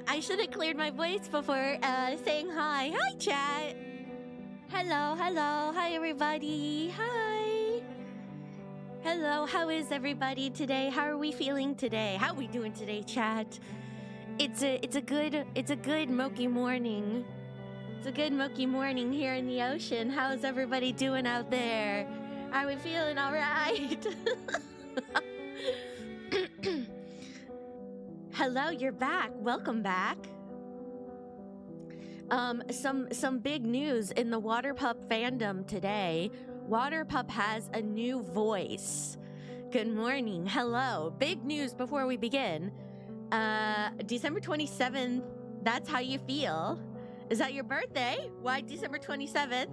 I should have cleared my voice before saying hi. Hi, chat. Hello, hello. Hi, everybody. Hi. Hello, how is everybody today? How are we feeling today? How are we doing today, chat? It's a good Moki morning. It's a good Moki morning here in the ocean. How's everybody doing out there? Are we feeling all right? Hello, you're back. Welcome back. Some big news in the Water Pup fandom today. Water Pup has a new voice. Good morning. Hello. Big news before we begin. December 27th, that's how you feel. Is that your birthday? Why December 27th?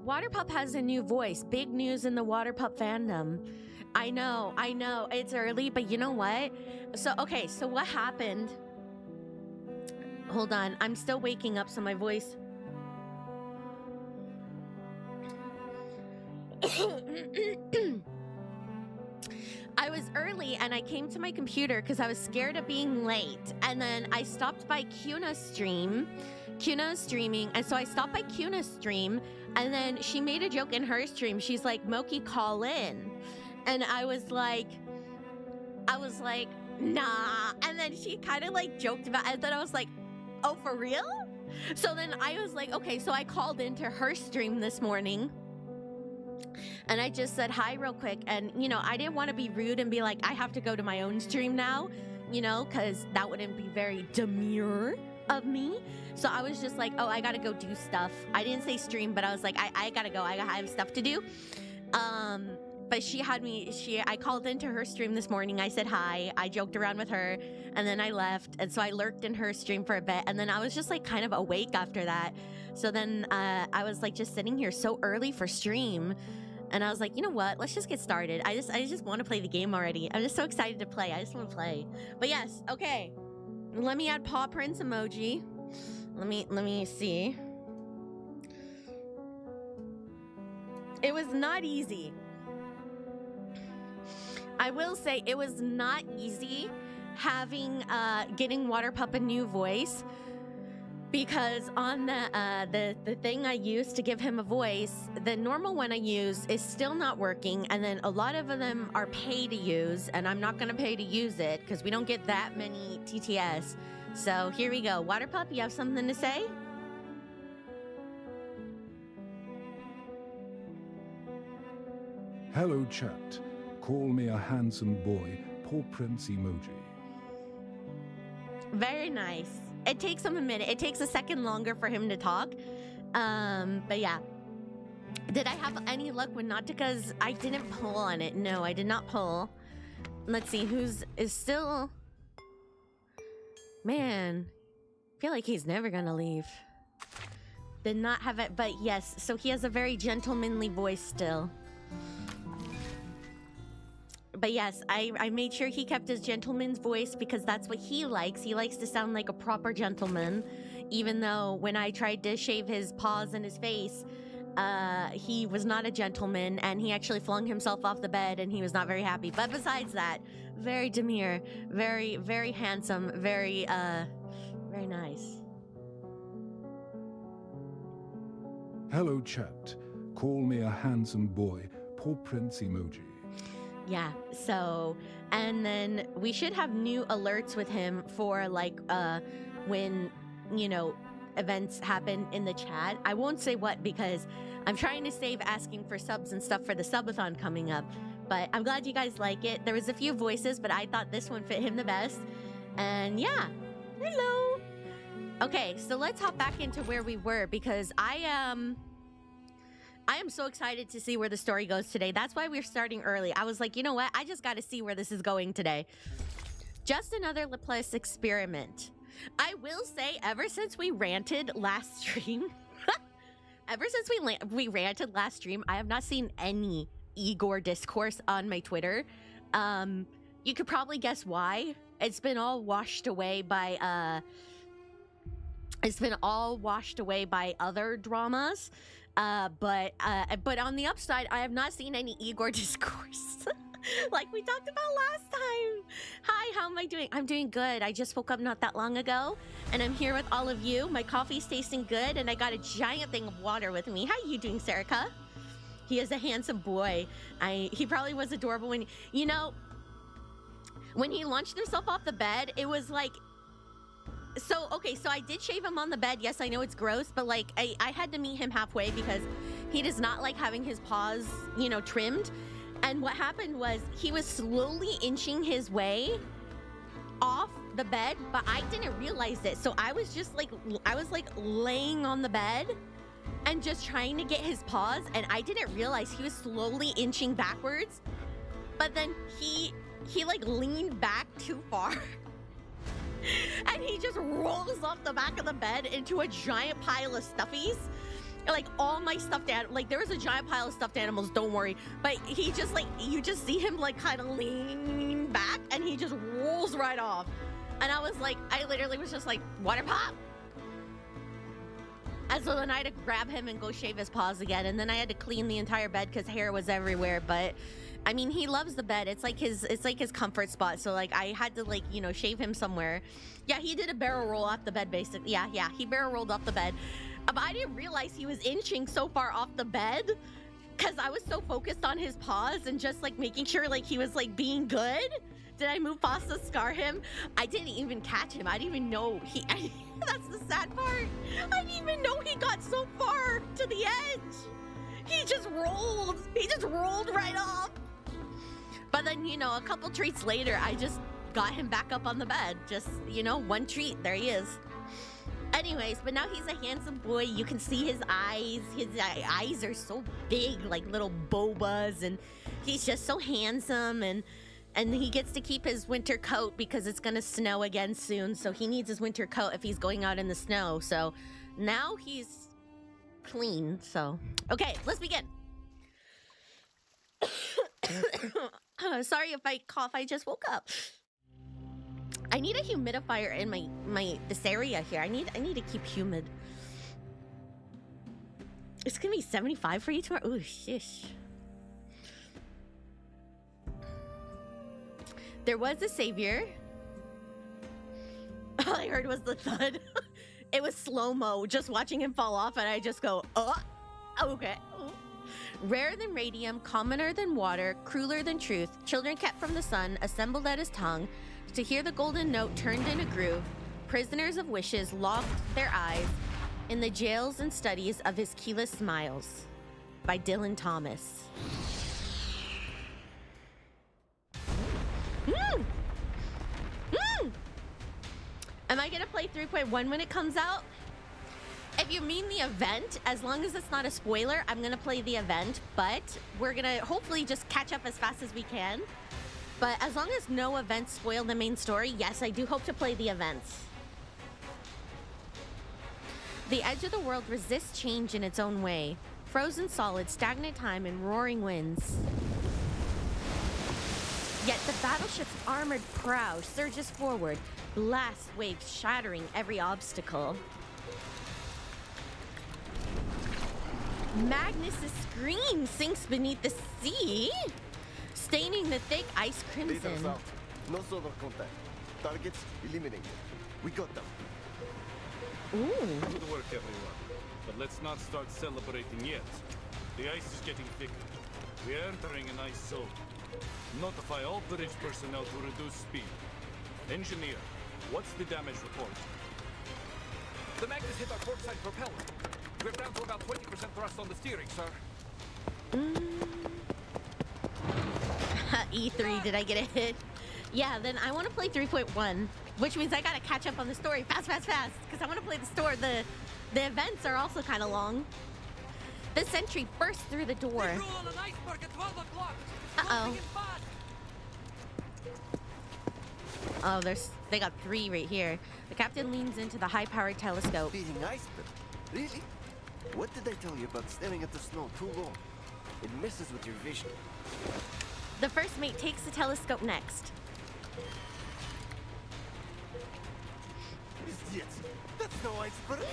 Water Pup has a new voice. Big news in the Water Pup fandom. I know, it's early, but you know what? So what happened? Hold on, I'm still waking up, so my voice... I was early and I came to my computer because I was scared of being late. And then I stopped by Cuna's stream. Cuna's streaming, and so I stopped by Cuna's stream, and then she made a joke in her stream. She's like, Moki, call in. And I was like, nah. And then she kind of like joked about it. And then I was like, oh, for real? So then I was like, okay, so I called into her stream this morning. And I just said hi real quick. And, you know, I didn't want to be rude and be like, I have to go to my own stream now, you know, because that wouldn't be very demure of me. So I was just like, oh, I got to go do stuff. I didn't say stream, but I was like, I got to go. I have stuff to do. But I called into her stream this morning. I said hi. I joked around with her, and then I left. And so I lurked in her stream for a bit. And then I was just like kind of awake after that. So then I was like just sitting here so early for stream. And I was like, you know what? Let's just get started. I just want to play the game already. I'm just so excited to play. I just want to play. But yes, okay. Let me add paw prints emoji. Let me see. It was not easy. I will say it was not easy getting Water Pup a new voice, because on the thing I used to give him a voice, the normal one I use is still not working, and then a lot of them are pay to use, and I'm not gonna pay to use it because we don't get that many TTS. So here we go. Water Pup, you have something to say? Hello, chat. Call me a handsome boy. Paw prints emoji. Very nice. It takes him a minute. It takes a second longer for him to talk. But yeah. Did I have any luck with Nautica's? I didn't pull on it. No, I did not pull. Let's see, is still... Man, I feel like he's never gonna leave. Did not have it, but yes. So he has a very gentlemanly voice still. But yes, I made sure he kept his gentleman's voice because that's what he likes. He likes to sound like a proper gentleman, even though when I tried to shave his paws and his face, he was not a gentleman, and he actually flung himself off the bed, and he was not very happy. But besides that, very demure, very, very handsome, very nice. Hello, chat. Call me a handsome boy. Paw prints emoji. Yeah, so, and then we should have new alerts with him for, like, when, you know, events happen in the chat. I won't say what because I'm trying to save asking for subs and stuff for the subathon coming up. But I'm glad you guys like it. There was a few voices, but I thought this one fit him the best. And yeah, hello. Okay, so let's hop back into where we were because I am so excited to see where the story goes today. That's why we're starting early. I was like, you know what? I just got to see where this is going today. Just another Laplace experiment. I will say, ever since we ranted last stream, we ranted last stream, I have not seen any Igor discourse on my Twitter. You could probably guess why. It's been all washed away by other dramas. But on the upside, I have not seen any Igor discourse. Like we talked about last time. Hi, how am I doing? I'm doing good. I just woke up not that long ago, and I'm here with all of you. My coffee's tasting good, and I got a giant thing of water with me. How you doing, Serica? He is a handsome boy. He probably was adorable when, you know, when he launched himself off the bed, it was like, so, okay, so I did shave him on the bed. Yes, I know it's gross, but like, I had to meet him halfway because he does not like having his paws, you know, trimmed. And what happened was he was slowly inching his way off the bed, but I didn't realize it. So I was just like, laying on the bed and just trying to get his paws, and I didn't realize he was slowly inching backwards. But then he like leaned back too far. And he just rolls off the back of the bed into a giant pile of stuffies. Like all my stuffed animals, like there was a giant pile of stuffed animals, don't worry. But he just like, you just see him like kind of lean back and he just rolls right off. And I was like, I literally was just like, water pop. And so then I had to grab him and go shave his paws again. And then I had to clean the entire bed because hair was everywhere. But I mean, he loves the bed. It's like his comfort spot. So like I had to like, you know, shave him somewhere. Yeah, he did a barrel roll off the bed basically. Yeah, he barrel rolled off the bed. But I didn't realize he was inching so far off the bed because I was so focused on his paws and just like making sure like he was like being good. Did I move past to scar him? I didn't even catch him. I didn't even know that's the sad part. I didn't even know he got so far to the edge. He just rolled right off. But then, you know, a couple treats later, I just got him back up on the bed. Just, you know, one treat, there he is. Anyways, but now he's a handsome boy. You can see his eyes. His eyes are so big, like little bobas, and he's just so handsome, and he gets to keep his winter coat because it's gonna snow again soon, so he needs his winter coat if he's going out in the snow. So now he's clean, so. Okay, let's begin. Sorry if I cough, I just woke up. I need a humidifier in this area here. I need to keep humid. It's gonna be 75 for you tomorrow. Ooh, shish. There was a savior. All I heard was the thud. It was slow-mo, just watching him fall off, and I just go, oh, okay. Rarer than radium, commoner than water, crueler than truth, children kept from the sun, assembled at his tongue, to hear the golden note turned in a groove, prisoners of wishes locked their eyes in the jails and studies of his keyless smiles. By Dylan Thomas. Am I gonna play 3.1 when it comes out? If you mean the event, as long as it's not a spoiler, I'm gonna play the event, but we're gonna hopefully just catch up as fast as we can. But as long as no events spoil the main story, yes, I do hope to play the events. The edge of the world resists change in its own way. Frozen solid, stagnant time, and roaring winds. Yet the battleship's armored prow surges forward, blast waves shattering every obstacle. Magnus's scream sinks beneath the sea, staining the thick ice crimson. Leaders out. No solar contact. Targets eliminated. We got them. Ooh. Good work, everyone. But let's not start celebrating yet. The ice is getting thicker. We are entering an ice zone. Notify all bridge personnel to reduce speed. Engineer, what's the damage report? The Magnus hit our port side propeller. We're down to about 20% thrust on the steering, sir. E3, did I get a hit? Yeah, then I want to play 3.1, which means I gotta catch up on the story fast, because I want to play the story. The events are also kind of long. The sentry bursts through the door. They rule on an iceberg at 12 o'clock. Uh-oh. Oh, they got 3 right here. The captain leans into the high-powered telescope. Beating iceberg? Really? What did I tell you about staring at the snow too long? It messes with your vision. The first mate takes the telescope next. Idiots! That's no iceberg!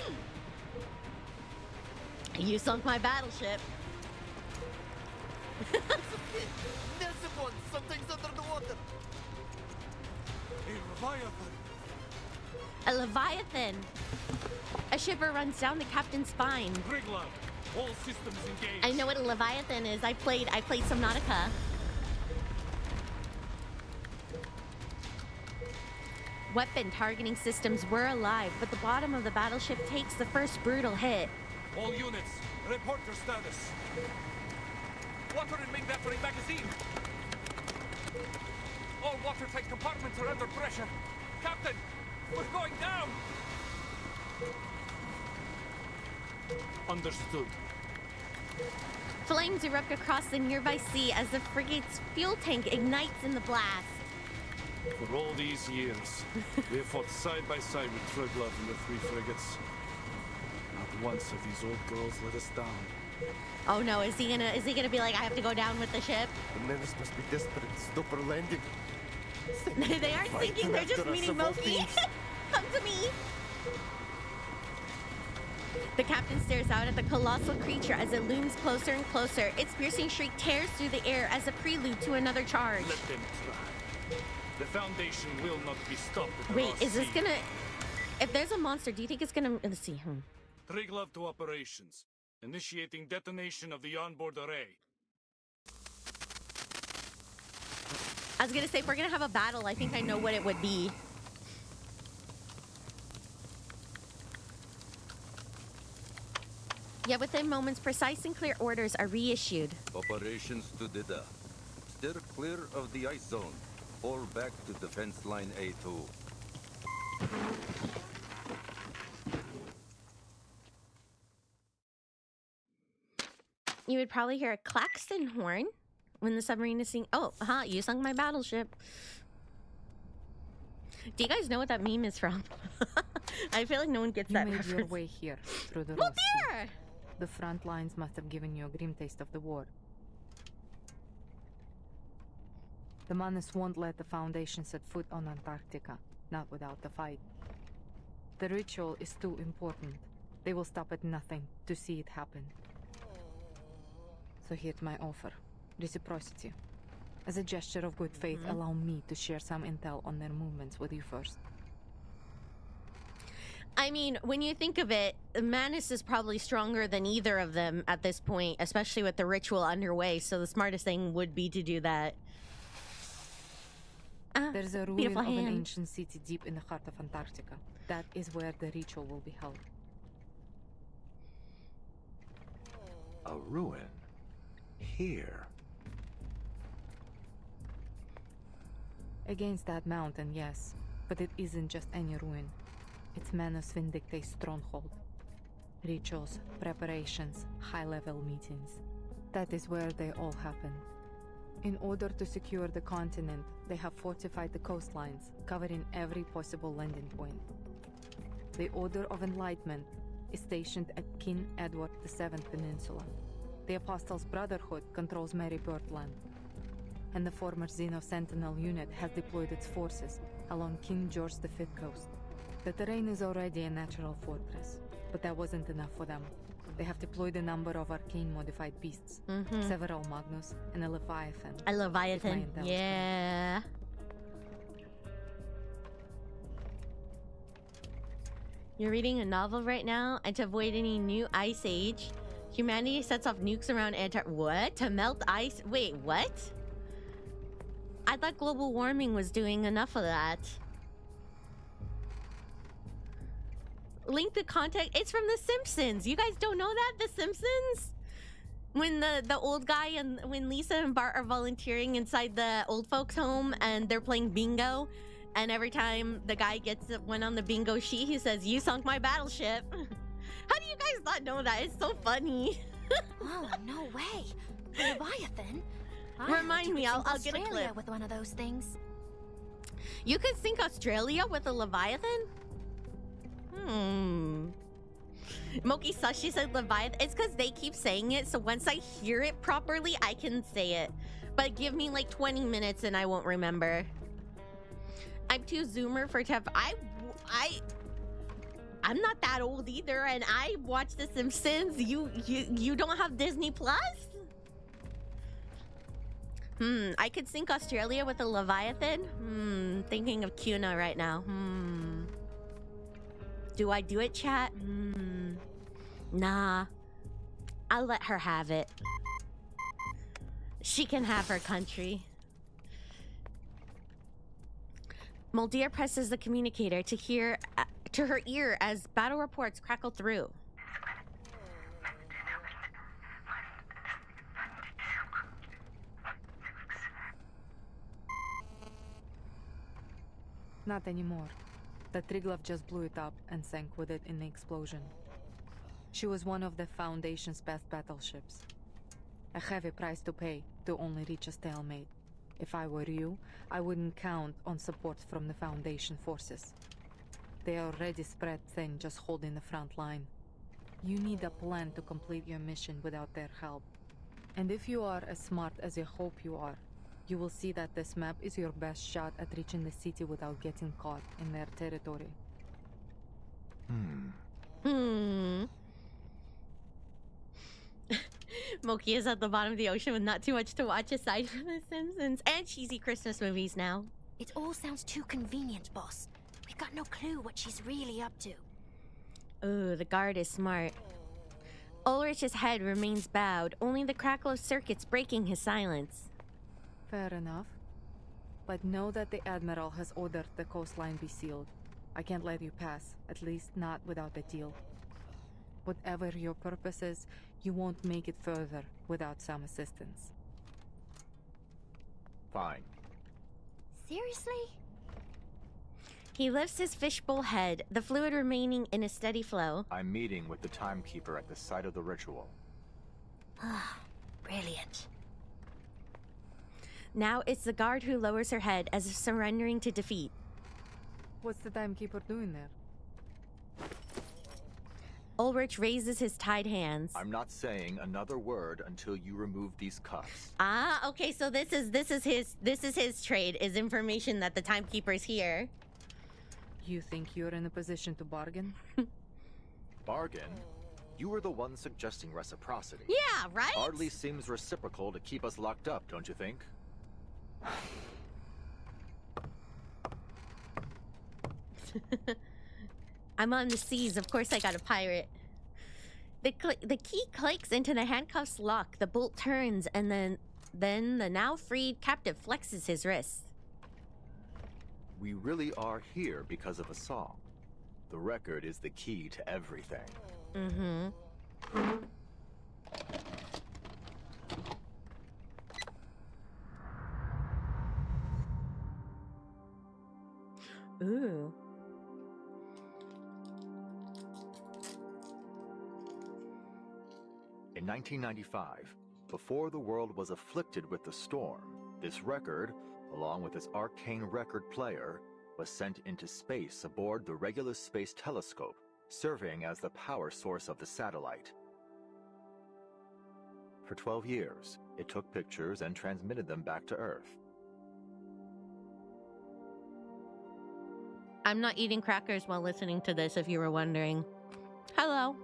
You sunk my battleship. It's a pit! Massive one! Something's under the water! A Leviathan! A Leviathan! A shiver runs down the captain's spine. Riglov, all systems engaged. I know what a Leviathan is. I played Subnautica. Weapon targeting systems were alive, but the bottom of the battleship takes the first brutal hit. All units, report your status. Water in main battery magazine. All watertight compartments are under pressure. Captain, we're going down. Understood. Flames erupt across the nearby sea as the frigate's fuel tank ignites in the blast. For all these years, we have fought side by side with Triglav and the three frigates. Not once have these old girls let us down. Oh no, is he gonna be like, I have to go down with the ship? The menace must be desperate to stop our landing. They aren't sinking, they're just meeting Moki. Come to me. The captain stares out at the colossal creature as it looms closer and closer. Its piercing shriek tears through the air as a prelude to another charge. Let them try. The Foundation will not be stopped at the Wait, raw is this sea. gonna... If there's a monster, do you think it's gonna... Let's see. Triglav to operations. Initiating detonation of the onboard array. I was gonna say, if we're gonna have a battle, I think I know what it would be. Yet within moments, precise and clear orders are reissued. Operations to Dida. Steer clear of the ice zone. Fall back to defense line A2. You would probably hear a klaxon horn when the submarine is singing. Oh, you sunk my battleship. Do you guys know what that meme is from? I feel like no one gets You that made your reference. way here through the Well, raw sea. there! The front lines must have given you a grim taste of the war. The Manus won't let the Foundation set foot on Antarctica, not without a fight. The ritual is too important. They will stop at nothing to see it happen. So here's my offer. Reciprocity. As a gesture of good faith, allow me to share some intel on their movements with you first. I mean, when you think of it, Manus is probably stronger than either of them at this point, especially with the ritual underway, so the smartest thing would be to do that. There's a ruin beautiful of an hand. ancient city deep in the heart of Antarctica. That is where the ritual will be held. A ruin? Here? Against that mountain, yes. But it isn't just any ruin. It's Manus Vindictae's stronghold. Rituals, preparations, high-level meetings. That is where they all happen. In order to secure the continent, they have fortified the coastlines, covering every possible landing point. The Order of Enlightenment is stationed at King Edward VII Peninsula. The Apostles' Brotherhood controls Mary Birdland. And the former Xeno Sentinel unit has deployed its forces along King George V coast. The terrain is already a natural fortress, but that wasn't enough for them. They have deployed a number of arcane-modified beasts, several Magnus, and a Leviathan. A Leviathan, If my intel's yeah. You're reading a novel right now, and to avoid any new ice age, humanity sets off nukes around Antarctica. What? To melt ice? Wait, what? I thought global warming was doing enough of that. Link the contact. It's from The Simpsons. You guys don't know that? The Simpsons? When the old guy and when Lisa and Bart are volunteering inside the old folks' home and they're playing bingo, and every time the guy gets one on the bingo sheet, he says, "You sunk my battleship." How do you guys not know that? It's so funny. Oh, no way. A Leviathan? Remind me, I'll get a Australia clip. with one of those things. You could sink Australia with a Leviathan? Moki Sashi said Leviathan. It's because they keep saying it, so once I hear it properly, I can say it. But give me like 20 minutes and I won't remember. I'm too zoomer for to have... I'm not that old either, and I watch The Simpsons. You don't have Disney Plus? I could sink Australia with a Leviathan. Thinking of Cuna right now. Do I do it, chat? Nah. I'll let her have it. She can have her country. Moldir presses the communicator to her ear as battle reports crackle through. Not anymore. The Triglav just blew it up and sank with it in the explosion. She was one of the Foundation's best battleships. A heavy price to pay to only reach a stalemate. If I were you, I wouldn't count on support from the Foundation forces. They are already spread thin, just holding the front line. You need a plan to complete your mission without their help. And if you are as smart as you hope you are, you will see that this map is your best shot at reaching the city without getting caught in their territory. Moki is at the bottom of the ocean with not too much to watch aside from The Simpsons and cheesy Christmas movies now. It all sounds too convenient, boss. We've got no clue what she's really up to. Ooh, the guard is smart. Ulrich's head remains bowed, only the crackle of circuits breaking his silence. Fair enough. But know that the Admiral has ordered the coastline be sealed. I can't let you pass, at least not without a deal. Whatever your purpose is, you won't make it further without some assistance. Fine. Seriously? He lifts his fishbowl head, the fluid remaining in a steady flow. I'm meeting with the timekeeper at the site of the ritual. Ah, brilliant. Now it's the guard who lowers her head as if surrendering to defeat. What's the timekeeper doing there? Ulrich raises his tied hands. I'm not saying another word until you remove these cuffs. Ah, okay, so this is his trade, is information that the timekeeper's here. You think you're in a position to bargain? Bargain? You were the one suggesting reciprocity. Yeah, right? Hardly seems reciprocal to keep us locked up, don't you think? I'm on the seas, of course I got a pirate. The key clicks into the handcuffs lock, the bolt turns, and then the now freed captive flexes his wrists. We really are here because of a song. The record is the key to everything. Ooh. In 1995, before the world was afflicted with the storm, this record, along with its arcane record player, was sent into space aboard the Regulus Space Telescope, serving as the power source of the satellite. For 12 years, it took pictures and transmitted them back to Earth. I'm not eating crackers while listening to this, if you were wondering. Hello.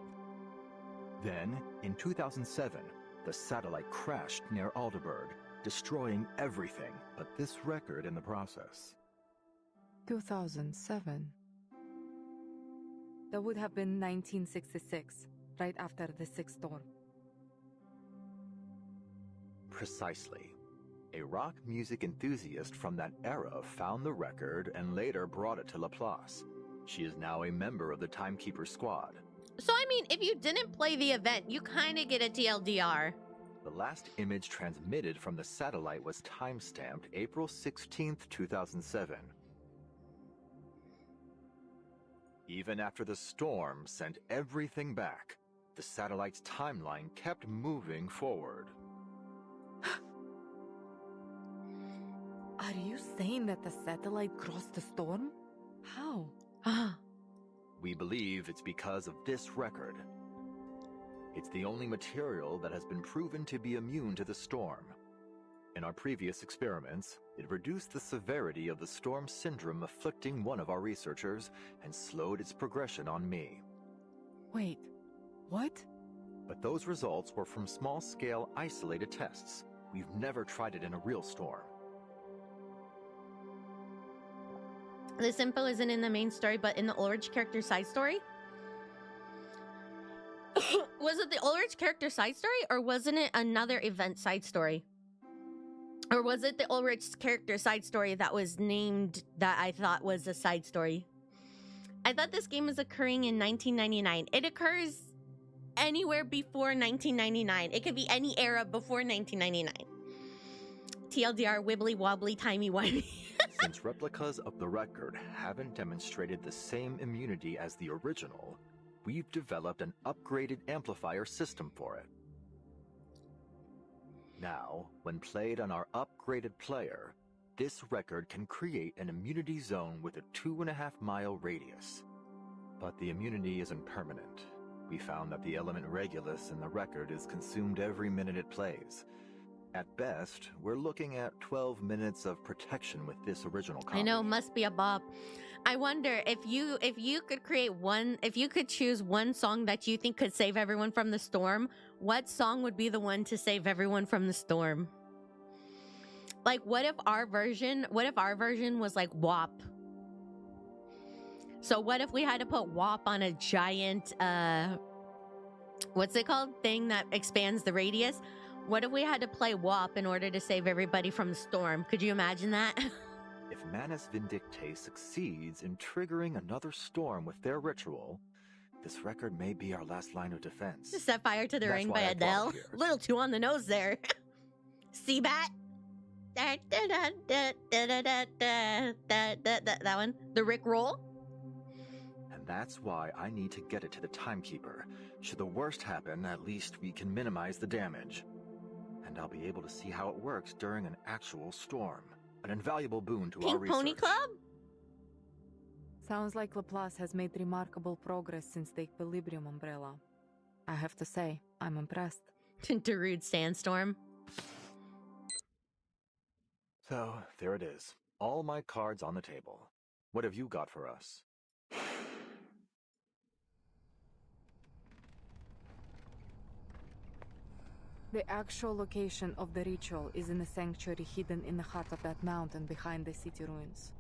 Then, in 2007, the satellite crashed near Aldeburgh, destroying everything but this record in the process. 2007. That would have been 1966, right after the sixth storm. Precisely. A rock music enthusiast from that era found the record and later brought it to Laplace. She is now a member of the Timekeeper Squad. So, I mean, if you didn't play the event, you kind of get a TLDR. The last image transmitted from the satellite was timestamped April 16th, 2007. Even after the storm sent everything back, the satellite's timeline kept moving forward. Are you saying that the satellite crossed the storm? How? We believe it's because of this record. It's the only material that has been proven to be immune to the storm. In our previous experiments, it reduced the severity of the storm syndrome afflicting one of our researchers and slowed its progression on me. Wait, what? But those results were from small-scale isolated tests. We've never tried it in a real storm. This info isn't in the main story, but in the Ulrich character side story. Was it the Ulrich character side story, or wasn't it another event side story? Or was it the Ulrich character side story that was named that I thought was a side story? I thought this game was occurring in 1999. It occurs anywhere before 1999. It could be any era before 1999. TLDR, wibbly wobbly, timey wimey. Since replicas of the record haven't demonstrated the same immunity as the original, we've developed an upgraded amplifier system for it. Now, when played on our upgraded player, this record can create an immunity zone with a 2.5-mile radius. But the immunity isn't permanent. We found that the element Regulus in the record is consumed every minute it plays. At best, we're looking at 12 minutes of protection with this original copy. I know, must be a bop. I wonder if you could create if you could choose one song that you think could save everyone from the storm, what song would be the one to save everyone from the storm? Like, what if our version was like WAP? So what if we had to put WAP on a giant, what's it called? Thing that expands the radius? What if we had to play WAP in order to save everybody from the storm? Could you imagine that? If Manus Vindictae succeeds in triggering another storm with their ritual, this record may be our last line of defense. Set Fire to the That's Rain why by I brought Adele. it here. Little too on the nose there. Seabat. That one. The Rick Roll. And that's why I need to get it to the Timekeeper. Should the worst happen, at least we can minimize the damage. And I'll be able to see how it works during an actual storm. An invaluable boon to our Pink research. Pony Club? Sounds like Laplace has made remarkable progress since the Equilibrium umbrella. I have to say, I'm impressed. Darude Sandstorm. So, there it is. All my cards on the table. What have you got for us? The actual location of the ritual is in a sanctuary hidden in the heart of that mountain behind the city ruins.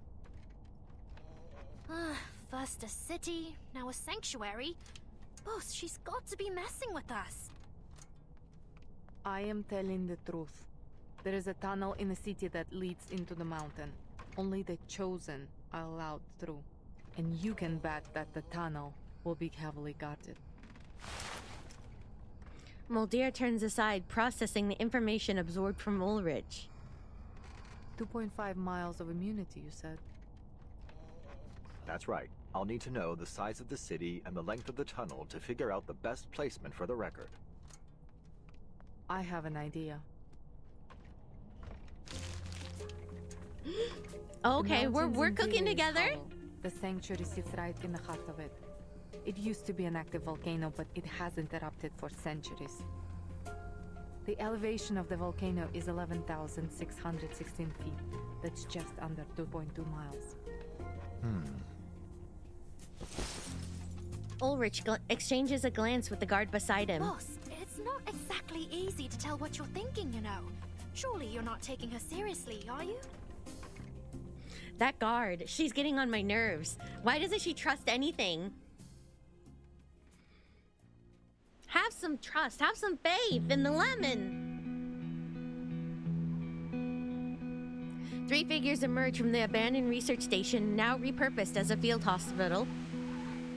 First a city, now a sanctuary. Boss, she's got to be messing with us. I am telling the truth. There is a tunnel in the city that leads into the mountain. Only the chosen are allowed through. And you can bet that the tunnel will be heavily guarded. Mulder turns aside, processing the information absorbed from Ulrich. 2.5 miles of immunity, you said? That's right. I'll need to know the size of the city and the length of the tunnel to figure out the best placement for the record. I have an idea. Okay, The we're mountains in cooking Vila is together. hollow. The sanctuary sits right in the heart of it. It used to be an active volcano, but it hasn't erupted for centuries. The elevation of the volcano is 11,616 feet. That's just under 2.2 miles. Ulrich exchanges a glance with the guard beside him. Boss, it's not exactly easy to tell what you're thinking, you know. Surely you're not taking her seriously, are you? That guard, she's getting on my nerves. Why doesn't she trust anything? Have some trust, have some faith in the lemon. 3 figures emerge from the abandoned research station, now repurposed as a field hospital.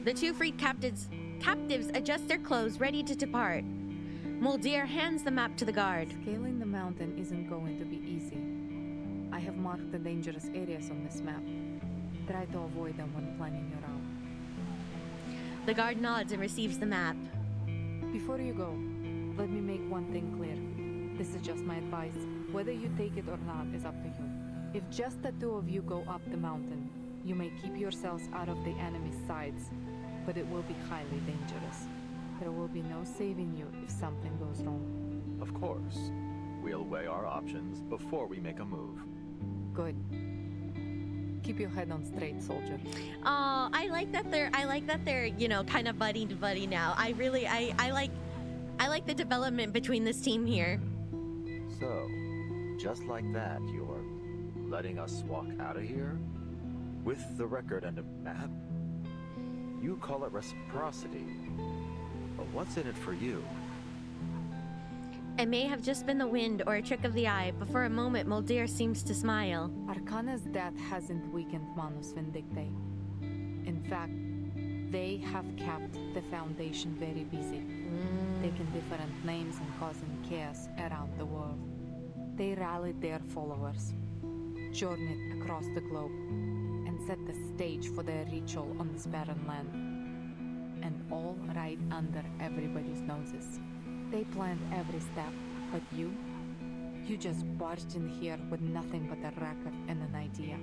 The 2 freed captives adjust their clothes, ready to depart. Mulder hands the map to the guard. Scaling the mountain isn't going to be easy. I have marked the dangerous areas on this map. Try to avoid them when planning your route. The guard nods and receives the map. Before you go, let me make one thing clear. This is just my advice. Whether you take it or not is up to you. If just the 2 of you go up the mountain, you may keep yourselves out of the enemy's sides, but it will be highly dangerous. There will be no saving you if something goes wrong. Of course. We'll weigh our options before we make a move. Good. Keep your head on straight, soldier. Oh, I like that they're, you know, kind of buddy to buddy now. I like the development between this team here. So, just like that, you're letting us walk out of here? With the record and a map? You call it reciprocity. But what's in it for you? It may have just been the wind or a trick of the eye, but for a moment Moldir seems to smile. Arcana's death hasn't weakened Manus Vindictae. In fact, they have kept the Foundation very busy, taking different names and causing chaos around the world. They rallied their followers, journeyed across the globe, and set the stage for their ritual on this barren land. And all right under everybody's noses. They planned every step, but you just barged in here with nothing but a record and an idea.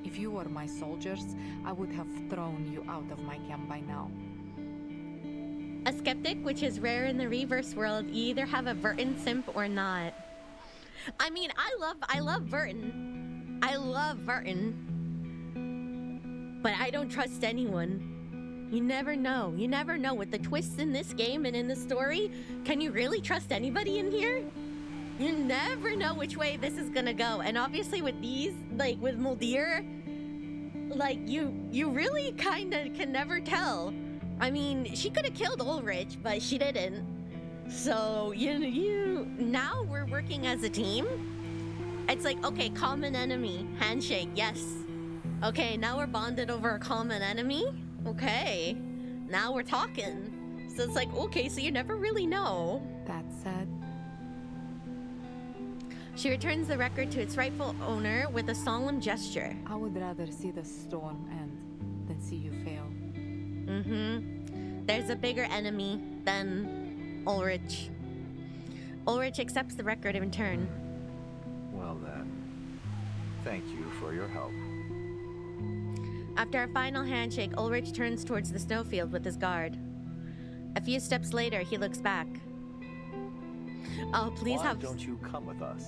If you were my soldiers, I would have thrown you out of my camp by now. A skeptic, which is rare in the reverse world, you either have a Vertin simp or not. I mean, I love Vertin. I love Vertin. But I don't trust anyone. You never know. You never know. With the twists in this game and in the story, can you really trust anybody in here? You never know which way this is gonna go. And obviously with these, like with Moldir, like you really kind of can never tell. I mean, she could have killed Ulrich, but she didn't. So now we're working as a team. It's like, okay, common enemy, handshake, yes. Okay, now we're bonded over a common enemy. Okay, now we're talking. So it's like, okay, so you never really know. That said, she returns the record to its rightful owner with a solemn gesture. I would rather see the storm end than see you fail. There's a bigger enemy than Ulrich. Ulrich accepts the record in turn. Well then, thank you for your help. After a final handshake, Ulrich turns towards the snowfield with his guard. A few steps later, he looks back. Oh, please Why don't you come with us?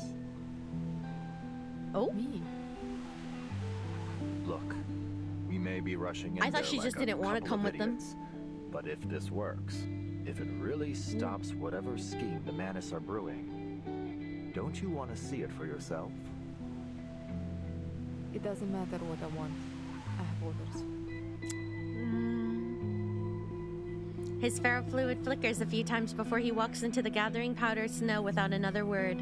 Oh? Me? Look, we may be rushing in I thought there she like just a didn't want to couple come of with them. idiots. But if this works, if it really stops whatever scheme the Manus are brewing, don't you want to see it for yourself? It doesn't matter what I want. I have orders. His ferrofluid flickers a few times before he walks into the gathering powdered snow without another word.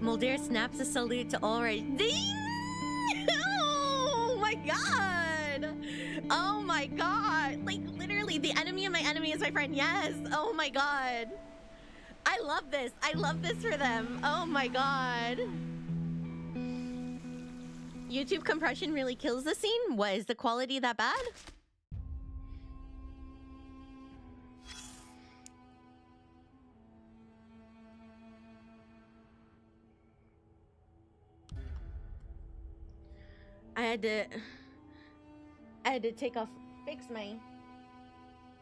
Moldir snaps a salute to Ulrich. Ding! Oh my god! Oh my god! Like, literally, the enemy of my enemy is my friend. Yes! Oh my god! I love this. I love this for them. Oh my god. YouTube compression really kills the scene? What, is the quality that bad? I had to fix my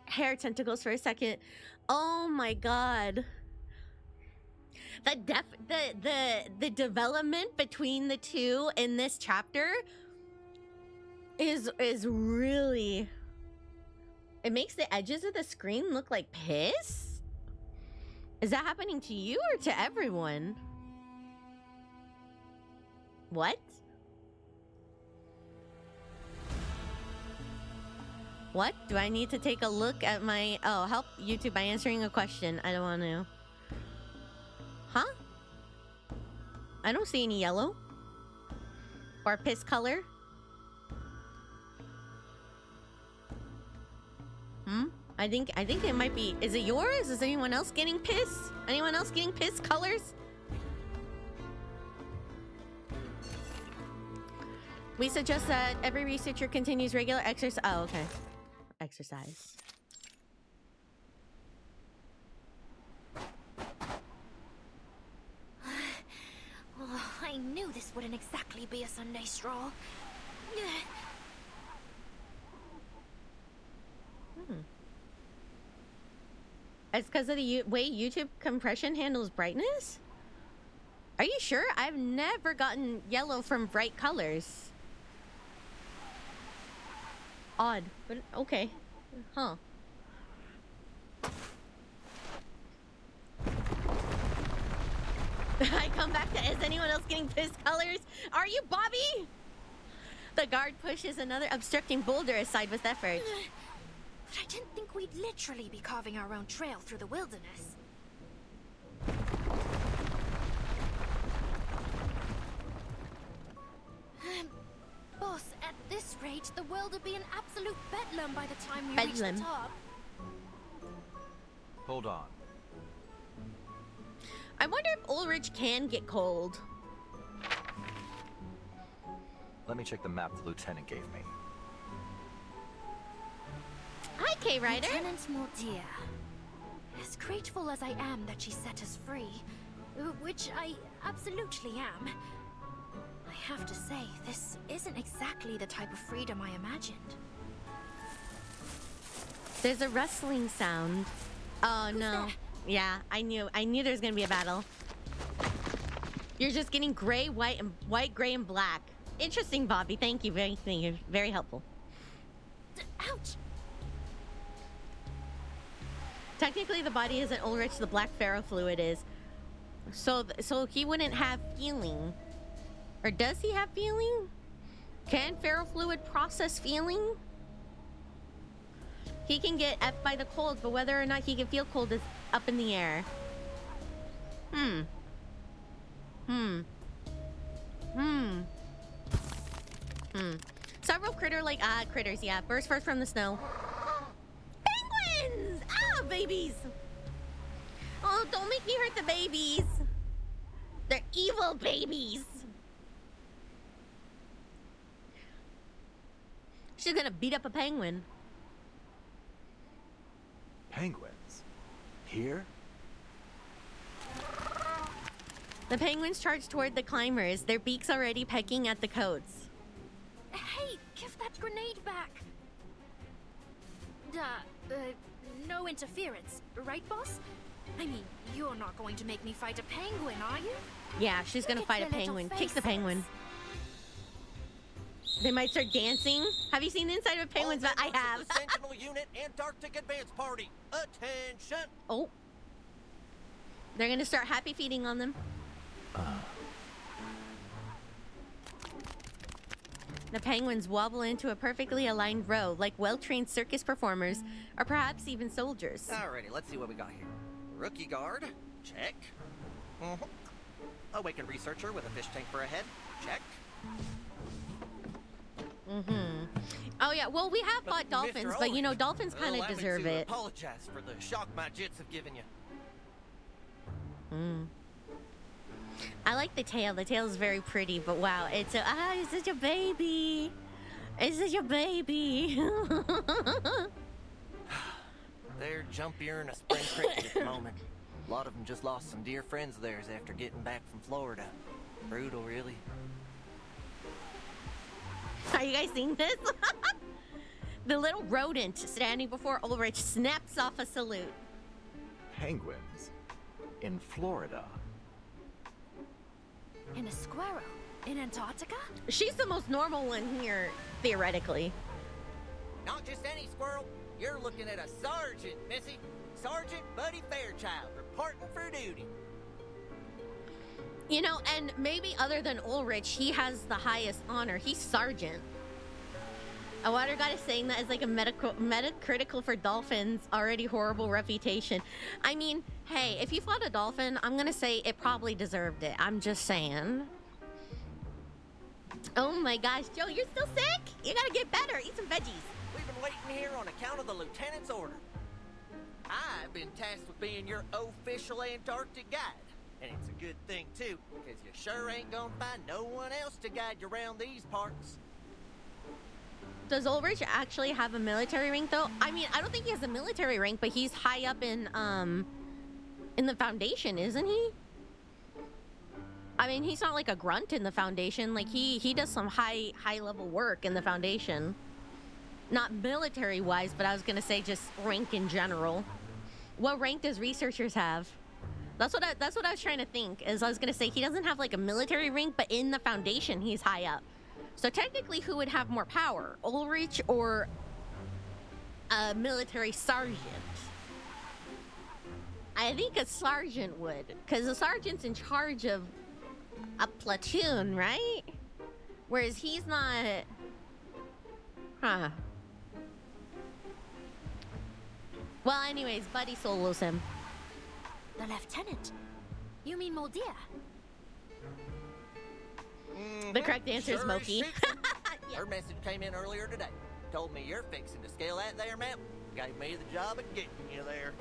hair tentacles for a second. Oh my god. The development between the two in this chapter is really, it makes the edges of the screen look like piss. Is that happening to you or to everyone? What? What? Do I need to take a look at my... Oh, help YouTube by answering a question. I don't want to. Huh? I don't see any yellow. Or piss color. I think it might be... Is it yours? Is anyone else getting piss? Anyone else getting piss colors? We suggest that every researcher continues regular exercise. Oh, okay. Exercise. Oh, I knew this wouldn't exactly be a Sunday stroll. It's because of the way YouTube compression handles brightness? Are you sure? I've never gotten yellow from bright colors. odd, but okay. Huh. I come back to, is anyone else getting piss colors? Are you, Bobby? The guard pushes another obstructing boulder aside with effort. But I didn't think we'd literally be carving our own trail through the wilderness. Boss, at this rate, the world would be an absolute bedlam by the time we reach the top. Hold on. I wonder if Ulrich can get cold. Let me check the map the lieutenant gave me. Hi, K-Rider. Lieutenant Mortier. As grateful as I am that she set us free, which I absolutely am, I have to say, this isn't exactly the type of freedom I imagined. There's a rustling sound. Oh no. Yeah, I knew there was gonna be a battle. You're just getting gray, white, gray, and black. Interesting, Bobby. Thank you. Very helpful. Ouch! Technically, the body isn't Ulrich. The black ferrofluid is. So he wouldn't have feeling. Or does he have feeling? Can ferrofluid process feeling? He can get F by the cold, but whether or not he can feel cold is up in the air. Several critters, yeah. Burst first from the snow. Penguins! Ah, babies! Oh, don't make me hurt the babies. They're evil babies. She's gonna beat up a penguin. Penguins? Here? The penguins charge toward the climbers, their beaks already pecking at the coats. Hey, give that grenade back! No interference, right, boss? I mean, you're not going to make me fight a penguin, are you? Yeah, she's gonna fight a penguin. Kick the penguin. They might start dancing. Have you seen the inside of a penguin's butt? I have. Sentinel Unit Antarctic Advance Party. Attention! Oh. They're gonna start happy feeding on them. The penguins wobble into a perfectly aligned row, like well-trained circus performers, or perhaps even soldiers. Alrighty, let's see what we got here. Rookie guard, check. Awakened researcher with a fish tank for a head, check. Oh yeah, well we have fought dolphins, but you know, dolphins kind of deserve it. Apologize for the shock my jits have given you. I like the tail. The tail is very pretty, but wow, it's such a baby. It's such a baby. They're jumpier than a spring cricket at the moment. A lot of them just lost some dear friends of theirs after getting back from Florida. Brutal, really. Are you guys seeing this? The little rodent standing before Ulrich snaps off a salute. Penguins? In Florida? And a squirrel? In Antarctica? She's the most normal one here, theoretically. Not just any squirrel. You're looking at a sergeant, Missy. Sergeant Buddy Fairchild, reporting for duty. You know, and maybe other than Ulrich, he has the highest honor. He's sergeant. A water god is saying that is like a metacritical for dolphins' already horrible reputation. I mean, hey, if you fought a dolphin, I'm gonna say it probably deserved it. I'm just saying. Oh my gosh, Joe, you're still sick? You gotta get better. Eat some veggies. We've been waiting here on account of the lieutenant's order. I've been tasked with being your official Antarctic guide. And it's a good thing, too, because you sure ain't gonna find no one else to guide you around these parts. Does Ulrich actually have a military rank, though? I mean, I don't think he has a military rank, but he's high up in the Foundation, isn't he? I mean, he's not like a grunt in the Foundation. Like, he does some high-level work in the Foundation. Not military-wise, but I was gonna say just rank in general. What rank does researchers have? That's what I was trying to think. Is I was gonna say he doesn't have like a military rank, but in the Foundation he's high up. So technically, who would have more power, Ulrich or a military sergeant. I think a sergeant would, because a sergeant's in charge of a platoon, right? Whereas he's not. Huh. Well, anyways, Buddy solos him. The lieutenant? You mean Moldia? The correct answer is Sure Moki. shit. Her message came in earlier today. Told me you're fixing to scale that there mountain. Gave me the job of getting you there.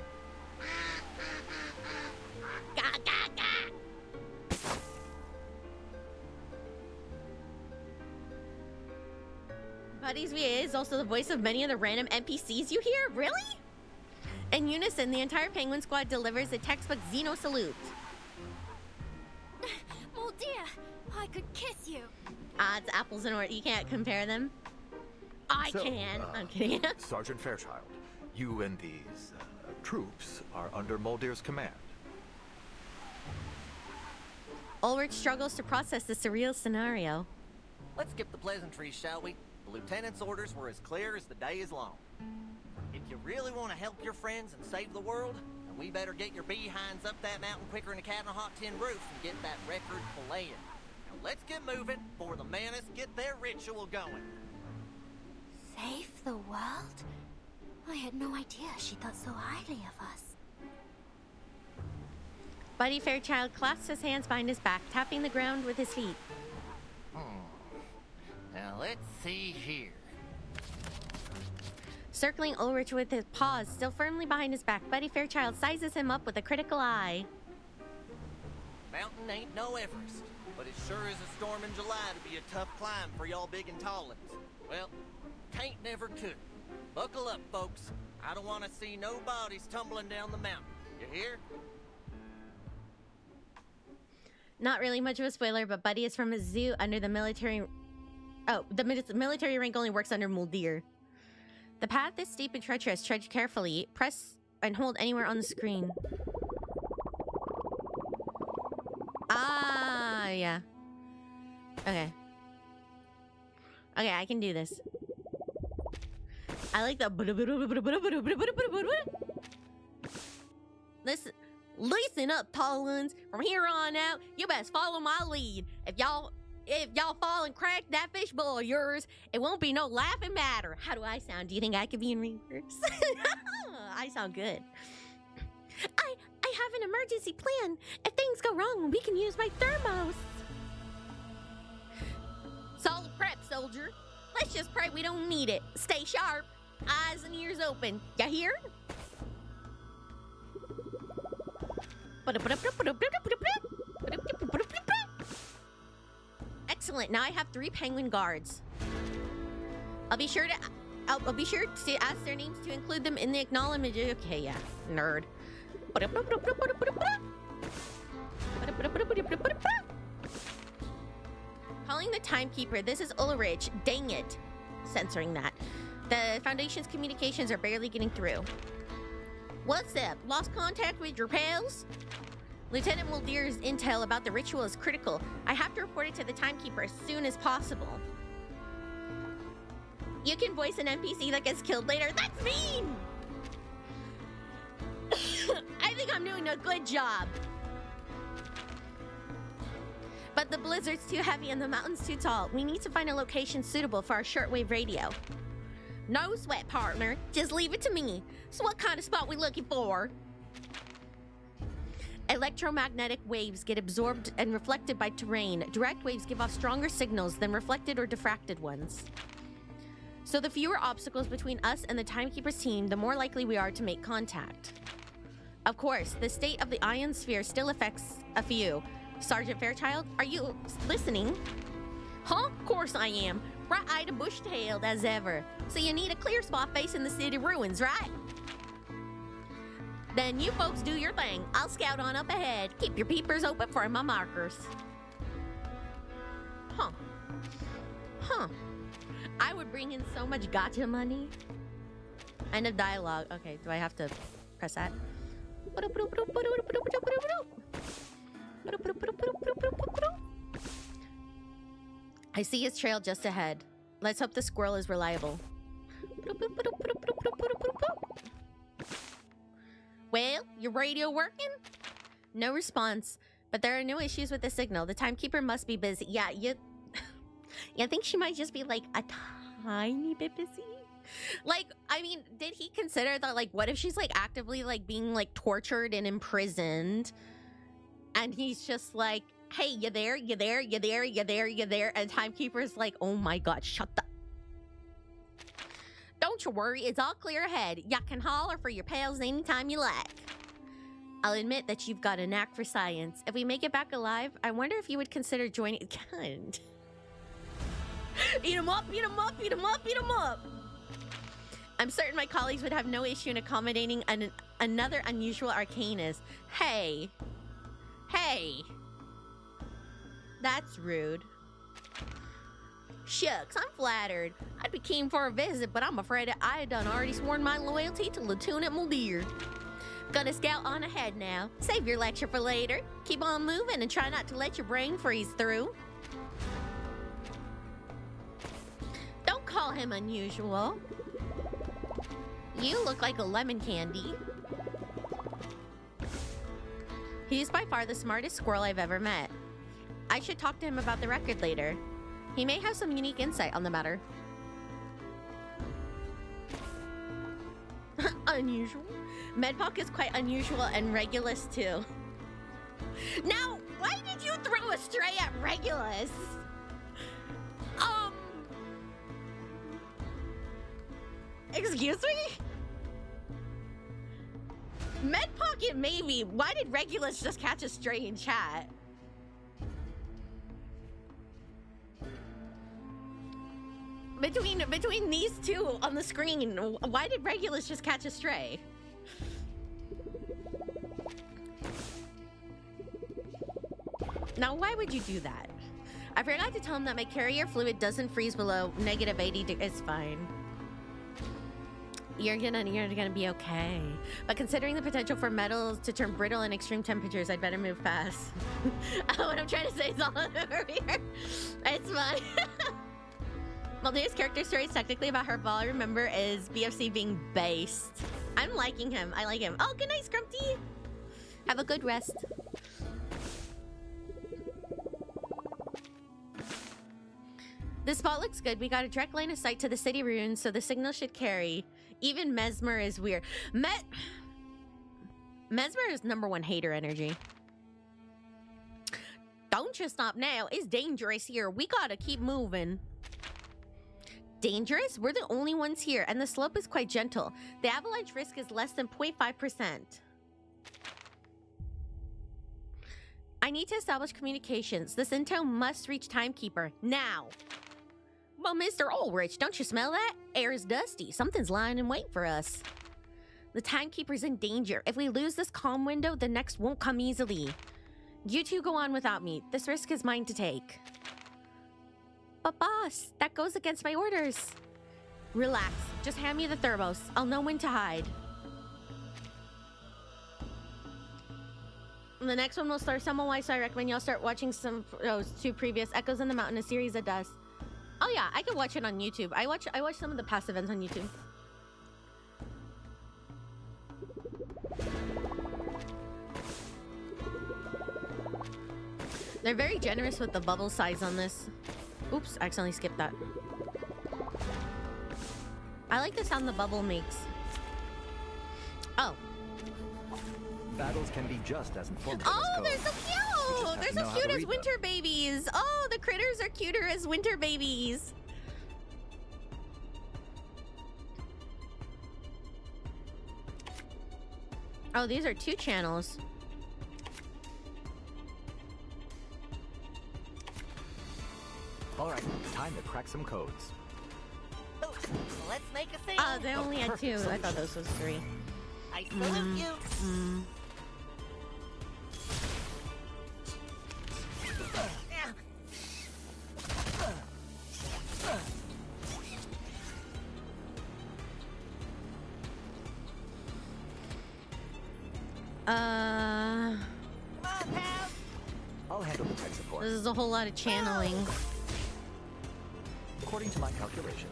Gah, gah, gah. Buddy's VA is also the voice of many of the random NPCs you hear? Really? In unison, the entire Penguin Squad delivers the textbook Xeno salute. Moldia, I could kiss you. It's apples and oranges. You can't compare them. I can. I'm kidding. Sergeant Fairchild, you and these troops are under Moldir's command. Ulrich struggles to process the surreal scenario. Let's skip the pleasantries, shall we? The lieutenant's orders were as clear as the day is long. If you really want to help your friends and save the world, then we better get your behinds up that mountain quicker than a cat on a hot tin roof and get that record playing. Now let's get moving before the Manus get their ritual going. Save the world? I had no idea she thought so highly of us. Buddy Fairchild clasps his hands behind his back, tapping the ground with his feet. Now let's see here. Circling Ulrich with his paws still firmly behind his back, Buddy Fairchild sizes him up with a critical eye. Mountain ain't no Everest, but it sure is a storm in July to be a tough climb for y'all big and tall ones. Well, can't never could. Buckle up, folks. I don't want to see no bodies tumbling down the mountain. You hear? Not really much of a spoiler, but Buddy is from a zoo under the military... Oh, the military rank only works under Moldir. The path is steep and treacherous. Tread carefully. Press and hold anywhere on the screen. Ah, yeah. Okay. Okay, I can do this. I like the... Listen up, tall ones. From here on out, you best follow my lead. If y'all fall and crack that fishbowl of yours, it won't be no laughing matter. How do I sound? Do you think I could be in reverse? I sound good. I have an emergency plan. If things go wrong, we can use my thermos. Solid prep, soldier. Let's just pray we don't need it. Stay sharp. Eyes and ears open. Ya hear? Excellent. Now I have 3 penguin guards. I'll be sure to ask their names to include them in the acknowledgement. Okay, yeah, nerd. Calling the timekeeper. This is Ulrich. Dang it. Censoring that. The Foundation's communications are barely getting through. What's up? Lost contact with your pals? Lieutenant Moldir's intel about the ritual is critical. I have to report it to the timekeeper as soon as possible. You can voice an NPC that gets killed later. That's mean! I think I'm doing a good job. But the blizzard's too heavy and the mountain's too tall. We need to find a location suitable for our shortwave radio. No sweat, partner. Just leave it to me. So what kind of spot we looking for? Electromagnetic waves get absorbed and reflected by terrain. Direct waves give off stronger signals than reflected or diffracted ones. So the fewer obstacles between us and the Timekeeper's team, the more likely we are to make contact. Of course, the state of the ionosphere still affects a few. Sergeant Fairchild, are you listening? Huh? Of course I am. Bright-eyed and bush-tailed as ever. So you need a clear spot facing the city ruins, right? Then you folks do your thing. I'll scout on up ahead. Keep your peepers open for my markers. Huh. I would bring in so much gotcha money. End of dialogue. Okay, do I have to press that? I see his trail just ahead. Let's hope the squirrel is reliable. Your radio working? No response. But there are no issues with the signal. The timekeeper must be busy. Yeah, you think she might just be like a tiny bit busy? Like, I mean, did he consider that, like, what if she's like actively like being like tortured and imprisoned? And he's just like, hey, you there? You there? You there? You there? You there? And timekeeper's like, oh my god, shut the... Don't you worry, it's all clear ahead. You can holler for your pals anytime you like. I'll admit that you've got a knack for science. If we make it back alive, I wonder if you would consider joining... God. Eat 'em up, eat 'em up, eat 'em up, eat 'em up! I'm certain my colleagues would have no issue in accommodating another unusual arcanist. Hey. Hey. That's rude. Shucks, I'm flattered. I'd be keen for a visit, but I'm afraid I had done already sworn my loyalty to Lieutenant Muldeer. Gonna scout on ahead now. Save your lecture for later. Keep on moving and try not to let your brain freeze through. Don't call him unusual. You look like a lemon candy. He's by far the smartest squirrel I've ever met. I should talk to him about the record later. He may have some unique insight on the matter. Unusual? Medpoc is quite unusual and Regulus too. Now, why did you throw a stray at Regulus? Excuse me? Medpocket maybe. Why did Regulus just catch a stray in chat? Between these two on the screen, why did Regulus just catch a stray? Now, why would you do that? I forgot to tell him that my carrier fluid doesn't freeze below -80 degrees. It's fine. You're gonna be okay. But considering the potential for metals to turn brittle in extreme temperatures, I'd better move fast. What I'm trying to say is all over here. It's fine. Muldeer's character story is technically about her, but all I remember is BFC being based. I'm liking him. I like him. Oh, good night, Scrumpty. Have a good rest. This spot looks good. We got a direct line of sight to the city ruins, so the signal should carry. Even Mesmer is weird. Mesmer is #1 hater energy. Don't you stop now. It's dangerous here. We gotta keep moving. Dangerous? We're the only ones here, and the slope is quite gentle. The avalanche risk is less than 0.5%. I need to establish communications. This intel must reach Timekeeper now. Well, Mr. Ulrich, don't you smell that? Air is dusty. Something's lying in wait for us. The Timekeeper's in danger. If we lose this calm window, the next won't come easily. You two go on without me. This risk is mine to take. But boss, that goes against my orders. Relax. Just hand me the thermos. I'll know when to hide. The next one will star someone wise, so I recommend y'all start watching some of those 2 previous Echoes in the Mountain, a series of dust. Oh yeah, I could watch it on YouTube. I watch some of the past events on YouTube. They're very generous with the bubble size on this. Oops, I accidentally skipped that. I like the sound the bubble makes. Oh. Battles can be just as informative Oh, as they're so cute! They're so cute as winter babies. Oh, the critters are cuter as winter babies. Oh, these are 2 channels. All right, time to crack some codes. Oh, let's make a thing. Oh, they only had 2. I thought those was 3. I salute you. Come on, pal. I'll handle the tech support. This is a whole lot of channeling. According to my calculations.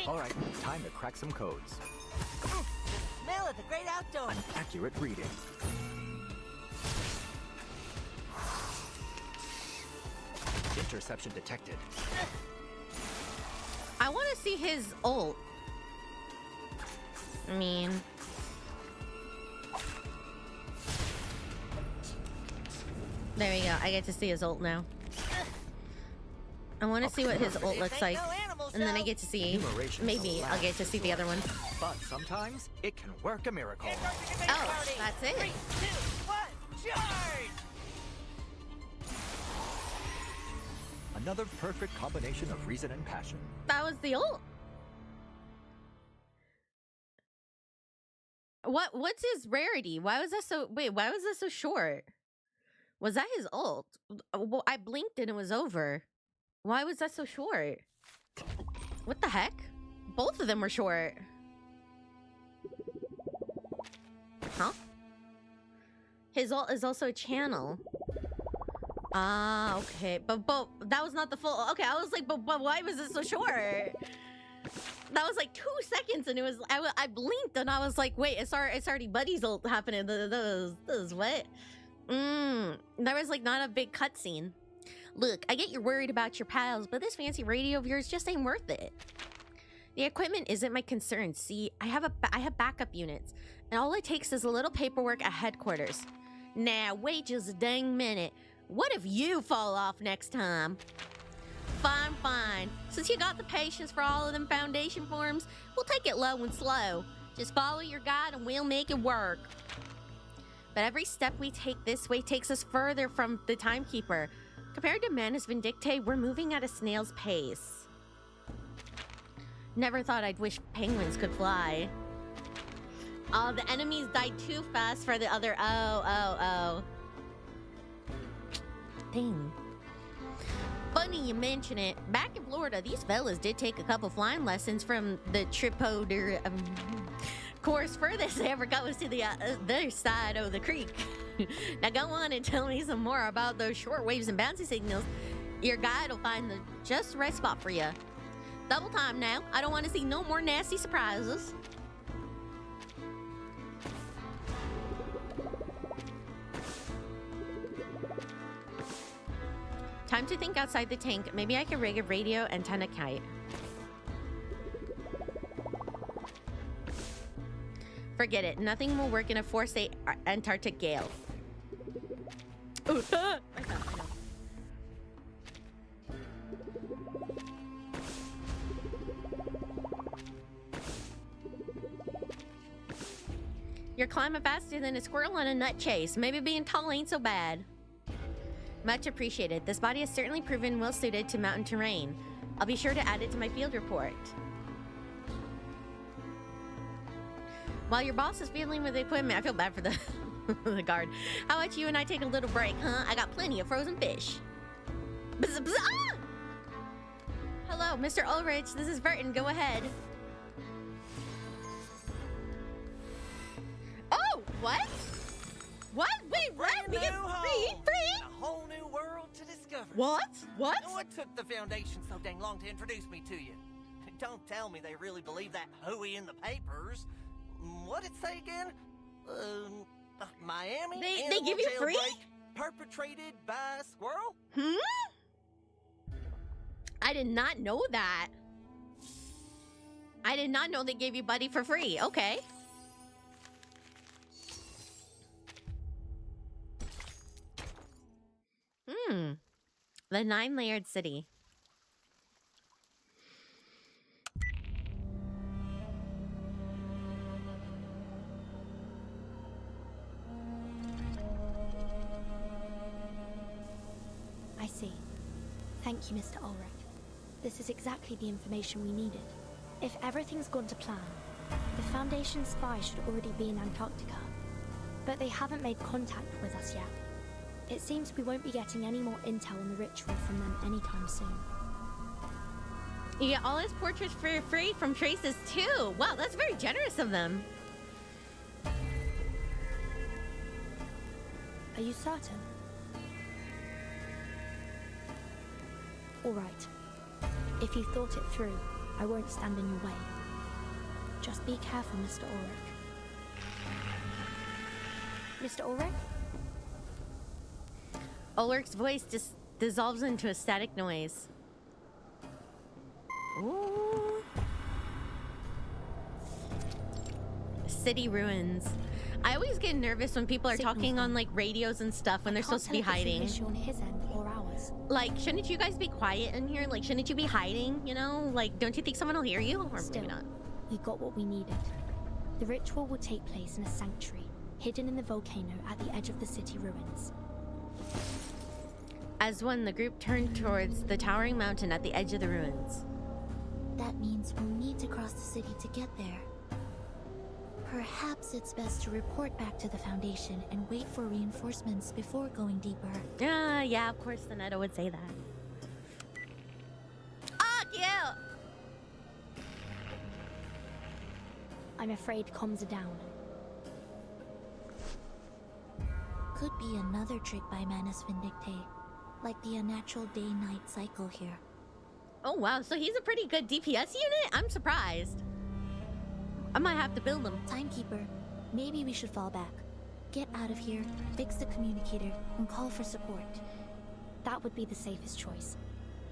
All right, time to crack some codes. The smell of the great outdoors. An accurate reading. Interception detected. I want to see his ult. I mean... There we go. I get to see his ult now. I want to see what his ult looks like. And then I get to see... Maybe I'll get to see the other one. But sometimes it can work a miracle. Oh, that's it. 3, 2, 1, charge! Another perfect combination of reason and passion. That was the ult. What's his rarity? Why was that so... Wait, why was that so short? Was that his ult? Well, I blinked and it was over. Why was that so short? What the heck? Both of them were short. Huh? His ult is also a channel. Ah, okay. But that was not the full... Okay, I was like, but why was it so short? That was like 2 seconds and it was... I blinked and I was like, wait, it's already Buddy's ult happening. This is what? There was like not a big cutscene. Look, I get you're worried about your pals, but this fancy radio of yours just ain't worth it. The equipment isn't my concern. See, I have backup units, and all it takes is a little paperwork at headquarters. Now, wait just a dang minute. What if you fall off next time? Fine. Since you got the patience for all of them foundation forms, we'll take it low and slow. Just follow your guide and we'll make it work. But every step we take this way takes us further from the timekeeper. Compared to Manus Vindictae, we're moving at a snail's pace. Never thought I'd wish penguins could fly. Oh, the enemies died too fast for the other... Oh. Dang. Funny you mention it. Back in Florida, these fellas did take a couple flying lessons from the tripoder... course, furthest I ever got was to the other side of the creek. Now go on and tell me some more about those short waves and bouncy signals. Your guide will find the just right spot for you. Double time now. I don't want to see no more nasty surprises. Time to think outside the tank. Maybe I can rig a radio antenna kite. Forget it. Nothing will work in a 4-state Antarctic gale. Ooh, I know. You're climbing faster than a squirrel on a nut chase. Maybe being tall ain't so bad. Much appreciated. This body has certainly proven well suited to mountain terrain. I'll be sure to add it to my field report. While your boss is fiddling with the equipment, I feel bad for the the guard. How about you and I take a little break, huh? I got plenty of frozen fish. Bzz, bzz, ah! Hello, Mr. Ulrich. This is Burton. Go ahead. Oh, what? What? Wait, what? We get free? A whole new world to discover. What? What? What took the Foundation so dang long to introduce me to you? Don't tell me they really believe that hooey in the papers. What'd it say again? Miami? They give you free? Perpetrated by a squirrel? I did not know that. I did not know they gave you Buddy for free. Okay. The 9-layered city. I see. Thank you, Mr. Ulrich. This is exactly the information we needed. If everything's gone to plan, the Foundation spy should already be in Antarctica. But they haven't made contact with us yet. It seems we won't be getting any more intel on the ritual from them anytime soon. You get all his portraits for free from Traces too. Wow, that's very generous of them. Are you certain? All right. If you thought it through, I won't stand in your way. Just be careful, Mr. Ulrich. Mr. Ulrich? Ulrich's voice just dissolves into a static noise. Ooh. City ruins. I always get nervous when people are talking on like radios and stuff when they're supposed to be hiding. On his end or ours. Like, shouldn't you guys be quiet in here? Like, shouldn't you be hiding? You know, like, don't you think someone will hear you? Or Still, maybe not. We got what we needed. The ritual will take place in a sanctuary, hidden in the volcano at the edge of the city ruins. As one, the group turned towards the towering mountain at the edge of the ruins. That means we'll need to cross the city to get there. Perhaps it's best to report back to the Foundation and wait for reinforcements before going deeper. Yeah, of course Sonetta would say that. Oh, cute! I'm afraid comms are down. Could be another trick by Manus Vindicte, like the unnatural day-night cycle here. Oh wow, so he's a pretty good DPS unit? I'm surprised. I might have to build him. Timekeeper, maybe we should fall back. Get out of here, fix the communicator, and call for support. That would be the safest choice.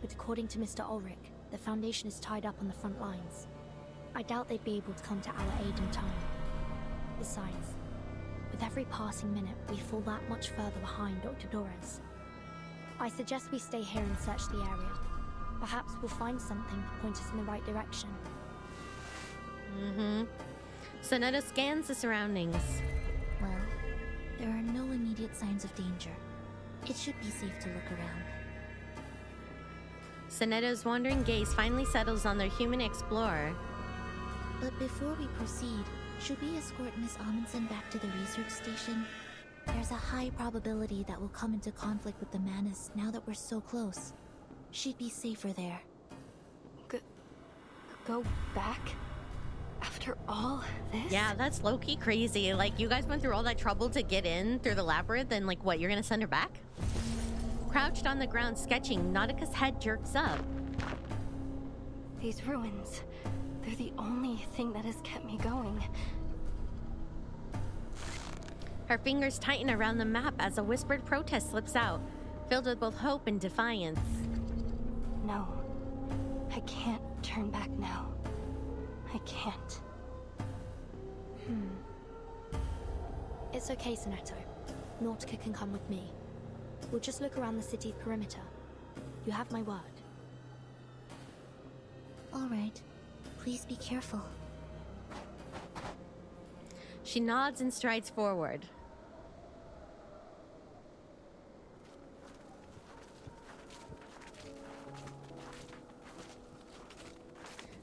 But according to Mr. Ulrich, the Foundation is tied up on the front lines. I doubt they'd be able to come to our aid in time. Besides, with every passing minute, we fall that much further behind Dr. Dorez. I suggest we stay here and search the area. Perhaps we'll find something to point us in the right direction. Sonetta scans the surroundings. Well, there are no immediate signs of danger. It should be safe to look around. Sonetta's wandering gaze finally settles on their human explorer. But before we proceed, should we escort Miss Amundsen back to the research station? There's a high probability that we'll come into conflict with the Manus now that we're so close. She'd be safer there. Go back? After all this? Yeah, that's low-key crazy. Like, you guys went through all that trouble to get in through the labyrinth, and like, what, you're gonna send her back? Crouched on the ground sketching, Nautica's head jerks up. These ruins, they're the only thing that has kept me going. Her fingers tighten around the map as a whispered protest slips out, filled with both hope and defiance. No, I can't turn back now. I can't. It's okay, Sonetto. Nautica can come with me. We'll just look around the city's perimeter. You have my word. All right. Please be careful. She nods and strides forward.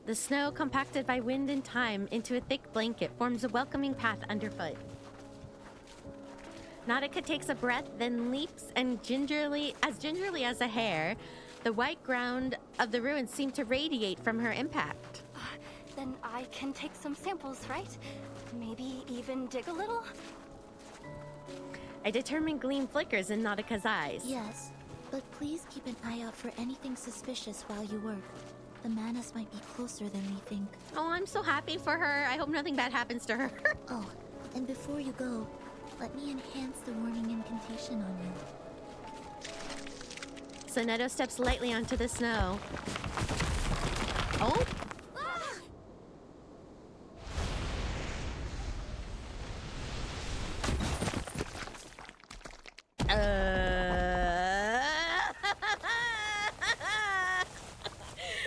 The snow, compacted by wind and time into a thick blanket, forms a welcoming path underfoot. Nautica takes a breath, then leaps and gingerly as a hare. The white ground of the ruins seemed to radiate from her impact. Then I can take some samples, right? Maybe even dig a little? A determined gleam flickers in Nautica's eyes. Yes, but please keep an eye out for anything suspicious while you work. The Manus might be closer than we think. Oh, I'm so happy for her. I hope nothing bad happens to her. Oh, and before you go, let me enhance the warning incantation on you. Sonetto steps lightly onto the snow. Oh?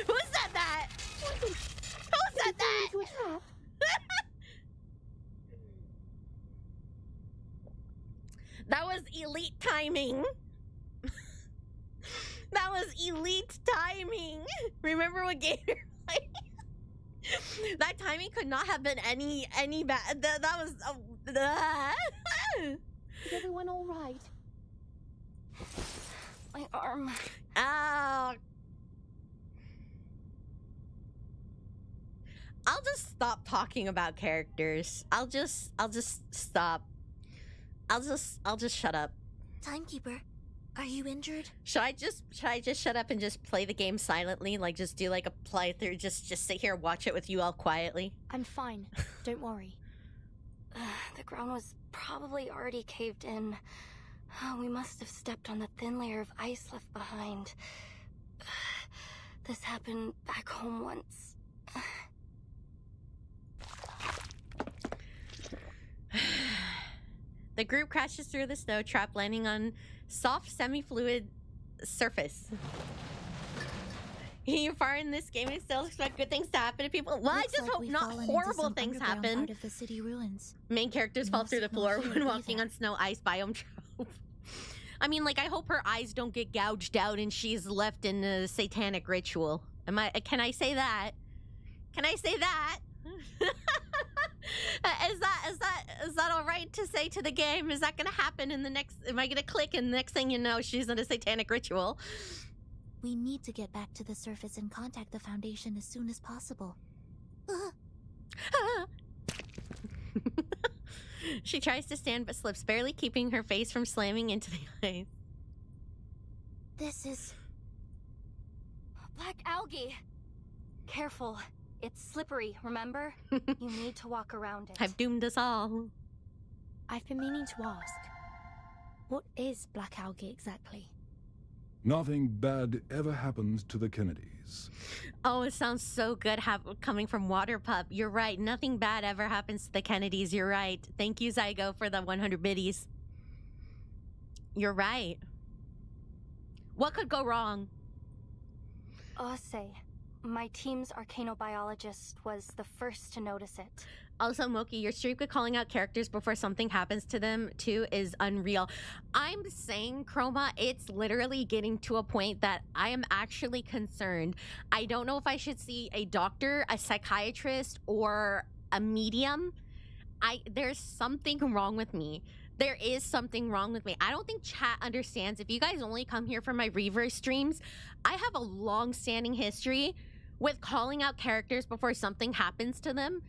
Who said that? Who said that? That was elite timing. That was elite timing. Remember what game you're playing? That timing could not have been any bad. That was. Is everyone all right? My arm. Ow. I'll just stop talking about characters. I'll just stop. I'll just shut up. Timekeeper, Are you injured? Should I just shut up and just play the game silently? Like, just do like a playthrough, just sit here and watch it with you all quietly? I'm fine. Don't worry. The ground was probably already caved in. We must have stepped on the thin layer of ice left behind. This happened back home once. The group crashes through the snow trap, landing on soft, semi-fluid surface. You far in this game and still expect good things to happen to people. Well, I just hope not horrible things happen. Part of the city ruins. Main characters fall through the floor when walking on snow ice biome trope. I mean, like, I hope her eyes don't get gouged out and she's left in a satanic ritual. Can I say that? Can I say that? Is that all right to say to the game? Is that gonna happen in the next? Am I gonna click and the next thing you know, she's in a satanic ritual? We need to get back to the surface and contact the Foundation as soon as possible. She tries to stand but slips, barely keeping her face from slamming into the ice. This is... Black algae! Careful. It's slippery, remember? You need to walk around it. I've doomed us all. I've been meaning to ask. What is black algae exactly? Nothing bad ever happens to the Kennedys. Oh, it sounds so good coming from Water Pup. You're right. Nothing bad ever happens to the Kennedys. You're right. Thank you, Zygo, for the 100 biddies. You're right. What could go wrong? Say, my team's arcanobiologist was the first to notice it. Also, Moki, your streak of calling out characters before something happens to them, too, is unreal. I'm saying, Chroma, it's literally getting to a point that I am actually concerned. I don't know if I should see a doctor, a psychiatrist, or a medium. There's something wrong with me. There is something wrong with me. I don't think chat understands. If you guys only come here for my Reverse streams, I have a long-standing history with calling out characters before something happens to them.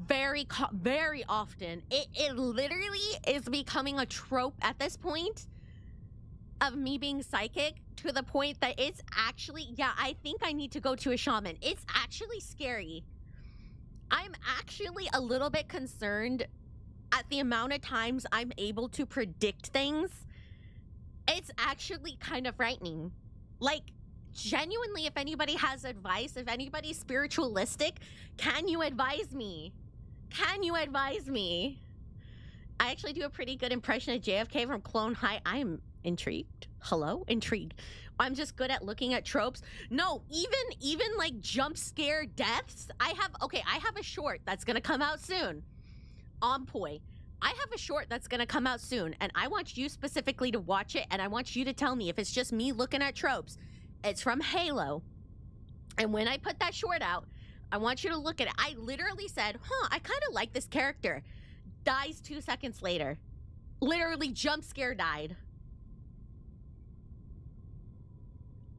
Very often. It literally is becoming a trope at this point of me being psychic, to the point that it's actually, yeah, I think I need to go to a shaman. It's actually scary. I'm actually a little bit concerned at the amount of times I'm able to predict things. It's actually kind of frightening. Like, genuinely, if anybody has advice, if anybody's spiritualistic, can you advise me? Can you advise me? I actually do a pretty good impression of JFK from Clone High. I'm intrigued. Hello? Intrigued. I'm just good at looking at tropes. No, even like jump scare deaths. I have a short that's gonna come out soon. On point. I have a short that's gonna come out soon, and I want you specifically to watch it, and I want you to tell me if it's just me looking at tropes. It's from Halo. And when I put that short out, I want you to look at it. I literally said, I kind of like this character. Dies 2 seconds later. Literally jump scare died.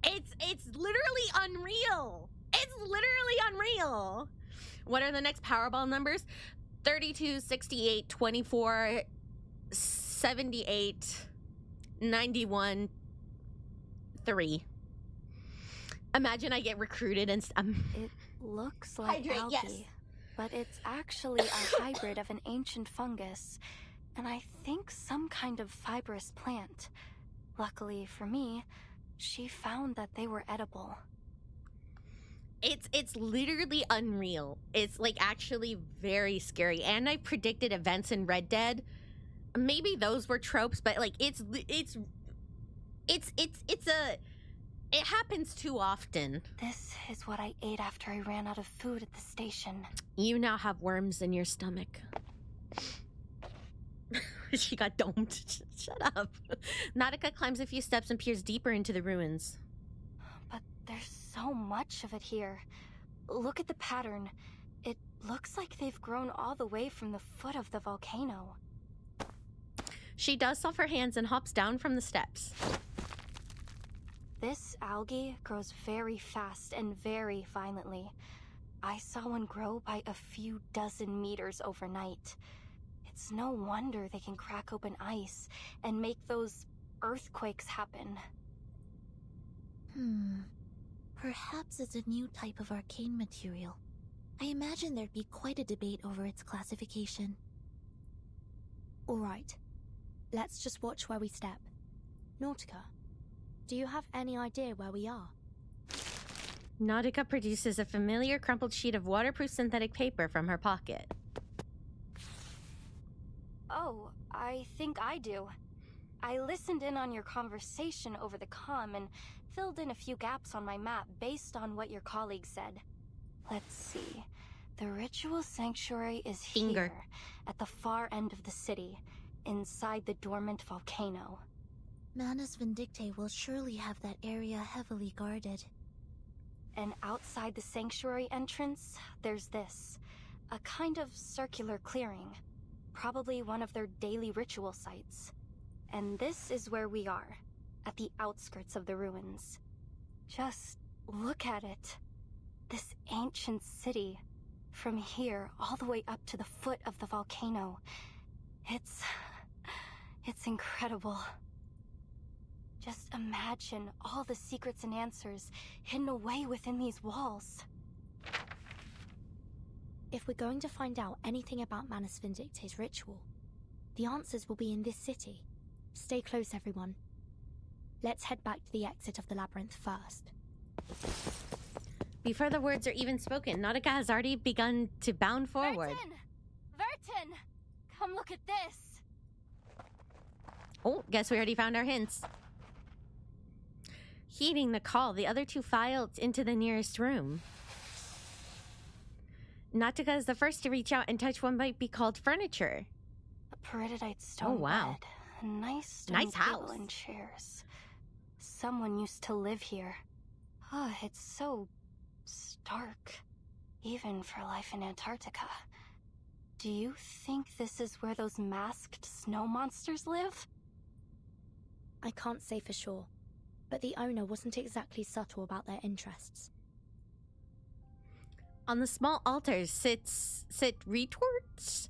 It's literally unreal. It's literally unreal. What are the next Powerball numbers? 32, 68, 24, 78, 91, 3. Imagine I get recruited and It looks like Hydrate, algae, yes. but it's actually a hybrid of an ancient fungus, and I think some kind of fibrous plant. Luckily for me, she found that they were edible. It's literally unreal. It's like actually very scary. And I predicted events in Red Dead. Maybe those were tropes, but like it happens too often. This is what I ate after I ran out of food at the station. You now have worms in your stomach. She got domed. Shut up. Nautica climbs a few steps and peers deeper into the ruins. But there's so much of it here. Look at the pattern. It looks like they've grown all the way from the foot of the volcano. She dusts off her hands and hops down from the steps. This algae grows very fast and very violently. I saw one grow by a few dozen meters overnight. It's no wonder they can crack open ice and make those earthquakes happen. Perhaps it's a new type of arcane material. I imagine there'd be quite a debate over its classification. Alright. Let's just watch where we step. Nautica, do you have any idea where we are? Nautica produces a familiar crumpled sheet of waterproof synthetic paper from her pocket. Oh, I think I do. I listened in on your conversation over the comm and filled in a few gaps on my map based on what your colleague said. Let's see. The ritual sanctuary is here, at the far end of the city, inside the dormant volcano. Manus Vindictae will surely have that area heavily guarded. And outside the sanctuary entrance, there's this. A kind of circular clearing. Probably one of their daily ritual sites. And this is where we are, at the outskirts of the ruins. Just look at it. This ancient city, from here all the way up to the foot of the volcano. It's incredible. Just imagine all the secrets and answers hidden away within these walls. If we're going to find out anything about Manus Vindictae's ritual, the answers will be in this city. Stay close, everyone. Let's head back to the exit of the labyrinth first. Before the words are even spoken, Nautica has already begun to bound forward. Vertin! Come look at this! Oh, guess we already found our hints. Heeding the call, the other two filed into the nearest room. Nautica is the first to reach out and touch what might be called furniture. A peridotite stone bed. A nice house. Table and chairs. Someone used to live here. Oh, it's so stark. Even for life in Antarctica. Do you think this is where those masked snow monsters live? I can't say for sure, but the owner wasn't exactly subtle about their interests. On the small altars sit retorts,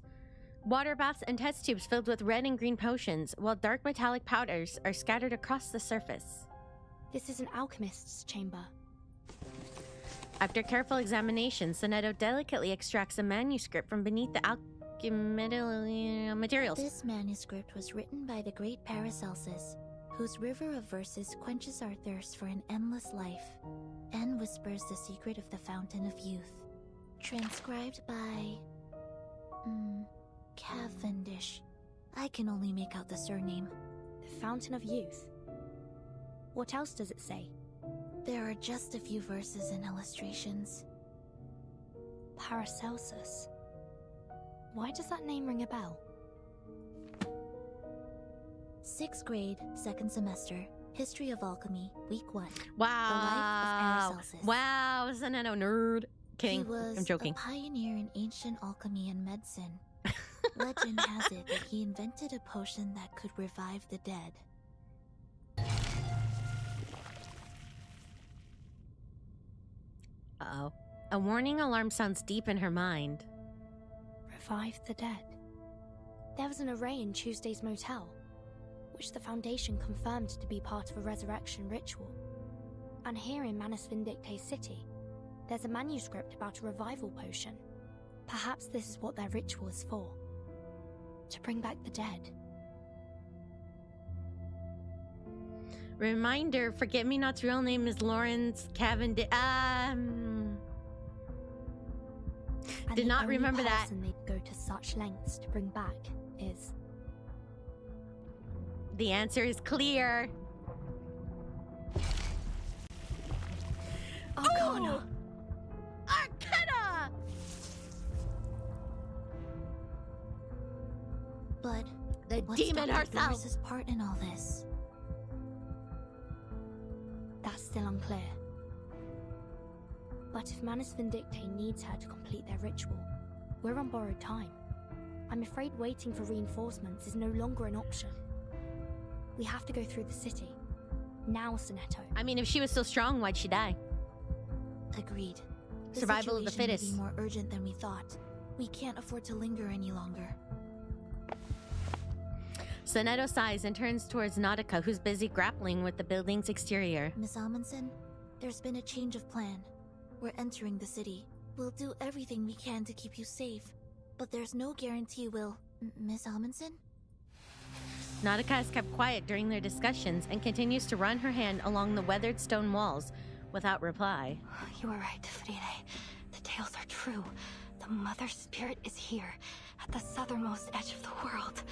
water baths, and test tubes filled with red and green potions, while dark metallic powders are scattered across the surface. This is an alchemist's chamber. After careful examination, Sonetto delicately extracts a manuscript from beneath the materials. This manuscript was written by the great Paracelsus, whose river of verses quenches our thirst for an endless life, and whispers the secret of the Fountain of Youth. Transcribed by... Cavendish. I can only make out the surname. The Fountain of Youth? What else does it say? There are just a few verses and illustrations. Paracelsus. Why does that name ring a bell? 6th grade, 2nd semester, History of Alchemy, Week 1. Wow. The life of Paracelsus. Wow, Sonetto nerd. Kidding. He was I'm joking. A pioneer in ancient alchemy and medicine. Legend has it that he invented a potion that could revive the dead. Uh-oh. A warning alarm sounds deep in her mind. Revive the dead. There was an array in Tuesday's motel, which the Foundation confirmed to be part of a resurrection ritual. And here in Manus Vindictae City, there's a manuscript about a revival potion. Perhaps this is what their ritual is for. To bring back the dead. Reminder, Forget-Me-Not's real name is Lawrence Cavendish. Did not remember that. And the only person they'd go to such lengths to bring back is... The answer is clear. Arcana! Arcana! But the what's demon Dr. herself. Doris's part in all this? That's still unclear. But if Manus Vindictae needs her to complete their ritual, we're on borrowed time. I'm afraid waiting for reinforcements is no longer an option. We have to go through the city. Now, Sonetto. I mean, if she was so strong, why'd she die? Agreed. The Survival of the situation may fittest. be more urgent than we thought. We can't afford to linger any longer. Soneto sighs and turns towards Nautica, who's busy grappling with the building's exterior. Miss Amundsen, there's been a change of plan. We're entering the city. We'll do everything we can to keep you safe, but there's no guarantee we'll... Miss Amundsen? Nautica has kept quiet during their discussions and continues to run her hand along the weathered stone walls without reply. You were right, Fride. The tales are true. The Mother Spirit is here, at the southernmost edge of the world.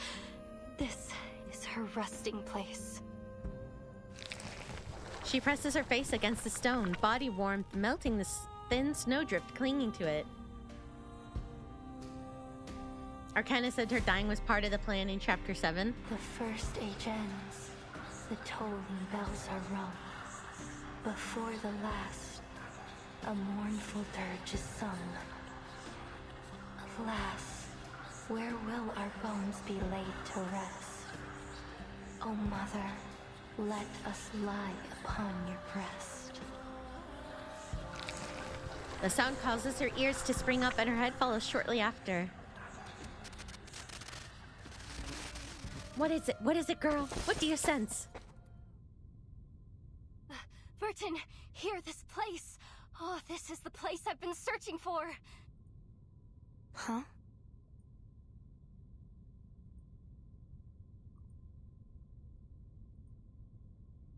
This is her resting place. She presses her face against the stone, body warmth melting the thin snowdrift clinging to it. Arcana said her dying was part of the plan in Chapter 7. The first age ends. The tolling bells are rung. Before the last, a mournful dirge is sung. Alas, where will our bones be laid to rest? O Mother, let us lie upon your breast. The sound causes her ears to spring up and her head follows shortly after. What is it? What is it, girl? What do you sense? Burton, here, this place. Oh, this is the place I've been searching for. Huh?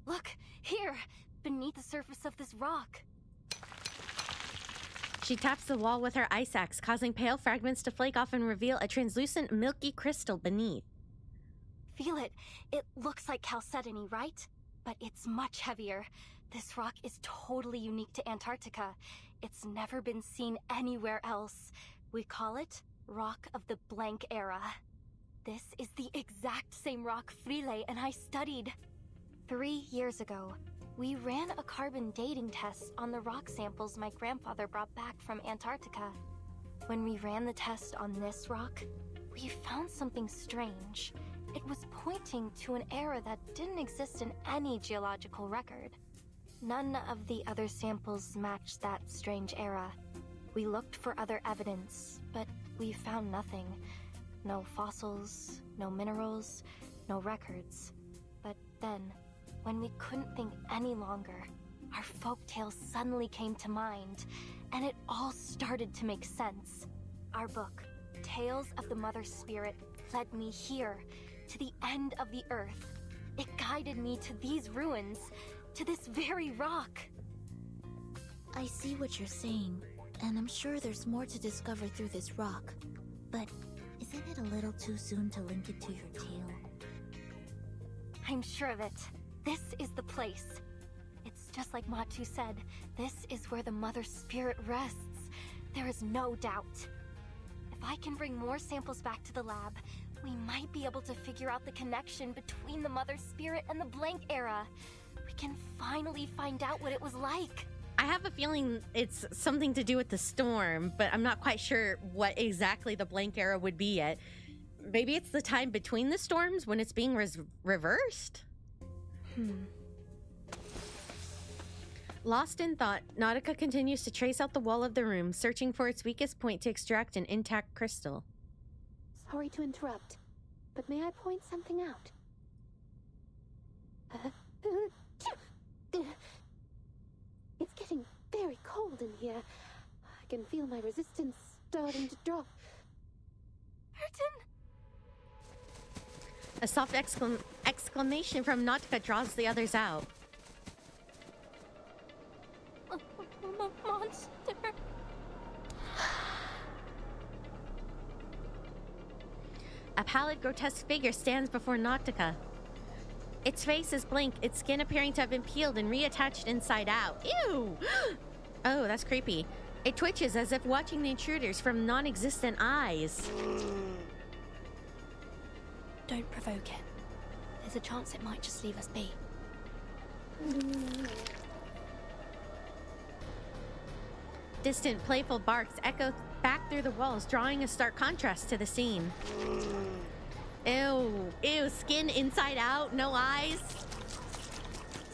Look, here, beneath the surface of this rock. She taps the wall with her ice axe, causing pale fragments to flake off and reveal a translucent, milky crystal beneath. Feel it. It looks like chalcedony, right? But it's much heavier. This rock is totally unique to Antarctica. It's never been seen anywhere else. We call it Rock of the Blank Era. This is the exact same rock Frile and I studied. 3 years ago, we ran a carbon dating test on the rock samples my grandfather brought back from Antarctica. When we ran the test on this rock, we found something strange. It was pointing to an era that didn't exist in any geological record. None of the other samples matched that strange era. We looked for other evidence, but we found nothing. No fossils, no minerals, no records. But then, when we couldn't think any longer, our folktales suddenly came to mind, and it all started to make sense. Our book, Tales of the Mother Spirit, led me here, to the end of the earth. It guided me to these ruins, to this very rock. I see what you're saying, and I'm sure there's more to discover through this rock. But isn't it a little too soon to link it to your tale? I'm sure of it. This is the place. It's just like Matu said, this is where the Mother Spirit rests. There is no doubt. If I can bring more samples back to the lab, we might be able to figure out the connection between the Mother Spirit and the Blank Era. We can finally find out what it was like. I have a feeling it's something to do with the storm, but I'm not quite sure what exactly the Blank Era would be yet. Maybe it's the time between the storms when it's being reversed? Lost in thought, Nautica continues to trace out the wall of the room, searching for its weakest point to extract an intact crystal. Sorry to interrupt, but may I point something out? It's getting very cold in here. I can feel my resistance starting to drop. Burton! A soft exclamation from Nautica draws the others out. Monster! A pallid, grotesque figure stands before Nautica. Its face is blank, its skin appearing to have been peeled and reattached inside out. Ew! Oh, that's creepy. It twitches as if watching the intruders from non-existent eyes. Don't provoke it. There's a chance it might just leave us be. Distant, playful barks echo back through the walls, drawing a stark contrast to the scene. Ew. Ew, skin inside out, no eyes.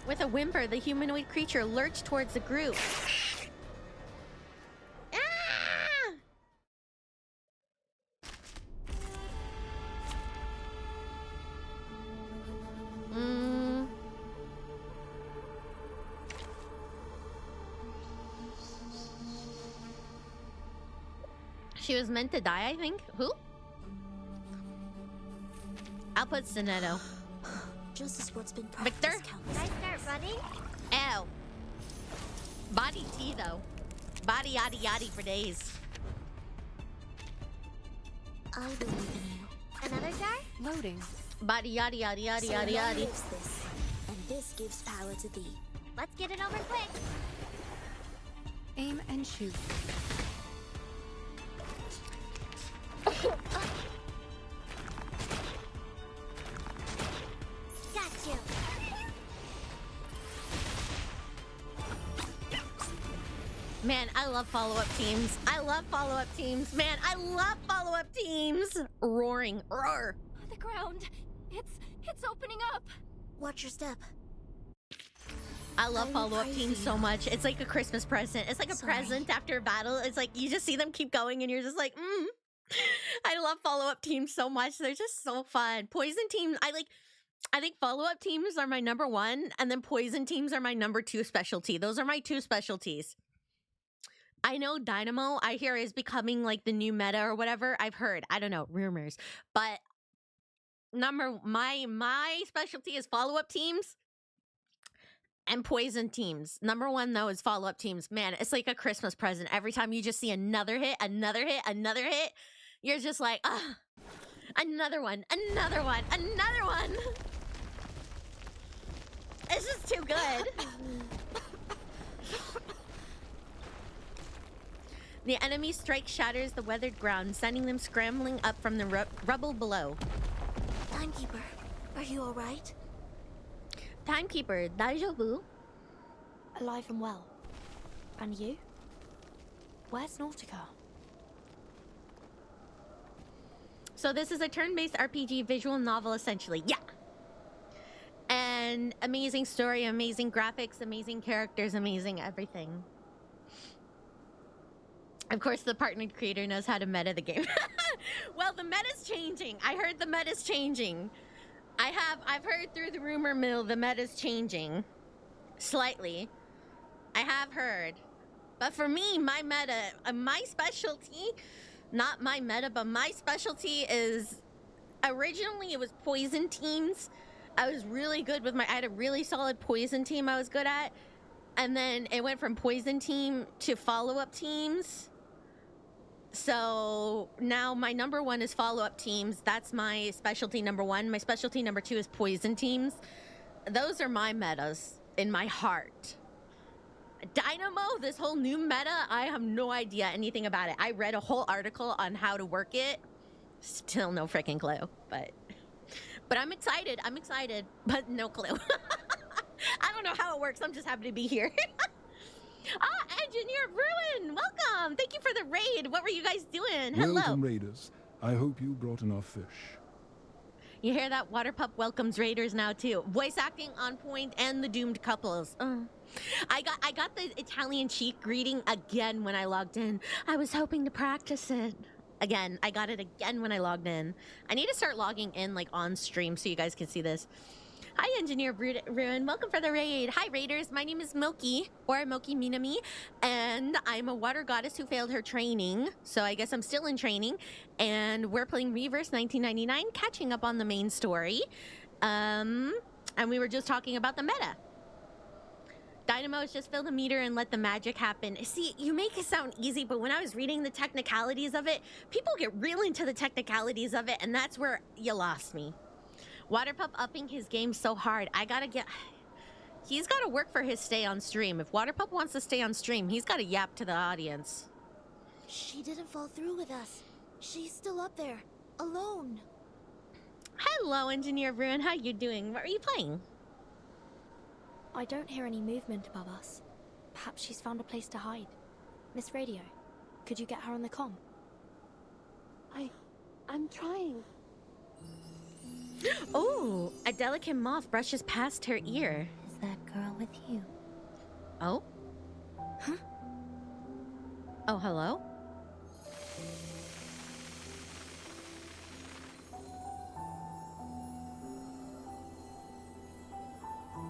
With a whimper, the humanoid creature lurched towards the group. Ah! She was meant to die, I think. Who? I'll put Sonetto. Just as what's been Victor? practiced countless Can I start running? Ow. Body T, though. Body yaddy yaddy for days. I believe in you. Another jar? Loading. Body yaddy yaddy yaddy So yaddy long yaddy. lives this, and this gives power to thee. Let's get it over quick. Aim and shoot. Got you. Man, I love follow-up teams. I love follow-up teams. Man, I love follow-up teams. Roaring. Roar. The ground. It's opening up. Watch your step. I love I'm follow-up crazy. teams so much. It's like a Christmas present. It's like a Sorry. present after a battle. It's like you just see them keep going and you're just like, I love follow-up teams so much. They're just so fun. Poison teams, I think follow-up teams are my number one, and then poison teams are my number two specialty. Those are my two specialties. I know Dynamo, I hear, is becoming like the new meta or whatever. I've heard. I don't know, rumors. But my specialty is follow-up teams and poison teams. Number one, though, is follow-up teams. Man, it's like a Christmas present. Every time you just see another hit, another hit, another hit, you're just like, ah, another one, another one, another one. It's just too good. The enemy strike shatters the weathered ground, sending them scrambling up from the rubble below. Timekeeper, are you alright? Timekeeper, daijoubu? Alive and well. And you? Where's Nautica? So this is a turn-based RPG visual novel, essentially. Yeah. And amazing story, amazing graphics, amazing characters, amazing everything. Of course, the partnered creator knows how to meta the game. Well, the meta's changing. I heard the meta's changing. I've heard through the rumor mill the meta's changing. Slightly. I have heard. But for me, my meta, my specialty, not my meta, but my specialty is, originally it was poison teams. I was really good with I had a really solid poison team I was good at. And then it went from poison team to follow-up teams. So now my number one is follow-up teams. That's my specialty number one. My specialty number two is poison teams. Those are my metas in my heart. Dynamo, this whole new meta, I have no idea anything about it. I read a whole article on how to work it. Still no freaking clue, but I'm excited. I'm excited, but no clue. I don't know how it works. I'm just happy to be here. Engineer Ruin, welcome. Thank you for the raid. What were you guys doing? Hello. Welcome, raiders. I hope you brought enough fish. You hear that? Water Pup welcomes raiders now too. Voice acting on point and the doomed couples. I got the Italian cheek greeting again when I logged in. I was hoping to practice it. Again, I got it again when I logged in. I need to start logging in like on stream so you guys can see this. Hi, Engineer Ruin. Welcome for the raid. Hi, raiders. My name is Moki, or Moki Minami, and I'm a water goddess who failed her training. So I guess I'm still in training. And we're playing Reverse 1999, catching up on the main story. And we were just talking about the meta. Dynamo is just fill the meter and let the magic happen. See, you make it sound easy, but when I was reading the technicalities of it, people get real into the technicalities of it, and that's where you lost me. Waterpup upping his game so hard. He's got to work for his stay on stream. If Waterpup wants to stay on stream, he's got to yap to the audience. She didn't fall through with us. She's still up there, alone. Hello, Engineer Ruin. How you doing? What are you playing? I don't hear any movement above us. Perhaps she's found a place to hide. Miss Radio, could you get her on the comm? I'm trying. Oh, a delicate moth brushes past her ear. Is that girl with you? Oh? Huh? Oh, hello?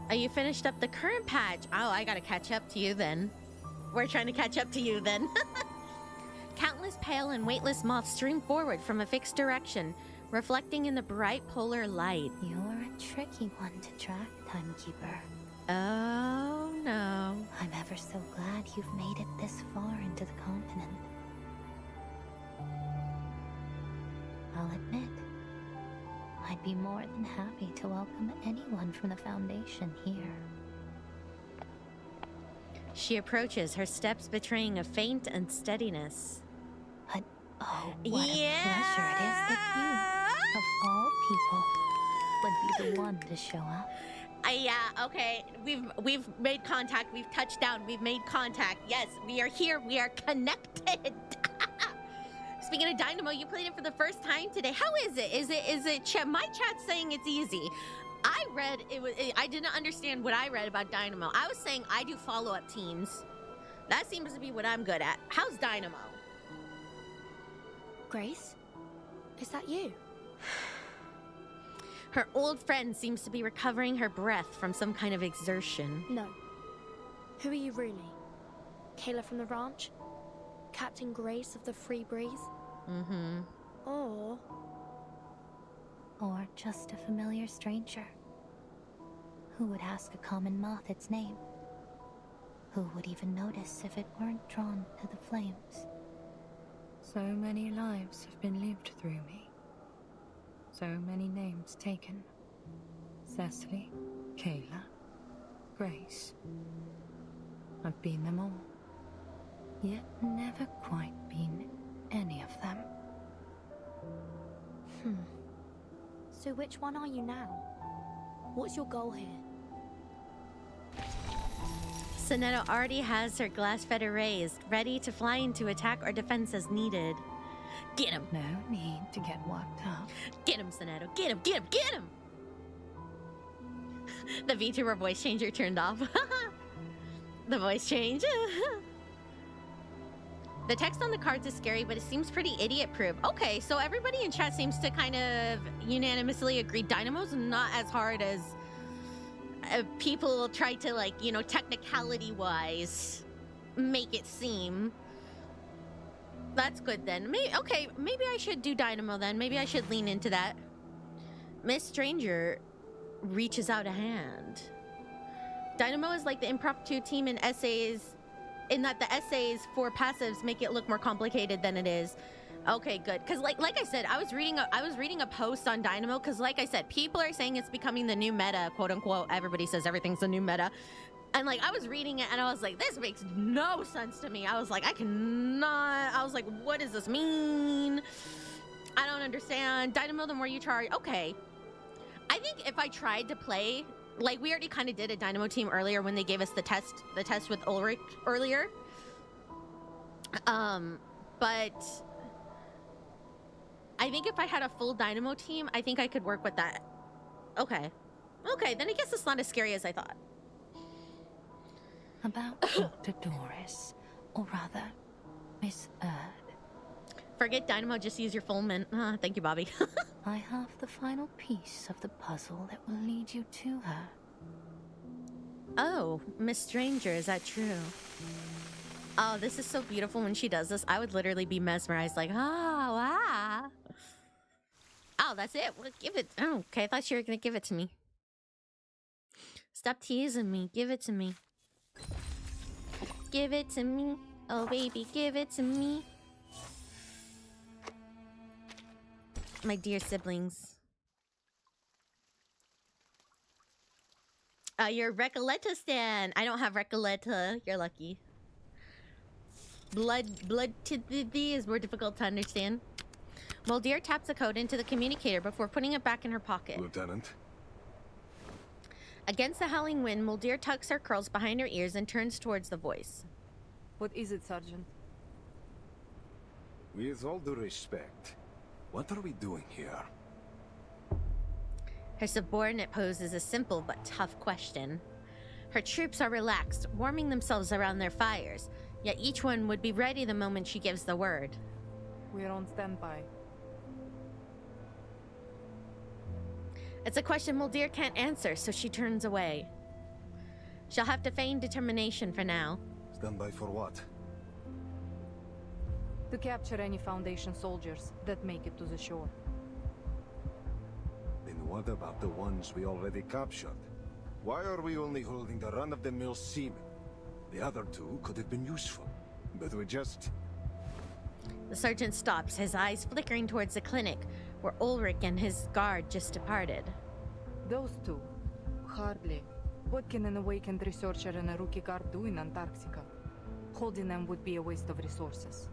Are you finished up the current patch? Oh, I gotta catch up to you then. We're trying to catch up to you then. Countless pale and weightless moths stream forward from a fixed direction, reflecting in the bright polar light. You're a tricky one to track, Timekeeper. Oh no. I'm ever so glad you've made it this far into the continent. I'll admit, I'd be more than happy to welcome anyone from the Foundation here. She approaches, her steps betraying a faint unsteadiness. But oh, what a pleasure it is that you, of all people, would be the one to show up. Yeah, okay. We've made contact. We've touched down. We've made contact. Yes, we are here. We are connected. Speaking of Dynamo, you played it for the first time today. How is it? Is it my chat's saying it's easy. I read I didn't understand what I read about Dynamo. I was saying I do follow-up teams. That seems to be what I'm good at. How's Dynamo? Grace? Is that you? Her old friend seems to be recovering her breath from some kind of exertion. No. Who are you really? Kayla from the ranch? Captain Grace of the Free Breeze? Mm-hmm. Or just a familiar stranger. Who would ask a common moth its name? Who would even notice if it weren't drawn to the flames? So many lives have been lived through me. So many names taken. Cecily, Kayla, Grace. I've been them all. Yet never quite been any of them. So which one are you now? What's your goal here? Soneto already has her glass feather raised, ready to fly into attack or defense as needed. Get him! No need to get worked up. Get him, Soneto! Get him! Get him! Get him! The VTuber voice changer turned off. The voice change. The text on the cards is scary, but it seems pretty idiot-proof. Okay, so everybody in chat seems to kind of unanimously agree Dynamo's not as hard as people try to, like, you know, technicality-wise make it seem. That's good then. Maybe I should do Dynamo then. Maybe I should lean into that. Miss Stranger reaches out a hand. Dynamo is like the impromptu team in essays, in that the essays for passives make it look more complicated than it is. Okay, good. Because like I said, I was reading a post on Dynamo, because like I said, people are saying it's becoming the new meta, quote unquote. Everybody says everything's the new meta. And like I was reading it and I was like, this makes no sense to me. I was like, what does this mean? I don't understand. Dynamo, the more you try. Okay. I think if I tried to play, like we already kind of did a Dynamo team earlier when they gave us the test with Ulrich earlier. But I think if I had a full Dynamo team, I think I could work with that. Okay. Okay, then I guess it's not as scary as I thought. About Dr. Doris, or rather, Miss Erd. Forget Dynamo, just use your full mint. Thank you, Bobby. I have the final piece of the puzzle that will lead you to her. Oh, Miss Stranger, is that true? Oh, this is so beautiful when she does this. I would literally be mesmerized, like, oh, wow. Oh, that's it? Well, give it. Oh, okay, I thought you were going to give it to me. Stop teasing me. Give it to me. Give it to me. Oh, baby, give it to me. My dear siblings. You're Recoleta stan. I don't have Recoleta. You're lucky. Blood to thee is more difficult to understand. Muldeer taps the code into the communicator before putting it back in her pocket. Lieutenant? Against the howling wind, Muldeer tucks her curls behind her ears and turns towards the voice. What is it, Sergeant? With all due respect, what are we doing here? Her subordinate poses a simple but tough question. Her troops are relaxed, warming themselves around their fires, yet each one would be ready the moment she gives the word. We're on standby. It's a question Muldeer can't answer, so she turns away. She'll have to feign determination for now. Stand by for what? To capture any Foundation soldiers that make it to the shore. Then what about the ones we already captured? Why are we only holding the run-of-the-mill seamen? The other two could have been useful, but we just... The sergeant stops, his eyes flickering towards the clinic, where Ulrich and his guard just departed. Those two? Hardly. What can an awakened researcher and a rookie guard do in Antarctica? Holding them would be a waste of resources.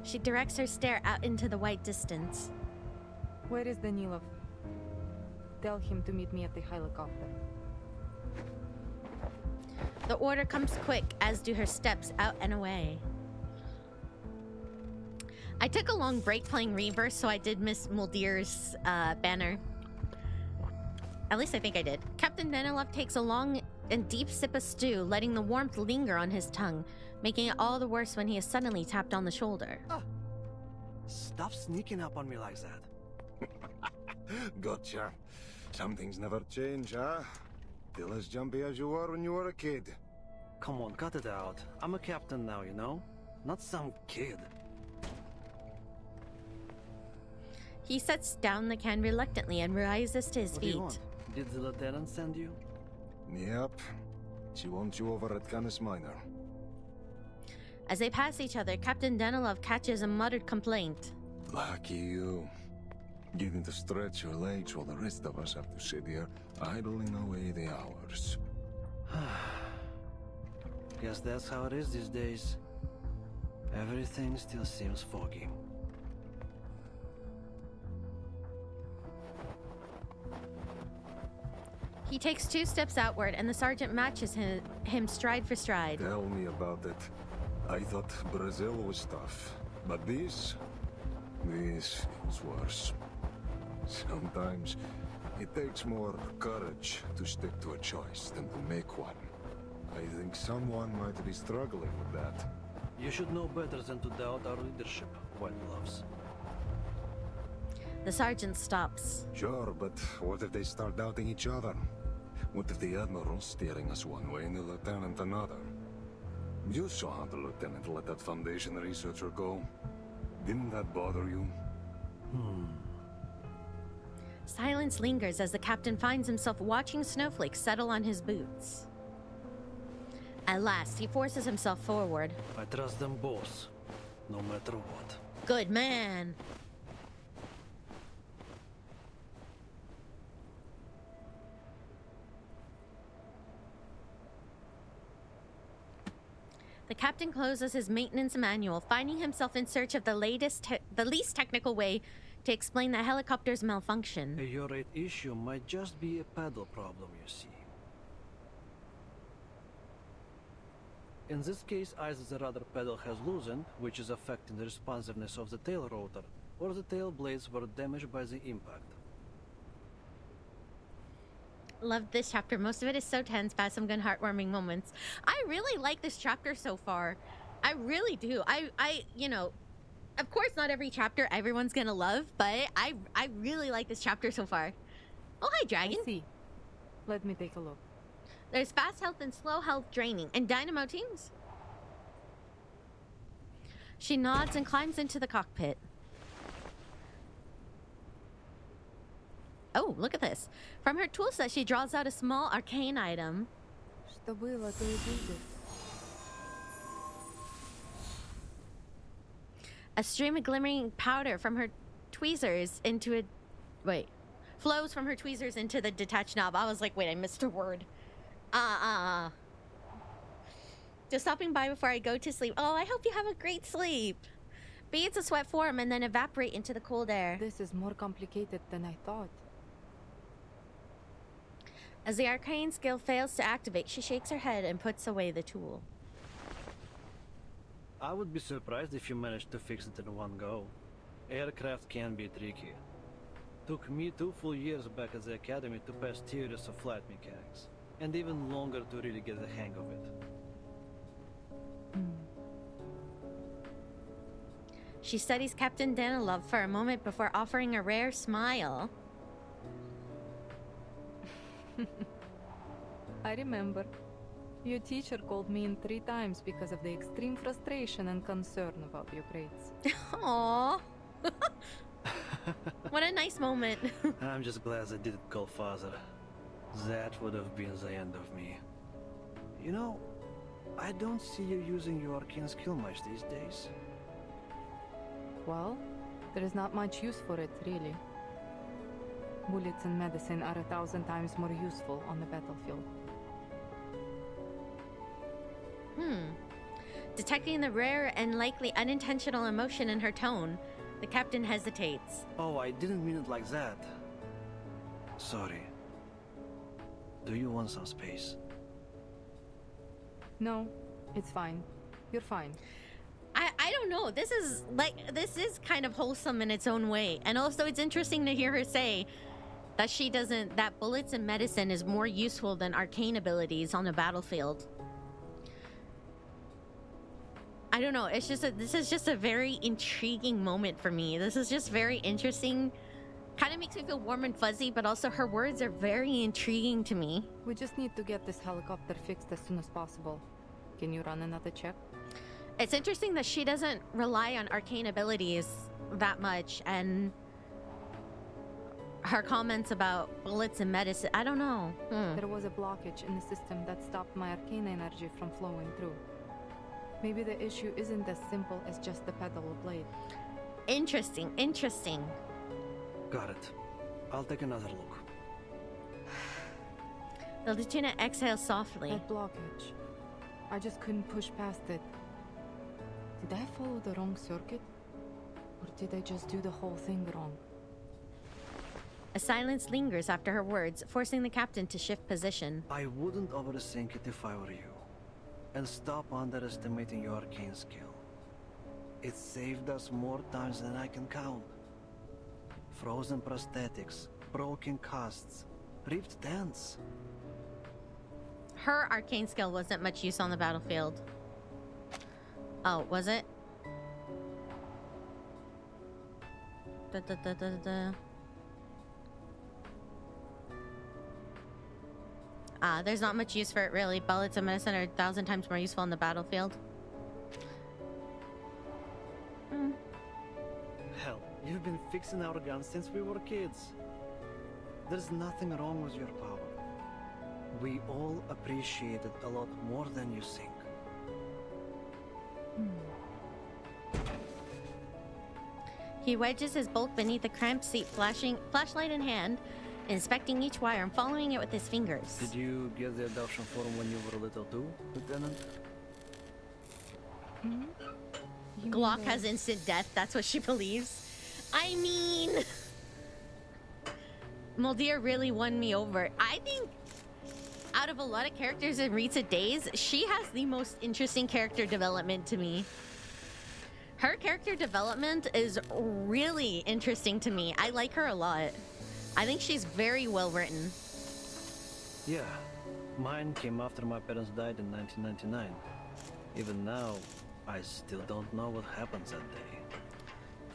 She directs her stare out into the white distance. Where is Danilov? Tell him to meet me at the helicopter. The order comes quick, as do her steps out and away. I took a long break playing Reverse, so I did miss Muldir's banner. At least I think I did. Captain Danilov takes a long and deep sip of stew, letting the warmth linger on his tongue, making it all the worse when he is suddenly tapped on the shoulder. Stop sneaking up on me like that. Gotcha. Some things never change, huh? Still as jumpy as you were when you were a kid. Come on, cut it out. I'm a captain now, you know? Not some kid. He sets down the can reluctantly and rises to his What feet. do you want? Did the lieutenant send you? Yep. She wants you over at Canis Minor. As they pass each other, Captain Danilov catches a muttered complaint. Lucky you. Getting to stretch your legs while the rest of us have to sit here idling away the hours. Guess that's how it is these days. Everything still seems foggy. He takes 2 steps outward, and the sergeant matches him stride for stride. Tell me about it. I thought Brazil was tough, but this is worse. Sometimes it takes more courage to stick to a choice than to make one. I think someone might be struggling with that. You should know better than to doubt our leadership, White Gloves. The sergeant stops. Sure, but what if they start doubting each other? What if the Admiral's steering us one way and the Lieutenant another? You saw how the Lieutenant let that Foundation researcher go. Didn't that bother you? Silence lingers as the captain finds himself watching snowflakes settle on his boots. At last, he forces himself forward. I trust them both, no matter what. Good man. The captain closes his maintenance manual, finding himself in search of the least technical way to explain the helicopter's malfunction. Your issue might just be a pedal problem, you see. In this case, either the rudder pedal has loosened, which is affecting the responsiveness of the tail rotor, or the tail blades were damaged by the impact. Love this chapter. Most of it is so tense, but some good heartwarming moments. I really like this chapter so far. I really do. I you know, of course not every chapter everyone's gonna love, but I really like this chapter so far. Oh, hi, Dragon. I see. Let me take a look. There's fast health and slow health draining, and dynamo teams. She nods and climbs into the cockpit. Oh, look at this. From her toolset, she draws out a small arcane item. Что было, то и будет. A stream of glimmering powder from her tweezers into a... Wait. Flows from her tweezers into the detached knob. I was like, wait, I missed a word. Just stopping by before I go to sleep. Oh, I hope you have a great sleep. Beads of sweat form and then evaporate into the cold air. This is more complicated than I thought. As the arcane skill fails to activate, she shakes her head and puts away the tool. I would be surprised if you managed to fix it in one go. Aircraft can be tricky. Took me 2 full years back at the academy to pass theories of flight mechanics, and even longer to really get the hang of it. She studies Captain Danilov for a moment before offering a rare smile. I remember. Your teacher called me in 3 times because of the extreme frustration and concern about your grades. Aww. What a nice moment. I'm just glad I didn't call father. That would have been the end of me. You know, I don't see you using your arcane skill much these days. Well, there is not much use for it, really. Bullets and medicine are 1,000 times more useful on the battlefield. Detecting the rare and likely unintentional emotion in her tone, the captain hesitates. Oh, I didn't mean it like that. Sorry. Do you want some space? No, it's fine. You're fine. I don't know. This is kind of wholesome in its own way. And also it's interesting to hear her say that that bullets and medicine is more useful than arcane abilities on the battlefield. I don't know. This is just a very intriguing moment for me. This is just very interesting. Kind of makes me feel warm and fuzzy, but also her words are very intriguing to me. We just need to get this helicopter fixed as soon as possible. Can you run another check? It's interesting that she doesn't rely on arcane abilities that much, and her comments about bullets and medicine, I don't know. There was a blockage in the system that stopped my arcane energy from flowing through. Maybe the issue isn't as simple as just the pedal blade. Interesting. Got it. I'll take another look. The lieutenant exhales softly. That blockage. I just couldn't push past it. Did I follow the wrong circuit? Or did I just do the whole thing wrong? A silence lingers after her words, forcing the captain to shift position. I wouldn't overthink it if I were you. And stop underestimating your arcane skill. It saved us more times than I can count. Frozen prosthetics, broken casts, ripped dents. Her arcane skill wasn't much use on the battlefield. Oh, was it? There's not much use for it, really. Bullets and medicine are 1,000 times more useful on the battlefield. Hell, you've been fixing our guns since we were kids. There's nothing wrong with your power. We all appreciate it a lot more than you think. He wedges his bulk beneath the cramped seat, flashlight in hand, inspecting each wire and following it with his fingers. Did you get the adoption form when you were little too, Lieutenant? Glock has instant death, that's what she believes. I mean... Muldir really won me over. I think out of a lot of characters in recent days, she has the most interesting character development to me. Her character development is really interesting to me. I like her a lot. I think she's very well written. Yeah, mine came after my parents died in 1999. Even now, I still don't know what happened that day.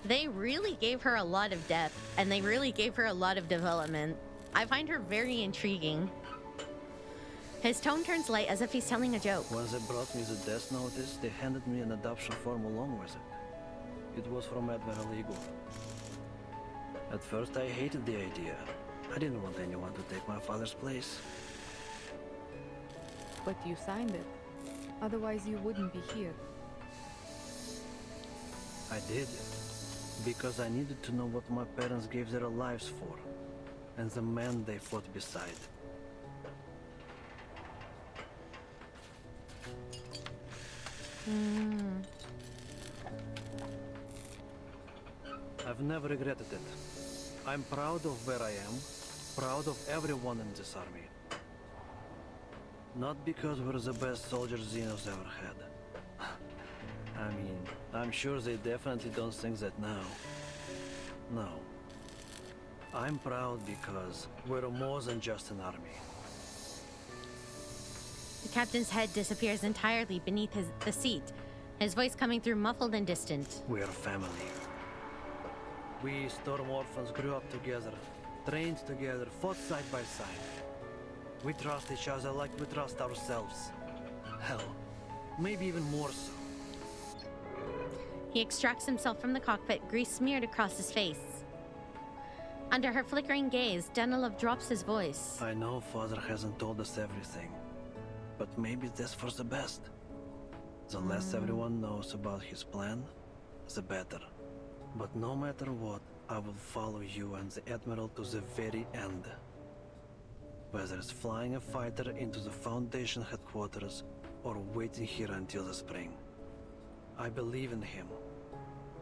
They really gave her a lot of depth, and they really gave her a lot of development. I find her very intriguing. His tone turns light as if he's telling a joke. When they brought me the death notice, they handed me an adoption form along with it. It was from Admiral Igor. At first I hated the idea. I didn't want anyone to take my father's place. But you signed it. Otherwise you wouldn't be here. I did. Because I needed to know what my parents gave their lives for. And the man they fought beside. I've never regretted it. I'm proud of where I am, proud of everyone in this army. Not because we're the best soldiers Xenos ever had. I mean, I'm sure they definitely don't think that now. No. I'm proud because we're more than just an army. The captain's head disappears entirely beneath the seat, his voice coming through muffled and distant. We're family. We Storm Orphans grew up together, trained together, fought side by side. We trust each other like we trust ourselves. hell, maybe even more so. He extracts himself from the cockpit, grease smeared across his face. Under her flickering gaze, Danilov drops his voice. I know Father hasn't told us everything, but maybe this for the best. The less everyone knows about his plan, the better. But no matter what, I will follow you and the Admiral to the very end. Whether it's flying a fighter into the Foundation headquarters or waiting here until the spring. I believe in him.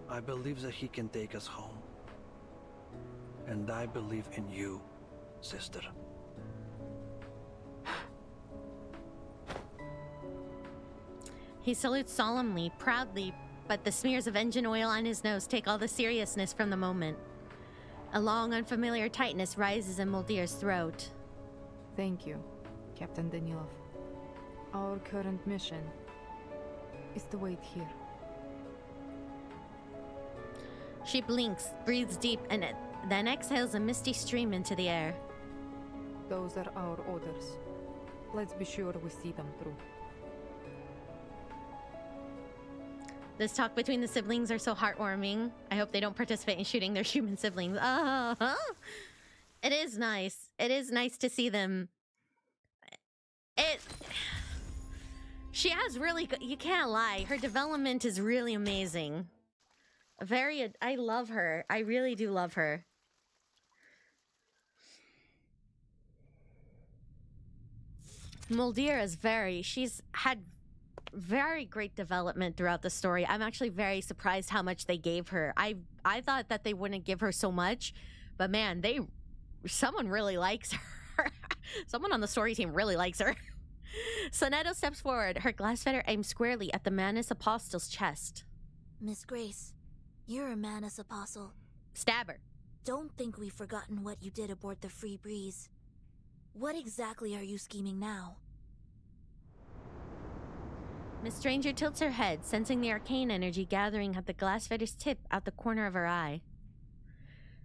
I believe that he can take us home. And I believe in you, sister. He salutes solemnly, proudly, but the smears of engine oil on his nose take all the seriousness from the moment. A long, unfamiliar tightness rises in Muldir's throat. Thank you, Captain Danilov. Our current mission is to wait here. She blinks, breathes deep, and then exhales a misty stream into the air. Those are our orders. Let's be sure we see them through. This talk between the siblings are so heartwarming. I hope they don't participate in shooting their human siblings. It is nice. It is nice to see them. She has really good, you can't lie. Her development is really amazing. I love her. I really do love her. Muldir is she's had very great development throughout the story. I'm actually very surprised how much they gave her. I thought that they wouldn't give her so much, but man, someone really likes her. Someone on the story team really likes her. Sonetto steps forward, her glass fetter aimed squarely at the Manus Apostle's chest. Miss Grace, you're a Manus Apostle. Stab her. Don't think we've forgotten what you did aboard the Free Breeze. What exactly are you scheming now? Miss Stranger tilts her head, sensing the arcane energy gathering at the glass fetter's tip out the corner of her eye.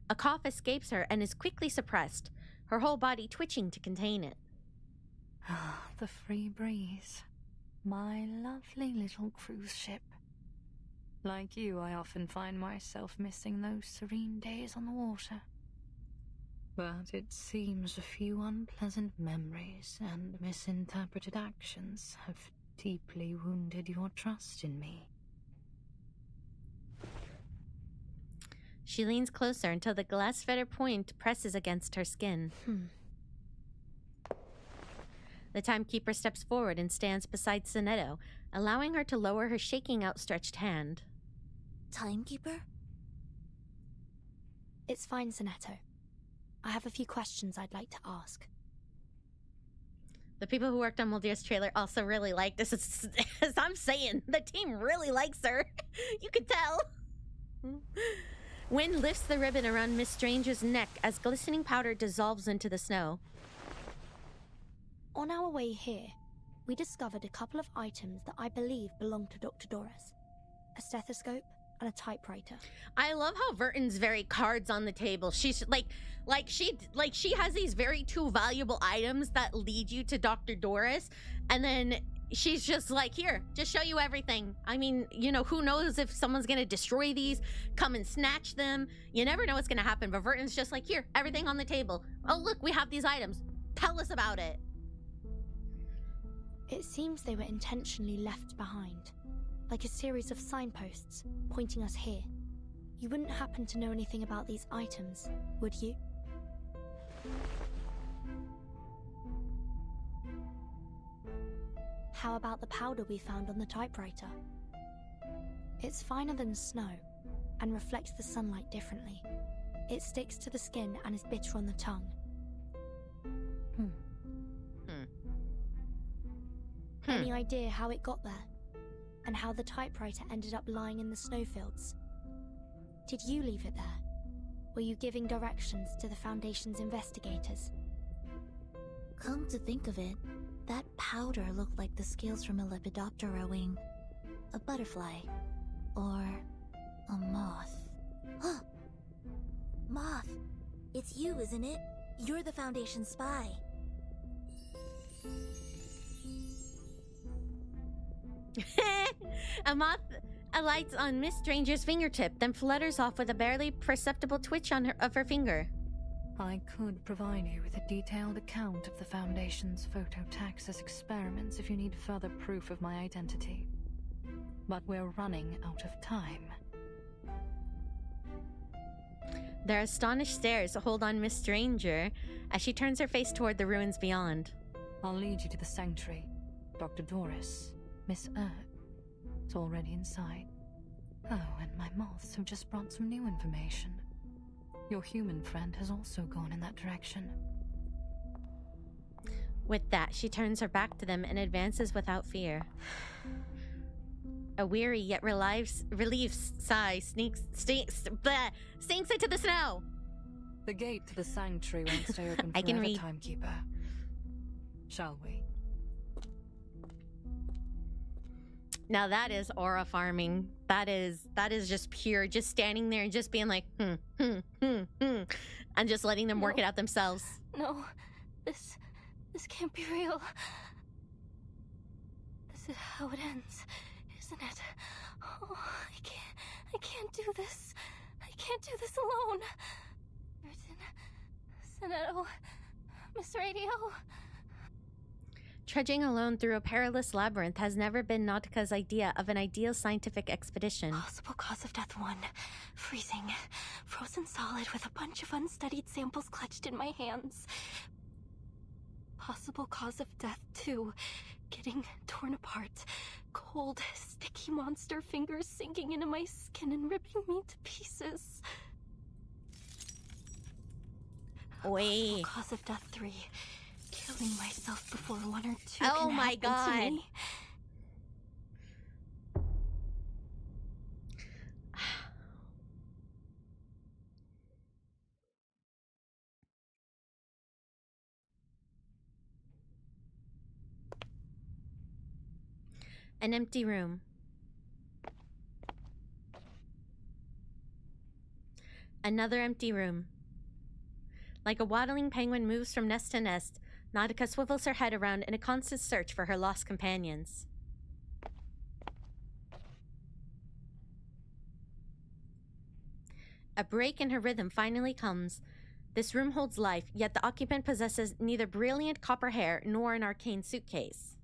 A cough escapes her and is quickly suppressed, her whole body twitching to contain it. The Free Breeze. My lovely little cruise ship. Like you, I often find myself missing those serene days on the water. But it seems a few unpleasant memories and misinterpreted actions have deeply wounded your trust in me. She leans closer until the glass fetter point presses against her skin. The timekeeper steps forward and stands beside Sonetto, allowing her to lower her shaking outstretched hand. Timekeeper? It's fine, Sonetto. I have a few questions I'd like to ask. The people who worked on Muldir's trailer also really like this. As I'm saying, the team really likes her. You could tell. Wind lifts the ribbon around Miss Stranger's neck as glistening powder dissolves into the snow. On our way here, we discovered a couple of items that I believe belong to Dr. Doris. A stethoscope and a typewriter. I love how Verton's very cards on the table. She's she has these very two valuable items that lead you to Dr. Doris, and then she's just like, here, just show you everything. I mean, you know, who knows if someone's gonna destroy these, come and snatch them. You never know what's gonna happen, but Verton's just like, here, everything on the table. Oh, look, we have these items. Tell us about it. It seems they were intentionally left behind, like a series of signposts pointing us here. You wouldn't happen to know anything about these items, would you? How about the powder we found on the typewriter? It's finer than snow and reflects the sunlight differently. It sticks to the skin and is bitter on the tongue. Any idea how it got there? And how the typewriter ended up lying in the snowfields? Did you leave it there? Were you giving directions to the Foundation's investigators? Come to think of it, that powder looked like the scales from a Lepidoptera wing. A butterfly. Or a moth. Moth! It's you, isn't it? You're the Foundation spy. A moth alights on Miss Stranger's fingertip, then flutters off with a barely perceptible twitch of her finger. I could provide you with a detailed account of the Foundation's phototaxis experiments if you need further proof of my identity. But we're running out of time. Their astonished stares hold on Miss Stranger as she turns her face toward the ruins beyond. I'll lead you to the sanctuary. Dr. Doris, Miss it's already inside. Oh, and my moths have just brought some new information. Your human friend has also gone in that direction. With that, she turns her back to them and advances without fear. A weary yet relieved sigh stinks into the snow. The gate to the sanctuary won't stay open forever, timekeeper. Shall we? Now that is aura farming. That is just pure, just standing there and just being like, and just letting them work it out themselves. No, this can't be real. This is how it ends, isn't it? Oh, I can't do this. I can't do this alone. Sonetto, Miss Radio. Trudging alone through a perilous labyrinth has never been Nautica's idea of an ideal scientific expedition. Possible cause of death 1. Freezing. Frozen solid with a bunch of unstudied samples clutched in my hands. Possible cause of death 2. Getting torn apart. Cold, sticky monster fingers sinking into my skin and ripping me to pieces. Wait. Possible cause of death 3. Killing myself before 1 or 2 oh can my happen god. to me. An empty room. Another empty room. Like a waddling penguin moves from nest to nest, Nautica swivels her head around in a constant search for her lost companions. A break in her rhythm finally comes. This room holds life, yet the occupant possesses neither brilliant copper hair nor an arcane suitcase.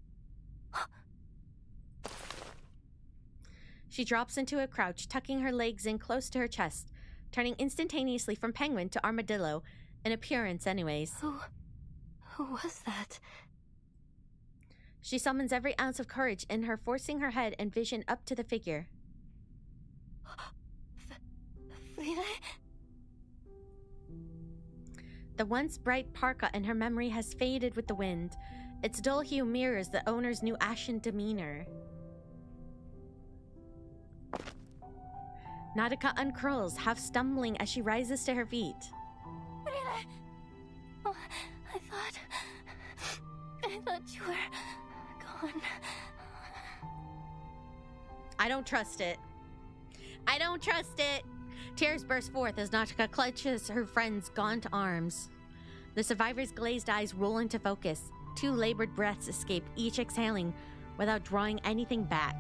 She drops into a crouch, tucking her legs in close to her chest, turning instantaneously from penguin to armadillo, in appearance anyways. Who was that? She summons every ounce of courage in her, forcing her head and vision up to the figure. Frida? The once bright parka in her memory has faded with the wind. Its dull hue mirrors the owner's new ashen demeanor. Nautica uncurls, half stumbling as she rises to her feet. Frida! Oh, I thought you were gone. I don't trust it. I don't trust it. Tears burst forth as Nautica clutches her friend's gaunt arms. The survivor's glazed eyes roll into focus. 2 labored breaths escape, each exhaling without drawing anything back.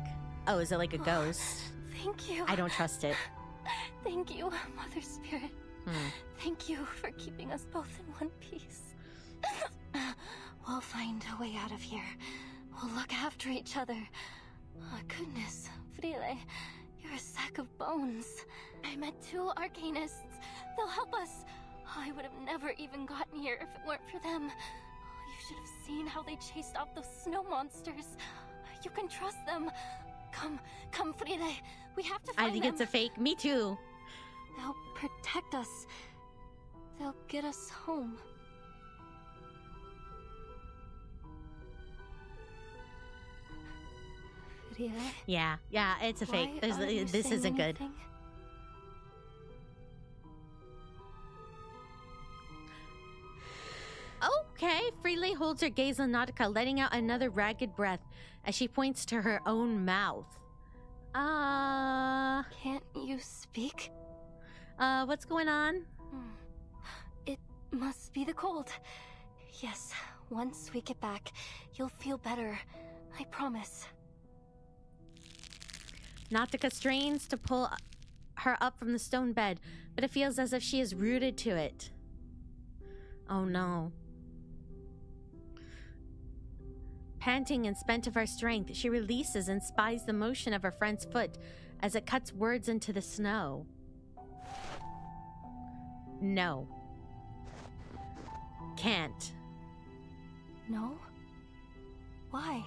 Oh, is it like a ghost? Thank you. I don't trust it. Thank you, Mother Spirit. Thank you for keeping us both in one piece. We'll find a way out of here. We'll look after each other. Oh, goodness, Frile, you're a sack of bones. I met 2 arcanists. They'll help us. I would have never even gotten here if it weren't for them. You should have seen how they chased off those snow monsters. You can trust them. Come, Frile. We have to find them. I think it's a fake. Me too. They'll protect us. They'll get us home. Frile? Yeah, it's a fake. This isn't good. Okay, Freely holds her gaze on Nautica, letting out another ragged breath as she points to her own mouth. Can't you speak? What's going on? It must be the cold. Yes, once we get back, you'll feel better. I promise. Nautica strains to pull her up from the stone bed, but it feels as if she is rooted to it. Oh no. Panting and spent of her strength, she releases and spies the motion of her friend's foot as it cuts words into the snow. No. Can't. No? Why?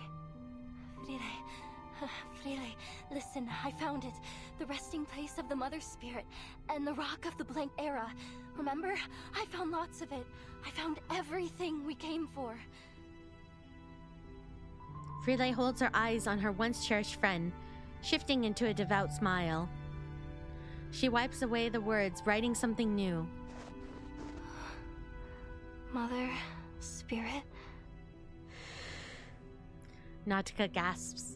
Freely, listen, I found it. The resting place of the Mother Spirit and the Rock of the Blank Era. Remember? I found lots of it. I found everything we came for. Freely holds her eyes on her once cherished friend, shifting into a devout smile. She wipes away the words, writing something new. Mother Spirit? Nautica gasps.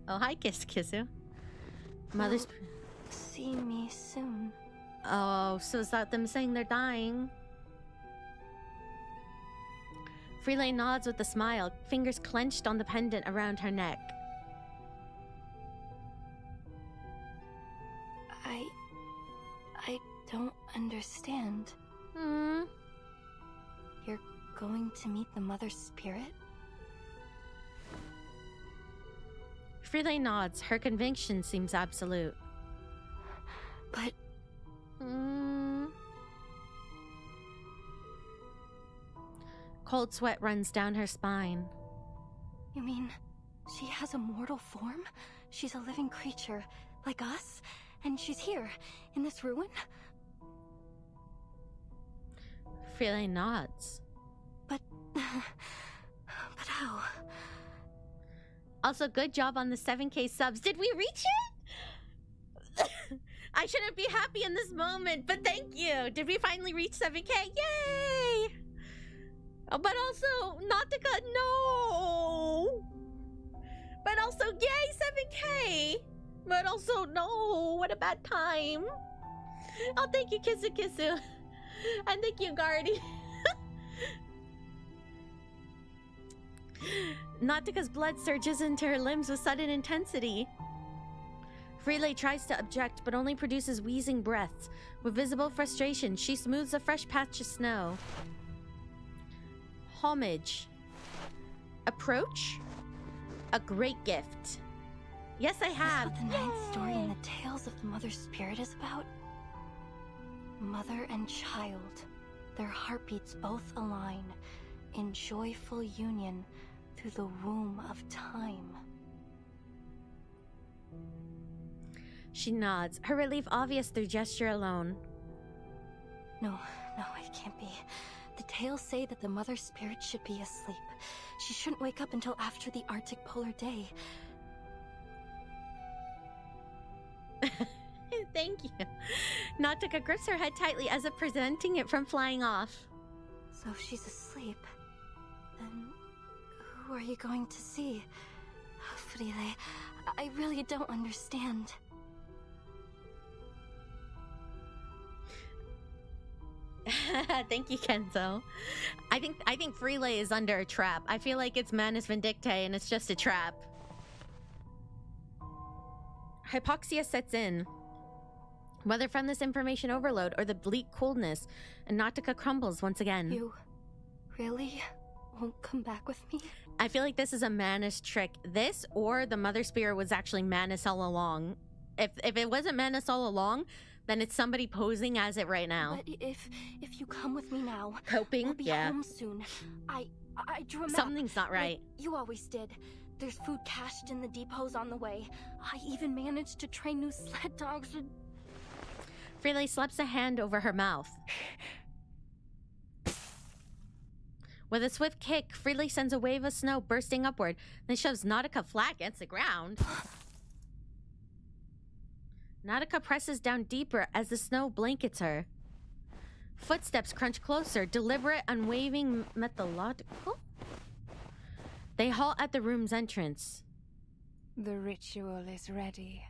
Oh, hi, Kisu. Mother's... See me soon. Oh, so is that them saying they're dying? Freelay nods with a smile, fingers clenched on the pendant around her neck. I don't understand. You're going to meet the Mother Spirit? Freelay nods. Her conviction seems absolute. But... Cold sweat runs down her spine. You mean she has a mortal form? She's a living creature, like us? And she's here, in this ruin? Freelay nods. But how? Also, good job on the 7K subs. Did we reach it? I shouldn't be happy in this moment, but thank you. Did we finally reach 7K? Yay! Oh, but also, Nautica, no! But also, yay, 7K! But also, no, what a bad time. Oh, thank you, Kisu. And thank you, Guardy. Nautica's blood surges into her limbs with sudden intensity. Freelay tries to object, but only produces wheezing breaths. With visible frustration, she smooths a fresh patch of snow. Homage. Approach. A great gift. Yes, I have. Is that what the ninth story in the Tales of the Mother Spirit is about? Mother and child. Their heartbeats both align in joyful union through the womb of time. She nods, her relief obvious through gesture alone. No, it can't be. The tales say that the Mother Spirit should be asleep. She shouldn't wake up until after the Arctic polar day. Thank you. Nautica grips her head tightly as if preventing it from flying off. So if she's asleep, then who are you going to see? Freelay, I really don't understand. Thank you, Kenzo. I think Freelay is under a trap. I feel like it's Manus Vindictae and it's just a trap. Hypoxia sets in. Whether from this information overload or the bleak coolness, and Nautica crumbles once again. You really won't come back with me? I feel like this is a Manus trick. This or the Mother Spirit was actually Manus all along. If it wasn't Manus all along, then it's somebody posing as it right now. But if you come with me now, coping, we'll be home soon. I drew a map. Something's not right. Like you always did. There's food cached in the depots on the way. I even managed to train new sled dogs. Freelay slaps a hand over her mouth. With a swift kick, Freelay sends a wave of snow bursting upward, then shoves Nautica flat against the ground. Nautica presses down deeper as the snow blankets her. Footsteps crunch closer, deliberate, unwavering, methodical. They halt at the room's entrance. The ritual is ready.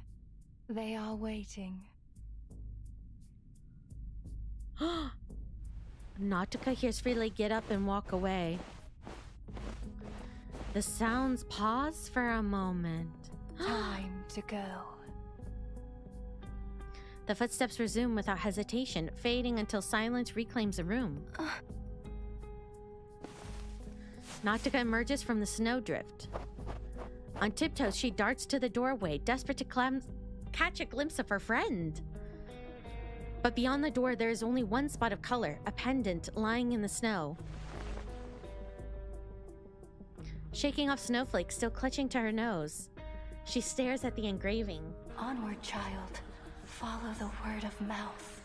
They are waiting. Nautica hears Freelay get up and walk away. The sounds pause for a moment. Time to go. The footsteps resume without hesitation, fading until silence reclaims the room. Noctica emerges from the snowdrift. On tiptoes, she darts to the doorway, desperate to catch a glimpse of her friend. But beyond the door, there is only one spot of color, a pendant lying in the snow. Shaking off snowflakes still clutching to her nose, she stares at the engraving. Onward, child. Follow the word of mouth.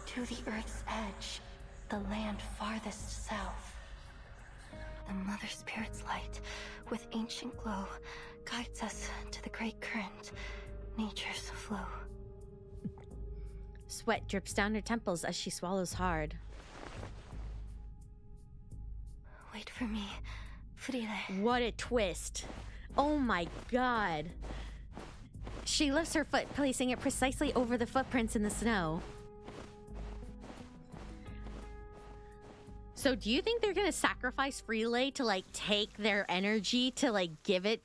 To the earth's edge, the land farthest south. The Mother Spirit's light, with ancient glow, guides us to the great current, nature's flow. Sweat drips down her temples as she swallows hard. Wait for me, Fride. What a twist. Oh my god. She lifts her foot, placing it precisely over the footprints in the snow. So do you think they're gonna sacrifice Freelay to like take their energy to like give it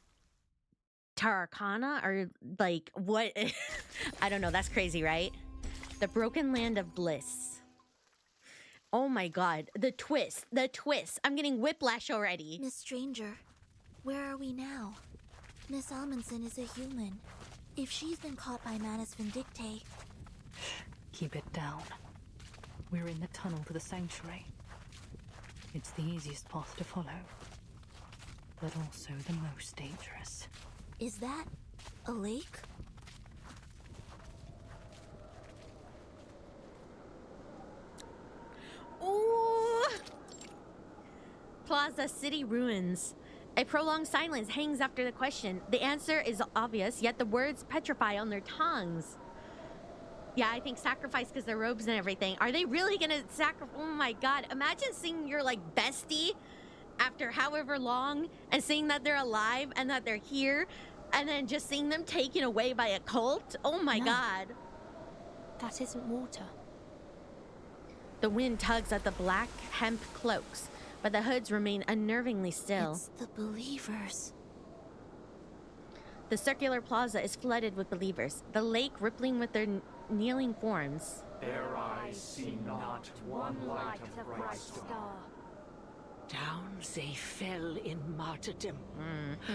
to Arcana? Or like what? I don't know, that's crazy, right? The broken land of bliss. Oh my god, the twist, the twist. I'm getting whiplash already. Miss Stranger, where are we now? Miss Amundsen is a human. If she's been caught by Manus Vindictae... Keep it down. We're in the tunnel to the sanctuary. It's the easiest path to follow, but also the most dangerous. Is that a lake? Ooh! Plaza City ruins. A prolonged silence hangs after the question. The answer is obvious, yet the words petrify on their tongues. Yeah, I think sacrifice because their robes and everything. Are they really gonna sacrifice? Oh my god. Imagine seeing your like bestie after however long and seeing that they're alive and that they're here and then just seeing them taken away by a cult. Oh my god. That isn't water. The wind tugs at the black hemp cloaks, but the hoods remain unnervingly still. It's the believers. The circular plaza is flooded with believers, the lake rippling with their kneeling forms. Their eyes see not one light of bright star. Down they fell in martyrdom,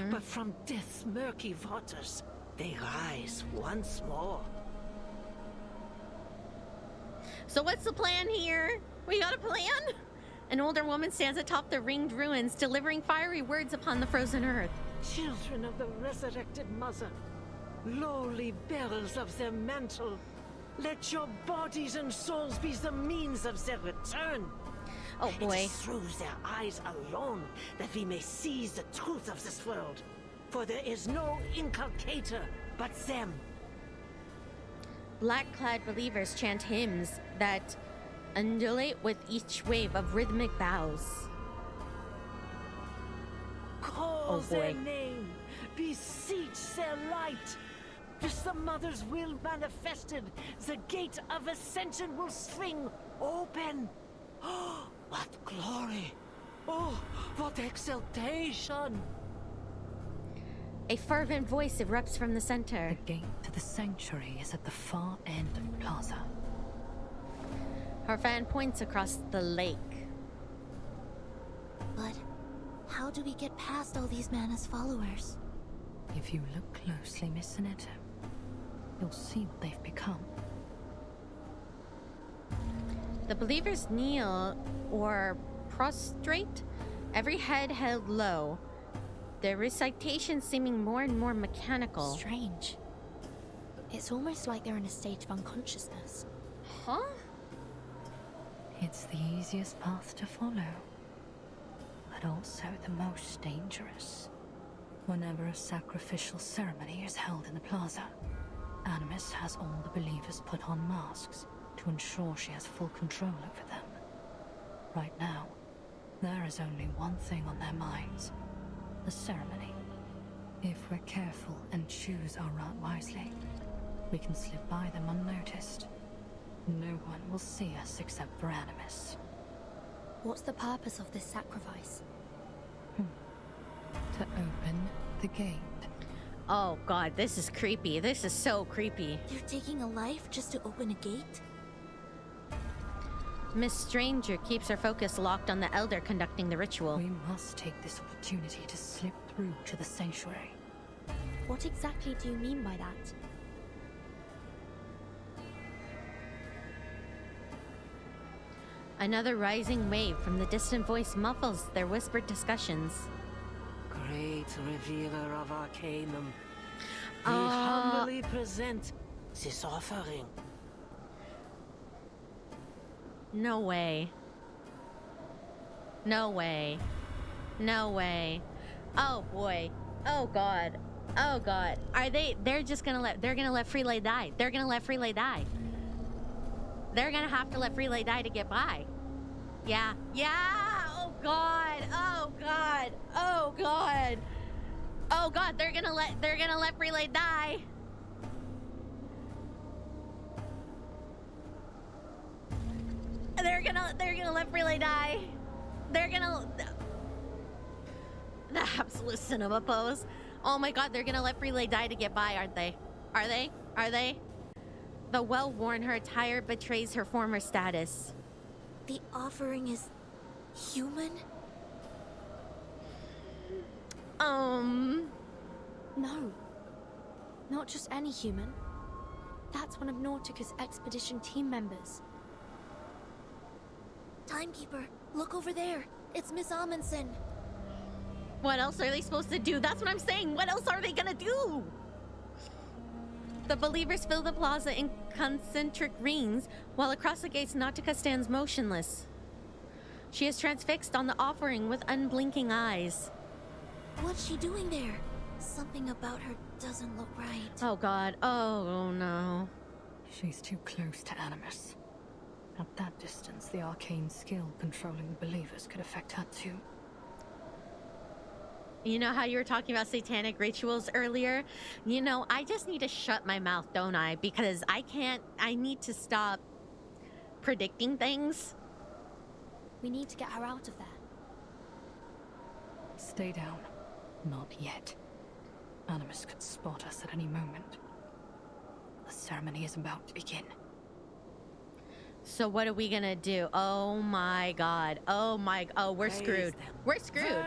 but from death's murky waters they rise once more. So what's the plan here? We got a plan? An older woman stands atop the ringed ruins, delivering fiery words upon the frozen earth. Children of the resurrected mother, lowly bearers of their mantle, let your bodies and souls be the means of their return. Oh boy. It is through their eyes alone that we may seize the truth of this world. For there is no inculcator but them. Black-clad believers chant hymns that undulate with each wave of rhythmic bows. Call their name, beseech their light. Just the Mother's will manifested, the gate of ascension will swing open. Oh, what glory! Oh, what exaltation! A fervent voice erupts from the center. The gate to the sanctuary is at the far end of the plaza. Her fan points across the lake. But how do we get past all these Manus followers? If you look closely, Miss Sinetta, you'll see what they've become. The believers kneel or prostrate, every head held low, their recitation seeming more and more mechanical. Strange. It's almost like they're in a state of unconsciousness. Huh? It's the easiest path to follow, but also the most dangerous. Whenever a sacrificial ceremony is held in the plaza, Animus has all the believers put on masks to ensure she has full control over them. Right now, there is only one thing on their minds: the ceremony. If we're careful and choose our route wisely, we can slip by them unnoticed. No one will see us except for Animus. What's the purpose of this sacrifice? the gate. Oh god, this is creepy. This is so creepy. They're taking a life just to open a gate? Miss Stranger keeps her focus locked on the elder conducting the ritual. We must take this opportunity to slip through to the sanctuary. What exactly do you mean by that? Another rising wave from the distant voice muffles their whispered discussions. Great revealer of Arcanum, we humbly present this offering. No way. No way. No way. Oh boy. Oh god. Oh god. They're gonna let Freelay die. They're gonna let Freelay die. They're gonna have to let Freelay die to get by. Yeah. Yeah! Oh god! Oh god! Oh god! Oh god, they're gonna let Freelay die. They're gonna let Freelay die. They're gonna the absolute cinema pose. Oh my god, they're gonna let Freelay die to get by, aren't they? Are they? Are they? The well-worn her attire betrays her former status. The offering is human? No. Not just any human. That's one of Nautica's expedition team members. Timekeeper, look over there. It's Miss Amundsen. What else are they supposed to do? That's what I'm saying. What else are they gonna do? The believers fill the plaza in concentric rings, while across the gates Nautica stands motionless. She is transfixed on the offering with unblinking eyes. What's she doing there? Something about her doesn't look right. Oh god. Oh no. She's too close to Animus. At that distance, the arcane skill controlling the believers could affect her too. You know how you were talking about satanic rituals earlier? You know, I just need to shut my mouth, don't I? Because I need to stop predicting things. We need to get her out of there. Stay down. Not yet. Animus could spot us at any moment. The ceremony is about to begin. So what are we gonna do? Oh my god. Oh my... Oh, we're screwed. We're screwed.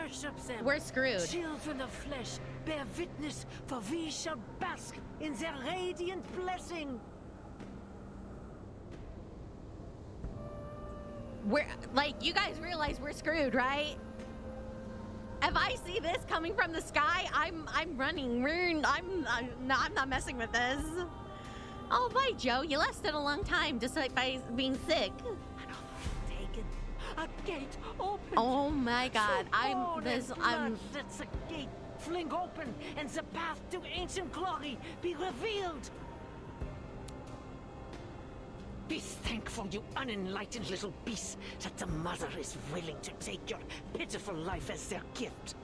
We're screwed. Children of flesh, bear witness, for we shall bask in their radiant blessing. We're... Like, you guys realize we're screwed, right? If I see this coming from the sky, I'm running. I'm not messing with this. Oh, bye, Joe. You lasted a long time, just like by being sick. Taken. A gate open. Oh my god. Let's the gate fling open and the path to ancient glory be revealed. Be thankful, you unenlightened little beasts, that the Mother is willing to take your pitiful life as their gift.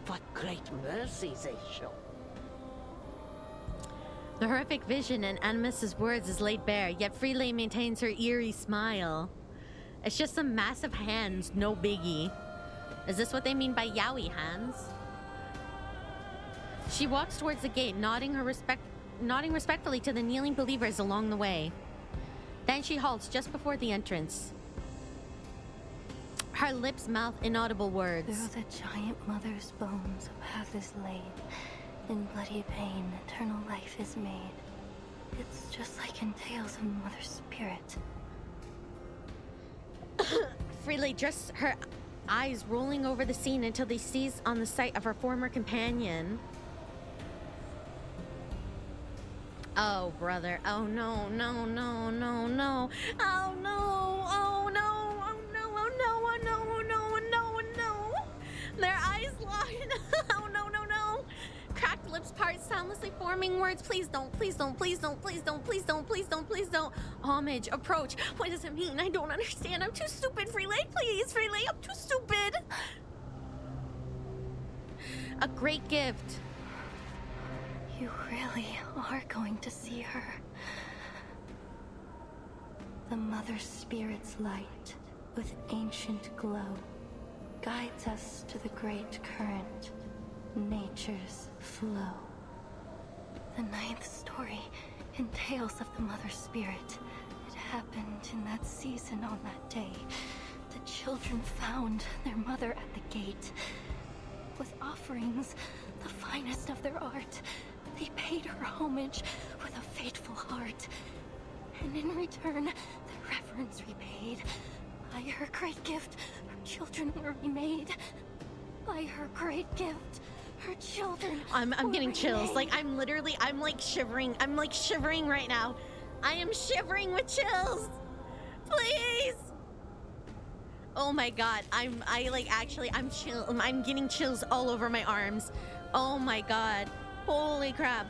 What great mercy they show. The horrific vision in Animus's words is laid bare, yet Freelay maintains her eerie smile. It's just some massive hands, no biggie. Is this what they mean by yaoi hands? She walks towards the gate, nodding respectfully to the kneeling believers along the way. Then she halts just before the entrance. Her lips mouth inaudible words. Through the giant mother's bones, a path is laid. In bloody pain, eternal life is made. It's just like in tales of Mother's spirit. Freely drifts her eyes rolling over the scene until they seize on the sight of her former companion. Oh, brother. Oh, no, no, no, no, no. Oh, no. Oh, no. Oh, no. Oh, no. Oh, no. Oh, no. Oh, no. Oh, no. Their eyes lock. Oh, no, no, no. Cracked lips part, soundlessly forming words. Please don't. Please don't. Please don't. Please don't. Please don't. Please don't. Please don't. Homage. Approach. What does it mean? I don't understand. I'm too stupid. Freelay, please. Freelay, I'm too stupid. A great gift. You really are going to see her. The Mother Spirit's light, with ancient glow, guides us to the great current. nature's flow. The 9th story in Tales of the Mother Spirit. It happened in that season on that day. The children found their mother at the gate. With offerings, the finest of their art, they paid her homage with a faithful heart. And in return, the reverence repaid. By her great gift, her children were remade. By her great gift, her children I'm getting were chills. remade. Like, I'm like shivering. I'm like shivering right now. I am shivering with chills. Please. Oh my god. I'm getting chills all over my arms. Oh my god. Holy crap.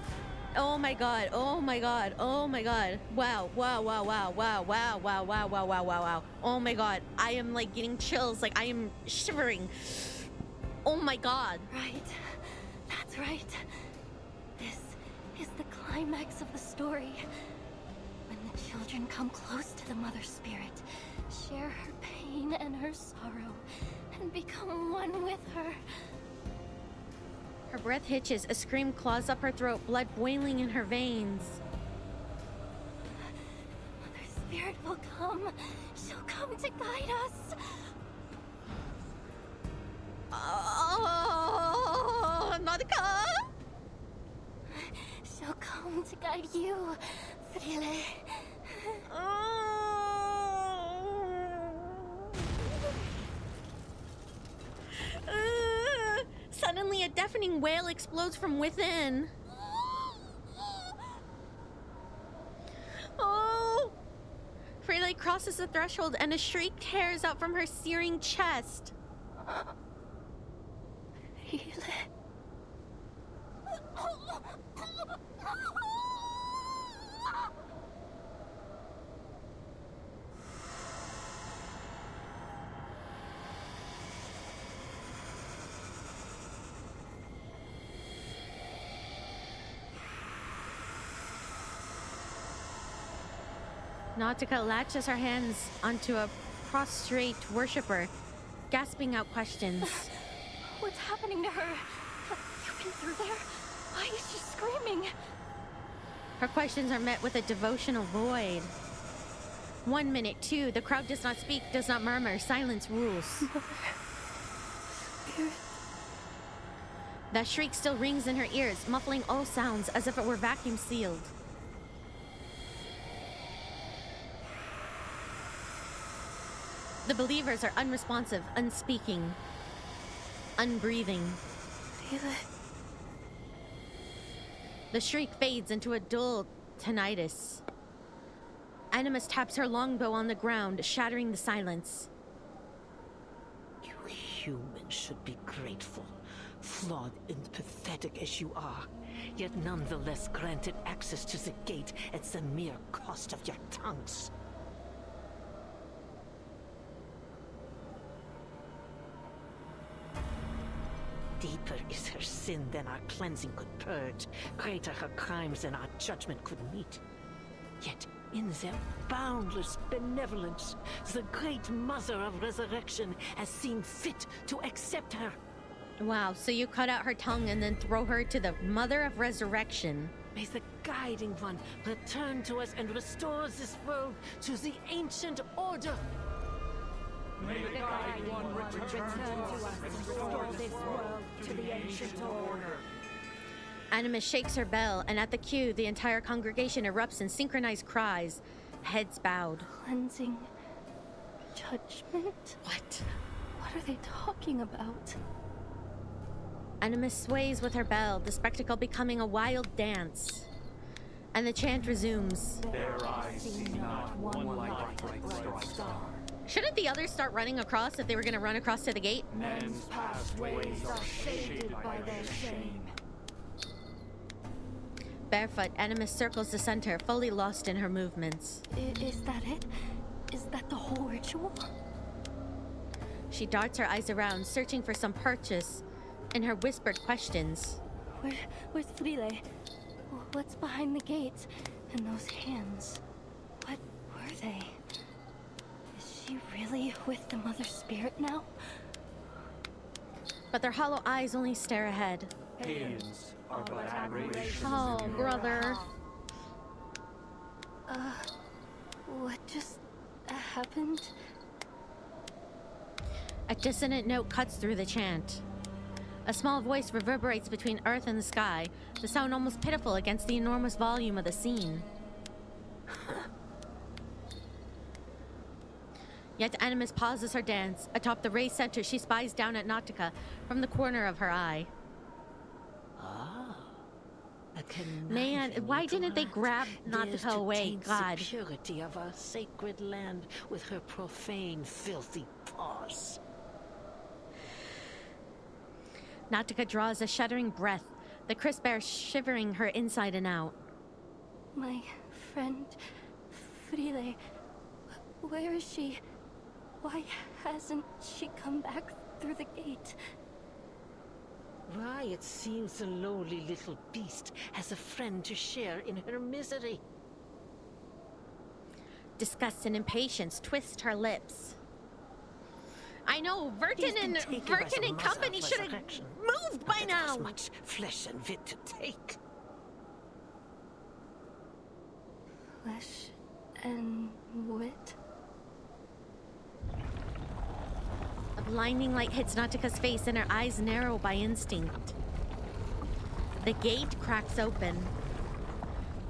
Oh my god. Oh my god. Oh my god. Wow. Wow, wow, wow, wow, wow, wow, wow, wow, wow, wow, wow. Oh my god. I am like getting chills. Like, I am shivering. Oh my god. Right. That's right. This is the climax of the story. When the children come close to the Mother Spirit, share her pain and her sorrow, and become one with her. Her breath hitches, a scream claws up her throat, blood boiling in her veins. Mother Spirit will come. She'll come to guide us. Oh, Monica! She'll come to guide you, Frile. Suddenly, a deafening wail explodes from within. Oh! Frile crosses the threshold and a shriek tears out from her searing chest. Nautica latches her hands onto a prostrate worshiper, gasping out questions. What's happening to her? You've been through there? Why is she screaming? Her questions are met with a devotional void. 1 minute, 2, the crowd does not speak, does not murmur, silence rules. That shriek still rings in her ears, muffling all sounds as if it were vacuum sealed. The believers are unresponsive, unspeaking, unbreathing. The shriek fades into a dull tinnitus. Animus taps her longbow on the ground, shattering the silence. You humans should be grateful, flawed and pathetic as you are, yet nonetheless granted access to the gate at the mere cost of your tongues. Deeper is her sin than our cleansing could purge, greater her crimes than our judgment could meet. Yet, in their boundless benevolence, the great Mother of Resurrection has seen fit to accept her. Wow, so you cut out her tongue and then throw her to the Mother of Resurrection. May the Guiding One return to us and restore this world to the ancient order. May the Guiding One return to us and restore this world to the ancient order. Animus shakes her bell, and at the cue, the entire congregation erupts in synchronized cries, heads bowed. Cleansing. Judgment? What? What are they talking about? Animus sways with her bell, the spectacle becoming a wild dance. And the chant resumes. Their eyes see not one light bright star. Shouldn't the others start running across if they were going to run across to the gate? Men's past ways are shaded by their shame. Barefoot, Animus circles the center, fully lost in her movements. Is that it? Is that the whole ritual? She darts her eyes around, searching for some purchase in her whispered questions. Where's Frile? What's behind the gates? And those hands? What were they? Is she really with the Mother Spirit now? but their hollow eyes only stare ahead. Paeans are but aberrations. Oh, brother. What just happened? A dissonant note cuts through the chant. A small voice reverberates between earth and the sky, the sound almost pitiful against the enormous volume of the scene. Yet Animus pauses her dance. Atop the raised center, she spies down at Nautica from the corner of her eye. Man, why didn't they grab Nautica away? God. The purity of our sacred land with her profane, filthy paws. Nautica draws a shuddering breath, the crisp air shivering her inside and out. My friend, Frile, where is she? Why hasn't she come back through the gate? Why, it seems the lowly little beast has a friend to share in her misery. Disgust and impatience twist her lips. I know, Vertin and company should have moved by now. Much flesh and wit to take. Flesh and wit? A blinding light hits Nautica's face and her eyes narrow by instinct. The gate cracks open.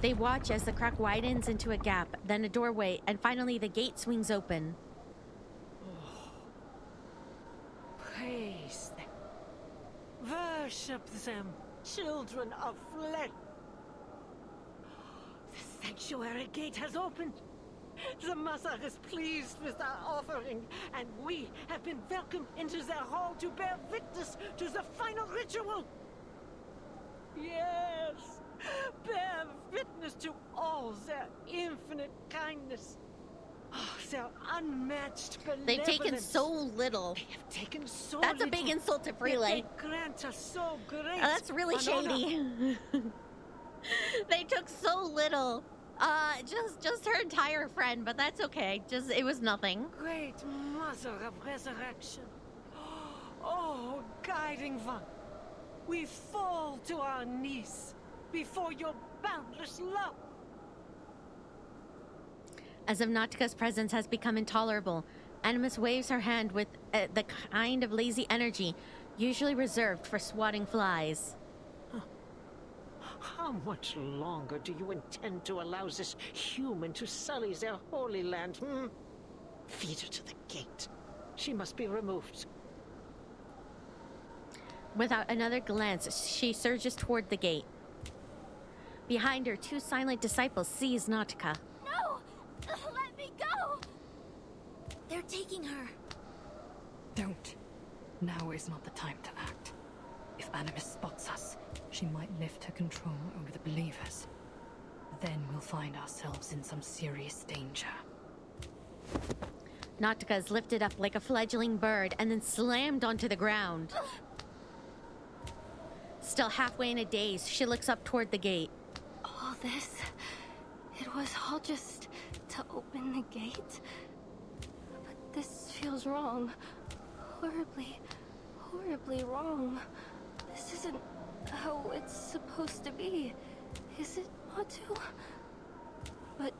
They watch as the crack widens into a gap, then a doorway, and finally the gate swings open. Praise them. Worship them, children of flesh. The sanctuary gate has opened. The Mother is pleased with our offering, and we have been welcomed into their hall to bear witness to the final ritual. Yes, bear witness to all their infinite kindness. Oh, their unmatched benevolence. They've taken so little. They have taken so That's little. a big insult to Frile. They grant us so great. That's really shady. They took so little. Just her entire friend, but that's okay. It was nothing. Great Mother of Resurrection. Oh, guiding one. We fall to our knees before your boundless love. As if Nautica's presence has become intolerable, Animus waves her hand with the kind of lazy energy usually reserved for swatting flies. How much longer do you intend to allow this human to sully their holy land, Feed her to the gate. She must be removed. Without another glance, she surges toward the gate. Behind her, two silent disciples seize Nautica. No! Let me go! They're taking her. Don't. Now is not the time to act. If Animus spots us, she might lift her control over the believers. Then we'll find ourselves in some serious danger. Nautica is lifted up like a fledgling bird and then slammed onto the ground. Still halfway in a daze, she looks up toward the gate. All this, it was all just to open the gate? But this feels wrong. Horribly, horribly wrong. This isn't how it's supposed to be, is it, Matu? But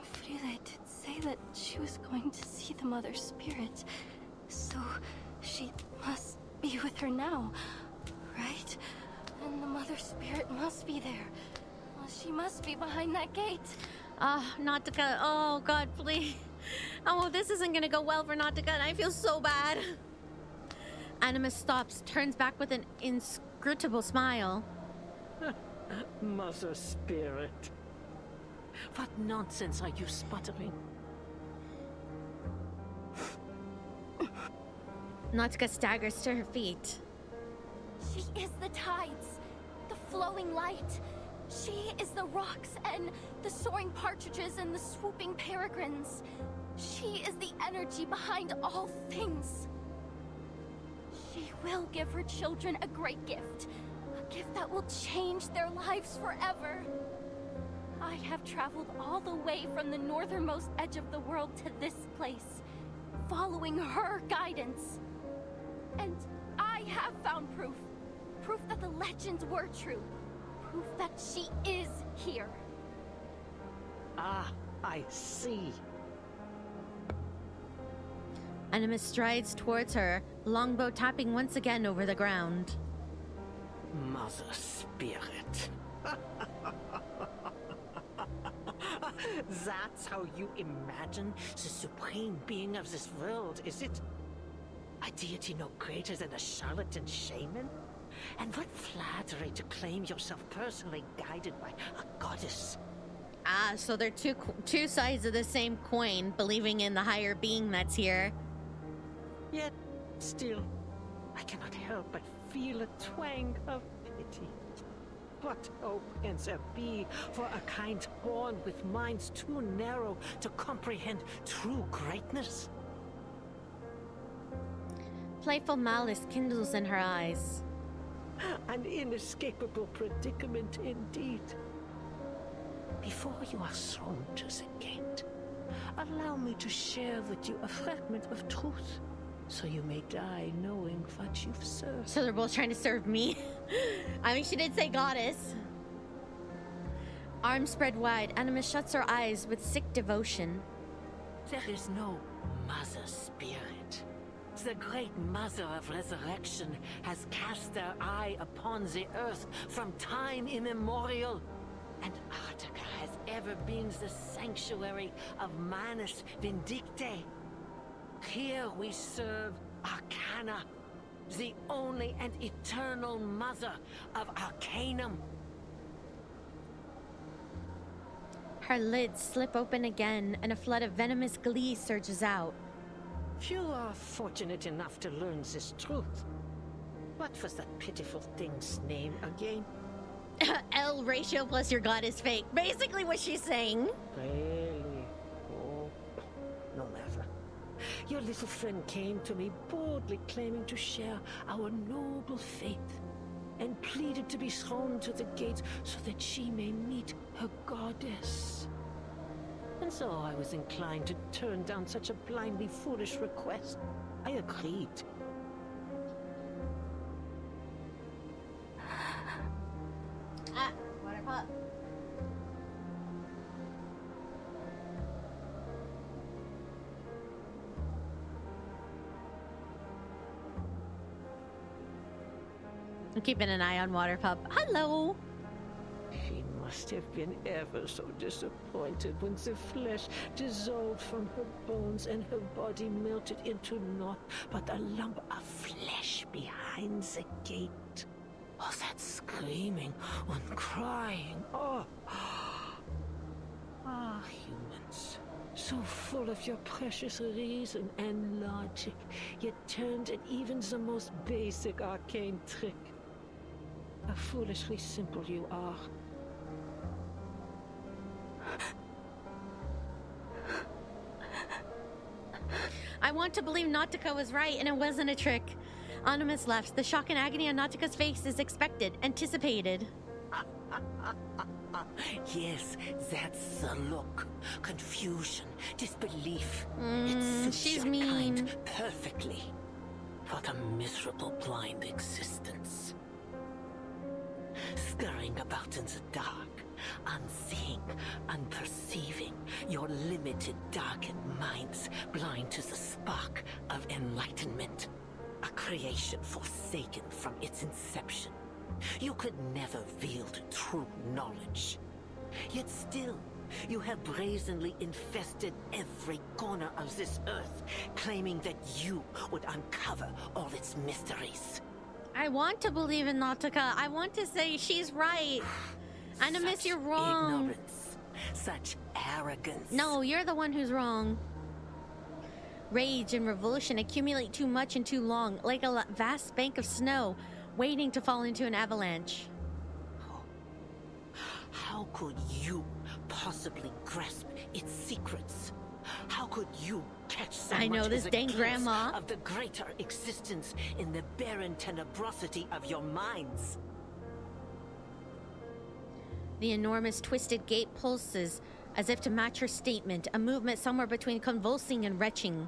Frile did say that she was going to see the Mother Spirit, so she must be with her now, right? And the Mother Spirit must be there. Well, she must be behind that gate. Nautica, oh God, please. Oh, this isn't gonna go well for Nautica, and I feel so bad. Animus stops, turns back with an inscrutable smile. Mother Spirit. What nonsense are you sputtering? Nautica staggers to her feet. She is the tides, the flowing light. She is the rocks and the soaring partridges and the swooping peregrines. She is the energy behind all things. She will give her children a great gift. A gift that will change their lives forever. I have traveled all the way from the northernmost edge of the world to this place, following her guidance. And I have found legends were true. Proof that she is here. Ah, I see. Animus strides towards her, longbow tapping once again over the ground. Mother Spirit. That's how you imagine the supreme being of this world, is it? A deity no greater than a charlatan shaman? And what flattery to claim yourself personally guided by a goddess. Ah, so they're two sides of the same coin, believing in the higher being that's here. Yet, still, I cannot help but feel a twang of pity. What hope can there be for a kind born with minds too narrow to comprehend true greatness? Playful malice kindles in her eyes. An inescapable predicament indeed. Before you are thrown to the gate, allow me to share with you a fragment of truth, so you may die knowing what you've served. So they're both trying to serve me. I mean, she did say goddess. Arms spread wide, Animus shuts her eyes with sick devotion. There is no Mother Spirit. The great Mother of Resurrection has cast their eye upon the earth from time immemorial, and Artica has ever been the sanctuary of Manus Vindicte. Here we serve Arcana, the only and eternal mother of Arcanum. Her lids slip open again, and a flood of venomous glee surges out. Few are fortunate enough to learn this truth. What was that pitiful thing's name again? L ratio plus your god is fake. Basically what she's saying. Really? Oh, no matter. Your little friend came to me boldly claiming to share our noble faith, and pleaded to be thrown to the gates so that she may meet her goddess. And so I was inclined to turn down such a blindly foolish request. I agreed. Water pop. I'm keeping an eye on Water Pup. Hello! She must have been ever so disappointed when the flesh dissolved from her bones and her body melted into naught but a lump of flesh behind the gate. Oh, that screaming and crying. Oh! Ah, humans. So full of your precious reason and logic, yet turned at even the most basic arcane trick. How foolishly simple you are. I want to believe Nautica was right and it wasn't a trick. Animus laughs. The shock and agony on Nautica's face is expected, anticipated. Yes, that's the look. Confusion, disbelief. She's mean. Kind perfectly. What a miserable, blind existence. Scurrying about in the dark, unseeing, unperceiving, your limited, darkened minds blind to the spark of enlightenment. A creation forsaken from its inception. You could never wield true knowledge. Yet still, you have brazenly infested every corner of this earth, claiming that you would uncover all its mysteries. I want to believe in Nautica. I want to say she's right. Animus, you're wrong. Ignorance, such arrogance. No, you're the one who's wrong. Rage and revulsion accumulate too much and too long, like a vast bank of snow, waiting to fall into an avalanche. How could you possibly grasp its secrets? How could you catch so I know much this as a dang glimpse grandma. of the greater existence in the barren tenebrosity of your minds? The enormous twisted gate pulses as if to match her statement, a movement somewhere between convulsing and retching.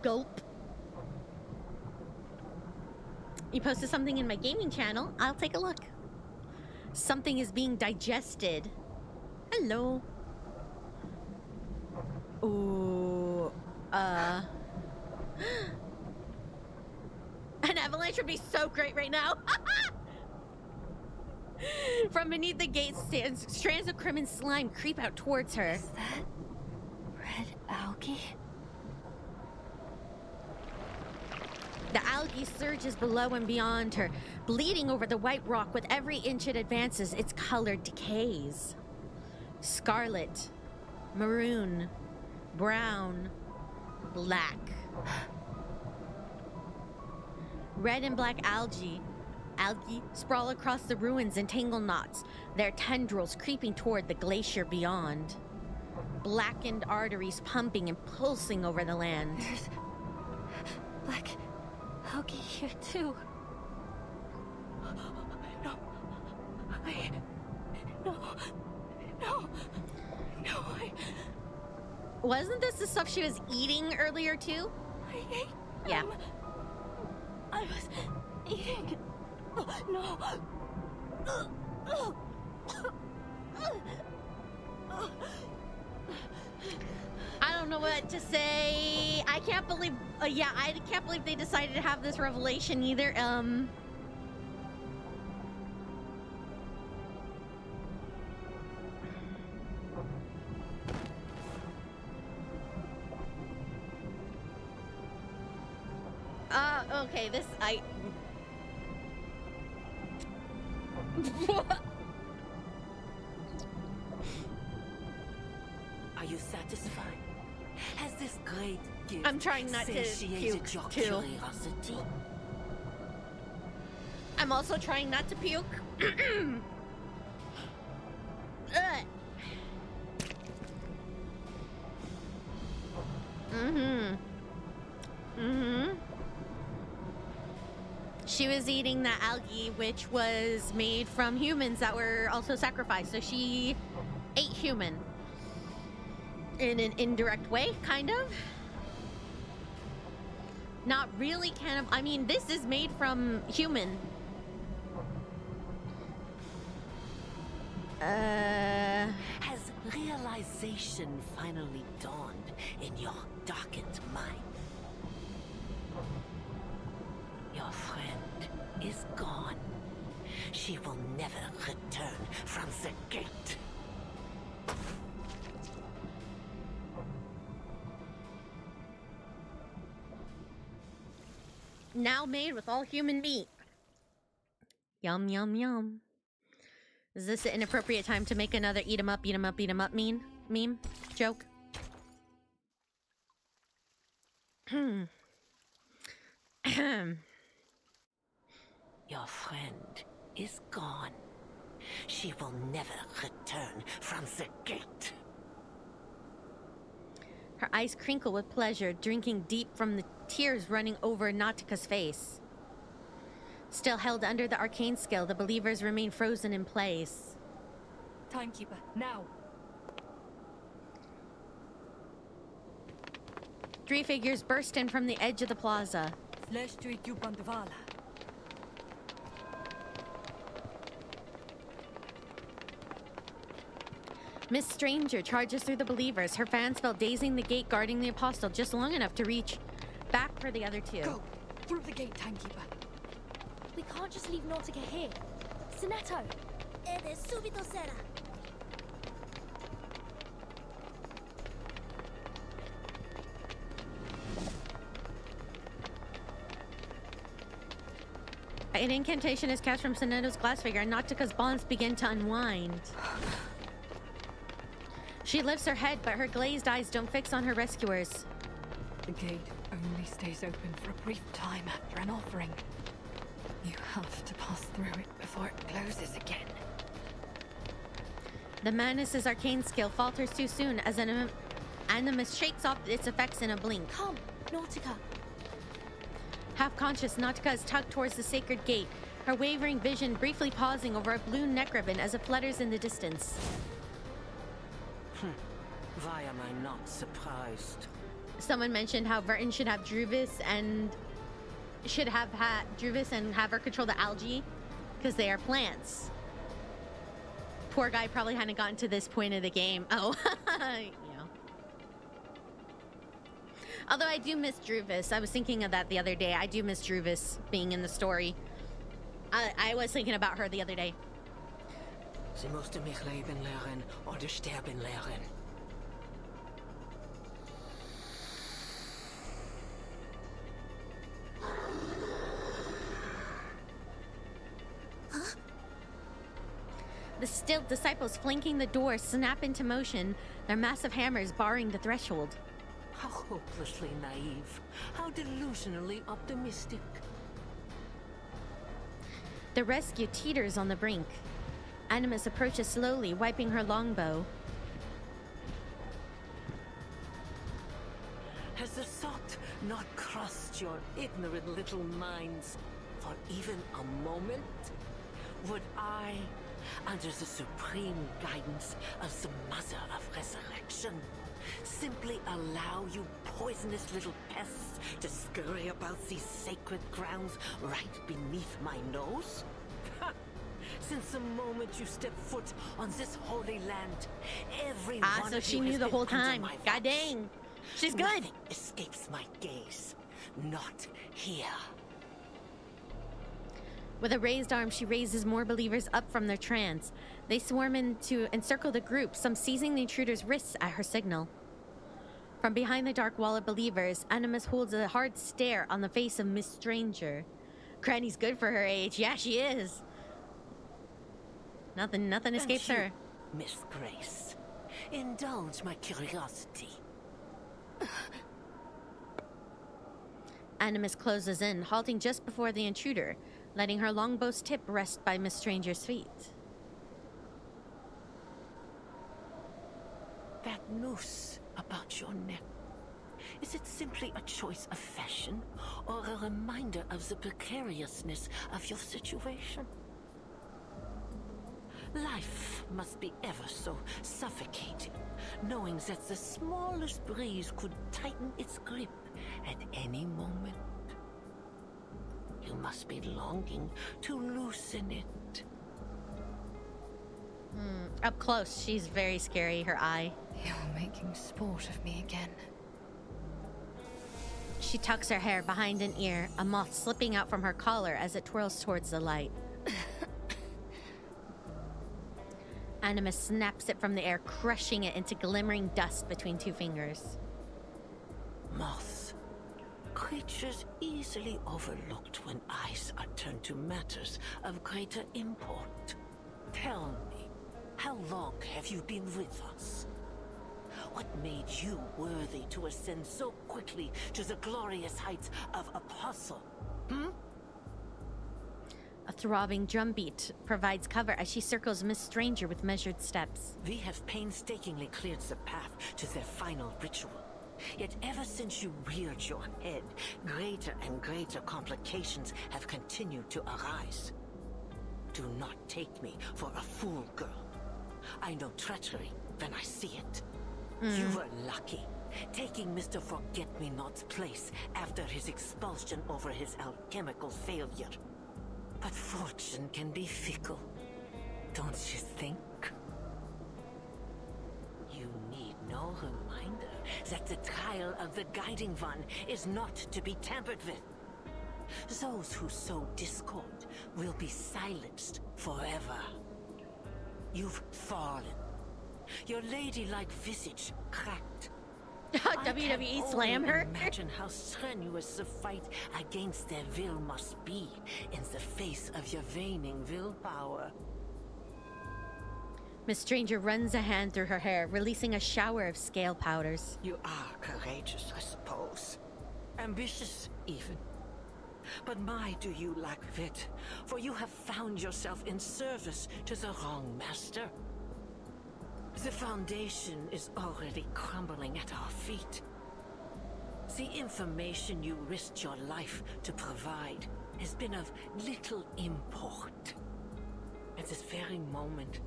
Gulp. You posted something in my gaming channel. I'll take a look. Something is being digested. Hello. Ooh. An avalanche would be so great right now. From beneath the gate, strands of crimson slime creep out towards her. Is that red algae? The algae surges below and beyond her, bleeding over the white rock. With every inch it advances, its color decays. Scarlet, maroon, brown, black. Red and black algae sprawl across the ruins in tangle knots, their tendrils creeping toward the glacier beyond. Blackened arteries pumping and pulsing over the land. There's black algae here too. No. Wasn't this the stuff she was eating earlier too? I ate Yeah. them. I was eating. No. I don't know what to say. I can't believe. Yeah, I can't believe they decided to have this revelation either. Okay, this Are you satisfied? Has this great gift I'm trying not to satiated puke, your too. curiosity? I'm also trying not to puke. She was eating the algae, which was made from humans that were also sacrificed. So she ate human. In an indirect way, kind of. Not really I mean, this is made from human. Has realization finally dawned in your darkened mind? Your friend is gone. She will never return from the gate. Now made with all human meat. Yum, yum, yum. Is this an inappropriate time to make another eat 'em up, eat 'em up, eat 'em up meme? Joke? Your friend is gone. She will never return from the gate. Her eyes crinkle with pleasure, drinking deep from the tears running over Nautica's face. Still held under the arcane scale, the believers remain frozen in place. Timekeeper, now! 3 figures burst in from the edge of the plaza. Flesh Street Yupandavala. Miss Stranger charges through the believers, her fan spell dazing the gate guarding the apostle just long enough to reach back for the other two. Go! Through the gate, Timekeeper. We can't just leave Nautica here. Sinetto! Ede subito sera. An incantation is cast from Sinetto's glass figure, and Nautica's bonds begin to unwind. She lifts her head, but her glazed eyes don't fix on her rescuers. The gate only stays open for a brief time after an offering. You have to pass through it before it closes again. The Manus's arcane skill falters too soon as an animus shakes off its effects in a blink. Come, Nautica. Half conscious, Nautica is tugged towards the sacred gate, her wavering vision briefly pausing over a blue neck ribbon as it flutters in the distance. Why am I not surprised? Someone mentioned how Verton should have Druvis and should have had Druvis and have her control the algae because they are plants. Poor guy probably hadn't gotten to this point of the game. Oh, yeah. Although I do miss Druvis. I was thinking of that the other day. I do miss Druvis being in the story. I was thinking about her the other day. Sie musste mich leben lernen oder sterben lernen. The still disciples flanking the door snap into motion, their massive hammers barring the threshold. How hopelessly naive. How delusionally optimistic. The rescue teeters on the brink. Animus approaches slowly, wiping her longbow. Has the thought not crossed your ignorant little minds for even a moment? Would I, under the supreme guidance of the Mother of Resurrection, simply allow you poisonous little pests to scurry about these sacred grounds right beneath my nose? Since the moment you step foot on this holy land, every one so of she you knew has the been whole under time. my God watch. dang. She's good. Nothing escapes my gaze. Not here. With a raised arm, she raises more believers up from their trance. They swarm in to encircle the group, some seizing the intruder's wrists at her signal. From behind the dark wall of believers, Animus holds a hard stare on the face of Miss Stranger. Granny's good for her age. Yeah, she is. Nothing escapes her. Miss Grace, indulge my curiosity. Animus closes in, halting just before the intruder, letting her longbow's tip rest by Miss Stranger's feet. That noose about your neck, is it simply a choice of fashion or a reminder of the precariousness of your situation? Life must be ever so suffocating, knowing that the smallest breeze could tighten its grip at any moment. You must be longing to loosen it. Up close, she's very scary, her eye. You're making sport of me again. She tucks her hair behind an ear, a moth slipping out from her collar as it twirls towards the light. Animus snaps it from the air, crushing it into glimmering dust between two fingers. Moths. Creatures easily overlooked when eyes are turned to matters of greater import. Tell me, how long have you been with us? What made you worthy to ascend so quickly to the glorious heights of Apostle? A throbbing drumbeat provides cover as she circles Miss Stranger with measured steps. We have painstakingly cleared the path to their final ritual. Yet ever since you reared your head, greater and greater complications have continued to arise. Do not take me for a fool, girl. I know treachery when I see it. You were lucky, taking Mr. Forget-Me-Not's place after his expulsion over his alchemical failure. But fortune can be fickle, don't you think? You need no reminder that the trial of the Guiding One is not to be tampered with. Those who sow discord will be silenced forever. You've fallen. Your ladylike visage cracked. WWE slam her. Imagine how strenuous the fight against their will must be in the face of your waning willpower. Miss Stranger runs a hand through her hair, releasing a shower of scale powders. You are courageous, I suppose. Ambitious, even. But my, do you lack wit, for you have found yourself in service to the wrong master. The foundation is already crumbling at our feet. The information you risked your life to provide has been of little import. At this very moment,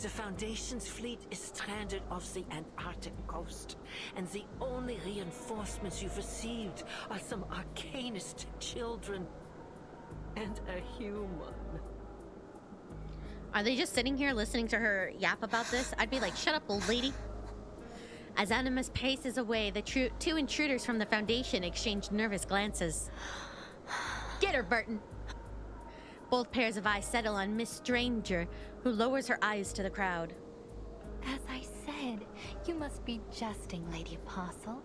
The Foundation's fleet is stranded off the Antarctic coast, and the only reinforcements you've received are some arcanist children. And a human. Are they just sitting here listening to her yap about this? I'd be like, shut up, old lady. As Animus paces away, the two intruders from the Foundation exchange nervous glances. Get her, Burton! Both pairs of eyes settle on Miss Stranger, who lowers her eyes to the crowd. As I said, you must be jesting, Lady Apostle.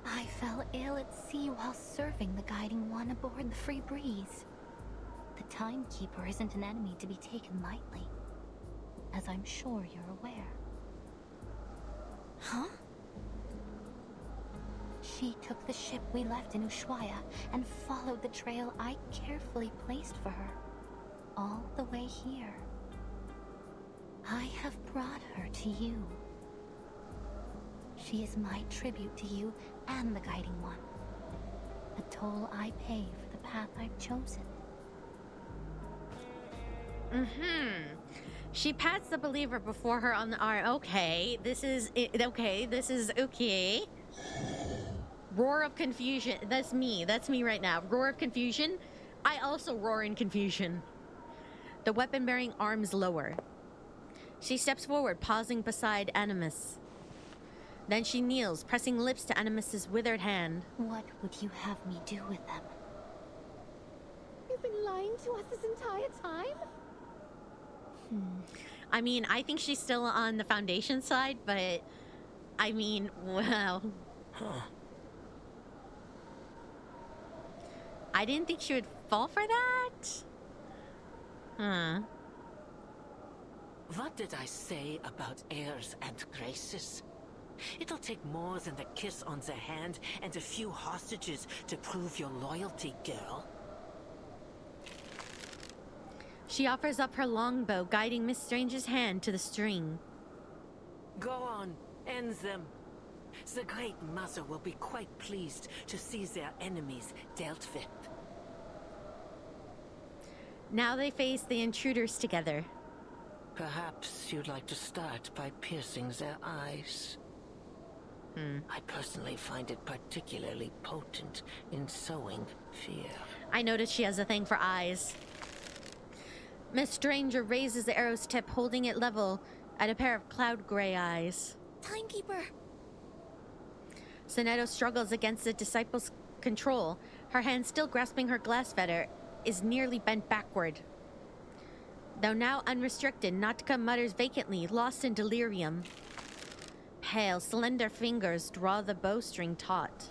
I fell ill at sea while serving the Guiding One aboard the Free Breeze. The Timekeeper isn't an enemy to be taken lightly, as I'm sure you're aware. Huh? She took the ship we left in Ushuaia and followed the trail I carefully placed for her, all the way here. I have brought her to you. She is my tribute to you and the Guiding One. A toll I pay for the path I've chosen. She pats the believer before her on the arm. Okay, this is okay. Roar of confusion. That's me right now. Roar of confusion. I also roar in confusion. The weapon-bearing arms lower. She steps forward, pausing beside Animus. Then she kneels, pressing lips to Animus's withered hand. What would you have me do with them? You've been lying to us this entire time? I mean, I think she's still on the Foundation side, but I mean, wow. I didn't think she would fall for that. What did I say about heirs and graces? It'll take more than a kiss on the hand and a few hostages to prove your loyalty, girl. She offers up her longbow, guiding Miss Strange's hand to the string. Go on, end them. The Great Mother will be quite pleased to see their enemies dealt with. Now they face the intruders together. Perhaps you'd like to start by piercing their eyes. I personally find it particularly potent in sowing fear. I noticed she has a thing for eyes. Miss Stranger raises the arrow's tip, holding it level at a pair of cloud gray eyes. Timekeeper! Sonetto struggles against the disciple's control. Her hand, still grasping her glass fetter, is nearly bent backward. Though now unrestricted, Nautica mutters vacantly, lost in delirium. Pale, slender fingers draw the bowstring taut.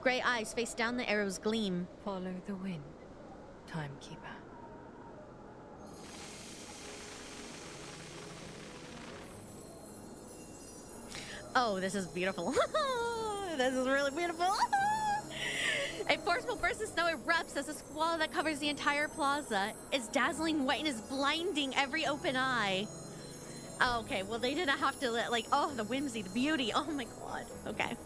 Gray eyes face down the arrow's gleam. Follow the wind, Timekeeper. Oh, this is beautiful. This is really beautiful. A forceful burst of snow erupts as a squall that covers the entire plaza. Its dazzling whiteness blinding every open eye. Oh, okay, well, they didn't have to let, like, oh, the whimsy, the beauty. Oh my god. Okay.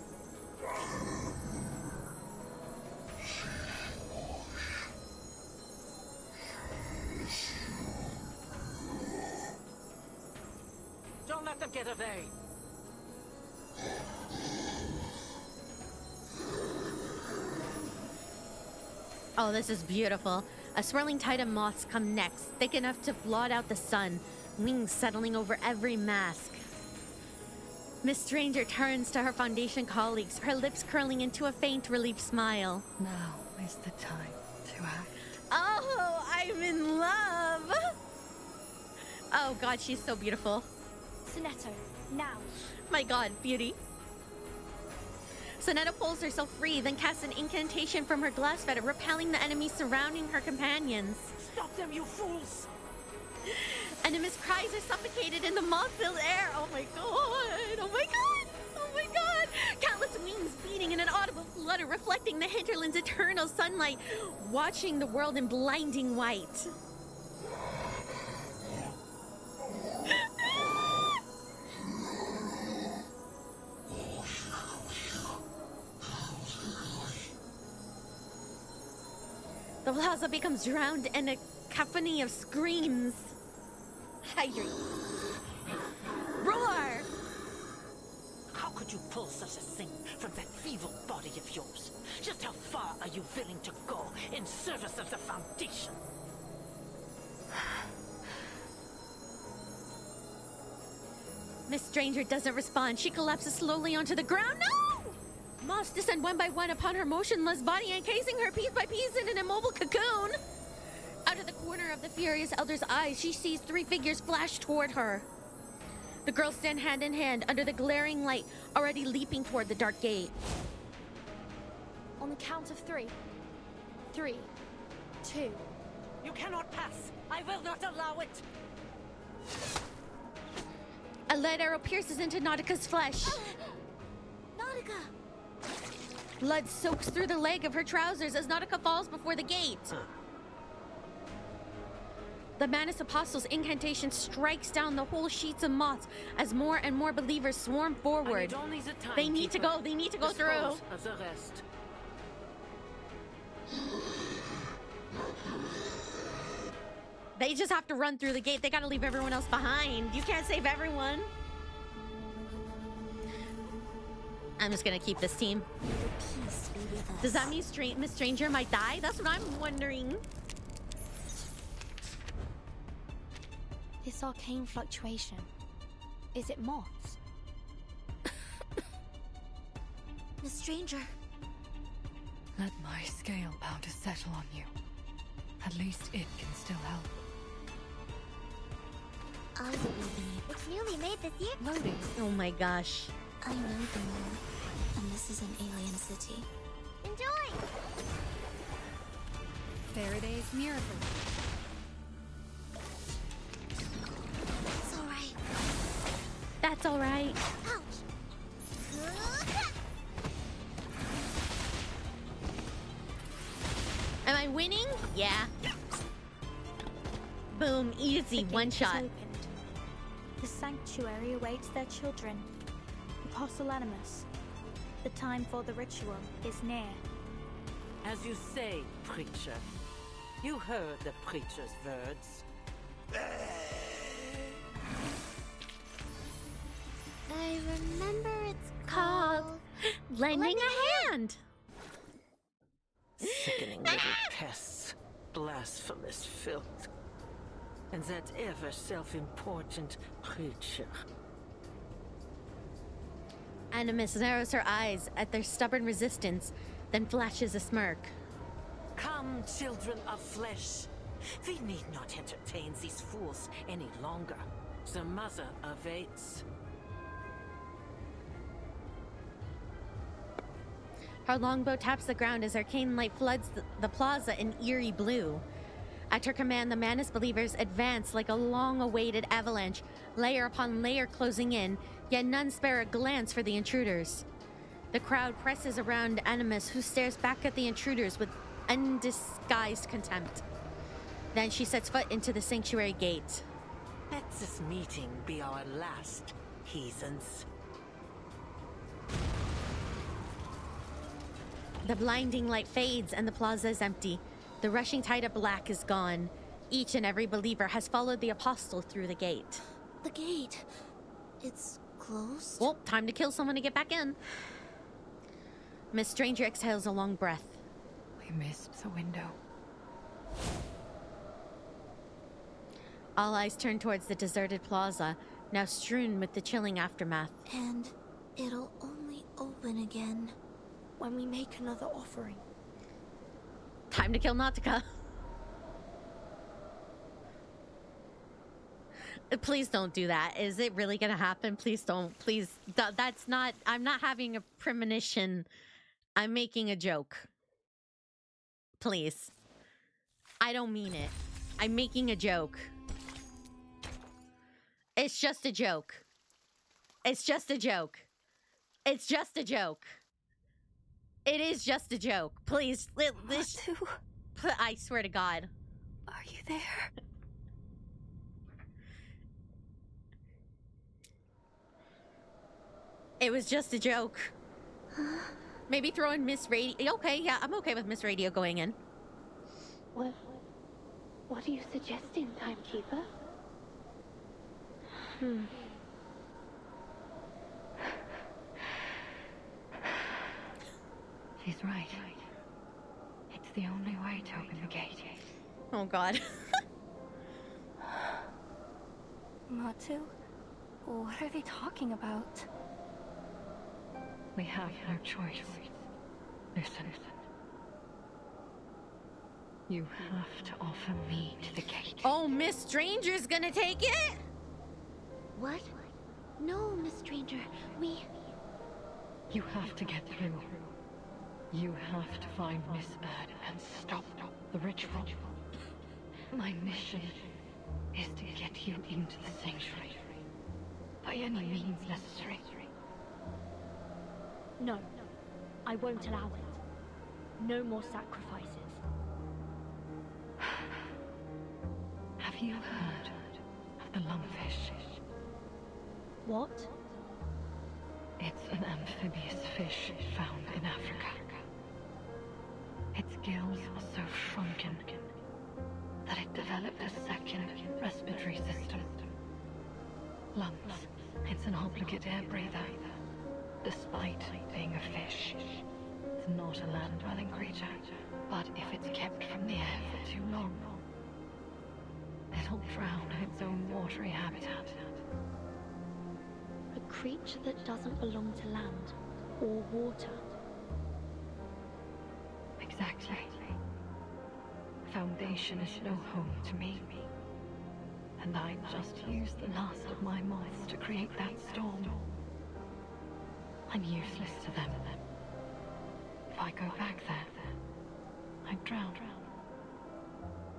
Don't let them get away! Oh, this is beautiful. A swirling tide of moths come next, thick enough to blot out the sun, wings settling over every mask. Miss Stranger turns to her Foundation colleagues, her lips curling into a faint, relieved smile. Now is the time to act. Oh, I'm in love! Oh god, she's so beautiful. Sonetto, now. My god, beauty. Sonetto pulls herself free, then casts an incantation from her glass fetter, repelling the enemies surrounding her companions. Stop them, you fools! Animus cries are suffocated in the moth-filled air. Oh my god! Oh my god! Oh my god! Countless wings beating in an audible flutter, reflecting the hinterland's eternal sunlight, watching the world in blinding white. The plaza becomes drowned in a cacophony of screams. Hydrate. Roar! How could you pull such a thing from that feeble body of yours? Just how far are you willing to go in service of the Foundation? Miss Stranger doesn't respond. She collapses slowly onto the ground. No! Moths descend one by one upon her motionless body, encasing her piece by piece in an immobile cocoon. Out of the corner of the furious elder's eyes, she sees 3 figures flash toward her. The girls stand hand in hand under the glaring light, already leaping toward the dark gate. On the count of 3. 3, 2. You cannot pass. I will not allow it. A lead arrow pierces into Nautica's flesh. Nautica! Blood soaks through the leg of her trousers as Nautica falls before the gate. The Manus Apostle's incantation strikes down the whole sheets of moths as more and more believers swarm forward. They need to go. They need to go through. Of the rest. They just have to run through the gate. They gotta leave everyone else behind. You can't save everyone. I'm just gonna keep this team. Does that mean Miss Stranger might die? That's what I'm wondering. This arcane fluctuation, is it moths? Miss Stranger. Let my scale powder settle on you. At least it can still help. I believe. It's newly made this year. Loading. Oh my gosh. I know the moon, and this is an alien city. Enjoy! Faraday's miracle. It's alright. That's alright. Ouch! Am I winning? Yeah. Boom, easy, one shot. The sanctuary awaits their children. Apostle Animus, the time for the ritual is near. As you say, preacher. You heard the preacher's words. I remember it's Called lending a hand. Sickening little pests. Blasphemous filth. And that ever self-important preacher. Animus narrows her eyes at their stubborn resistance, then flashes a smirk. Come, children of flesh. We need not entertain these fools any longer. The mother awaits. Her longbow taps the ground as arcane light floods the plaza in eerie blue. At her command, the Manus believers advance like a long-awaited avalanche, layer upon layer closing in, yet none spare a glance for the intruders. The crowd presses around Animus, who stares back at the intruders with undisguised contempt. Then she sets foot into the sanctuary gate. Let this meeting be our last, heathens. The blinding light fades and the plaza is empty. The rushing tide of black is gone. Each and every believer has followed the apostle through the gate. The gate. It's closed? Well, time to kill someone to get back in. Miss Stranger exhales a long breath. We missed the window. All eyes turn towards the deserted plaza, now strewn with the chilling aftermath. And it'll only open again when we make another offering. Time to kill Nautica. Please don't do that. Is it really gonna happen? Please don't. Please. That's not... I'm not having a premonition. I'm making a joke. Please. I don't mean it. I'm making a joke. It's just a joke. It's just a joke. It's just a joke. It is just a joke. Please. I swear to God. Are you there? It was just a joke. Maybe throw in Miss Radio. Okay, yeah, I'm okay with Miss Radio going in. What? What are you suggesting, Timekeeper? She's right. It's the only way to open the gate. Oh god. Matu? What are they talking about? We have no choice. Listen. You have to offer me to the gate. Oh, Miss Stranger's gonna take it? What? No, Miss Stranger. You have to get through. You have to find Miss Bird and stop the ritual. My mission is to get you into the sanctuary. By any means necessary. No, I won't allow it. No more sacrifices. Have you heard of the lungfish? What? It's an amphibious fish found in Africa. Its gills are so shrunken that it developed a second respiratory system. Lungs. It's an obligate air breather. Despite being a fish, it's not a land-dwelling creature. But if it's kept from the air for too long, it'll drown in its own watery habitat. A creature that doesn't belong to land or water. Exactly. Foundation is no home to me. And I just used the last of my moths to create that storm. I'm useless to them. If I go back there, I'd drown.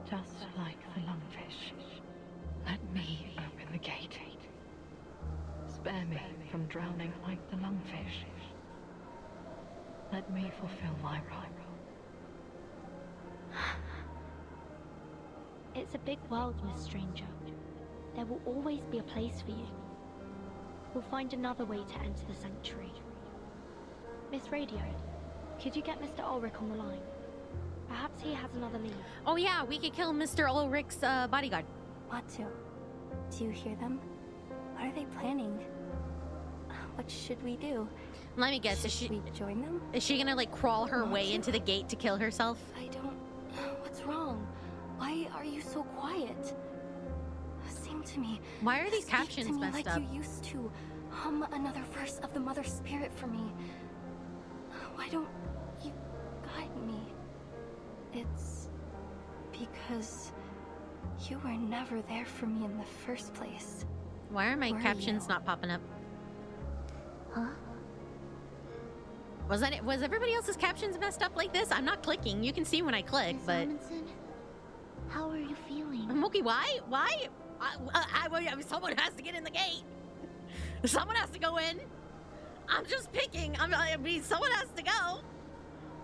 Just like the lungfish. Let me open the gate. Spare me from drowning like the lungfish. Let me fulfill my role. It's a big world, Miss Stranger. There will always be a place for you. We'll find another way to enter the sanctuary. Miss Radio, could you get Mr. Ulrich on the line? Perhaps he has another lead. Oh yeah, we could kill Mr. Ulrich's bodyguard. Matu, do you hear them? What are they planning? What should we do? Let me guess, should we join them? Is she gonna like crawl her way into the gate to kill herself? I don't... What's wrong? Why are you so quiet? Sing to me. Why are these Speak captions to me messed like up? you used to. Hum another verse of the Mother Spirit for me. Why don't you guide me? It's because you were never there for me in the first place. Why are my Were captions you? not popping up? Huh? Was everybody else's captions messed up like this? I'm not clicking. You can see when I click, Miss but Amundsen, how are you feeling? Moki, why? Someone has to get in the gate. Someone has to go in. I'm just picking. Someone has to go.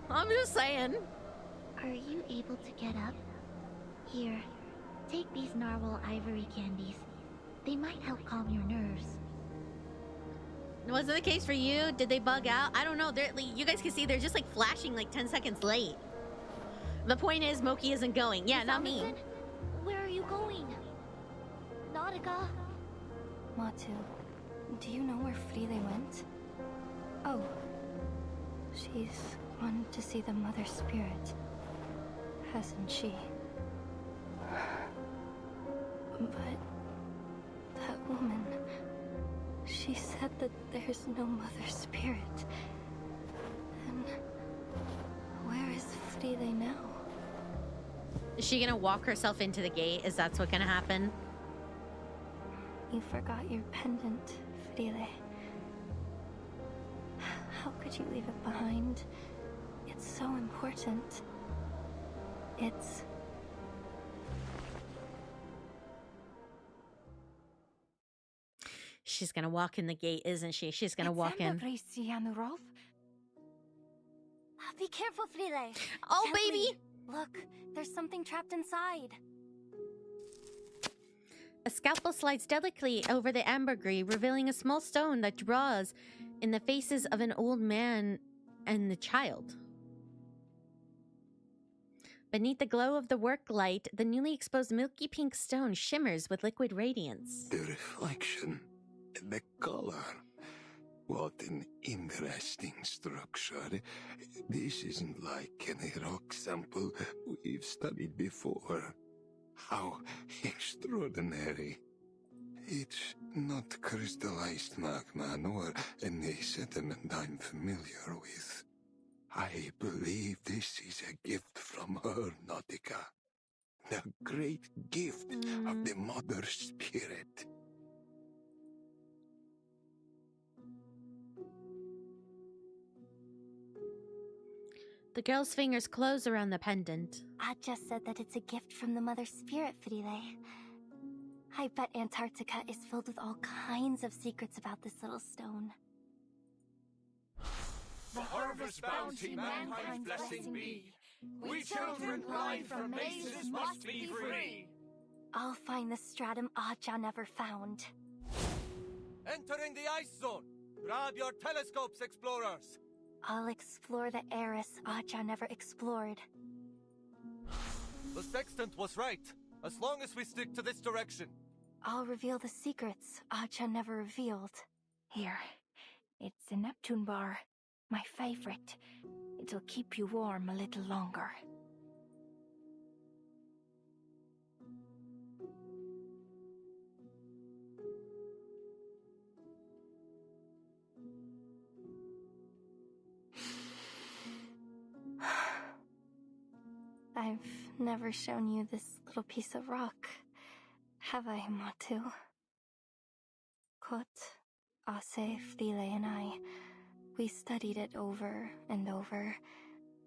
I'm just saying. Are you able to get up? Here, take these narwhal ivory candies. They might help calm your nerves. Was it the case for you? Did they bug out? I don't know. You guys can see they're just like flashing like 10 seconds late. The point is, Moki isn't going. Yeah, Miss not me. Amundsen, where are you going? Nautica? Matu, do you know where Frile went? Oh, she's gone to see the Mother Spirit, hasn't she? But that woman, she said that there's no Mother Spirit. And where is Frile now? Is she gonna walk herself into the gate? Is that what's gonna happen? You forgot your pendant, Frile. How could you leave it behind? It's so important. It's... She's gonna walk in the gate, isn't she? She's gonna walk in. Be careful, Frile. Oh, Gently. baby! Look, there's something trapped inside. A scalpel slides delicately over the ambergris, revealing a small stone that draws in the faces of an old man and the child. Beneath the glow of the work light, the newly exposed milky pink stone shimmers with liquid radiance. The reflection, the color. What an interesting structure. This isn't like any rock sample we've studied before. How extraordinary. It's not crystallized magma nor any sediment I'm familiar with. I believe this is a gift from her, Nautica. The great gift of the Mother Spirit. The girl's fingers close around the pendant. I just said that it's a gift from the Mother Spirit, Frile. I bet Antarctica is filled with all kinds of secrets about this little stone. The harvest bounty mankind's blessing be. We children blind from mazes must be free. I'll find the stratum Aja never found. Entering the ice zone. Grab your telescopes, explorers. I'll explore the Eris Aja never explored. The sextant was right. As long as we stick to this direction. I'll reveal the secrets Aja never revealed. Here. It's a Neptune bar. My favorite. It'll keep you warm a little longer. I've never shown you this little piece of rock, have I, Matu? Kot, Ase, File, and I, we studied it over and over.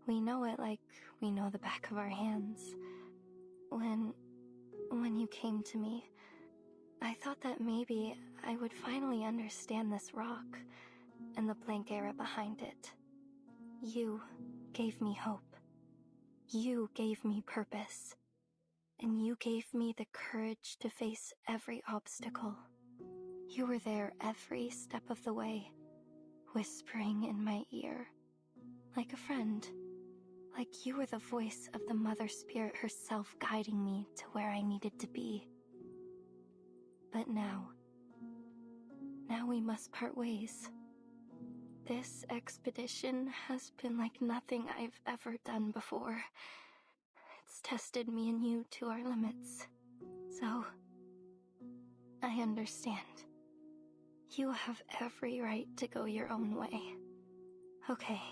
We know it like we know the back of our hands. When you came to me, I thought that maybe I would finally understand this rock and the blank era behind it. You gave me hope. You gave me purpose. And you gave me the courage to face every obstacle. You were there every step of the way, whispering in my ear, like a friend. Like you were the voice of the Mother Spirit herself guiding me to where I needed to be. But now we must part ways. This expedition has been like nothing I've ever done before. It's tested me and you to our limits. So, I understand. You have every right to go your own way. Okay.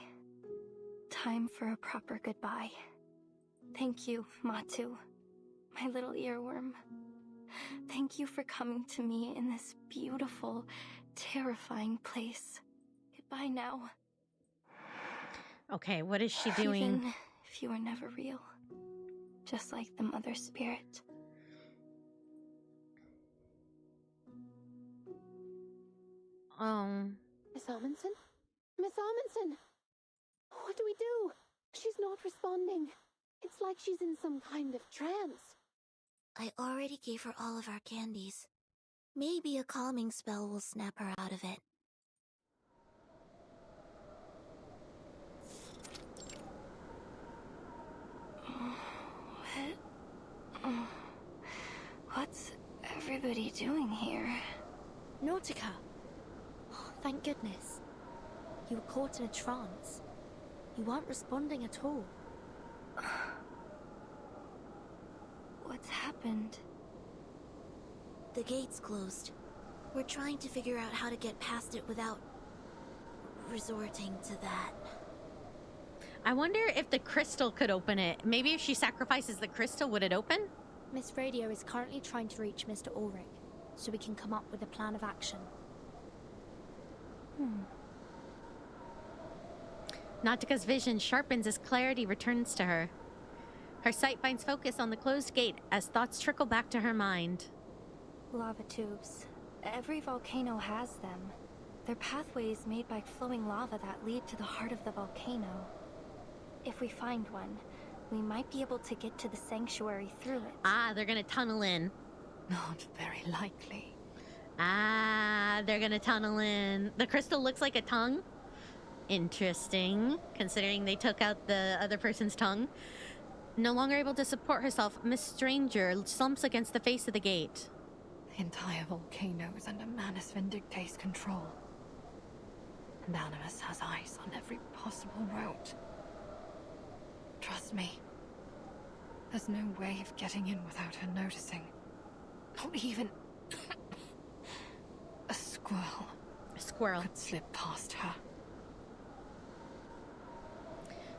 Time for a proper goodbye. Thank you, Matu, my little earworm. Thank you for coming to me in this beautiful, terrifying place. Goodbye now. Okay, what is she doing? Even if you were never real. Just like the Mother Spirit. Miss Amundsen? Miss Amundsen! What do we do? She's not responding. It's like she's in some kind of trance. I already gave her all of our candies. Maybe a calming spell will snap her out of it. What's everybody doing here? Nautica! Oh, thank goodness. You were caught in a trance. You weren't responding at all. What's happened? The gate's closed. We're trying to figure out how to get past it without resorting to that. I wonder if the crystal could open it. Maybe if she sacrifices the crystal, would it open? Miss Radio is currently trying to reach Mr. Ulrich, so we can come up with a plan of action. Nautica's vision sharpens as clarity returns to her. Her sight finds focus on the closed gate as thoughts trickle back to her mind. Lava tubes. Every volcano has them. They're pathways made by flowing lava that lead to the heart of the volcano. If we find one, we might be able to get to the sanctuary through it. Ah, they're gonna tunnel in. Not very likely. Ah, they're gonna tunnel in. The crystal looks like a tongue. Interesting, considering they took out the other person's tongue. No longer able to support herself, Miss Stranger slumps against the face of the gate. The entire volcano is under Manus Vindictae's control. And Animus has eyes on every possible route. Trust me, there's no way of getting in without her noticing. Not even a squirrel. A squirrel could slip past her.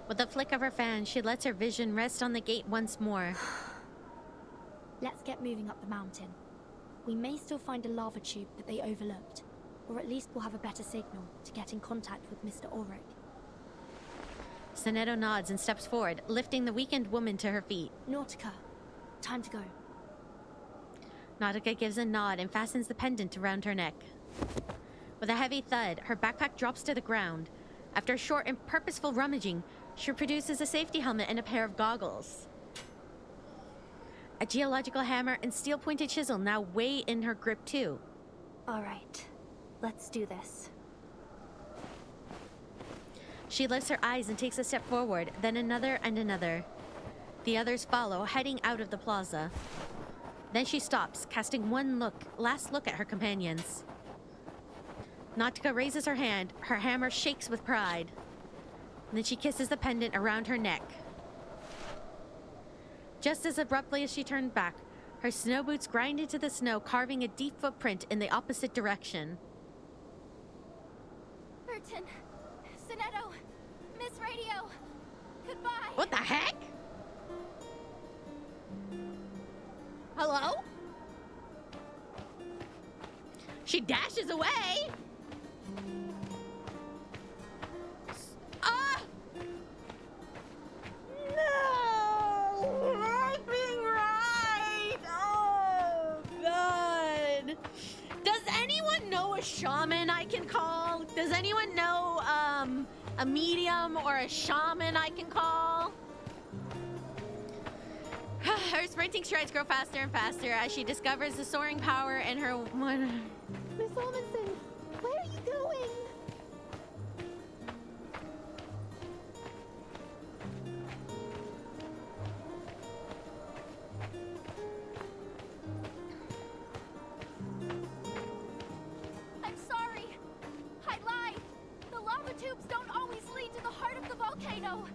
With a flick of her fan, she lets her vision rest on the gate once more. Let's get moving up the mountain. We may still find a lava tube that they overlooked, or at least we'll have a better signal to get in contact with Mr. Ulrich. Sonetto nods and steps forward, lifting the weakened woman to her feet. Nautica, time to go. Nautica gives a nod and fastens the pendant around her neck. With a heavy thud, her backpack drops to the ground. After a short and purposeful rummaging, she produces a safety helmet and a pair of goggles. A geological hammer and steel-pointed chisel now weigh in her grip too. All right, let's do this. She lifts her eyes and takes a step forward, then another and another. The others follow, heading out of the plaza. Then she stops, casting one last look at her companions. Nautica raises her hand, her hammer shakes with pride. And then she kisses the pendant around her neck. Just as abruptly as she turned back, her snow boots grind into the snow, carving a deep footprint in the opposite direction. Burton, Sonetto, Miss Radio, goodbye. What the heck? Hello? She dashes away. Ah! No! Being right! Oh, God! Does anyone know a shaman I can call? Does anyone know, a medium or a shaman I can call? Her sprinting strides grow faster and faster as she discovers the soaring power in her one... Miss Olmanson, where are you going? I'm sorry. I lied. The lava tubes don't always lead to the heart of the volcano.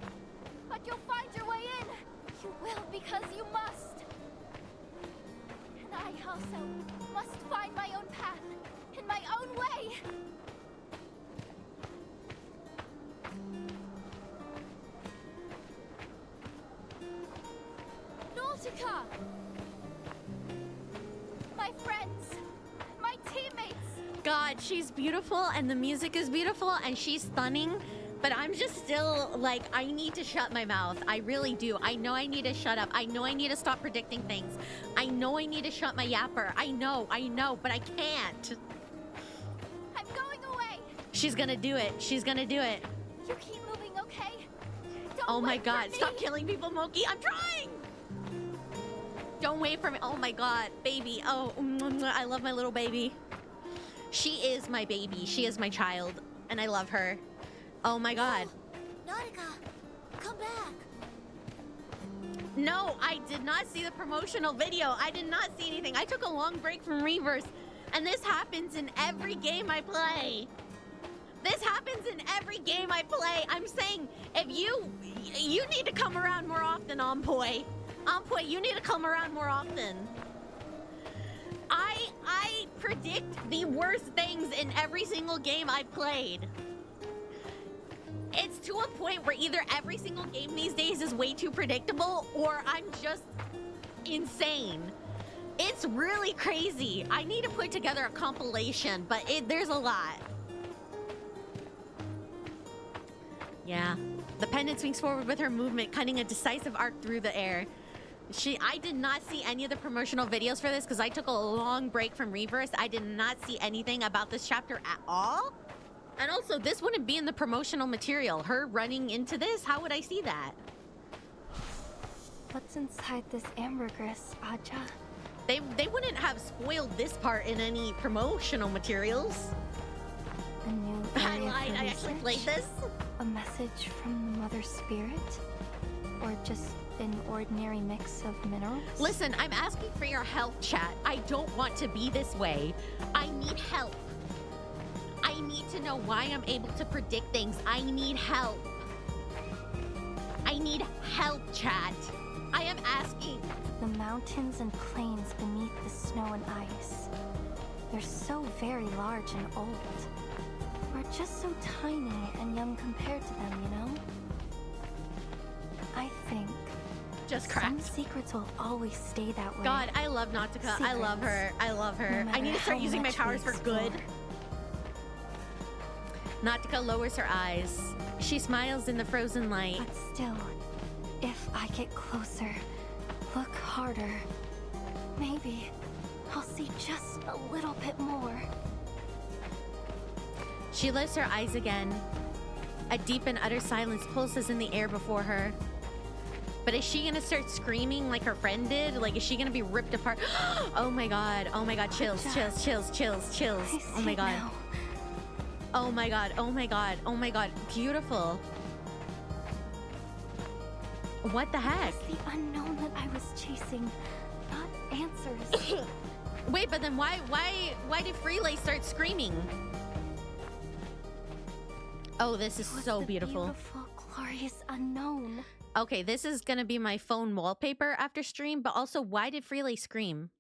But you'll find your way in. You will because you must. And I also must find my own path, in my own way. Nautica! My friends, my teammates. God, she's beautiful and the music is beautiful and she's stunning. But I'm just still, like, I need to shut my mouth. I really do. I know I need to shut up. I know I need to stop predicting things. I know I need to shut my yapper. I know, but I can't. I'm going away. She's gonna do it. She's gonna do it. You keep moving, okay? Don't Oh my wait for God, me. stop killing people, Moki. I'm trying. Don't wait for me. Oh my God, baby. Oh, I love my little baby. She is my baby. She is my child. And I love her. Oh my God. Nautica, come back. No, I did not see the promotional video. I did not see anything. I took a long break from Reverse, and this happens in every game I play. This happens in every game I play. I'm saying, if you need to come around more often, Ompoy. Ompoy, you need to come around more often. I predict the worst things in every single game I've played. It's to a point where either every single game these days is way too predictable or I'm just insane. It's really crazy. I need to put together a compilation, but there's a lot. Yeah. The pendant swings forward with her movement, cutting a decisive arc through the air. I did not see any of the promotional videos for this because I took a long break from Reverse. I did not see anything about this chapter at all. And also, this wouldn't be in the promotional material. Her running into this, how would I see that? What's inside this ambergris, Aja? They wouldn't have spoiled this part in any promotional materials. A new I actually played this. A message from the Mother Spirit? Or just an ordinary mix of minerals? Listen, I'm asking for your help, chat. I don't want to be this way. I need help. I need to know why I'm able to predict things. I need help. I need help, chat. I am asking. The mountains and plains beneath the snow and ice. They're so very large and old. We're just so tiny and young compared to them, you know? I think just some secrets will always stay that way. God, I love Nautica. I love her. I love her. No I need to start matter using my how powers much for we good. Nautica lowers her eyes. She smiles in the frozen light. But still, if I get closer, look harder, maybe I'll see just a little bit more. She lifts her eyes again. A deep and utter silence pulses in the air before her. But is she gonna start screaming like her friend did? Like, is she gonna be ripped apart? Oh my god, oh my god, chills, chills, chills, chills, chills. Oh my god. Oh my god, oh my god, oh my god. Beautiful. What the heck? It's the unknown that I was chasing, not answers. Wait, but then why did Freelay start screaming? Oh, this is so beautiful. Beautiful, glorious unknown. Okay, this is gonna be my phone wallpaper after stream, but also, why did Freelay scream?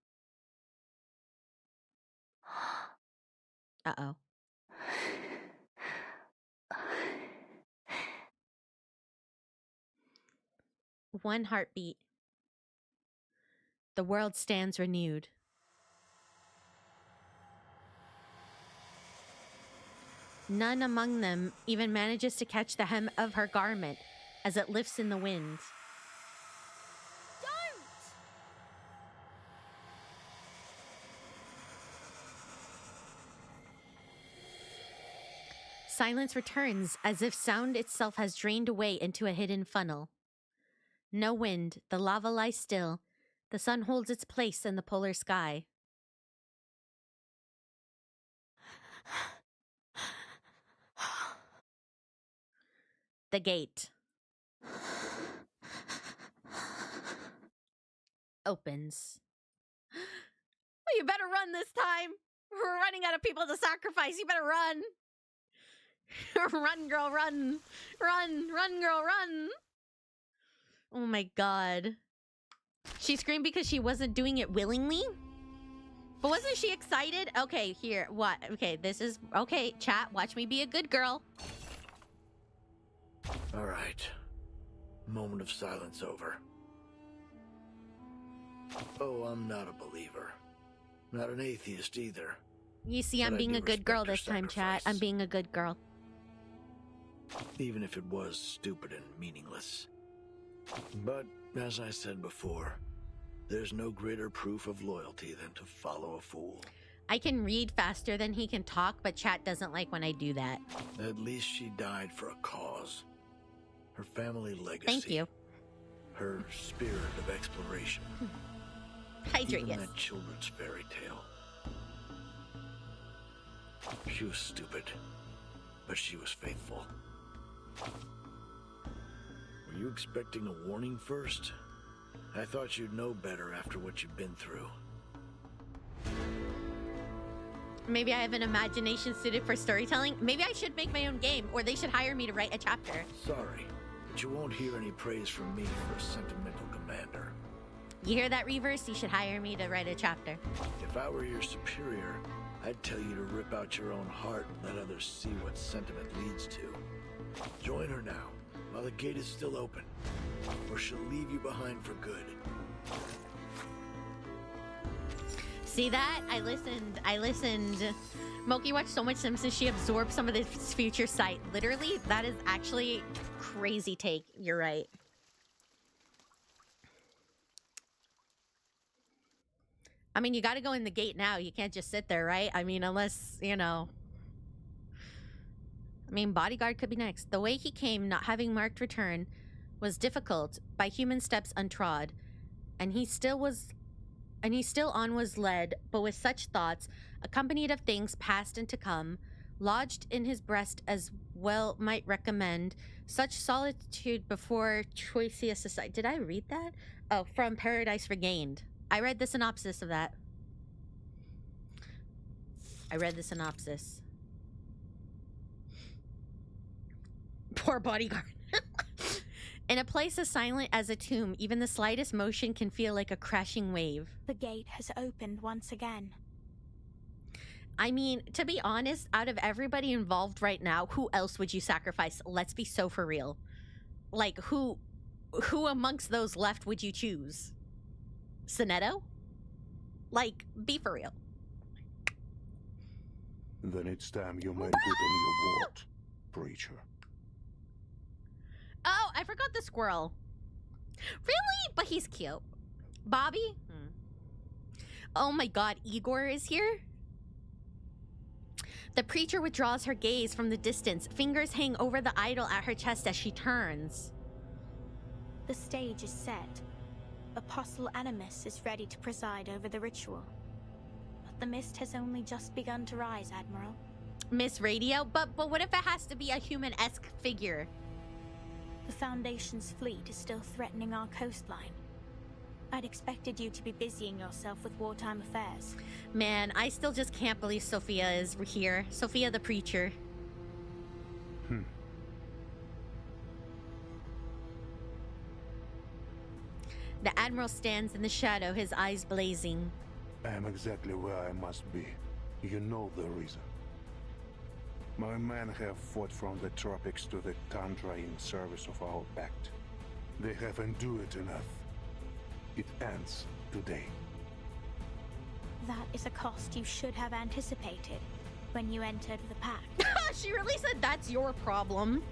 Uh-oh. One heartbeat. The world stands renewed. None among them even manages to catch the hem of her garment as it lifts in the wind. Don't! Silence returns as if sound itself has drained away into a hidden funnel. No wind, the lava lies still. The sun holds its place in the polar sky. The gate opens. Oh, you better run this time. We're running out of people to sacrifice. You better run. Run, girl, run. Run, run, girl, run. Oh my god. She screamed because she wasn't doing it willingly? But wasn't she excited? Okay, here. What? Okay, this is... Okay, chat, watch me be a good girl. All right. Moment of silence over. Oh, I'm not a believer. Not an atheist either. You see, I'm But I being do a good girl respect this her time, chat. I'm being a good girl. Even if it was stupid and meaningless. But, as I said before, there's no greater proof of loyalty than to follow a fool. I can read faster than he can talk, but chat doesn't like when I do that. At least she died for a cause. Her family legacy. Thank you. Her spirit of exploration. Hydrate, Even yes. that children's fairy tale. She was stupid, but she was faithful. Were you expecting a warning first? I thought you'd know better after what you've been through. Maybe I have an imagination suited for storytelling. Maybe I should make my own game, or they should hire me to write a chapter. Sorry, but you won't hear any praise from me for a sentimental commander. You hear that, Reverse? You should hire me to write a chapter. If I were your superior, I'd tell you to rip out your own heart and let others see what sentiment leads to. Join her now, while the gate is still open, or she'll leave you behind for good. See that? I listened. Moki watched so much Simpsons, she absorbed some of this future sight. Literally, that is actually crazy take. You're right. I mean, you gotta go in the gate now. You can't just sit there, right? I mean, unless, you know. I mean, bodyguard could be next. The way he came, not having marked return, was difficult, by human steps untrod. And he still on was led, but with such thoughts, accompanied of things past and to come, lodged in his breast as might recommend such solitude before choicea society. Did I read that? Oh, from Paradise Regained. I read the synopsis of that. Poor bodyguard. In a place as silent as a tomb, even the slightest motion can feel like a crashing wave. The gate has opened once again. I mean, to be honest, out of everybody involved right now, who else would you sacrifice? Let's be so for real. Like, who amongst those left would you choose? Sonetto? Like, be for real. Then it's time you made good on your word, preacher. Oh, I forgot the squirrel. Really? But he's cute. Bobby? Oh my god, Igor is here? The preacher withdraws her gaze from the distance. Fingers hang over the idol at her chest as she turns. The stage is set. Apostle Animus is ready to preside over the ritual. But the mist has only just begun to rise, Admiral. Miss Radio? But what if it has to be a human-esque figure? The Foundation's fleet is still threatening our coastline. I'd expected you to be busying yourself with wartime affairs. Man, I still just can't believe Sophia is here. Sophia the preacher. The Admiral stands in the shadow, his eyes blazing. I am exactly where I must be. You know the reason. My men have fought from the tropics to the tundra in service of our pact. They have endured enough. It ends today. That is a cost you should have anticipated when you entered the pact. She really said that's your problem.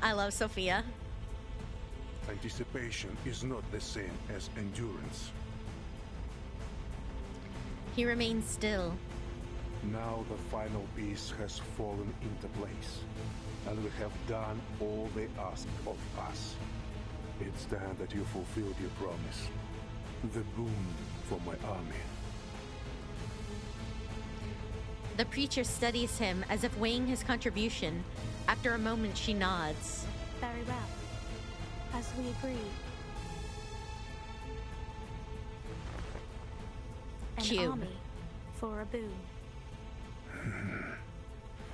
I love Sophia. Anticipation is not the same as endurance. He remains still. Now the final piece has fallen into place, and we have done all they asked of us. It's time that you fulfilled your promise. The boon for my army. The preacher studies him as if weighing his contribution. After a moment, she nods. Very well. As we agreed. An Cube. army for a boon.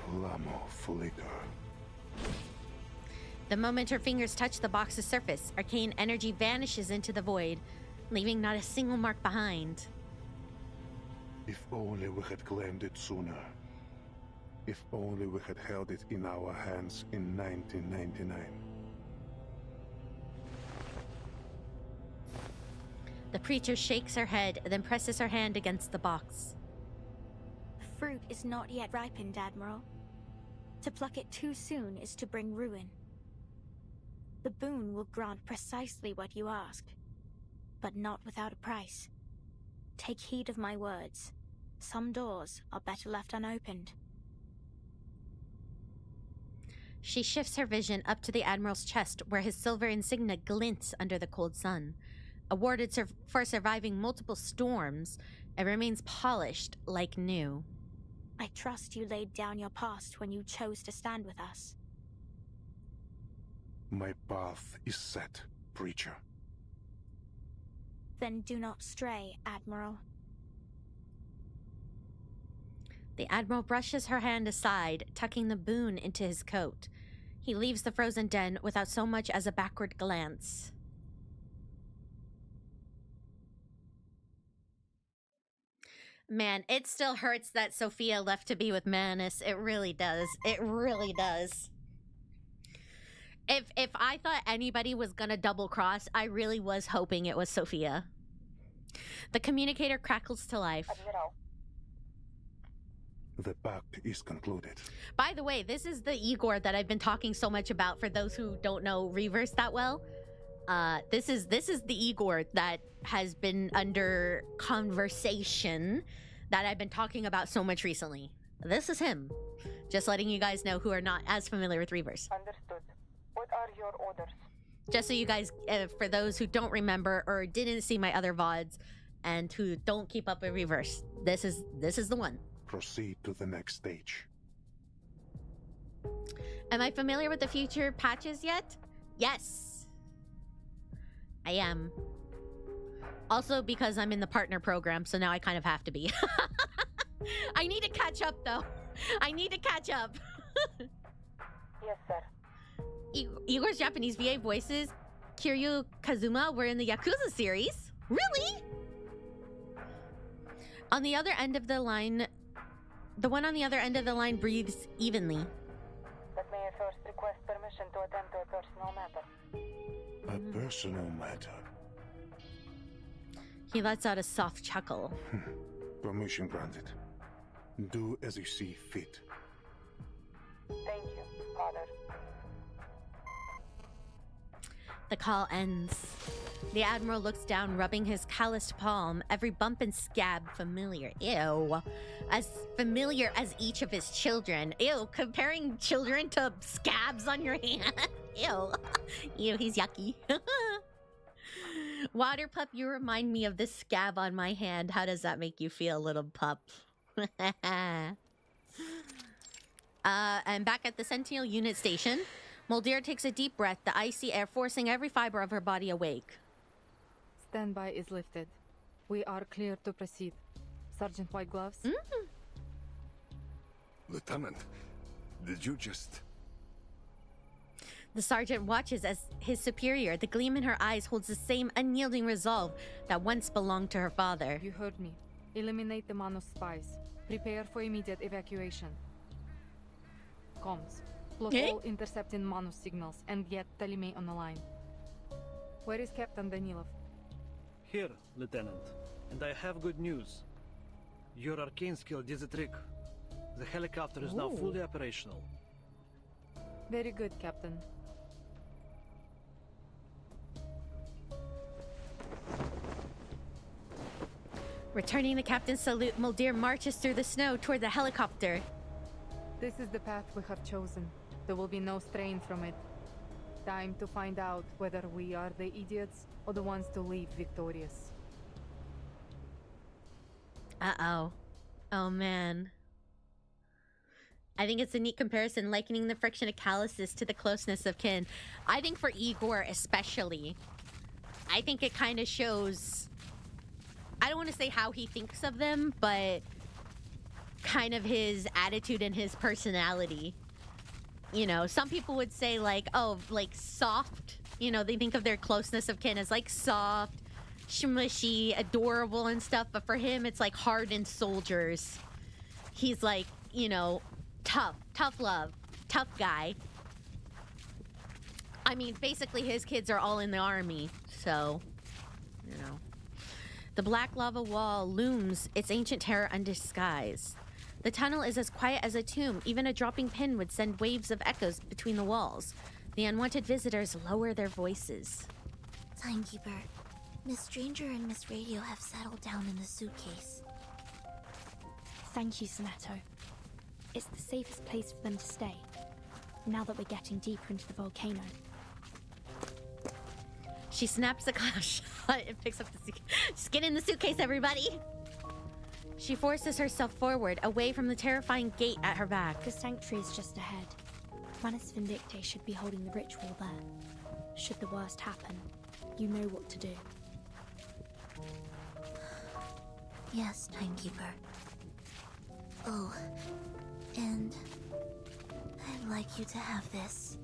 Flamo flicker. The moment her fingers touch the box's surface, arcane energy vanishes into the void, leaving not a single mark behind. If only we had claimed it sooner. If only we had held it in our hands in 1999. The preacher shakes her head, then presses her hand against the box. The fruit is not yet ripened, Admiral. To pluck it too soon is to bring ruin. The boon will grant precisely what you asked, but not without a price. Take heed of my words. Some doors are better left unopened. She shifts her vision up to the Admiral's chest, where his silver insignia glints under the cold sun. Awarded for surviving multiple storms, it remains polished like new. I trust you laid down your past when you chose to stand with us. My path is set, preacher. Then do not stray, Admiral. The Admiral brushes her hand aside, tucking the boon into his coat. He leaves the frozen den without so much as a backward glance. Man, it still hurts that Sophia left to be with Manus. It really does. It really does. If I thought anybody was gonna double cross, I really was hoping it was Sophia. The communicator crackles to life. Admiral. The pact is concluded. By the way, this is the Igor that I've been talking so much about for those who don't know Reverse that well. This is the Igor that has been under conversation that I've been talking about so much recently. This is him. Just letting you guys know who are not as familiar with Reverse. Understood. What are your orders? Just so you guys, for those who don't remember or didn't see my other VODs and who don't keep up with Reverse, this is the one. Proceed to the next stage. Am I familiar with the future patches yet? Yes. I am. Also because I'm in the partner program, so now I kind of have to be. I need to catch up, though. I need to catch up. Yes, sir. Igor's Japanese VA voices, Kiryu Kazuma, were in the Yakuza series. Really? On the other end of the line, the one on the other end of the line breathes evenly. But may I first request permission to attend to a personal matter? A personal matter. He lets out a soft chuckle. Permission granted. Do as you see fit. Thank you, Father. The call ends. The Admiral looks down, rubbing his calloused palm, every bump and scab familiar. Ew. As familiar as each of his children. Ew, comparing children to scabs on your hand. Ew. Ew, he's yucky. Water pup, you remind me of this scab on my hand. How does that make you feel, little pup? And back at the Sentinel unit station, Mulder takes a deep breath, the icy air forcing every fiber of her body awake. Standby is lifted. We are clear to proceed. Sergeant White Gloves? Lieutenant, did you just... The sergeant watches as his superior, the gleam in her eyes, holds the same unyielding resolve that once belonged to her father. You heard me. Eliminate the Manus spies. Prepare for immediate evacuation. Comms. Plot all intercepting Manus signals and get Telime on the line. Where is Captain Danilov? Here, Lieutenant. And I have good news. Your arcane skill did the trick. The helicopter is now fully operational. Very good, Captain. Returning the captain's salute, Mulder marches through the snow toward the helicopter. This is the path we have chosen. There will be no strain from it. Time to find out whether we are the idiots or the ones to leave victorious. Uh-oh. Oh, man. I think it's a neat comparison, likening the friction of calluses to the closeness of kin. I think for Igor especially, I think it kind of shows... I don't want to say how he thinks of them, but kind of his attitude and his personality. You know, some people would say like, oh, like soft. You know, they think of their closeness of kin as like soft, smushy, adorable and stuff. But for him, it's like hardened soldiers. He's like, you know, tough love, tough guy. I mean, basically his kids are all in the army, so, you know. The black lava wall looms, its ancient terror undisguised. The tunnel is as quiet as a tomb. Even a dropping pin would send waves of echoes between the walls. The unwanted visitors lower their voices. Timekeeper, Miss Stranger and Miss Radio have settled down in the suitcase. Thank you, Sonetto. It's the safest place for them to stay, now that we're getting deeper into the volcano. She snaps the glass shut and picks up the suitcase. Just get in the suitcase, everybody! She forces herself forward, away from the terrifying gate at her back. The sanctuary is just ahead. Manus Vindicte should be holding the ritual there. Should the worst happen, you know what to do. Yes, Timekeeper. Oh, and I'd like you to have this.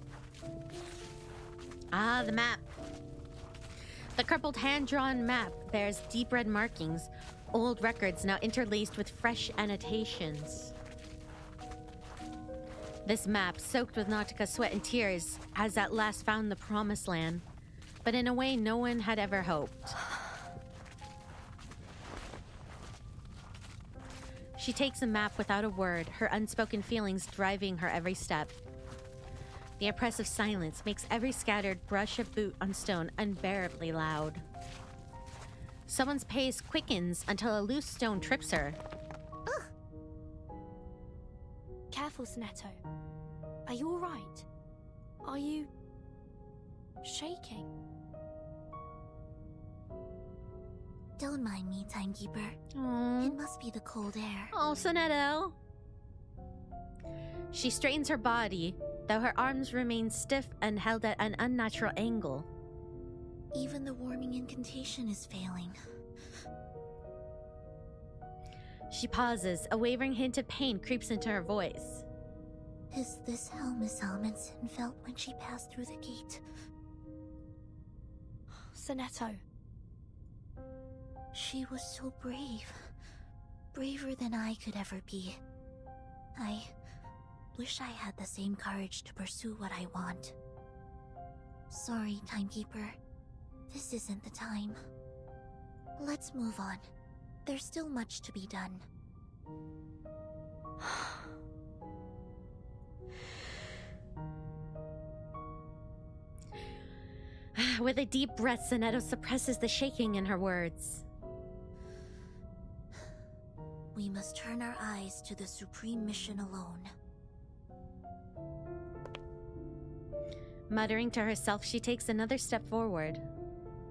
Ah, the map. The crumpled hand-drawn map bears deep red markings, old records now interlaced with fresh annotations. This map, soaked with Nautica's sweat and tears, has at last found the promised land, but in a way no one had ever hoped. She takes the map without a word, her unspoken feelings driving her every step. The oppressive silence makes every scattered brush of boot on stone unbearably loud. Someone's pace quickens until a loose stone trips her. Ugh. Careful, Sonetto. Are you alright? Are you... shaking? Don't mind me, Timekeeper. Aww. It must be the cold air. Oh, Sonetto. She straightens her body, though her arms remain stiff and held at an unnatural angle. Even the warming incantation is failing. She pauses. A wavering hint of pain creeps into her voice. Is this how Miss Almondson felt when she passed through the gate? Sonetto. She was so brave. Braver than I could ever be. I wish I had the same courage to pursue what I want. Sorry, Timekeeper. This isn't the time. Let's move on. There's still much to be done. With a deep breath, Sonetto suppresses the shaking in her words. We must turn our eyes to the supreme mission alone. Muttering to herself, she takes another step forward.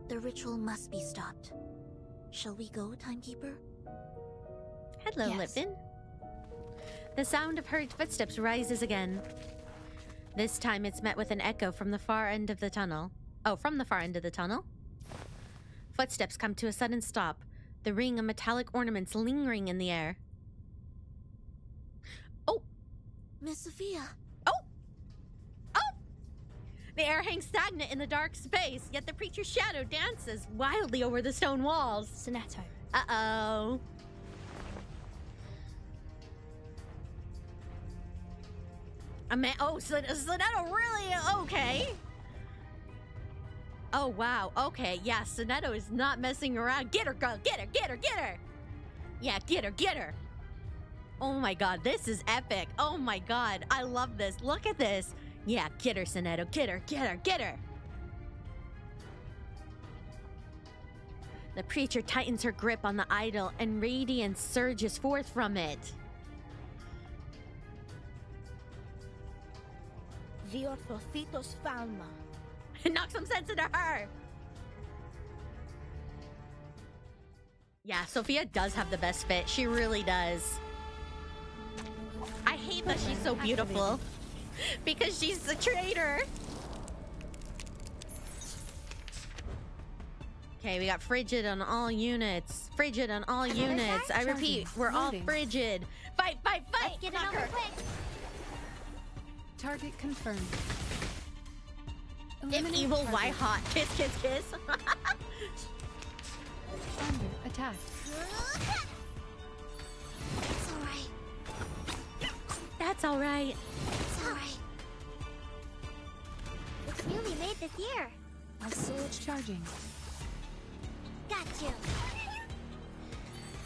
The ritual must be stopped. Shall we go, Timekeeper? Hello, Yes. Lipton. The sound of hurried footsteps rises again. This time it's met with an echo from the far end of the tunnel. Oh, from the far end of the tunnel. Footsteps come to a sudden stop, the ring of metallic ornaments lingering in the air. Oh! Miss Sophia! The air hangs stagnant in the dark space, yet the preacher's shadow dances wildly over the stone walls. Sonetto. Uh-oh. Sonetto really? Okay. Oh, wow. Okay, yeah, Sonetto is not messing around. Get her, girl. Get her, get her, get her. Yeah, get her, get her. Oh my god, this is epic. Oh my god, I love this. Look at this. Yeah, get her, Sonetto. Get her, get her, get her. The preacher tightens her grip on the idol, and radiance surges forth from it. Viorthositos Falma. Knock some sense into her. Yeah, Sophia does have the best fit. She really does. I hate that she's so beautiful. Because she's a traitor. Okay, we got frigid on all units. Frigid on all units. I repeat, we're all frigid. Fight, fight, fight! Get it over quick. Target confirmed. If evil, why hot? Kiss, kiss, kiss. Under attack. It's alright. That's alright. It's alright. It's newly made this year. My sword charging. Got you.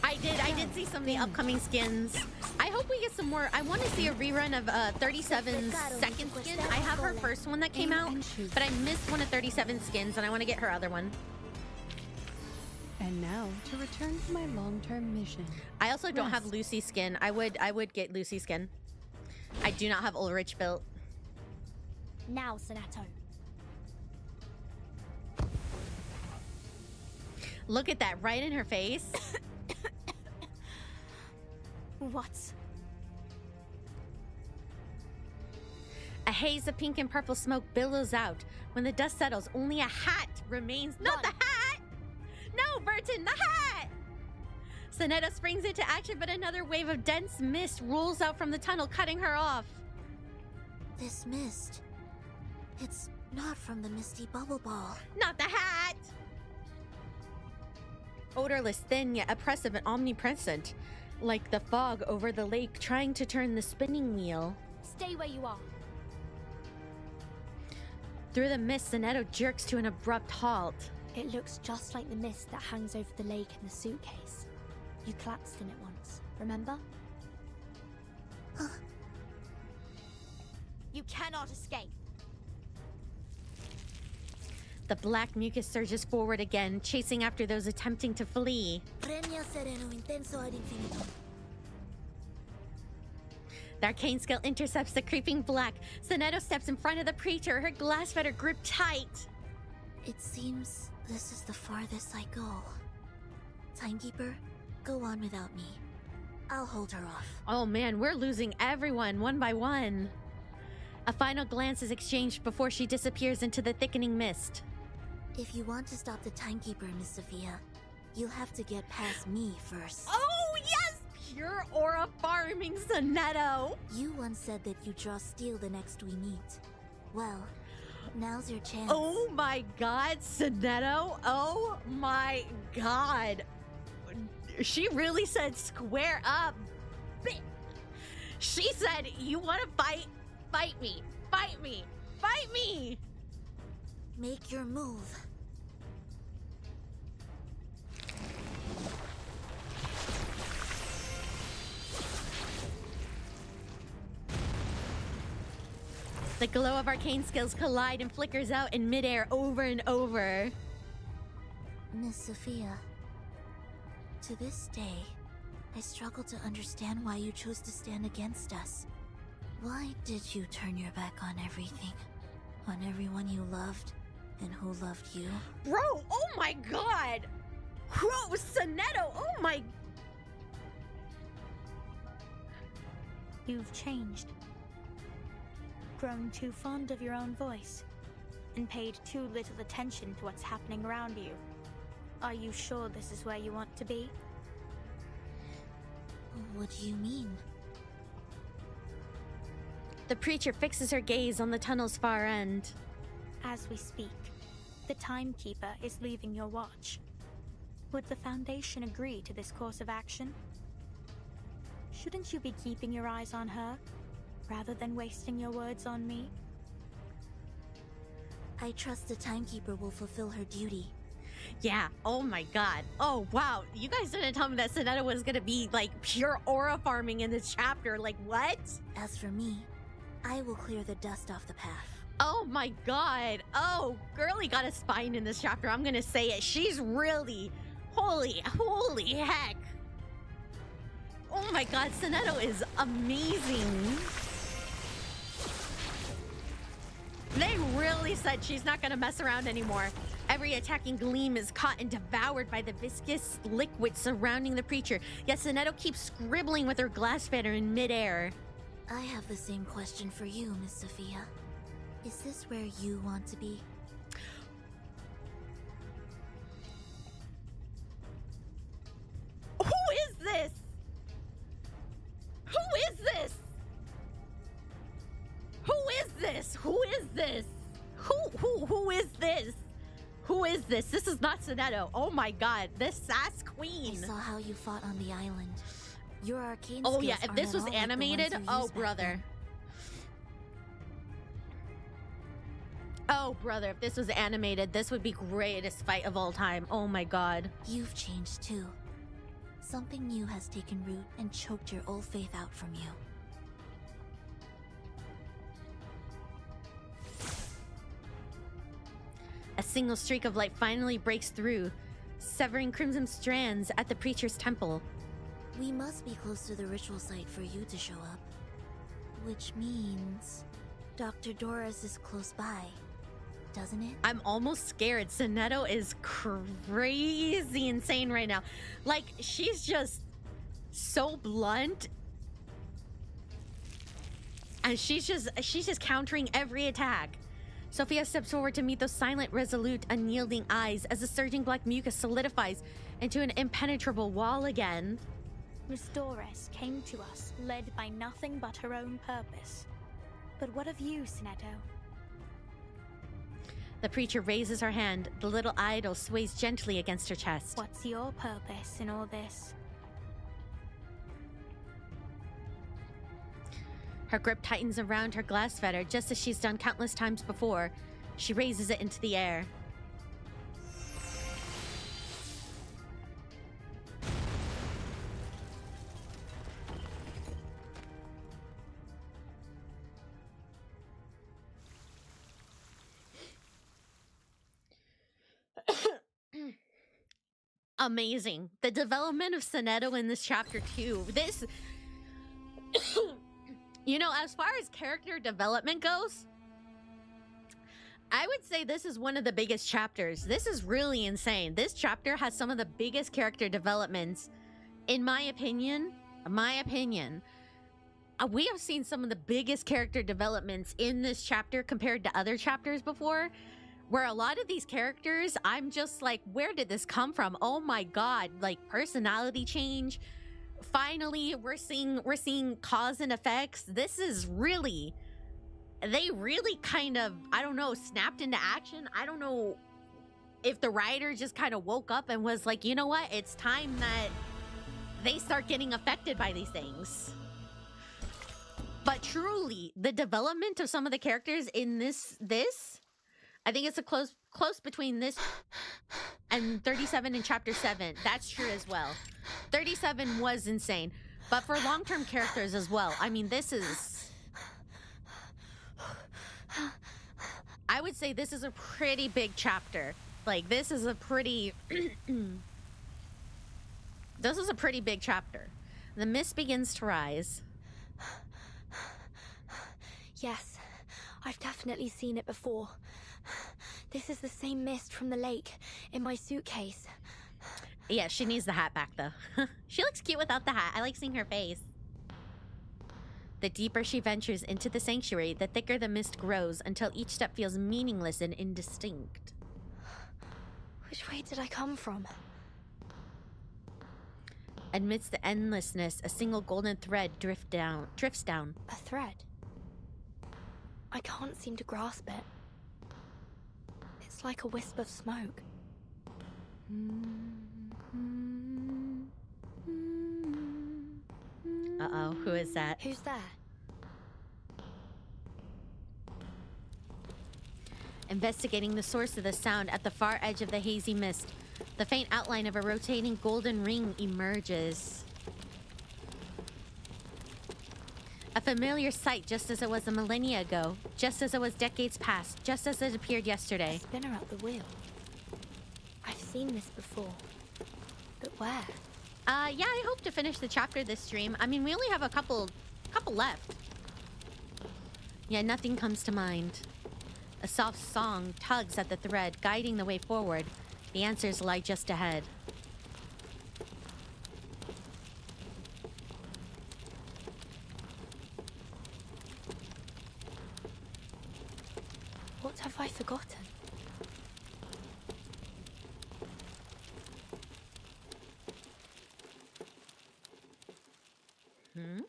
I did see some of the upcoming skins. I hope we get some more. I want to see a rerun of 37's second skin. I have her first one that came out, but I missed one of 37's skins, and I want to get her other one. And now to return to my long-term mission. I also don't have Lucy's skin. I would get Lucy's skin. I do not have Ulrich built. Now, Sonetto. Look at that, right in her face. What? A haze of pink and purple smoke billows out. When the dust settles, only a hat remains. Not the hat! No, Burton, the hat! Sonetto springs into action, but another wave of dense mist rolls out from the tunnel, cutting her off. This mist. It's not from the misty bubble ball. Not the hat! Odorless, thin, yet oppressive and omnipresent. Like the fog over the lake trying to turn the spinning wheel. Stay where you are. Through the mist, Sonetto jerks to an abrupt halt. It looks just like the mist that hangs over the lake in the suitcase. You collapsed in it once, remember? You cannot escape. The black mucus surges forward again, chasing after those attempting to flee. Premio sereno intenso ad infinitum. The arcane skill intercepts the creeping black. Sonetto steps in front of the preacher, her glass fetter gripped tight. It seems this is the farthest I go. Timekeeper, go on without me. I'll hold her off. Oh man, we're losing everyone one by one. A final glance is exchanged before she disappears into the thickening mist. If you want to stop the timekeeper, Miss Sophia, you'll have to get past me first. Oh yes! Pure aura farming, Sonetto! You once said that you draw steel the next we meet. Well, now's your chance. Oh my god, Sonetto! Oh my god! She really said square up. She said, you want to fight? Fight me! Fight me! Fight me! Make your move. The glow of arcane skills collide and flickers out in midair over and over. Miss Sophia, to this day, I struggle to understand why you chose to stand against us. Why did you turn your back on everything? On everyone you loved and who loved you? Bro, oh my god! Bro, Sonetto, oh my... You've changed. Grown too fond of your own voice, and paid too little attention to what's happening around you. Are you sure this is where you want to be? What do you mean? The preacher fixes her gaze on the tunnel's far end. As we speak, the timekeeper is leaving your watch. Would the Foundation agree to this course of action? Shouldn't you be keeping your eyes on her, rather than wasting your words on me? I trust the timekeeper will fulfill her duty. Yeah, oh my god. Oh wow, you guys didn't tell me that Sonetto was gonna be like pure aura farming in this chapter, like what? As for me, I will clear the dust off the path. Oh my god. Oh, girly got a spine in this chapter, I'm gonna say it. She's really, holy heck. Oh my god, Sonetto is amazing. They really said she's not gonna mess around anymore. Every attacking gleam is caught and devoured by the viscous liquid surrounding the preacher. Yet Sonetto keeps scribbling with her glass feather in midair. I have the same question for you, Miss Sophia. Is this where you want to be? Who is this? Who is this? Who is this? Who is this? Who is this? Who is this? This is not Sonetto. Oh my god, this sass queen. I saw how you fought on the island. Your arcane Oh skills yeah, if aren't this at was all like the animated, ones you oh used back brother. then. Oh brother, if this was animated, this would be greatest fight of all time. Oh my god. You've changed too. Something new has taken root and choked your old faith out from you. A single streak of light finally breaks through, severing crimson strands at the preacher's temple. We must be close to the ritual site for you to show up. Which means Dr. Doris is close by, doesn't it? I'm almost scared. Sonetto is crazy insane right now. Like, she's just so blunt. And she's just countering every attack. Sophia steps forward to meet those silent, resolute, unyielding eyes as the surging black mucus solidifies into an impenetrable wall again. Miss Doris came to us led by nothing but her own purpose. But what of you, Sonetto? The preacher raises her hand. The little idol sways gently against her chest. What's your purpose in all this? Her grip tightens around her glass fetter, just as she's done countless times before. She raises it into the air. Amazing. The development of Sonetto in this chapter too. This... You know, as far as character development goes, I would say this is one of the biggest chapters. This is really insane. This chapter has some of the biggest character developments, in my opinion, my opinion, we have seen some of the biggest character developments in this chapter compared to other chapters before, where a lot of these characters, I'm just like, where did this come from? Oh my god, like personality change. Finally, we're seeing cause and effects. This is really, they really kind of, I don't know, snapped into action. I don't know if the writer just kind of woke up and was like, you know what? It's time that they start getting affected by these things. But truly, the development of some of the characters in this, I think it's a close between this and 37 in chapter 7. That's true as well. 37 was insane. But for long-term characters as well, I mean, this is... I would say this is a pretty big chapter. Like, this is a pretty... this is a pretty big chapter. The mist begins to rise. Yes, I've definitely seen it before. This is the same mist from the lake in my suitcase. Yeah, she needs the hat back, though. She looks cute without the hat. I like seeing her face. The deeper she ventures into the sanctuary, the thicker the mist grows until each step feels meaningless and indistinct. Which way did I come from? Amidst the endlessness, a single golden thread drifts down. A thread? I can't seem to grasp it. It's like a wisp of smoke. Uh-oh, who is that? Who's there? Investigating the source of the sound at the far edge of the hazy mist, the faint outline of a rotating golden ring emerges. A familiar sight, just as it was a millennia ago, just as it was decades past, just as it appeared yesterday. A spinner at the wheel. I've seen this before. But where? Yeah, I hope to finish the chapter this stream. I mean, we only have a couple left. Yeah, nothing comes to mind. A soft song tugs at the thread, guiding the way forward. The answers lie just ahead. What have I forgotten?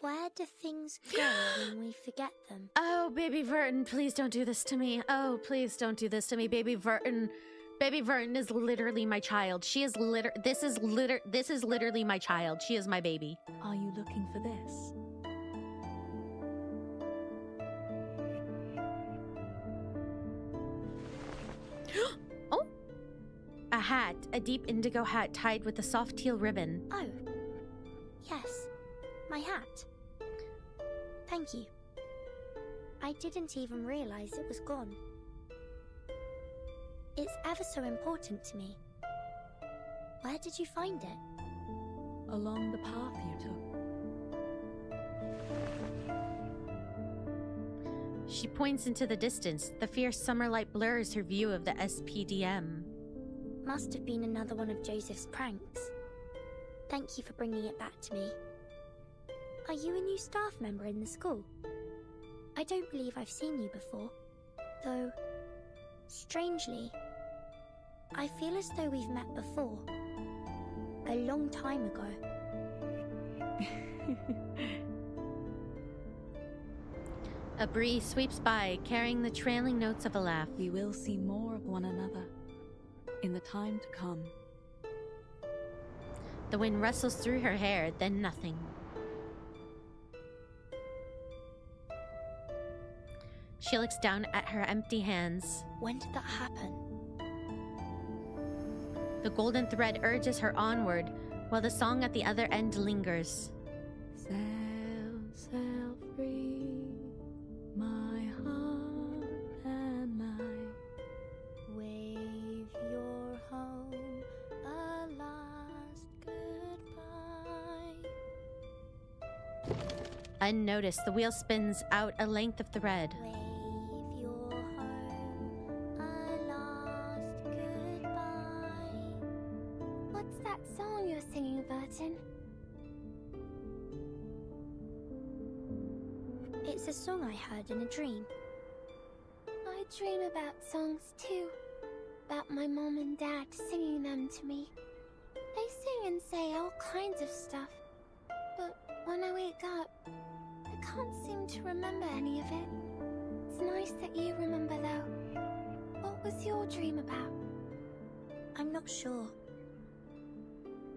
Where do things go when we forget them? Oh, baby Verton, please don't do this to me. Oh, please don't do this to me, baby Verton. Baby Verton is literally my child. She is this is literally my child. She is my baby. Are you looking for this? Oh! A hat, a deep indigo hat tied with a soft teal ribbon. Oh. Yes. My hat. Thank you. I didn't even realize it was gone. It's ever so important to me. Where did you find it? Along the path you took. She points into the distance. The fierce summer light blurs her view of the SPDM. Must have been another one of Joseph's pranks. Thank you for bringing it back to me. Are you a new staff member in the school? I don't believe I've seen you before. Though, strangely, I feel as though we've met before. A long time ago. A breeze sweeps by, carrying the trailing notes of a laugh. We will see more of one another in the time to come. The wind rustles through her hair, then nothing. She looks down at her empty hands. When did that happen? The golden thread urges her onward, while the song at the other end lingers. Sail, sail free, my heart and life. Wave your home a last goodbye. Unnoticed, the wheel spins out a length of thread. Wave your home a last goodbye. What's that song you're singing, Burton? It's a song I heard in a dream. I dream about songs too. About my mom and dad singing them to me. They sing and say all kinds of stuff. But when I wake up, I can't seem to remember any of it. It's nice that you remember though. What was your dream about? I'm not sure.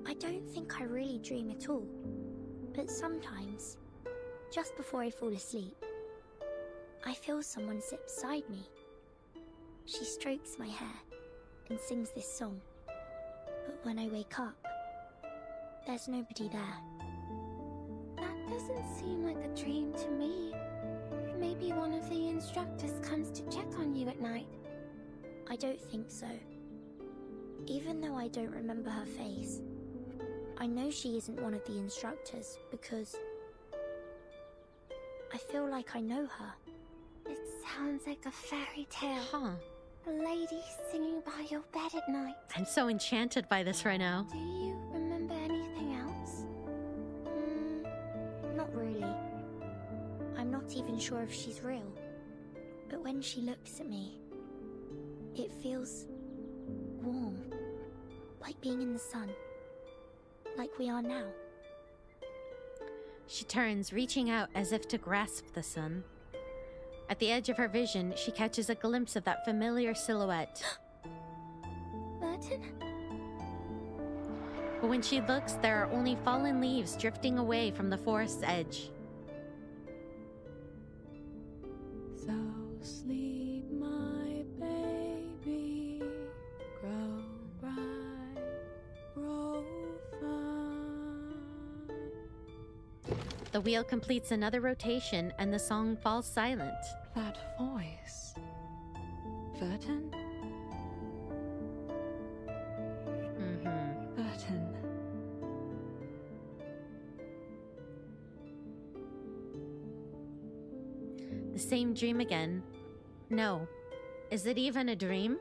I don't think I really dream at all. But sometimes, just before I fall asleep, I feel someone sit beside me. She strokes my hair and sings this song. But when I wake up, there's nobody there. That doesn't seem like a dream to me. Maybe one of the instructors comes to check on you at night. I don't think so. Even though I don't remember her face, I know she isn't one of the instructors because I feel like I know her. It sounds like a fairy tale. Huh. A lady singing by your bed at night. I'm so enchanted by this right now. Do you remember anything else? Not really. I'm not even sure if she's real. But when she looks at me, it feels warm. Like being in the sun. Like we are now. She turns, reaching out as if to grasp the sun. At the edge of her vision, she catches a glimpse of that familiar silhouette. Burton? But when she looks, there are only fallen leaves drifting away from the forest's edge. So sleep, my baby, grow bright, grow fine. The wheel completes another rotation and the song falls silent. That voice. Verton? Verton. The same dream again. No. Is it even a dream?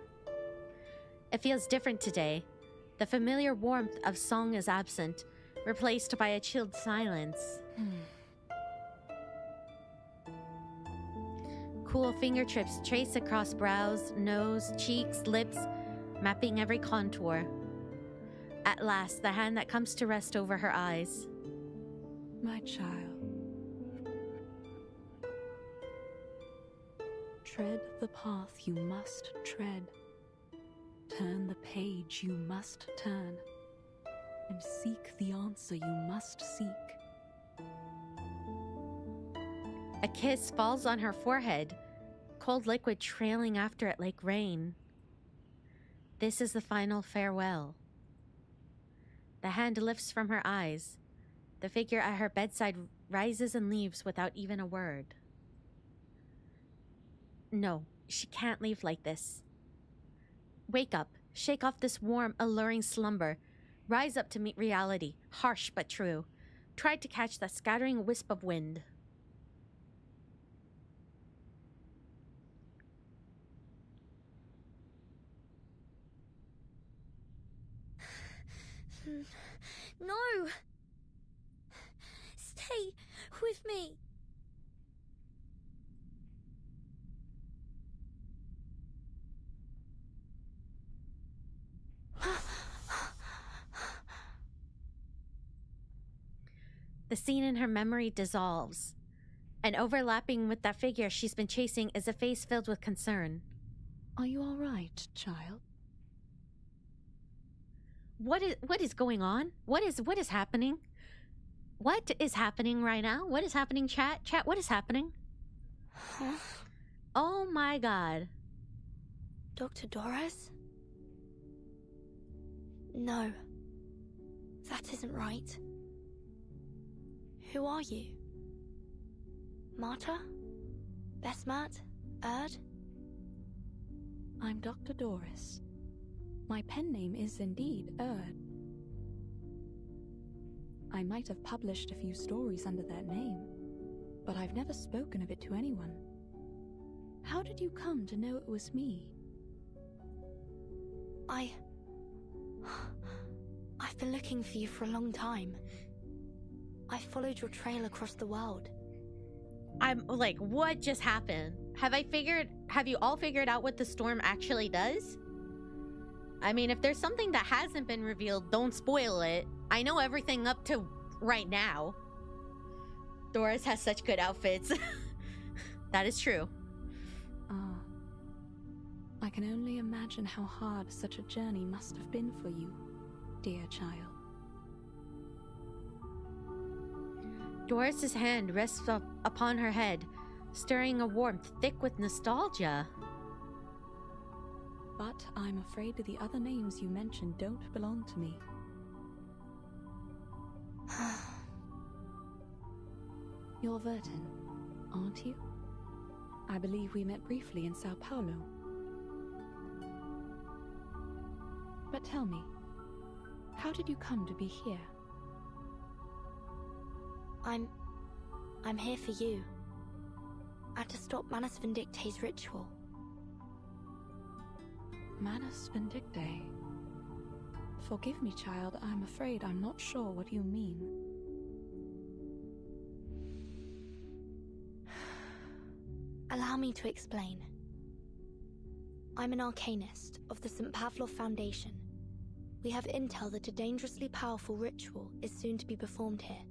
It feels different today. The familiar warmth of song is absent, replaced by a chilled silence. Cool fingertips trace across brows, nose, cheeks, lips, mapping every contour. At last, the hand that comes to rest over her eyes. My child. Tread the path you must tread. Turn the page you must turn. And seek the answer you must seek. A kiss falls on her forehead, cold liquid trailing after it like rain. This is the final farewell. The hand lifts from her eyes. The figure at her bedside rises and leaves without even a word. No, she can't leave like this. Wake up, shake off this warm, alluring slumber. Rise up to meet reality, harsh but true. Try to catch that scattering wisp of wind. No! Stay with me! The scene in her memory dissolves, and overlapping with that figure she's been chasing is a face filled with concern. Are you all right, child? What is going on? What is happening? What is happening right now? What is happening, chat? Chat, what is happening? Huh? Oh my god. Dr. Doris? No. That isn't right. Who are you? Marta? Besmat? Erd? I'm Dr. Doris. My pen name is indeed Erd. I might have published a few stories under that name, but I've never spoken of it to anyone. How did you come to know it was me? I've been looking for you for a long time. I followed your trail across the world. I'm like, what just happened? Have you all figured out what the storm actually does? I mean, if there's something that hasn't been revealed, don't spoil it. I know everything up to right now. Doris has such good outfits. That is true. Ah. I can only imagine how hard such a journey must have been for you, dear child. Doris's hand rests upon her head, stirring a warmth thick with nostalgia. But I'm afraid the other names you mentioned don't belong to me. You're Vertin, aren't you? I believe we met briefly in Sao Paulo. But tell me, how did you come to be here? I'm here for you. And to stop Manus Vindicte's ritual. Manus Vindicte? Forgive me, child, I'm afraid I'm not sure what you mean. Allow me to explain. I'm an arcanist of the St. Pavlov Foundation. We have intel that a dangerously powerful ritual is soon to be performed here.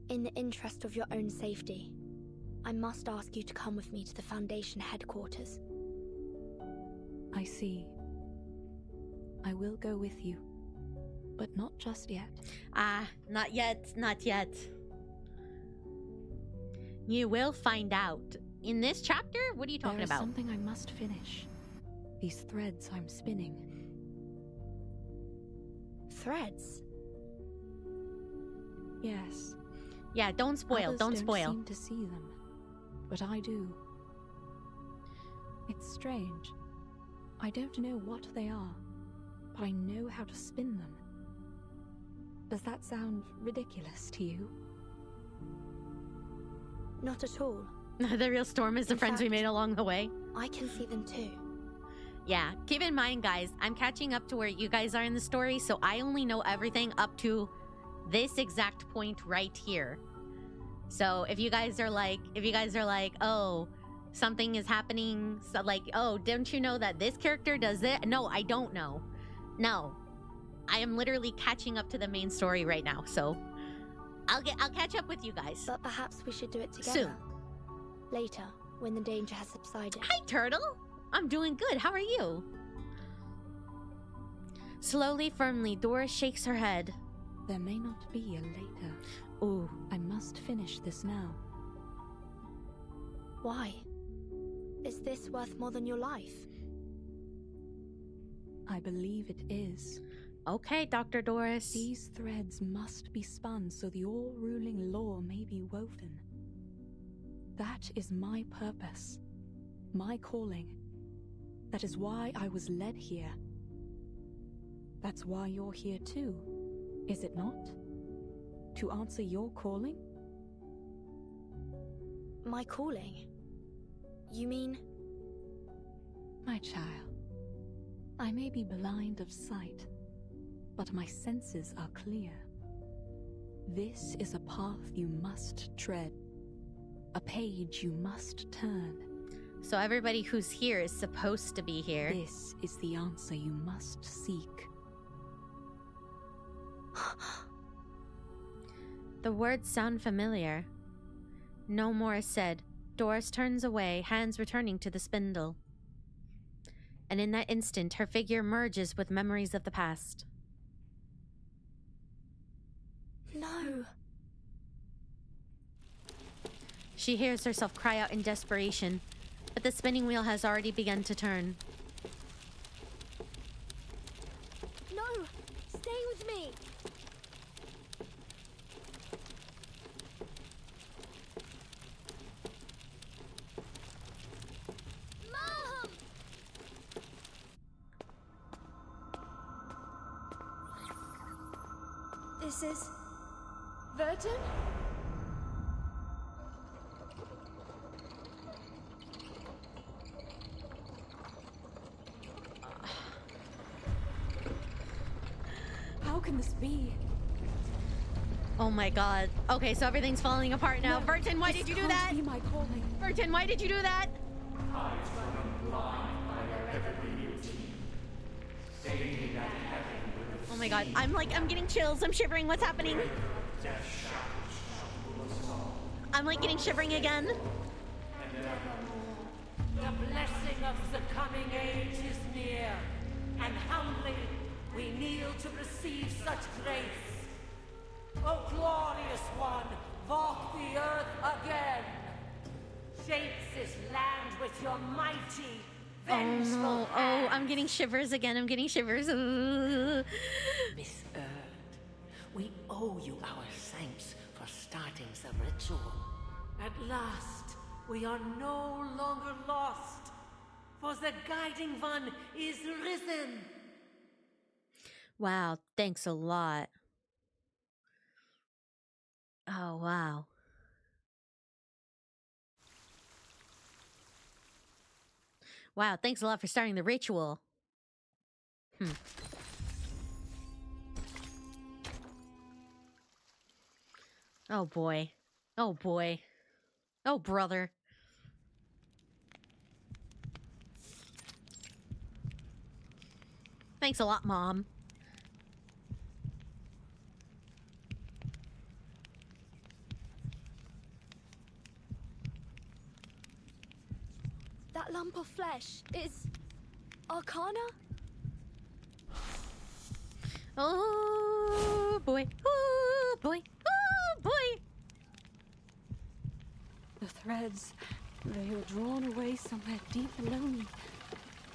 In the interest of your own safety, I must ask you to come with me to the Foundation headquarters. I see. I will go with you. But not just yet. Not yet, not yet. You will find out. In this chapter? What are you talking about? There is something I must finish. These threads I'm spinning. Threads? Yes. Yeah, don't spoil, Others don't spoil. Seem to see them, but I do. It's strange. I don't know what they are, but I know how to spin them. Does that sound ridiculous to you? Not at all. The real storm is the friends we made along the way. I can see them too. Yeah, keep in mind, guys, I'm catching up to where you guys are in the story, so I only know everything up to this exact point right here. So if you guys are like, oh, something is happening, so like, oh, don't you know that this character does it? No, I don't know. No, I am literally catching up to the main story right now, so I'll catch up with you guys. But perhaps we should do it together. Soon. Later, when the danger has subsided. Hi, Turtle. I'm doing good. How are you? Slowly, firmly, Doris shakes her head. There may not be a later. Ooh. I must finish this now. Why? Is this worth more than your life? I believe it is. Okay, Dr. Doris. These threads must be spun so the all-ruling law may be woven. That is my purpose, my calling. That is why I was led here. That's why you're here too, is it not? To answer your calling? My calling? You mean? My child, I may be blind of sight, but my senses are clear. This is a path you must tread. A page you must turn. So everybody who's here is supposed to be here. This is the answer you must seek. The words sound familiar. No more is said. Doris turns away, hands returning to the spindle. And in that instant, her figure merges with memories of the past. No. She hears herself cry out in desperation, but the spinning wheel has already begun to turn. No! Stay with me! Mom! This is... Vertin? How can this be? Oh my god. Okay, so everything's falling apart now. No, Burton, why this did you do can't that? be my calling. Burton, why did you do that? Oh my god. I'm getting chills. I'm shivering. What's happening? I'm like getting shivering again. The blessing of the coming age is near, and humbly we kneel to receive such grace. O glorious one, walk the earth again. Shape this land with your mighty, vengeful Oh, I'm getting shivers again. I'm getting shivers. Miss Earth, we owe you our thanks for starting the ritual. At last, we are no longer lost, for the guiding one is risen. Wow, thanks a lot. Oh, wow. Wow, thanks a lot for starting the ritual. Oh boy. Oh boy. Oh brother. Thanks a lot, Mom. That lump of flesh is Arcana? Oh boy. Oh boy. Oh boy. The threads, they are drawn away somewhere deep and lonely.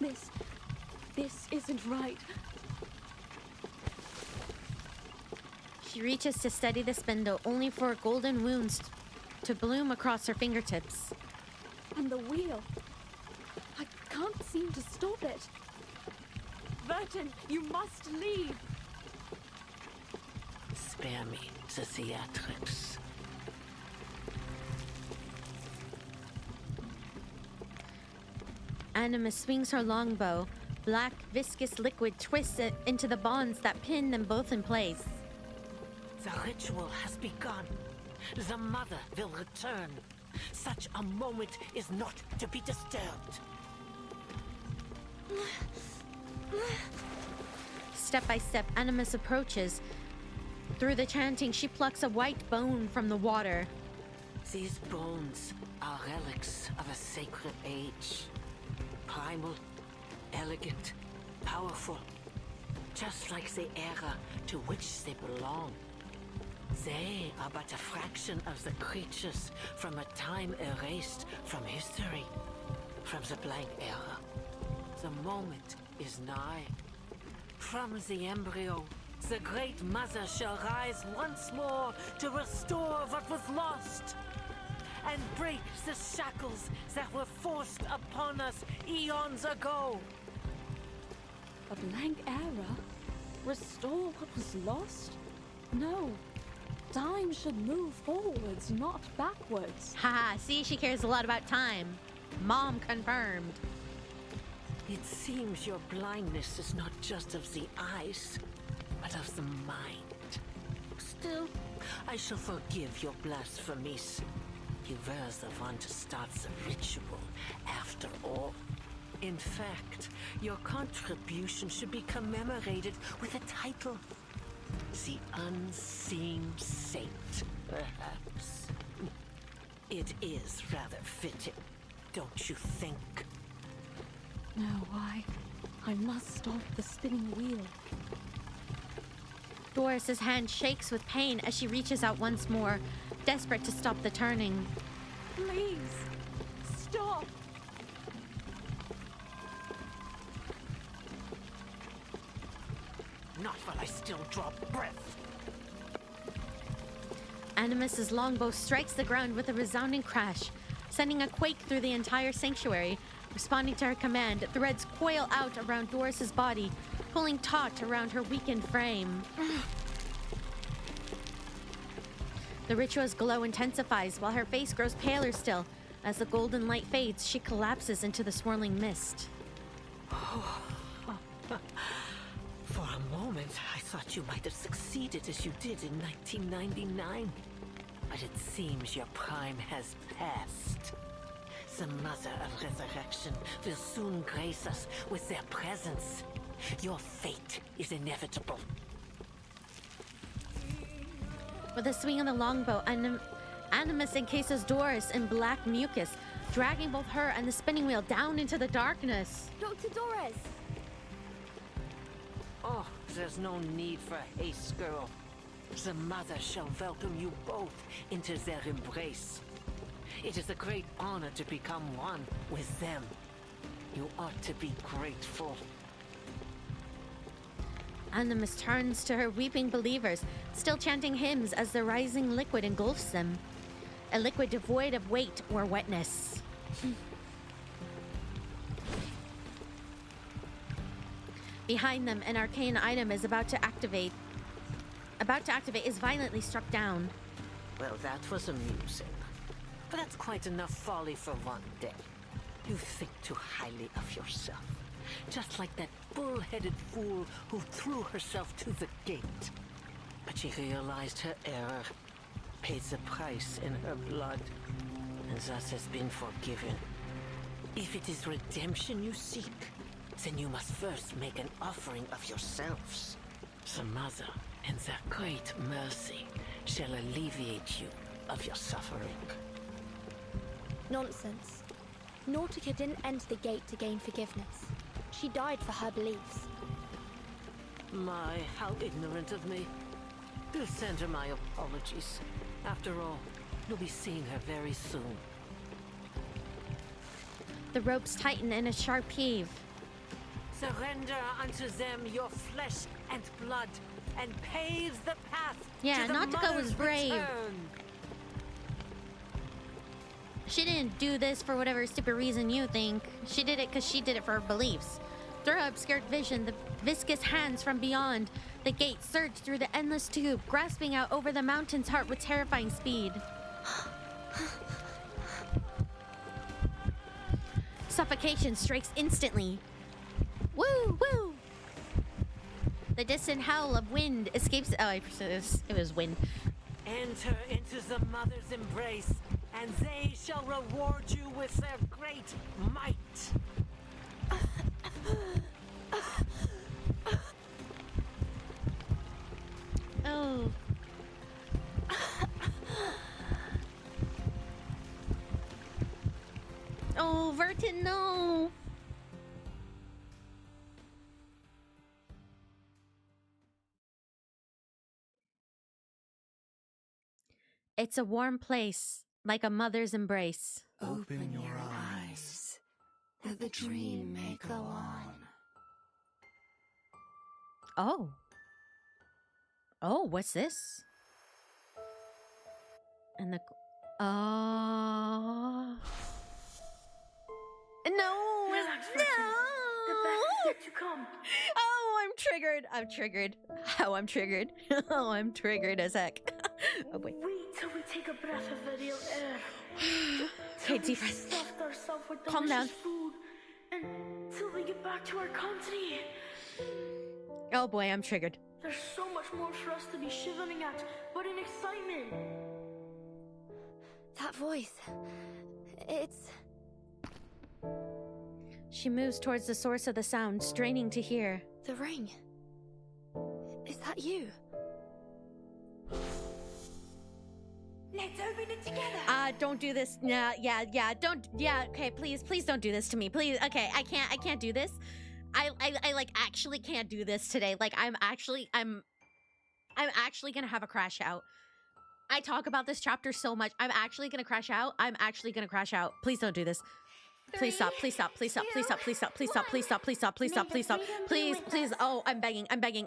This isn't right. She reaches to steady the spindle, only for golden wounds to bloom across her fingertips. And the wheel. I can't seem to stop it. Burton, you must leave. Spare me the theatrics. Animus swings her longbow. Black, viscous liquid twists it into the bonds that pin them both in place. The ritual has begun. The mother will return. Such a moment is not to be disturbed. Step by step, Animus approaches. Through the chanting, she plucks a white bone from the water. These bones are relics of a sacred age. Primal, elegant, powerful. Just like the era to which they belong. They are but a fraction of the creatures from a time erased from history. From the blank era. The moment is nigh. From the embryo, the Great Mother shall rise once more to restore what was lost and break the shackles that were forced upon us eons ago. A blank era? Restore what was lost? No. Time should move forwards, not backwards. Haha, see, she cares a lot about time. Mom confirmed. It seems your blindness is not just of the eyes, but of the mind. Still, I shall forgive your blasphemies. You were the one to start the ritual, after all. In fact, your contribution should be commemorated with a title. The Unseen Saint, perhaps. It is rather fitting, don't you think? No, I must stop the spinning wheel. Doris's hand shakes with pain as she reaches out once more, desperate to stop the turning. Please, stop! Not while I still draw breath. Animus's longbow strikes the ground with a resounding crash, sending a quake through the entire sanctuary. Responding to her command, threads coil out around Doris's body, pulling taut around her weakened frame. The ritual's glow intensifies while her face grows paler still. As the golden light fades, she collapses into the swirling mist. For a moment, I thought you might have succeeded as you did in 1999. But it seems your prime has passed. The Mother of Resurrection will soon grace us with their presence. Your fate is inevitable. With a swing of the longbow, Animus encases Doris in black mucus, dragging both her and the spinning wheel down into the darkness. Dr. Doris! Oh, there's no need for haste, girl. The Mother shall welcome you both into their embrace. It is a great honor to become one with them. You ought to be grateful. Animus turns to her weeping believers, still chanting hymns as the rising liquid engulfs them. A liquid devoid of weight or wetness. Behind them, an arcane item is about to activate. Is violently struck down. Well, that was amusing. But that's quite enough folly for one day. You think too highly of yourself. Just like that bull-headed fool who threw herself to the gate. But she realized her error, paid the price in her blood, and thus has been forgiven. If it is redemption you seek, then you must first make an offering of yourselves. The Mother, in their great mercy, shall alleviate you of your suffering. Nonsense. Nautica didn't enter the gate to gain forgiveness. She died for her beliefs. My, how ignorant of me. Do send her my apologies. After all, you'll be seeing her very soon. The ropes tighten in a sharp heave. Surrender unto them your flesh and blood, and pave the path Yeah, to the Nautica was Mother's brave. return. She didn't do this for whatever stupid reason you think. She did it because she did it for her beliefs. Through her obscured vision, the viscous hands from beyond the gate surged through the endless tube, grasping out over the mountain's heart with terrifying speed. Suffocation strikes instantly. Woo! Woo! The distant howl of wind escapes. Oh, it was wind. Enter into the Mother's embrace, and they shall reward you with their great might. Oh. Oh, Vertin, no. It's a warm place, like a mother's embrace. Open your eyes, that the dream may go on. Oh. Oh, what's this? And the... Oh... No! Relax, No! The best is yet to come. Oh, I'm triggered. I'm triggered. Oh, I'm triggered. Oh, I'm triggered as heck. Oh, boy. Wait till we take a breath of the real air. Okay, deep breath. Stuffed ourselves with Calm down. delicious food. And till we get back to our country. Oh boy, I'm triggered. There's so much more for us to be shivering at, but in excitement. That voice. It's... She moves towards the source of the sound, straining to hear. The ring. Is that you? Let's open it together. Don't do this. Yeah, okay, please don't do this to me. Please, okay, I can't do this. I like actually can't do this today. Like I'm actually gonna have a crash out. I talk about this chapter so much. I'm actually gonna crash out. Please don't do this. Please stop. Please. Oh, I'm begging. Please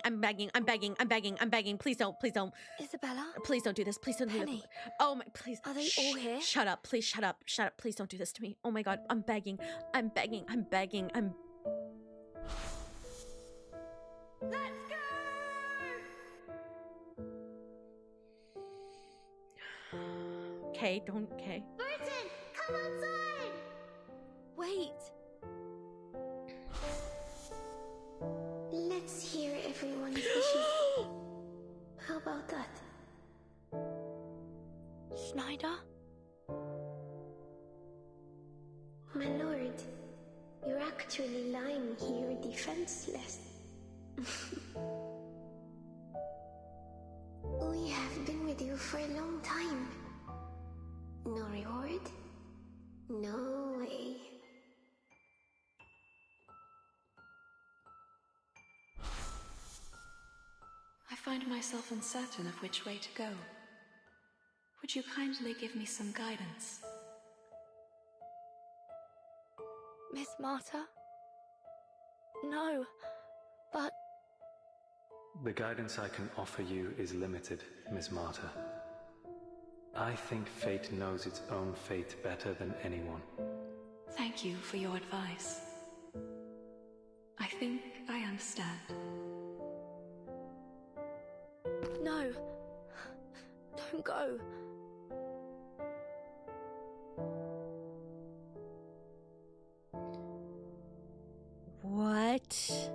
don't. Isabella? Please don't do this. Please don't do this. Oh my, please. Are they all here? Shut up. Please shut up. Please don't do this to me. Oh my god. I'm begging. Let's go! Okay. Burton, come outside! Wait. Let's hear everyone's wishes. Schneider? My lord, you're actually lying here defenseless. We have been with you for a long time. No reward? No way. I find myself uncertain of which way to go. Would you kindly give me some guidance? Miss Marta? No, but... The guidance I can offer you is limited, Miss Marta. I think fate knows its own fate better than anyone. Thank you for your advice. I think I understand. No. Don't go. What?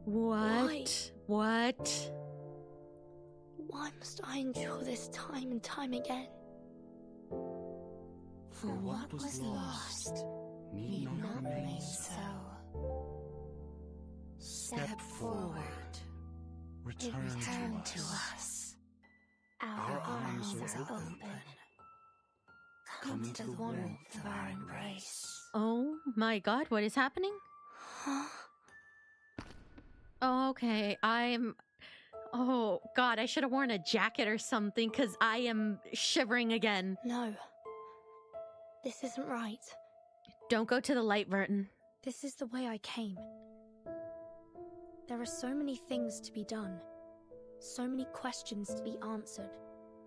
Why? What? Why must I endure this time and time again? For what was lost need not remain so. Step forward. Return to us. Our arms are open. Come into the warmth of our embrace. Oh my god, what is happening? Oh, okay, oh god, I should have worn a jacket or something because I am shivering again. No. This isn't right. Don't go to the light, Verton. This is the way I came. There are so many things to be done. So many questions to be answered.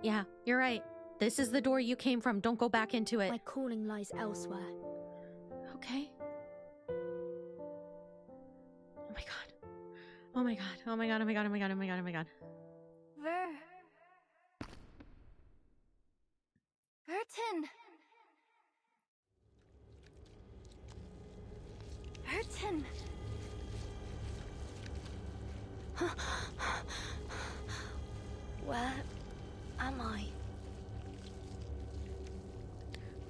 Yeah, you're right. This is the door you came from. Don't go back into it. My calling lies elsewhere. Okay. Oh my god. Oh my god. Oh my god. Oh my god. Oh my god. Oh my god. Oh my god. Verton! Verton! Where am I?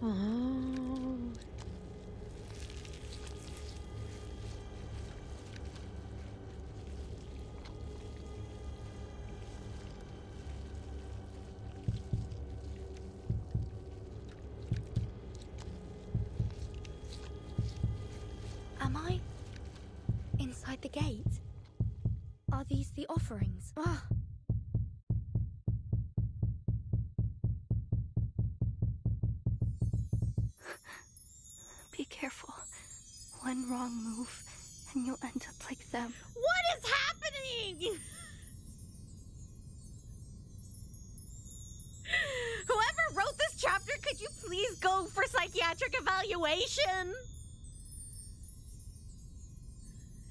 Oh. Am I inside the gate? Are these the offerings? Ah. Be careful. One wrong move, and you'll end up like them. What is happening? Whoever wrote this chapter, could you please go for psychiatric evaluation?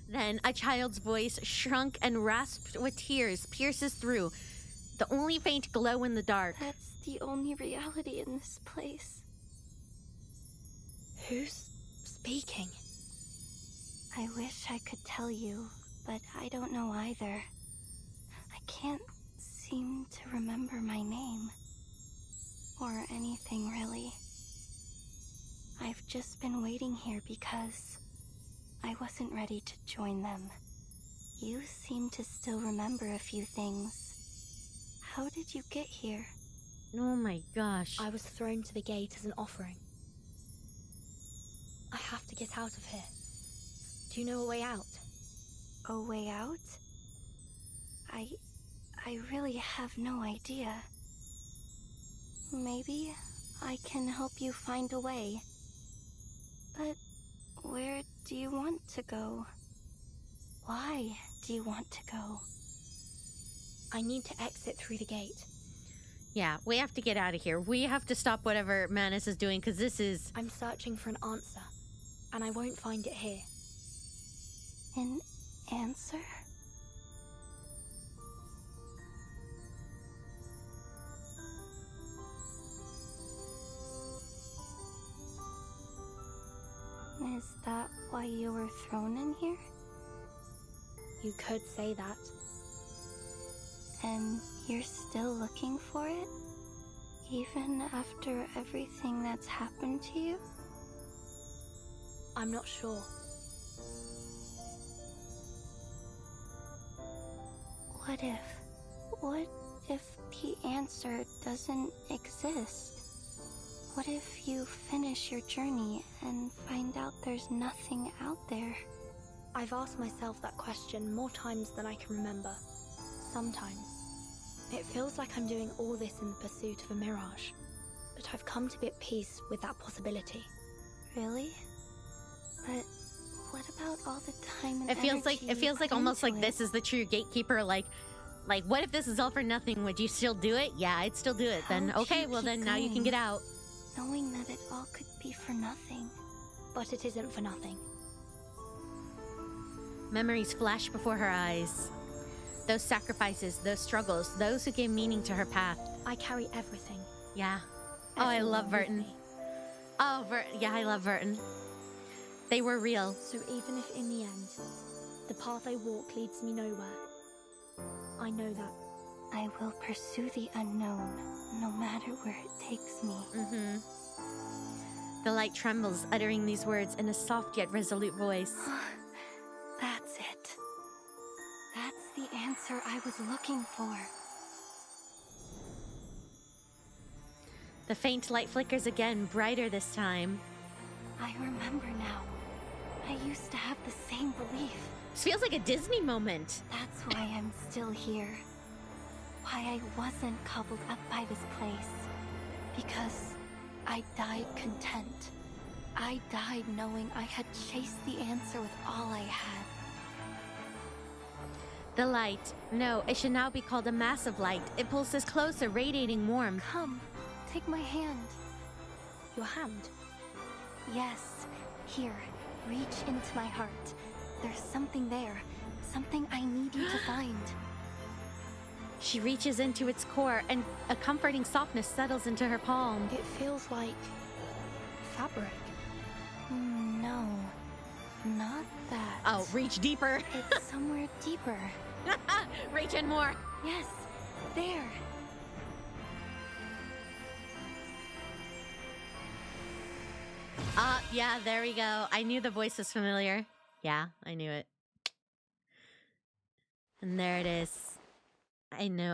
Then a child's voice, shrunk and rasped with tears, pierces through, the only faint glow in the dark. That's the only reality in this place. Who's speaking? I wish I could tell you, but I don't know either. I can't seem to remember my name. Or anything, really. I've just been waiting here because I wasn't ready to join them. You seem to still remember a few things. How did you get here? Oh my gosh. I was thrown to the gate as an offering. I have to get out of here. Do you know a way out? A way out? I really have no idea. Maybe I can help you find a way. But where do you want to go? Why do you want to go? I need to exit through the gate. Yeah, we have to get out of here. We have to stop whatever Manus is doing, because this is... I'm searching for an answer, and I won't find it here. An answer? Is that why you were thrown in here? You could say that. And you're still looking for it? Even after everything that's happened to you? I'm not sure. What if the answer doesn't exist? What if you finish your journey and find out there's nothing out there? I've asked myself that question more times than I can remember. Sometimes. It feels like I'm doing all this in the pursuit of a mirage. But I've come to be at peace with that possibility. Really? But what about all the time and It feels like almost like this is the true gatekeeper. Like what if this is all for nothing? Would you still do it? Yeah, I'd still do it. Then okay, well then now you can get out. Knowing that it all could be for nothing. But it isn't for nothing. Memories flash before her eyes. Those sacrifices, those struggles, those who gave meaning to her path. I carry everything. Yeah. Oh, I love Verton. Oh, yeah, I love Verton. They were real. So even if in the end, the path I walk leads me nowhere, I know that. I will pursue the unknown, no matter where it takes me. Mm-hmm. The light trembles, uttering these words in a soft yet resolute voice. That's it. That's the answer I was looking for. The faint light flickers again, brighter this time. I remember now. I used to have the same belief. This feels like a Disney moment. That's why I'm still here. Why I wasn't cobbled up by this place. Because I died content. I died knowing I had chased the answer with all I had. The light. No, it should now be called a massive light. It pulses closer, radiating warmth. Come, take my hand. Your hand? Yes. Here, reach into my heart. There's something there. Something I need you to find. She reaches into its core, and a comforting softness settles into her palm. It feels like fabric. No, not that. Oh, reach deeper. It's somewhere deeper. Reach in more. Yes, there. Yeah, there we go. I knew the voice was familiar. Yeah, I knew it. And there it is. I knew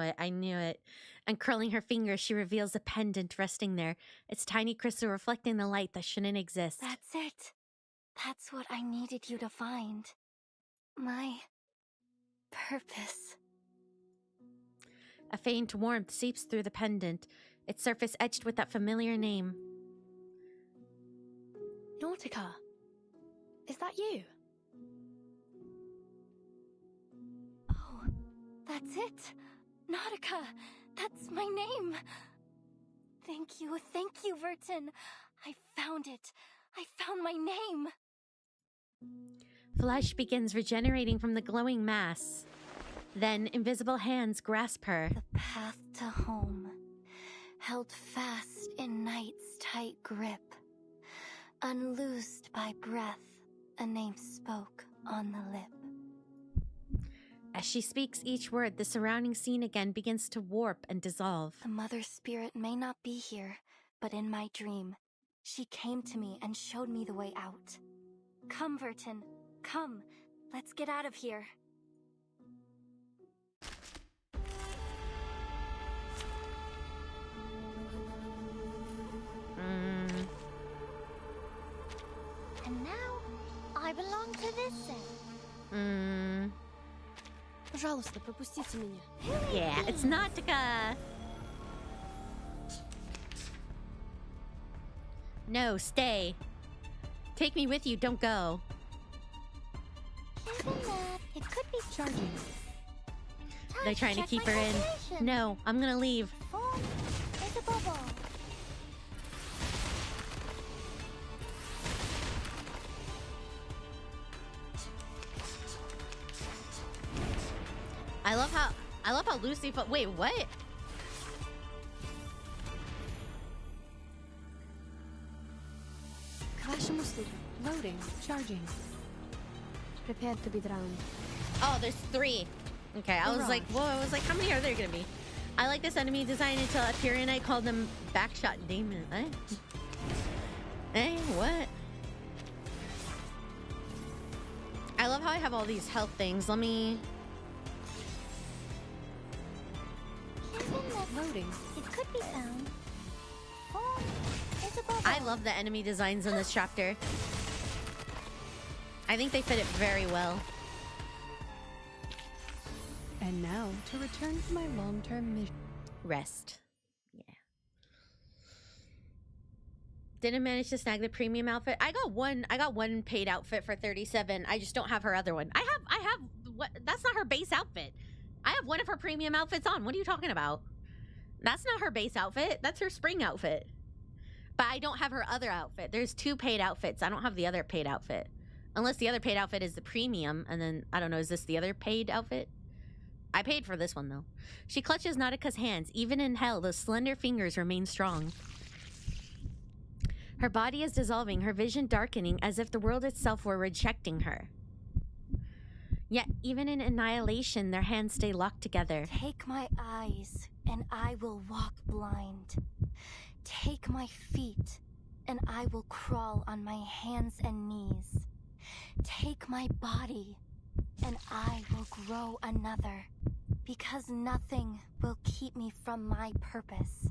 it. And curling her fingers, she reveals a pendant resting there, its tiny crystal reflecting the light that shouldn't exist. That's it. That's what I needed you to find. My purpose. A faint warmth seeps through the pendant, its surface etched with that familiar name. Nautica. Is that you? Oh, that's it. Nautica. That's my name. Thank you, Verton. I found it. I found my name. Flesh begins regenerating from the glowing mass. Then invisible hands grasp her. The path to home, held fast in night's tight grip. Unloosed by breath, a name spoke on the lip. As she speaks each word, the surrounding scene again begins to warp and dissolve. The mother spirit may not be here, but in my dream, she came to me and showed me the way out. Come, Verton. Come. Let's get out of here. And now, I belong to this set. Пожалуйста, пропустите меня. Yeah, it's Nautica. No, stay. Take me with you, don't go. It could be charging. They're trying to keep her in. No, I'm gonna leave. It's a bubble. I love how Lucy wait, what? К вашим услугам. Loading. Charging. Prepare to be drowned. Oh, there's 3. Okay, I was like, whoa, I was like, how many are there gonna be? I like this enemy design until Tyrion and I called them backshot demon. Eh? What? I love how I have all these health things. Let me... Loading. It could be found. Oh, I love the enemy designs in this chapter. I think they fit it very well. And now to return to my long-term mission. Rest. Yeah. Didn't manage to snag the premium outfit. I got one paid outfit for 37. I just don't have her other one. I have what? That's not her base outfit. I have one of her premium outfits on. What are you talking about? That's not her base outfit. That's her spring outfit. But I don't have her other outfit. There's 2 paid outfits. I don't have the other paid outfit. Unless the other paid outfit is the premium, and then I don't know, is this the other paid outfit? I paid for this one, though. She clutches Nautica's hands. Even in hell, those slender fingers remain strong. Her body is dissolving, her vision darkening, as if the world itself were rejecting her. Yet, even in annihilation, their hands stay locked together. Take my eyes, and I will walk blind. Take my feet, and I will crawl on my hands and knees. Take my body, and I will grow another, because nothing will keep me from my purpose.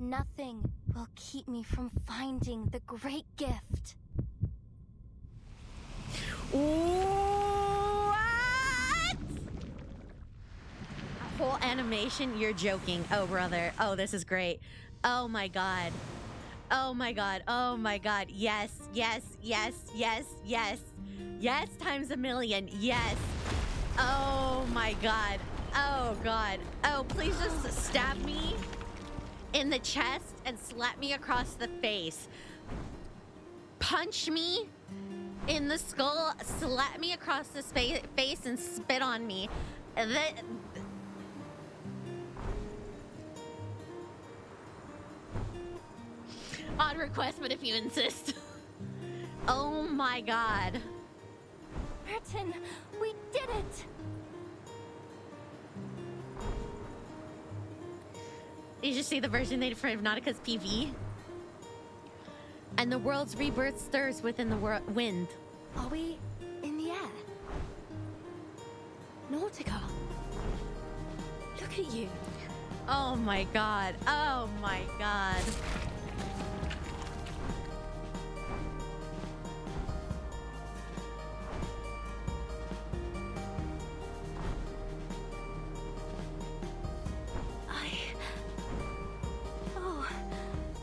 Nothing will keep me from finding the great gift. What? Whole animation? You're joking. Oh, brother. Oh, this is great. Oh, my God. Oh, my God. Oh, my God. Yes, yes, yes, yes, yes. Yes, times a million. Yes. Oh, my God. Oh, God. Oh, please just stab me in the chest and slap me across the face. Punch me in the skull, slap me across the face and spit on me. And then... on request, but if you insist. Oh my God. Martin, we did it! You just see the version they did for Nautica's PV. And the world's rebirth stirs within the wind. Are we in the air? Nautica. Look at you. Oh my God. Oh my God.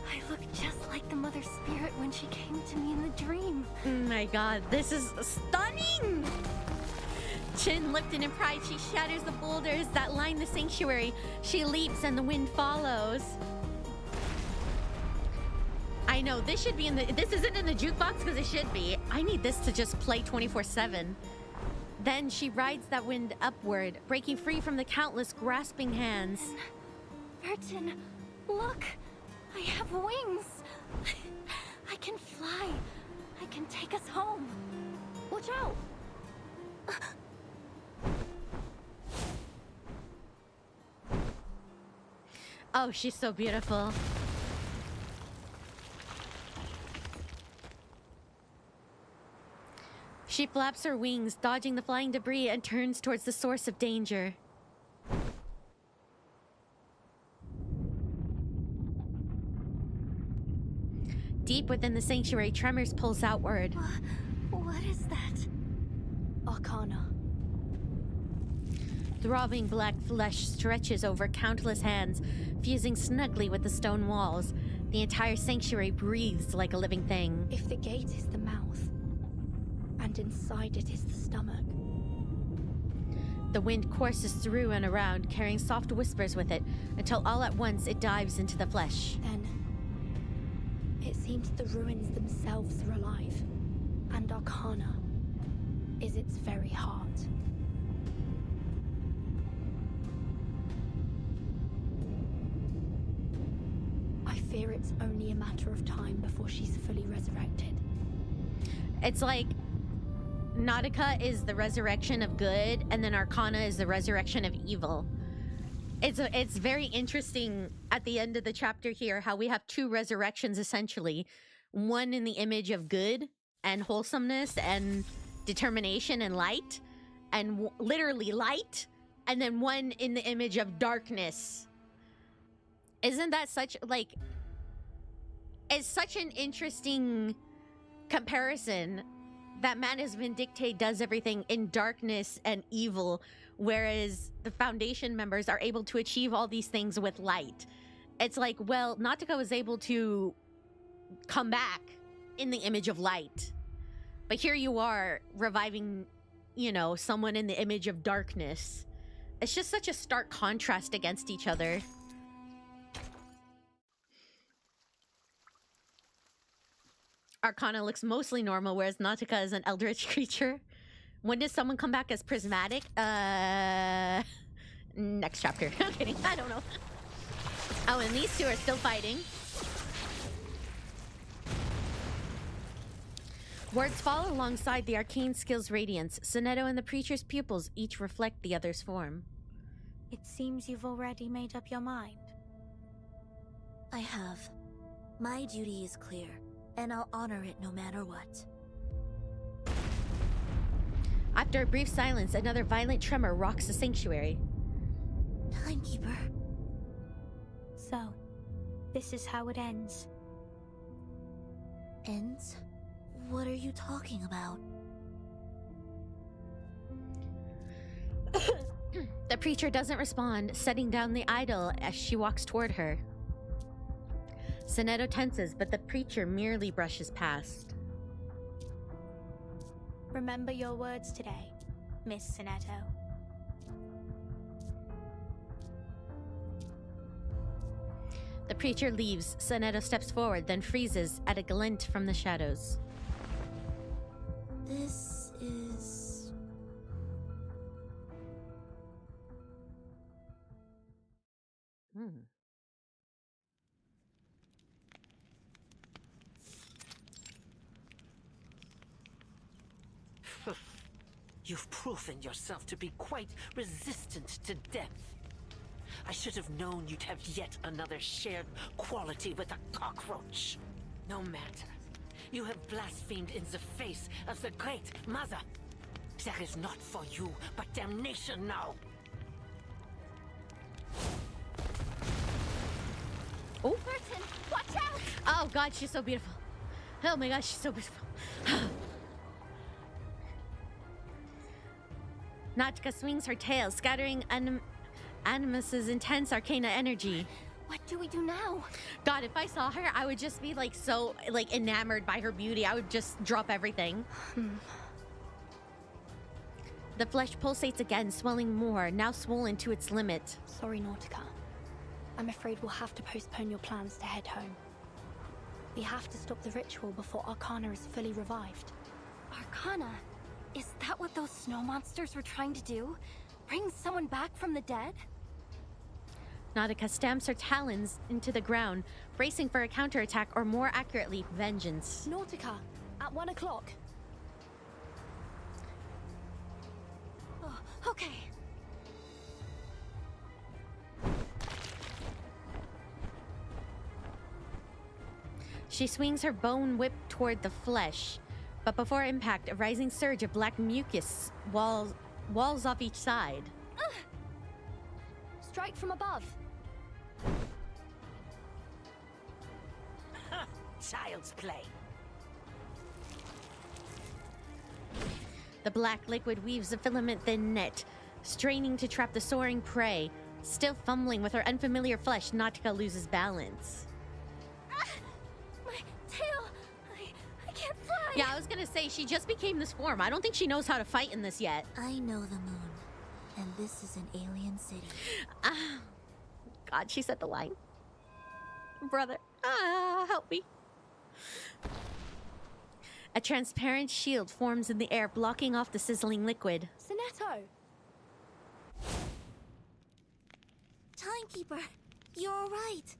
I look just like the Mother Spirit when she came to me in the dream. Oh my God, this is stunning! Chin lifted in pride, she shatters the boulders that line the sanctuary. She leaps and the wind follows. I know, this should be in the... This isn't in the jukebox because it should be. I need this to just play 24/7. Then she rides that wind upward, breaking free from the countless grasping hands. Martin, look! I have wings! I can fly. I can take us home. Watch out! Oh, she's so beautiful. She flaps her wings, dodging the flying debris, and turns towards the source of danger. Deep within the sanctuary, tremors pulse outward. What is that? Arcana. Throbbing black flesh stretches over countless hands, fusing snugly with the stone walls. The entire sanctuary breathes like a living thing. If the gate is the mouth, and inside it is the stomach. The wind courses through and around, carrying soft whispers with it, until all at once it dives into the flesh. Then, it seems the ruins themselves are alive, and Arcana is its very heart. I fear it's only a matter of time before she's fully resurrected. It's like Nautica is the resurrection of good, and then Arcana is the resurrection of evil. It's very interesting at the end of the chapter here how we have two resurrections essentially. One in the image of good and wholesomeness and determination and light, and literally light, and then one in the image of darkness. Isn't that such like it's such an interesting comparison that Manus Vindicte does everything in darkness and evil, whereas the Foundation members are able to achieve all these things with light. It's like, well, Nautica was able to come back in the image of light, but here you are reviving, you know, someone in the image of darkness. It's just such a stark contrast against each other. Arcana looks mostly normal, whereas Nautica is an eldritch creature. When does someone come back as prismatic? Next chapter. I'm kidding. I don't know. Oh, and these two are still fighting. Words fall alongside the arcane skill's radiance. Sonetto and the preacher's pupils each reflect the other's form. It seems you've already made up your mind. I have. My duty is clear, and I'll honor it no matter what. After a brief silence, another violent tremor rocks the sanctuary. Timekeeper. So, this is how it ends. Ends? What are you talking about? The preacher doesn't respond, setting down the idol as she walks toward her. Sonetto tenses, but the preacher merely brushes past. Remember your words today, Miss Sonetto. The preacher leaves. Sonetto steps forward, then freezes at a glint from the shadows. This is... You've proven yourself to be quite resistant to death. I should have known you'd have yet another shared quality with a cockroach. No matter. You have blasphemed in the face of the Great Mother. There is not for you, but damnation now. Oh, Burton, watch out! Oh God, she's so beautiful. Oh my gosh, she's so beautiful. Nautica swings her tail, scattering Animus's intense arcana energy. What do we do now? God, if I saw her, I would just be like so like enamored by her beauty. I would just drop everything. The flesh pulsates again, swelling more, now swollen to its limit. Sorry, Nautica. I'm afraid we'll have to postpone your plans to head home. We have to stop the ritual before Arcana is fully revived. Arcana? Is that what those snow monsters were trying to do? Bring someone back from the dead? Nautica stamps her talons into the ground, bracing for a counterattack, or more accurately, vengeance. Nautica, at 1 o'clock. Oh, okay. She swings her bone whip toward the flesh, but before impact, a rising surge of black mucus walls off each side. Strike from above. Child's play. The black liquid weaves a filament-thin net, straining to trap the soaring prey. Still fumbling with her unfamiliar flesh, Nautica loses balance. My tail! I can't fly! Yeah, I was gonna say, she just became this form. I don't think she knows how to fight in this yet. I know the moon, and this is an alien city. God, she said the line. Brother, help me. A transparent shield forms in the air, blocking off the sizzling liquid. Sonetto! Timekeeper, you're all right.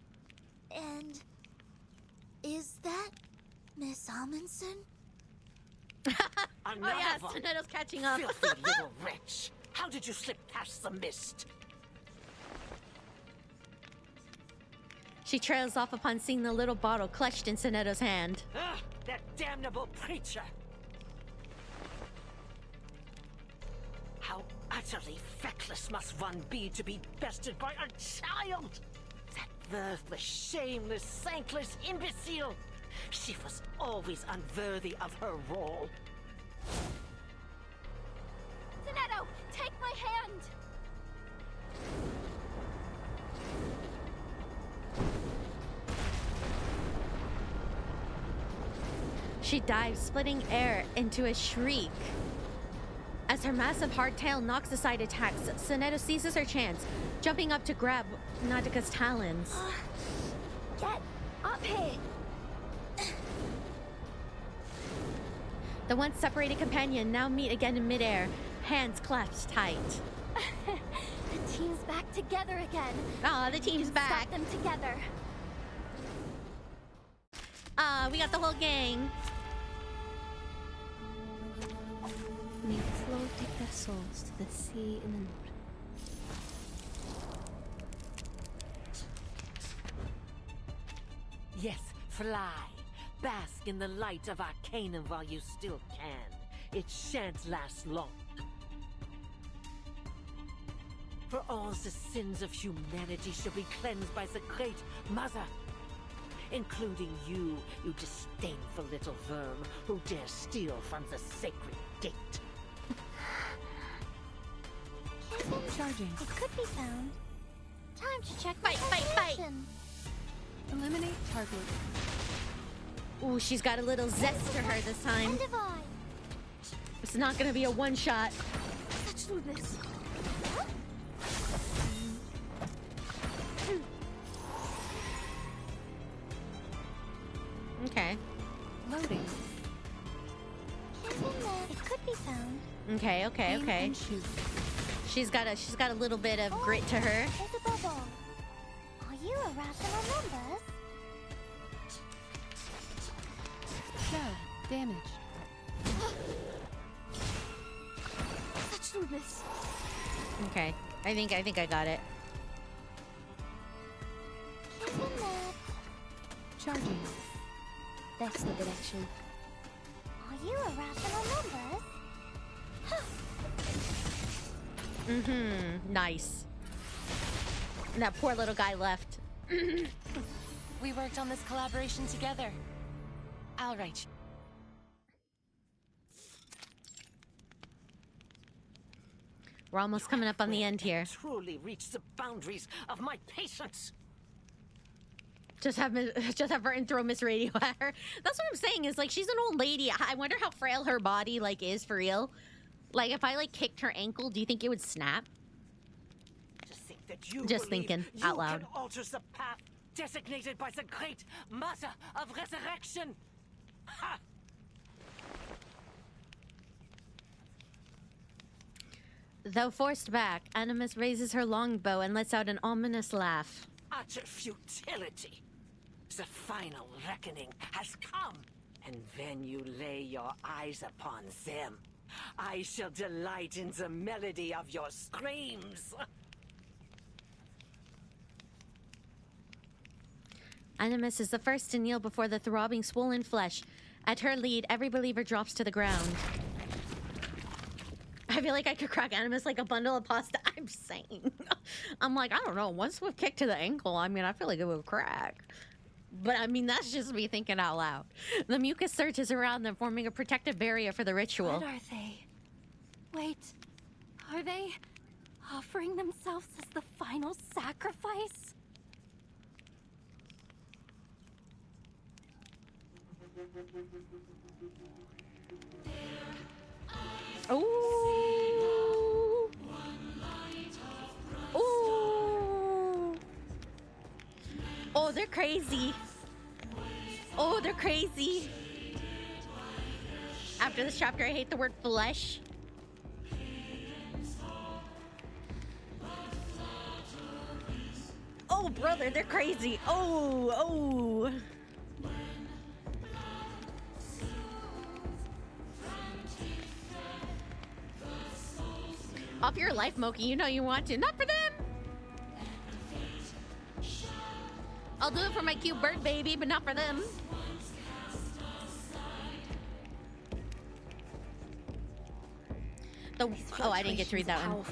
And... is that Miss Amundsen? Oh yeah, Sonetto's catching up. Filthy little wretch. How did you slip past the mist? She trails off upon seeing the little bottle clutched in Sonetto's hand. Ah, that damnable preacher! How utterly feckless must one be to be bested by a child! That worthless, shameless, thankless imbecile! She was always unworthy of her role. Sonetto, take my hand! She dives, splitting air into a shriek. As her massive hardtail knocks aside attacks, Sonetto seizes her chance, jumping up to grab Nadika's talons. Get up here! The once separated companion now meet again in midair, hands clasped tight. The team's back together again. Aw, the team's back. Stop them together. We got the whole gang. May the flow take their souls to the sea in the north. Yes, fly. Bask in the light of Arcanum while you still can. It shan't last long. For all the sins of humanity shall be cleansed by the Great Mother. Including you, you disdainful little worm who dare steal from the sacred gate. Charging. It could be found. Time to check Fight, my fight, fight! Eliminate target. Ooh, she's got a little zest to her this time. End of eye. It's not gonna be a one-shot. Let's do this. Okay. Loading. It could be found. Okay, okay, Aim okay. and shoot. She's got a little bit of grit to her. There's a bubble. Are you a rational numbers? Shell. Damaged. Let's do this. Okay. I think I got it. Charging. That's the direction. Are you a rational numbers? Mm-hmm. Nice. And that poor little guy left. We worked on this collaboration together. I'll write you. We're almost coming up on the end here. Truly reached the boundaries of my patience. Just have Burton throw Miss Radio at her. That's what I'm saying. Is like she's an old lady. I wonder how frail her body like is for real. Like if I like kicked her ankle, do you think it would snap? To think that you Just thinking out loud. You can alter the path designated by the Great Mother of Resurrection. Ha! Though forced back, Animus raises her longbow and lets out an ominous laugh. Utter futility. The final reckoning has come. And when you lay your eyes upon them, I shall delight in the melody of your screams. Animus is the first to kneel before the throbbing, swollen flesh. At her lead, every believer drops to the ground. I feel like I could crack Animus like a bundle of pasta. I'm saying. I'm like, I don't know. Once we've kicked to the ankle, I mean, I feel like it would crack. But I mean, that's just me thinking out loud. The mucus surges around them, forming a protective barrier for the ritual. What are they? Wait, are they offering themselves as the final sacrifice? Ooh. Ooh. Oh, they're crazy. Oh, they're crazy. After this chapter, I hate the word flesh. Oh, brother, they're crazy. Oh, oh. Off your life, Moki. You know you want to. Not for them. I'll do it for my cute bird baby, but not for them. Oh, I didn't get to read that one.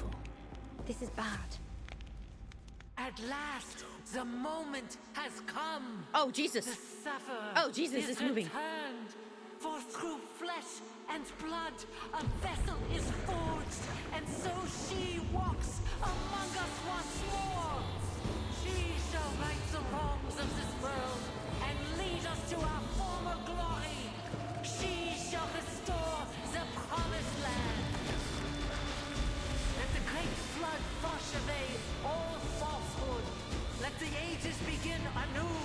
This is bad. At last, the moment has come. Oh, Jesus. The sufferer Oh, Jesus, it's moving. Returned. For through flesh and blood, a vessel is forged, and so she walks among us once more. She shall right the wrongs of this world and lead us to our former glory. She shall restore the promised land. Let the great flood wash away all falsehood. Let the ages begin anew.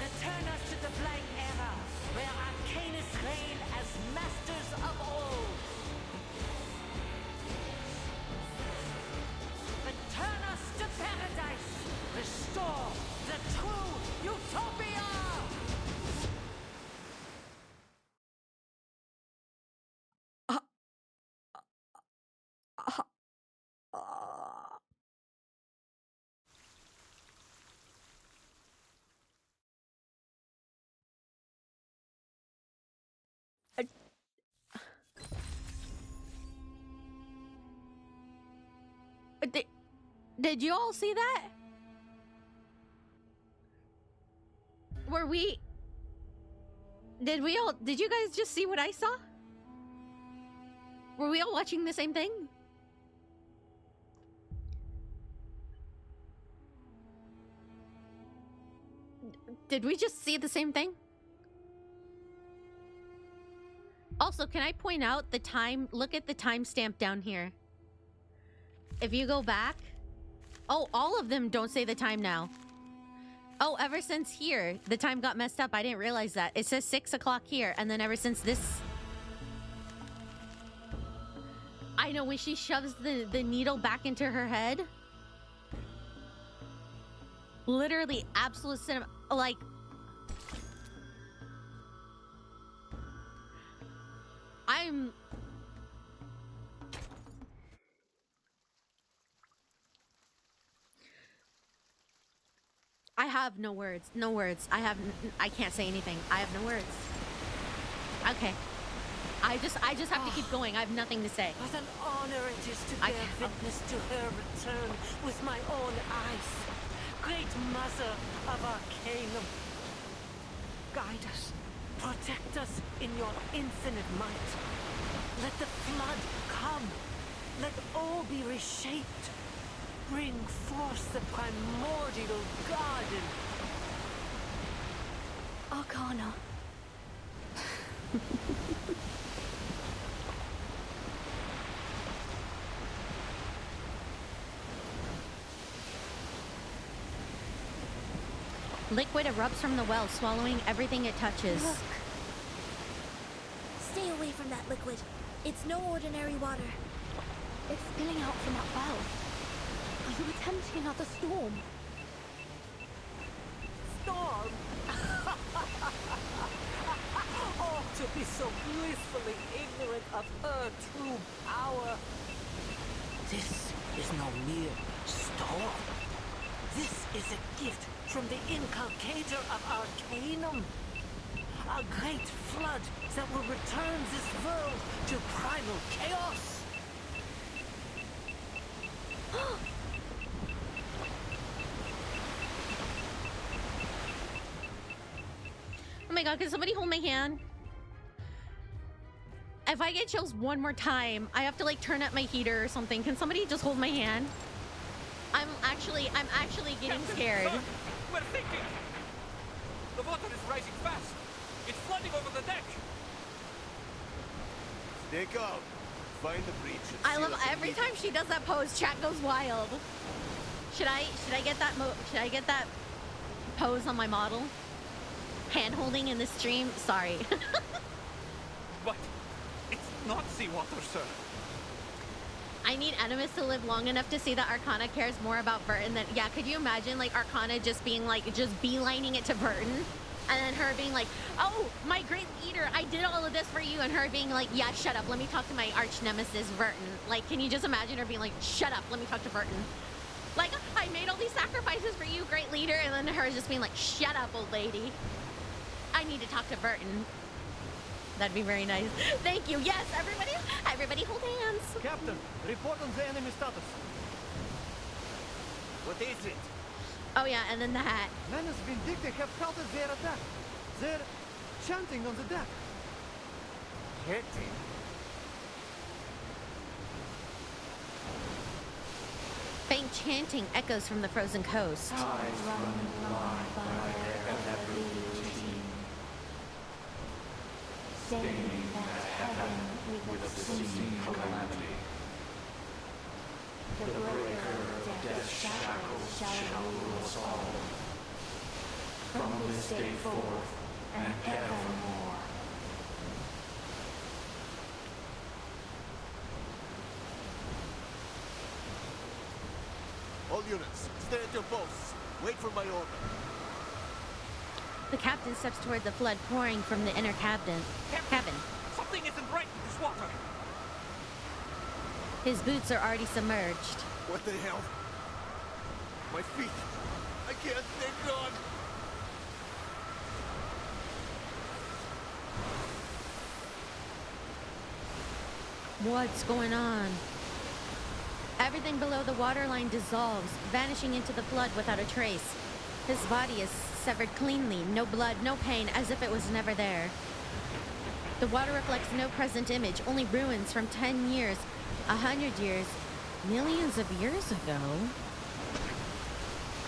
Return us to the blank era, where Arcanus reign as masters of old. Return us to paradise. Restore the true utopia. Did you all see that? Did you guys just see what I saw? Were we all watching the same thing? Did we just see the same thing? Also, can I point out the time? Look at the timestamp down here. If you go back... Oh, all of them don't say the time now. Oh, ever since here, the time got messed up. I didn't realize that. It says 6 o'clock here, and then ever since this... I know, when she shoves the needle back into her head. Literally, absolute cinema... Like... I have no words. No words. I can't say anything. I have no words. Okay. I just have to keep going. I have nothing to say. What an honor it is to bear witness to her return with my own eyes. Great Mother of Arcanum. Guide us. Protect us in your infinite might. Let the flood come. Let all be reshaped. Bring forth the primordial garden. Arcana. Liquid erupts from the well, swallowing everything it touches. Look. Stay away from that liquid. It's no ordinary water. It's spilling out from that well. Are you attempting another storm? Storm? Oh, to be so blissfully ignorant of her true power. This is no mere storm. This is a gift from the inculcator of Arcanum. A great flood that will return this world to primal chaos. Oh my god, can somebody hold my hand? If I get chills one more time, I have to like turn up my heater or something. Can somebody just hold my hand? I'm actually getting scared. Sir, we're thinking. The water is rising fast. It's flooding over the deck. Stay calm. Find the breach. I love every time she does that pose, chat goes wild. Should I get that pose on my model? Hand holding in the stream? Sorry. But it's not seawater, sir. I need Animus to live long enough to see that Arcana cares more about Burton than... Yeah, could you imagine, like, Arcana just being, like, just beelining it to Burton? And then her being like, oh, my great leader, I did all of this for you. And her being like, yeah, shut up. Let me talk to my arch nemesis, Burton. Like, can you just imagine her being like, shut up. Let me talk to Burton. Like, I made all these sacrifices for you, great leader. leader, and then her just being like, "Shut up, old lady. I need to talk to Burton." That'd be very nice. Thank you. Yes, everybody hold hands. Captain, report on the enemy status. What is it? Oh yeah, and then the hat. Manus Vindicta have halted their attack. They're chanting on the deck. Chanting? Faint chanting echoes from the frozen coast. Staining that heaven with obscene calamity. The breaker of death's shackles shall rule us all. From this day forth and evermore. All units, stay at your posts. Wait for my order. The captain steps toward the flood pouring from the inner cabin. Something isn't right with this water. His boots are already submerged. What the hell? My feet. I can't stay on. What's going on? Everything below the waterline dissolves, vanishing into the flood without a trace. His body is severed cleanly, no blood, no pain, as if it was never there. The water reflects no present image, only ruins from 10 years, 100 years, millions of years ago.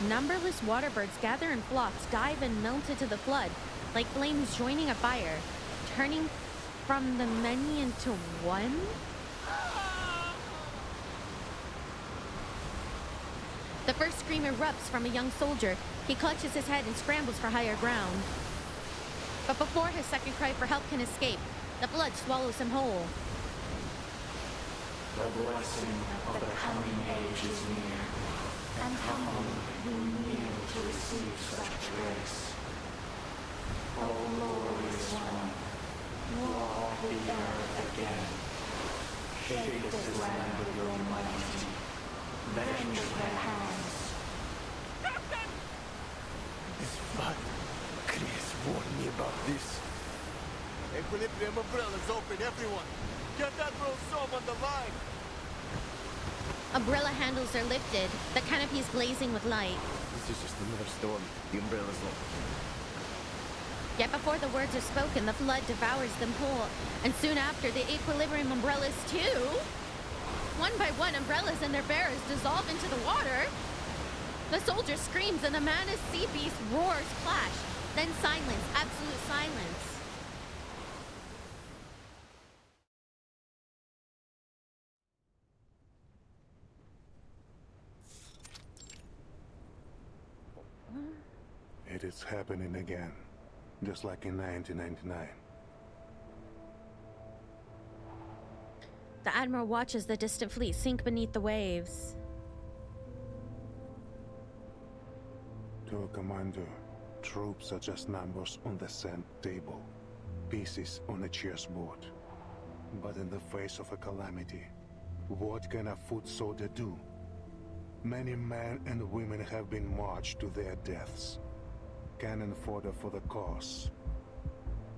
Numberless water birds gather in flocks, dive and melt into the flood, like flames joining a fire, turning from the many into one? The first scream erupts from a young soldier. He clutches his head and scrambles for higher ground. But before his second cry for help can escape, the flood swallows him whole. The blessing of the coming age is near, and humbly we kneel to receive such grace. O glorious one, walk the earth again. Shake this land with your mighty. Venge their hands. This flood. Chris warned me about this. Equilibrium umbrellas open, everyone. Get that Rosom on the line. Umbrella handles are lifted, the canopies blazing with light. This is just another storm. The umbrella's open. Yet before the words are spoken, the flood devours them whole, and soon after, the equilibrium umbrellas too. One by one, umbrellas and their bearers dissolve into the water. The soldier screams and the Manus sea beast roars clash. Then silence, absolute silence. It is happening again, just like in 1999. The Admiral watches the distant fleet sink beneath the waves. To a commander, troops are just numbers on the sand table, pieces on a chessboard. But in the face of a calamity, what can a foot soldier do? Many men and women have been marched to their deaths. Cannon fodder for the cause.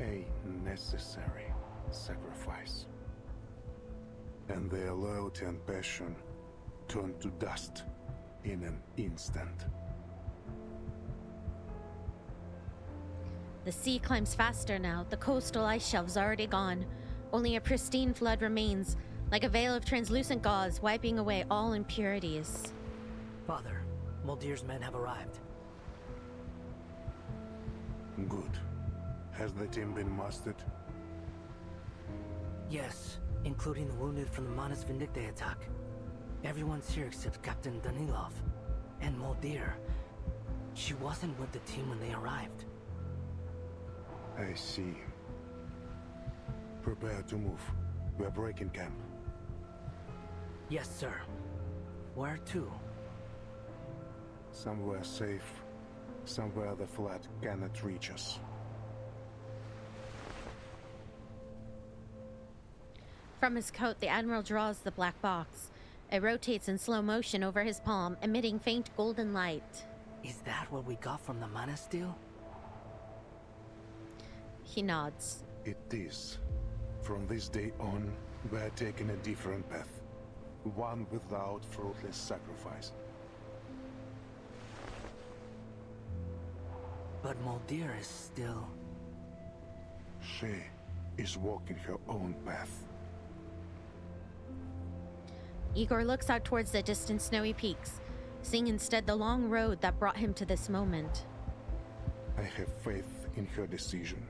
A necessary sacrifice. And their loyalty and passion turned to dust in an instant. The sea climbs faster now. The coastal ice shelves are already gone. Only a pristine flood remains, like a veil of translucent gauze wiping away all impurities. Father, Muldir's men have arrived. Good. Has the team been mustered? Yes, including the wounded from the Manus Vindicta attack. Everyone's here except Captain Danilov. And Muldir. She wasn't with the team when they arrived. I see. Prepare to move. We're breaking camp. Yes, sir. Where to? Somewhere safe. Somewhere the flood cannot reach us. From his coat, the Admiral draws the black box. It rotates in slow motion over his palm, emitting faint golden light. Is that what we got from the mana steel? He nods. It is. From this day on, we are taking a different path. One without fruitless sacrifice. But Moldir is still... She is walking her own path. Igor looks out towards the distant snowy peaks, seeing instead the long road that brought him to this moment. I have faith in her decision.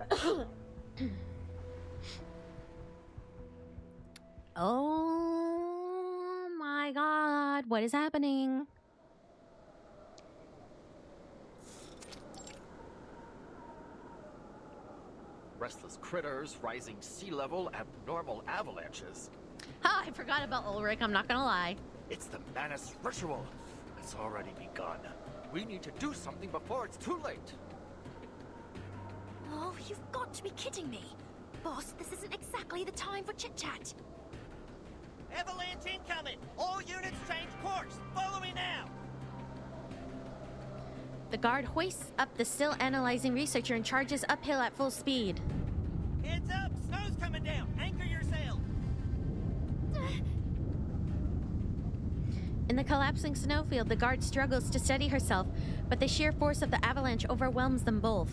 Oh my god, what is happening? Restless critters, rising sea level, abnormal avalanches. Ha, I forgot about Ulrich, I'm not gonna lie. It's the Manus ritual. It's already begun. We need to do something before it's too late. Oh, you've got to be kidding me. Boss, this isn't exactly the time for chit-chat. Avalanche incoming! All units change course! Follow me now! The guard hoists up the still analyzing researcher and charges uphill at full speed. Heads up! Snow's coming down! Anchor your sail! In the collapsing snowfield, the guard struggles to steady herself, but the sheer force of the avalanche overwhelms them both.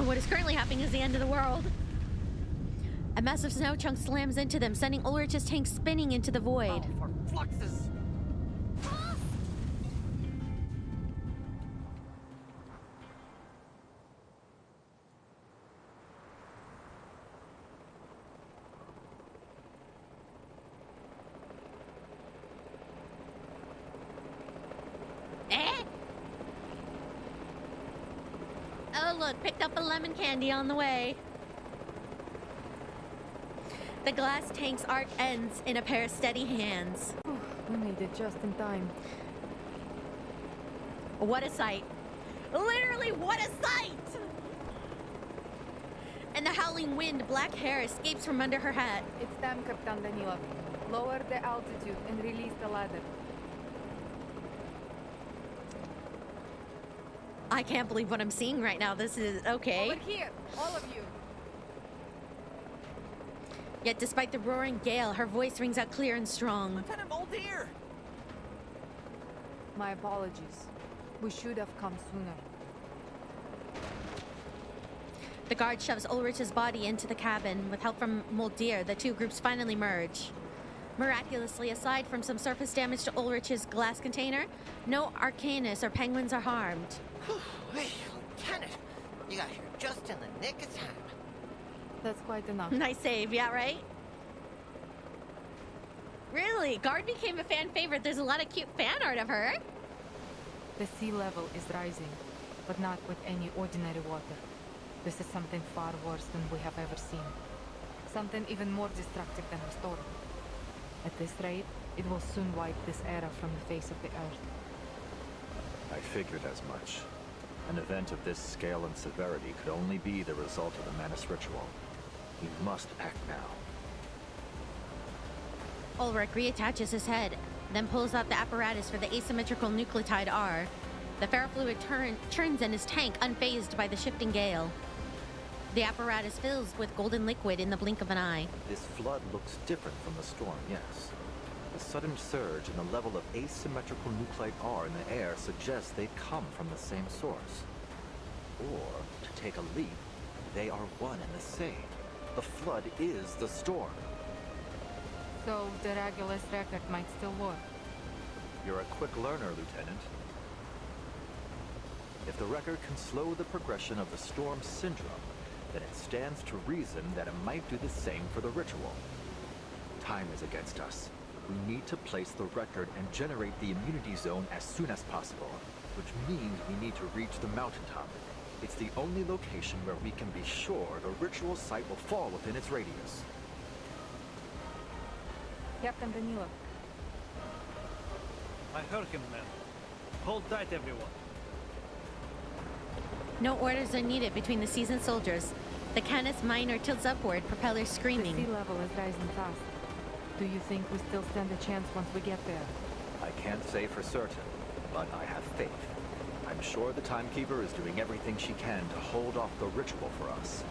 What is currently happening is the end of the world. A massive snow chunk slams into them, sending Ulrich's tank spinning into the void. Oh, for fluxes! Oh look, picked up a lemon candy on the way. The glass tank's arc ends in a pair of steady hands. We made it just in time. What a sight. Literally, what a sight! In the howling wind, black hair escapes from under her hat. It's time, Captain Danilov. Lower the altitude and release the ladder. I can't believe what I'm seeing right now. This is okay. Over here, all of you. Yet despite the roaring gale, her voice rings out clear and strong. Lieutenant Moldir! My apologies. We should have come sooner. The guard shoves Ulrich's body into the cabin. With help from Moldir, the two groups finally merge. Miraculously, aside from some surface damage to Ulrich's glass container, no Arcanus or penguins are harmed. Hey, Lieutenant! You got here just in the nick of time. That's quite enough. Nice save, yeah, right? Really? Guard became a fan favorite. There's a lot of cute fan art of her. The sea level is rising, but not with any ordinary water. This is something far worse than we have ever seen. Something even more destructive than a storm. At this rate, it will soon wipe this era from the face of the earth. I figured as much. An event of this scale and severity could only be the result of the Manus ritual. We must act now. Ulrich reattaches his head, then pulls out the apparatus for the asymmetrical nucleotide R. The ferrofluid churns in his tank, unfazed by the shifting gale. The apparatus fills with golden liquid in the blink of an eye. This flood looks different from the storm, yes. The sudden surge in the level of asymmetrical nuclide R in the air suggests they come from the same source. Or, to take a leap, they are one and the same. The flood is the storm. So the Regulus record might still work. You're a quick learner, Lieutenant. If the record can slow the progression of the storm syndrome, then it stands to reason that it might do the same for the ritual. Time is against us. We need to place the record and generate the immunity zone as soon as possible, which means we need to reach the mountaintop. It's the only location where we can be sure the ritual site will fall within its radius. Captain Danilov. I heard him, man. Hold tight, everyone. No orders are needed between the seasoned soldiers. The Canis Minor tilts upward, propeller screaming. The sea level is rising fast. Do you think we still stand a chance once we get there? I can't say for certain, but I have faith. I'm sure the Timekeeper is doing everything she can to hold off the ritual for us.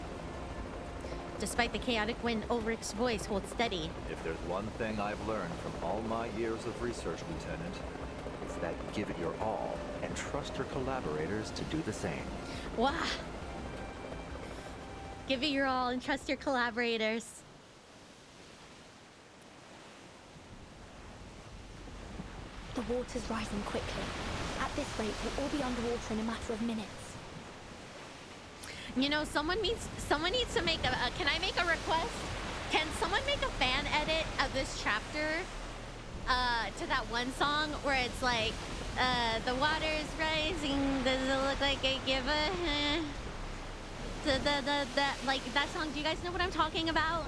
Despite the chaotic wind, Ulrich's voice holds steady. If there's one thing I've learned from all my years of research, Lieutenant, it's that give it your all and trust your collaborators to do the same. Wow. Give it your all and trust your collaborators. The water's rising quickly. At this rate, we'll all be underwater in a matter of minutes. You know, someone needs to make a can I make a request? Can someone make a fan edit of this chapter to that one song where it's like the water's rising, does it look like a giver? Like that song, do you guys know what I'm talking about?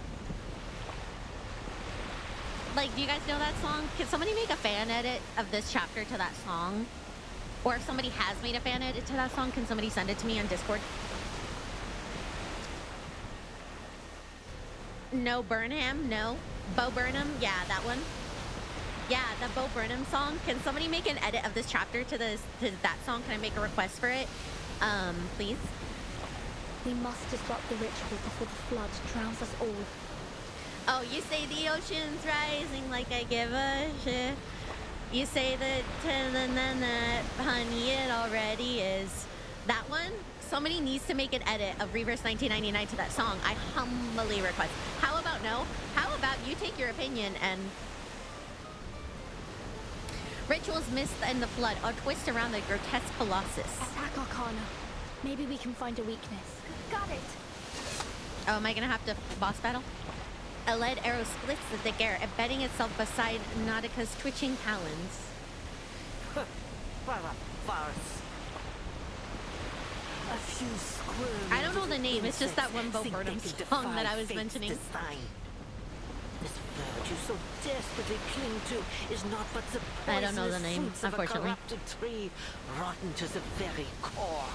Like, do you guys know that song? Can somebody make a fan edit of this chapter to that song? Or if somebody has made a fan edit to that song, can somebody send it to me on Discord? No Burnham, no. Bo Burnham, yeah, that one. Yeah, the Bo Burnham song. Can somebody make an edit of this chapter to that song? Can I make a request for it? Please? We must disrupt the ritual before the flood drowns us all. Oh, you say the ocean's rising like I give a shit. You say that, honey, it already is. That one? Somebody needs to make an edit of Reverse 1999 to that song. I humbly request. How about no? How about you take your opinion and... Rituals missed in the flood. A twist around the grotesque colossus. Attack Arcana. Maybe we can find a weakness. Got it. Oh, am I gonna have to boss battle? A lead arrow splits the thick air, embedding itself beside Nautica's twitching talons. What a farce. A few squirrels. I don't know the name, it's just that one Bo Burnham song that I was mentioning. This bird you so desperately cling to is not but the I don't know the poisonous name, fruits of a unfortunately. corrupted tree, rotten to the very core.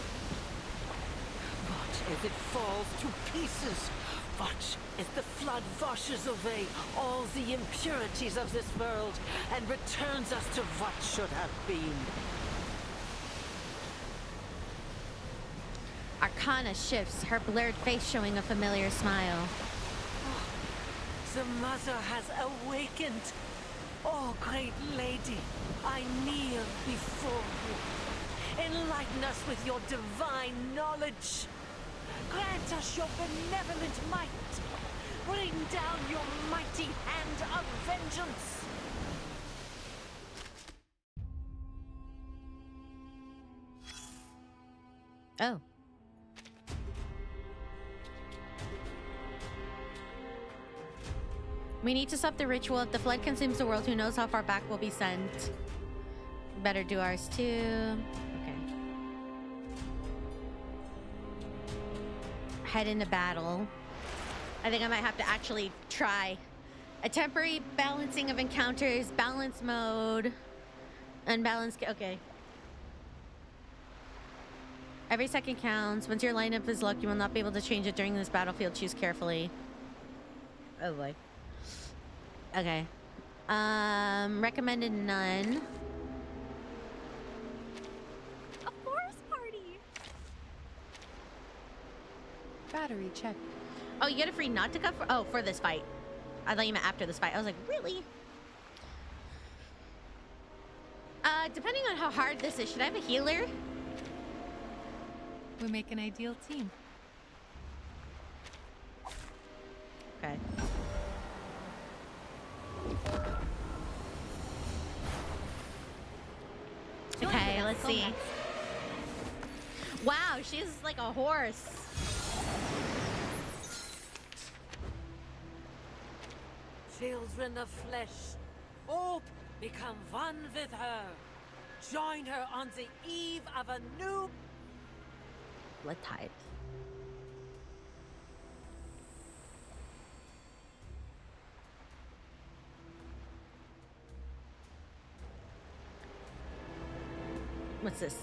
Watch as it falls to pieces. Watch as the flood washes away all the impurities of this world and returns us to what should have been. Arcana shifts, her blurred face showing a familiar smile. The mother has awakened. Oh, great lady, I kneel before you. Enlighten us with your divine knowledge. Grant us your benevolent might. Bring down your mighty hand of vengeance. Oh. We need to stop the ritual. If the flood consumes the world, who knows how far back we'll be sent. Better do ours too. Okay. Head into battle. I think I might have to actually try. A temporary balancing of encounters, balance mode, unbalanced. Okay. Every second counts. Once your lineup is locked, you will not be able to change it during this battlefield. Choose carefully. Oh boy. Okay. Recommended none. A forest party. Battery check. Oh, you get a free Nautica for this fight. I thought you meant after this fight. I was like, really? Depending on how hard this is, should I have a healer? We make an ideal team. Okay. Okay, let's see. Wow, she's like a horse. Children of flesh, hope become one with her. Join her on the eve of a new... Blood tide. What's this?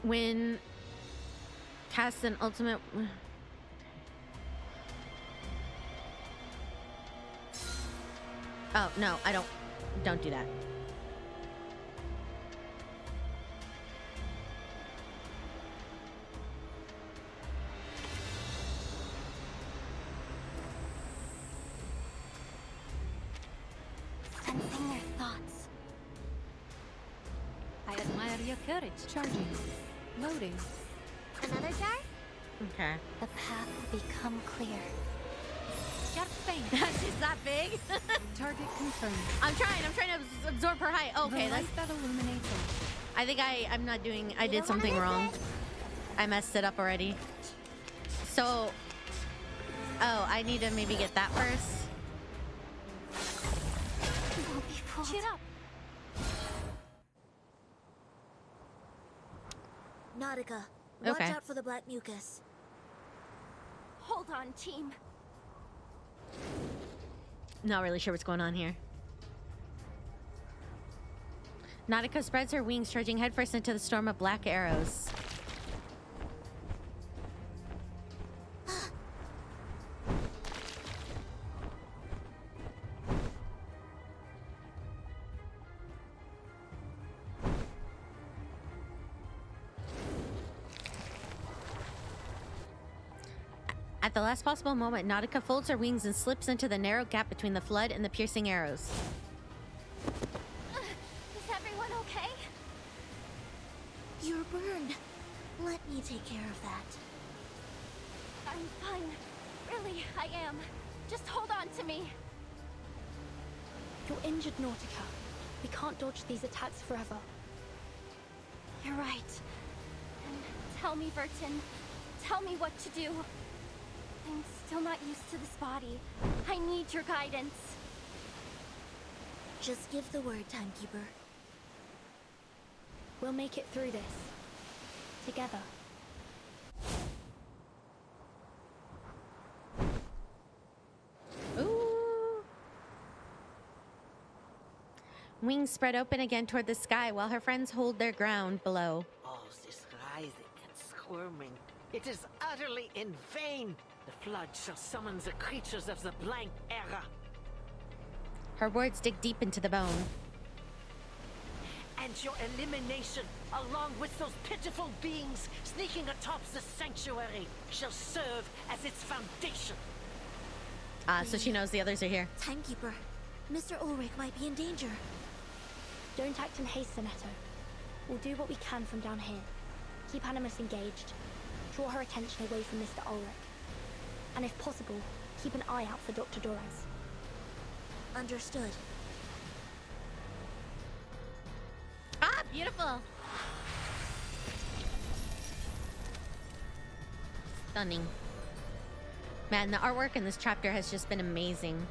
When cast an ultimate... Oh, no, I don't. Don't do that. Sensing their thoughts. I admire your courage. Charging. Loading. Another jar? Okay. The path will become clear. Sharp thing. She's that big. Target confirmed. I'm trying to absorb her height. Okay, the light that illuminates us. I think I'm not doing. I did something wrong. I messed it up already. So, oh, I need to maybe get that first. Cheer up. Nautica, watch Okay. out for the black mucus. Hold on, team. Not really sure what's going on here. Nautica spreads her wings, charging headfirst into the storm of black arrows. At the last possible moment, Nautica folds her wings and slips into the narrow gap between the flood and the piercing arrows. Is everyone okay? You're burned. Let me take care of that. I'm fine. Really, I am. Just hold on to me. You're injured, Nautica. We can't dodge these attacks forever. You're right. And tell me, Vertin. Tell me what to do. I'm still not used to this body. I need your guidance. Just give the word, Timekeeper. We'll make it through this. Together. Ooh. Wings spread open again toward the sky while her friends hold their ground below. Oh, this writhing and squirming. It is utterly in vain. The flood shall summon the creatures of the blank era. Her words dig deep into the bone. And your elimination, along with those pitiful beings sneaking atop the sanctuary, shall serve as its foundation. So she knows the others are here. Timekeeper, Mr. Ulrich might be in danger. Don't act in haste, Sonetto. We'll do what we can from down here. Keep Animus engaged. Draw her attention away from Mr. Ulrich. And if possible, keep an eye out for Dr. Dorez. Understood. Ah, beautiful. Stunning. Man, the artwork in this chapter has just been amazing.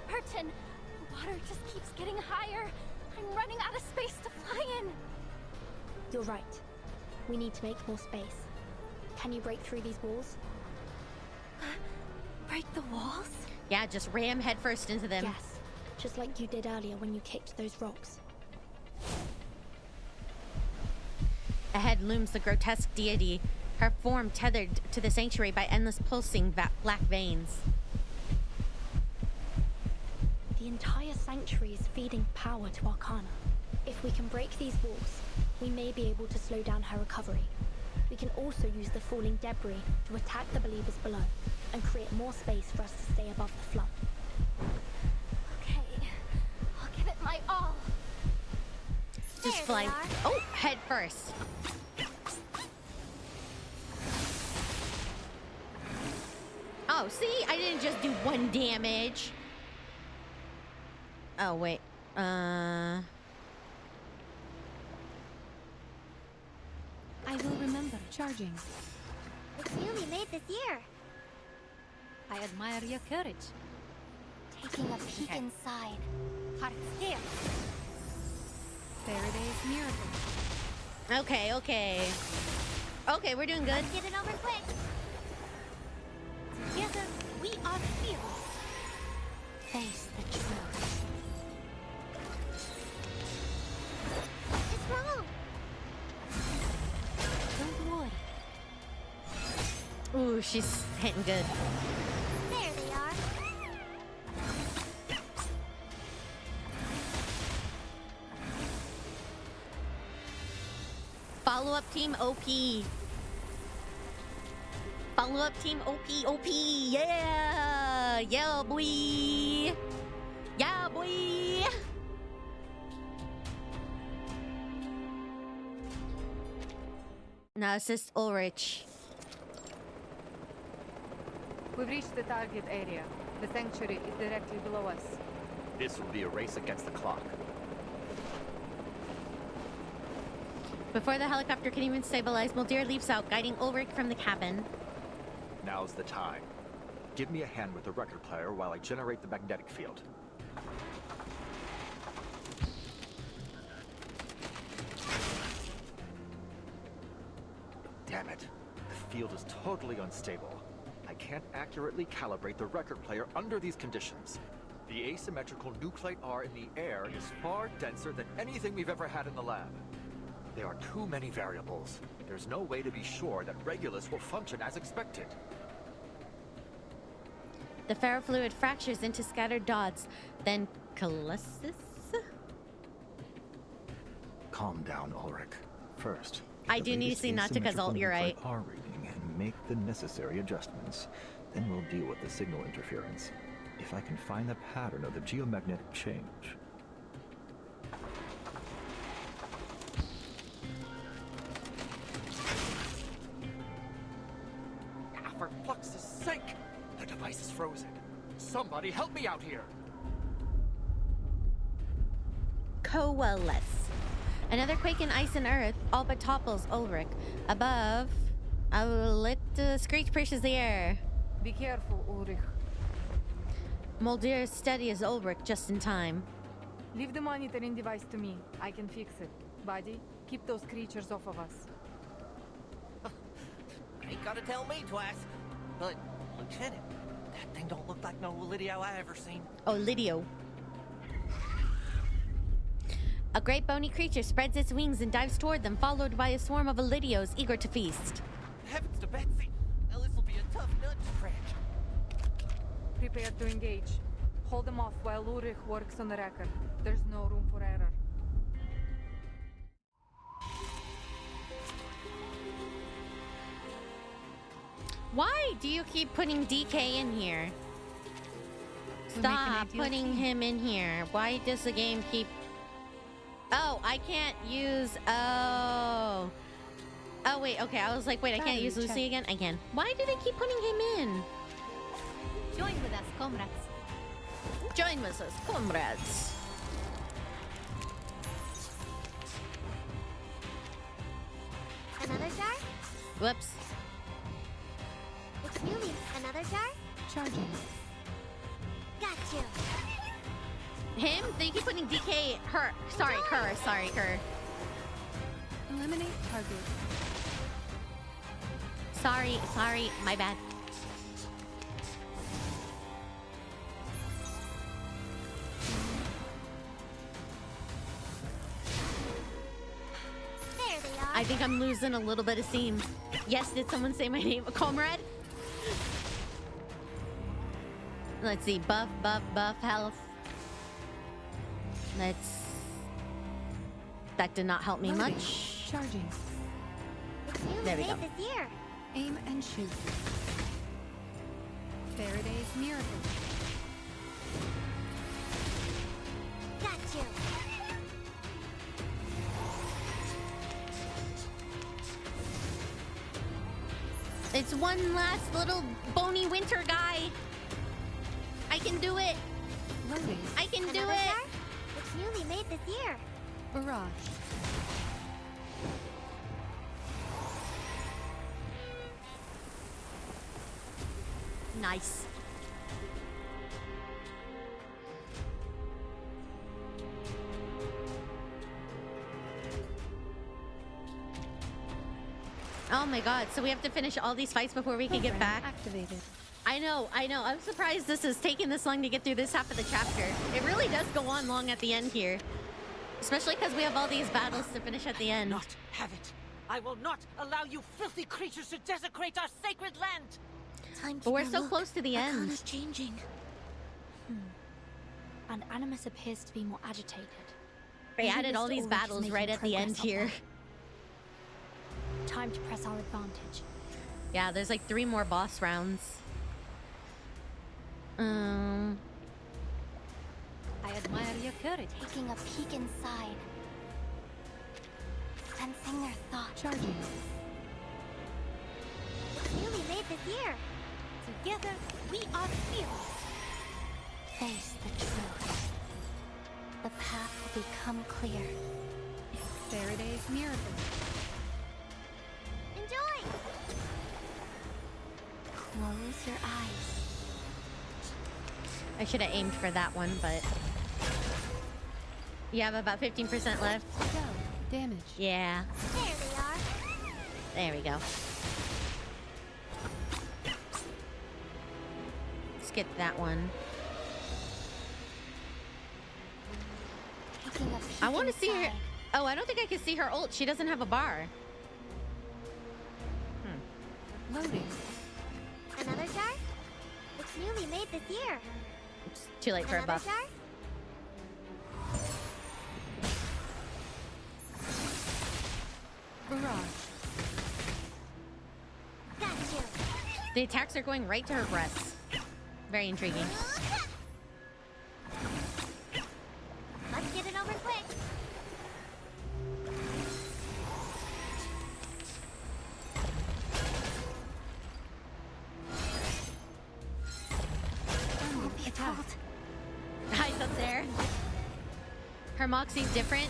Vertin, the water just keeps getting higher. I'm running out of space to fly in. You're right. We need to make more space. Can you break through these walls? Break the walls? Yeah, just ram headfirst into them. Yes, just like you did earlier when you kicked those rocks. Ahead looms the grotesque deity, her form tethered to the sanctuary by endless pulsing black veins. The entire sanctuary is feeding power to Arcana. If we can break these walls, we may be able to slow down her recovery. We can also use the falling debris to attack the believers below and create more space for us to stay above the flood. Okay, I'll give it my all. Just fly. Oh, head first. Oh, see? I didn't just do 1 damage. Oh, wait. I will remember. Charging. It's newly made this year. I admire your courage. Taking a peek inside. Heart there. Faraday's miracle. Okay, okay. Okay, we're doing good. Let's get it over quick. Together, we are fearless. Face the truth. It's wrong. Don't worry. she's hitting good. There they are. Follow-up team OP. Follow-up team OP. Yeah! Yeah, boy! Yeah, boy! Now assist Ulrich. We've reached the target area. The sanctuary is directly below us. This will be a race against the clock. Before the helicopter can even stabilize, Muldir leaps out, guiding Ulrich from the cabin. Now's the time. Give me a hand with the record player while I generate the magnetic field. Damn it. The field is totally unstable. I can't accurately calibrate the record player under these conditions. The asymmetrical nuclide R in the air is far denser than anything we've ever had in the lab. There are too many variables. There's no way to be sure that Regulus will function as expected. The ferrofluid fractures into scattered dots, then coalesces? Calm down, Ulrich. First, I do need to see not to consult, you're right. R reading and make the necessary adjustments. Then we'll deal with the signal interference. If I can find the pattern of the geomagnetic change. For fuck's sake! The device is frozen. Somebody help me out here! Coalesce. Another quake in ice and earth all but topples Ulrich. Above, a lit screech pushes the air. Be careful, Ulrich. Muldir is steady as Ulrich just in time. Leave the monitoring device to me. I can fix it. Buddy, keep those creatures off of us. Ain't gotta tell me twice. But, Lieutenant, that thing don't look like no Lydio I ever seen. Oh, Lydio. A great bony creature spreads its wings and dives toward them, followed by a swarm of Lydios eager to feast. Heavens to Betsy! Now this'll be a tough nut to crack. Prepare to engage. Hold them off while Ulrich works on the record. There's no room for error. Why do you keep putting DK in here? Stop putting him in here. Why does the game keep... Oh, I can't use... Oh. Oh, wait, okay. I was like, wait, I can't use Lucy again? I can. Why do they keep putting him in? Join with us, comrades. Join with us, comrades. Another jar? Whoops. Excuse me, another jar? Charging. Got you. Him? They keep putting DK... Her. Sorry, Kerr. Sorry, Kerr. Eliminate target. Sorry. My bad. There they are. I think I'm losing a little bit of steam. Yes, did someone say my name? Comrade? Let's see. Buff health. That did not help me much. Charging. There we go. This year. Aim and shoot. Faraday's miracle. Got you. It's one last little bony winter guy. I can do it. Loading. I can do Another it. jar? It's newly made this year. Barrage. Nice. Oh my god, so we have to finish all these fights before we can get back? Activated. I know. I'm surprised this is taking this long to get through this half of the chapter. It really does go on long at the end here. Especially because we have all these battles to finish at the end. Not have it. I will not allow you filthy creatures to desecrate our sacred land. But we're so close to the end. Arcana's changing. And Animus appears to be more agitated. They Maybe added all Mr. these Ulrich is battles making right at the end progress up here. there. Time to press our advantage. Yeah, there's like 3 more boss rounds. I admire your courage. Taking a peek inside. Sensing their thoughts. Charging. It's newly made this year. Together, we are fearless. Face the truth. The path will become clear. Faraday's miracle. Enjoy! Close your eyes. I should have aimed for that one, but... You have about 15% left. Go. Damage. Yeah. There they are. There we go. Let's get that one. Taking a peek I want to see her... inside. Oh, I don't think I can see her ult. She doesn't have a bar. Loading. Another jar? It's newly made this year. It's too late for a Another buff. jar? Barrage. Got you. The attacks are going right to her breasts. Very intriguing. Let's get it over quick. Attack. Eyes up there. Her Moxie's different.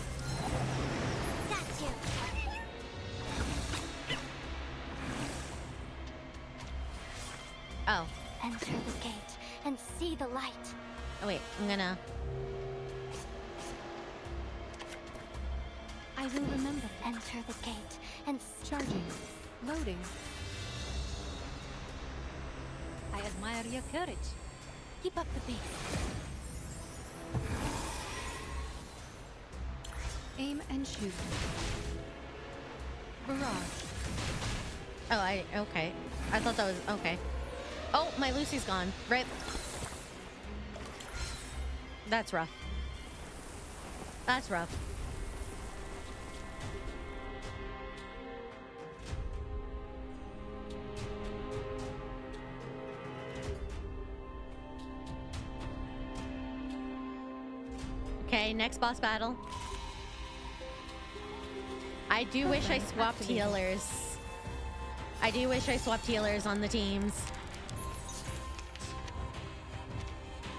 Got you. Oh. Enter the gate and see the light. Oh, wait. I'm gonna... I will remember. Enter the gate and Charging. Loading. I admire your courage. keep up the pace. Aim and shoot. Barrage. Oh, okay. I thought that was... Okay. Oh, my Lucy's gone. Rip. That's rough. That's rough. Okay, next boss battle. I do wish I swapped healers. I do wish I swapped healers on the teams.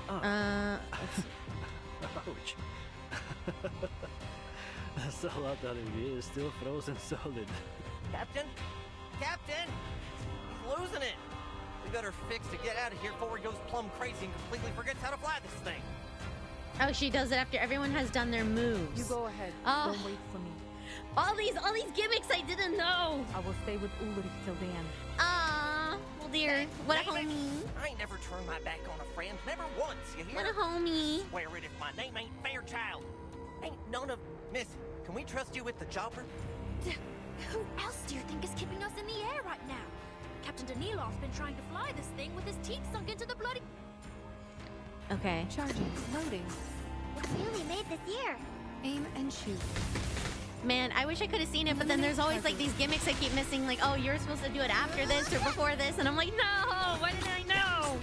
Ouch. So out of here is still frozen solid. Captain? Captain! He's losing it! We got her fixed to get out of here before he goes plumb crazy and completely forgets how to fly this thing. Oh, she does it after everyone has done their moves. You go ahead. Oh. Don't wait for me. All these gimmicks I didn't know. I will stay with Ulrich till the end. Ah, well dear, what a Damn it. homie. I ain't never turned my back on a friend, never once, you hear? What a homie. Swear it if my name ain't Fairchild. Ain't none of... Missy, can we trust you with the chopper? Who else do you think is keeping us in the air right now? Captain Danilov's been trying to fly this thing with his teeth sunk into the bloody... Okay. Charging. Loading. It's newly made this year. Aim and shoot. Man, I wish I could have seen it, but then there's always like these gimmicks I keep missing, like, oh, you're supposed to do it after this or before this, and I'm like, no, why didn't I know?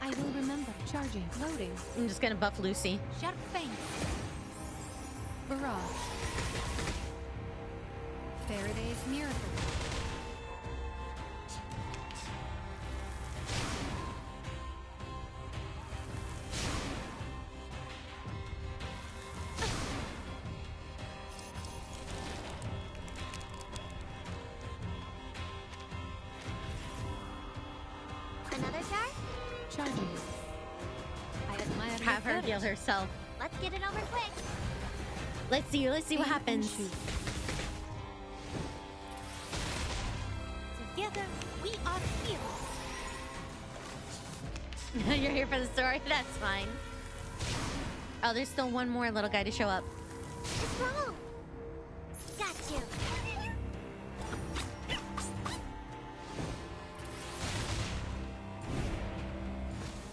I will remember. Charging. Loading. I'm just gonna buff Lucy. Sharp fang. Barrage. Faraday's miracle. Another jar? Charging. I admire Have your her courage. heal herself. Let's get it over quick. Let's see what Aim and happens. shoot. Together, we are heroes. You're here for the story? That's fine. Oh, there's still one more little guy to show up. What's wrong? Got you.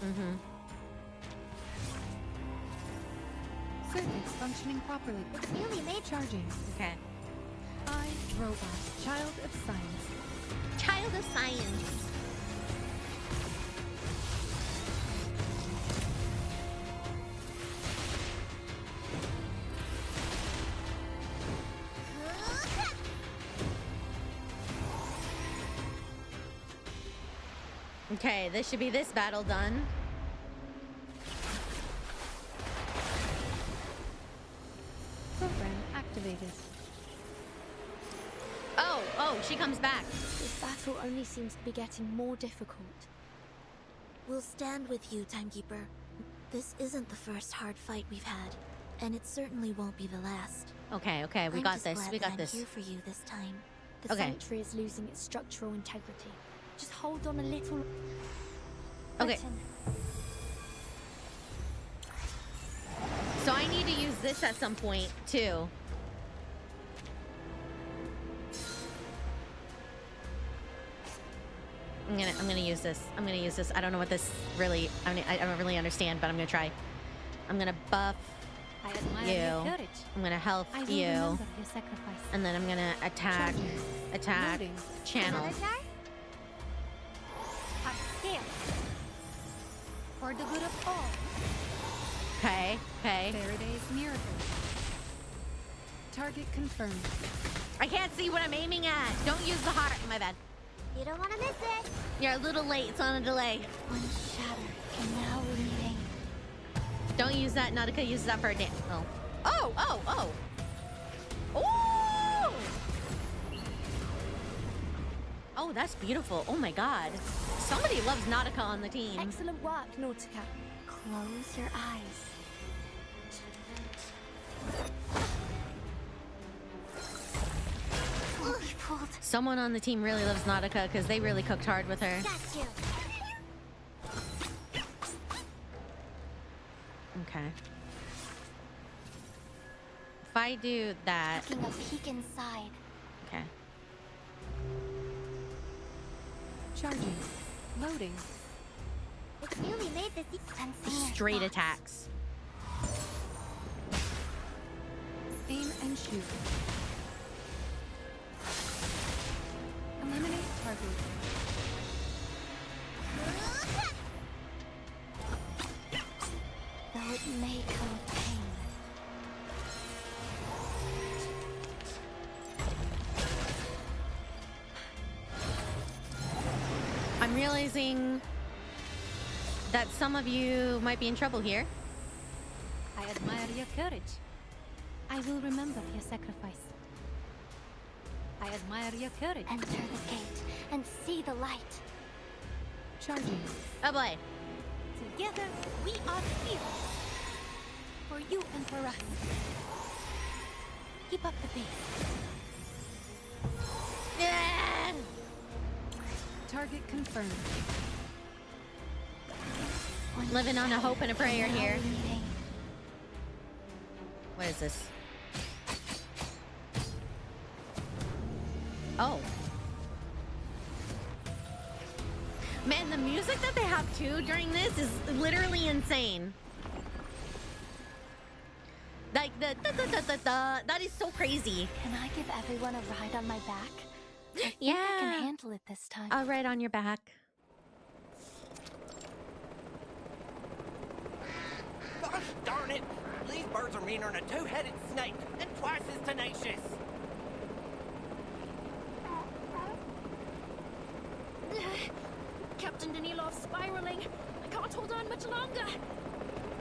Mm-hmm. Circuits functioning properly. Really made Charging. Okay. I, robot, child of science. Child of science. Okay, this should be this battle done. Program activated. Oh, she comes back. This battle only seems to be getting more difficult. We'll stand with you, Timekeeper. This isn't the first hard fight we've had, and it certainly won't be the last. Okay, we I'm got just this. glad We that got I'm this. here for you this time. The Okay. sanctuary is losing its structural integrity. Just hold on a little. Okay. Button. So I need to use this at some point too. I'm gonna use this. I'm gonna use this. I don't know what this really. I don't really understand, but I'm gonna try. I'm gonna buff I admire you. your courage. I'm gonna health I will you, remember your sacrifice. and then I'm gonna attack, Loading. channel. Another try? Upscale. For the good of all. Okay. Faraday's miracle. Target confirmed. I can't see what I'm aiming at. Don't use the heart. My bad. You don't want to miss it. You're a little late. It's on a delay. One shatter can now remain. Don't use that. Nautica uses that for a dance. Oh. Ooh! Oh, that's beautiful. Oh my god. Somebody loves Nautica on the team. Excellent work, Nautica. Close your eyes. We'll be fooled. Someone on the team really loves Nautica because they really cooked hard with her. Got you. Okay. If I do that. Taking a peek inside. Okay. Charging. Loading. It's really made this Straight attacks. Aim and shoot. Eliminate target. Though it may come with pain. I'm realizing that some of you might be in trouble here. I admire your courage. I will remember your sacrifice. I admire your courage. Enter the gate and see the light. Charging. Oh boy. Together, we are heroes. For you and for us. Keep up the pace. Yeah! Target confirmed. Living on a hope and a prayer here. What is this? Oh. Man, the music that they have too during this is literally insane. Like the that is so crazy. Can I give everyone a ride on my back? I think Yeah. I can handle it this time. I'll ride on your back. Gosh darn it! These birds are meaner than a two-headed snake and twice as tenacious. Captain Danilov's spiraling. I can't hold on much longer.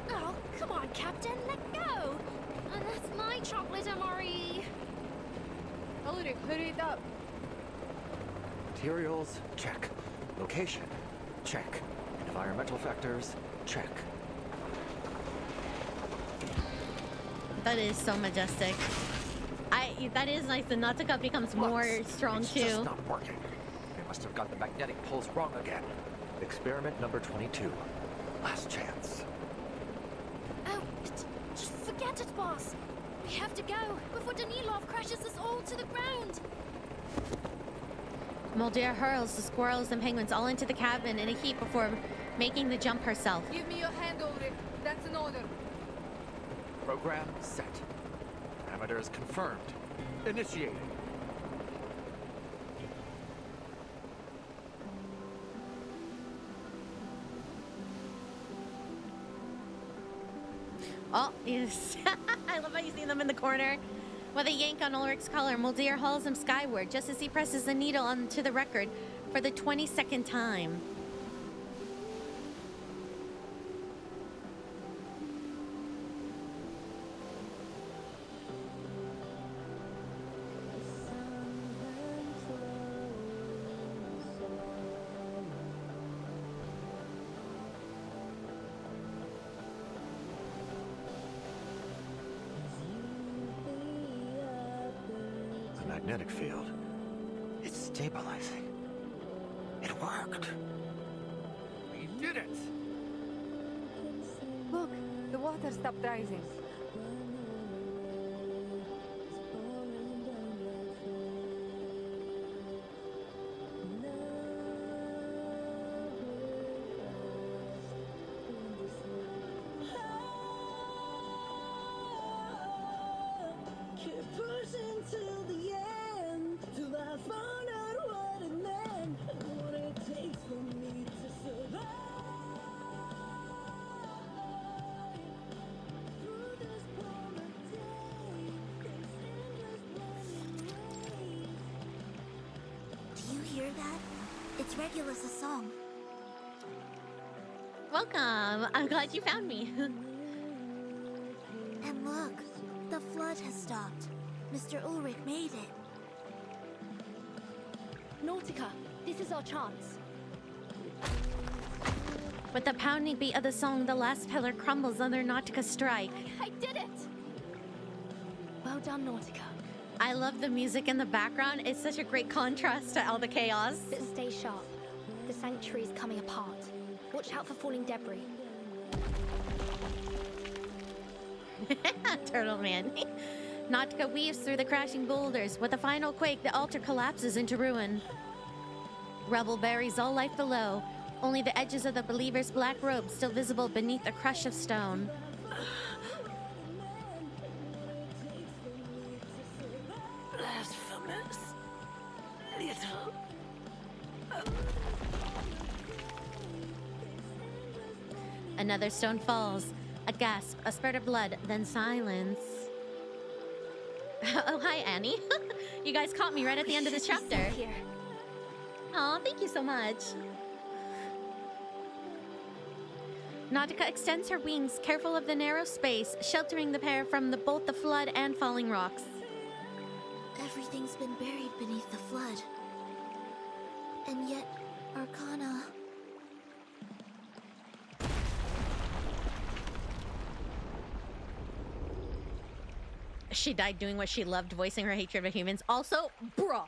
Oh, come on, Captain, let go. That's my chocolate, MRE. Ulrich, hurry it up. Materials, check. Location, check. Environmental factors, check. That is so majestic. That is nice. The Nautica becomes more strong It's too. just not working. Must have got the magnetic poles wrong again. Experiment number 22. Last chance. Oh, just forget it, boss. We have to go before Danilov crashes us all to the ground. Mulder hurls the squirrels and penguins all into the cabin in a heap before making the jump herself. Give me your hand, Ulrich. That's an order. Program set. Parameters confirmed. Initiating. Oh, yes. I love how you see them in the corner. With a yank on Ulrich's collar, Mulder hauls him skyward just as he presses the needle onto the record for the 22nd time. Magnetic field. It's stabilizing. It worked. We did it! Look, the water stopped rising. It's Regulus's song. Welcome. I'm glad you found me. And look, the flood has stopped. Mr. Ulrich made it. Nautica, this is our chance. With the pounding beat of the song, the last pillar crumbles under Nautica's strike. I did it! Well done, Nautica. I love the music in the background. It's such a great contrast to all the chaos. Stay sharp. The sanctuary is coming apart. Watch out for falling debris. Turtle man. Nautica weaves through the crashing boulders. With a final quake, the altar collapses into ruin. Rubble buries all life below. Only the edges of the believer's black robe still visible beneath a crush of stone. Blasphemous. Little. Another stone falls. A gasp, a spurt of blood, then silence. Oh, hi, Annie. You guys caught me right at the end of this chapter. Aw, thank you so much. Nautica extends her wings, careful of the narrow space, sheltering the pair from both the flood and falling rocks. Everything's been buried beneath the flood. And yet, Arcana... She died doing what she loved, voicing her hatred of humans. Also, bruh.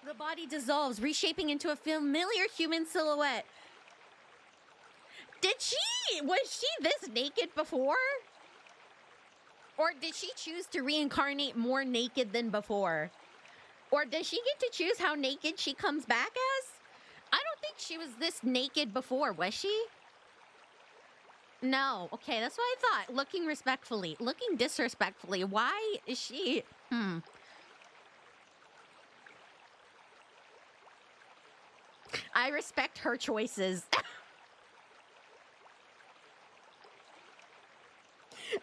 The body dissolves, reshaping into a familiar human silhouette. Was she this naked before? Or did she choose to reincarnate more naked than before? Or does she get to choose how naked she comes back as? I don't think she was this naked before, was she? No. Okay, that's what I thought. Looking respectfully. Looking disrespectfully. Why is she... I respect her choices.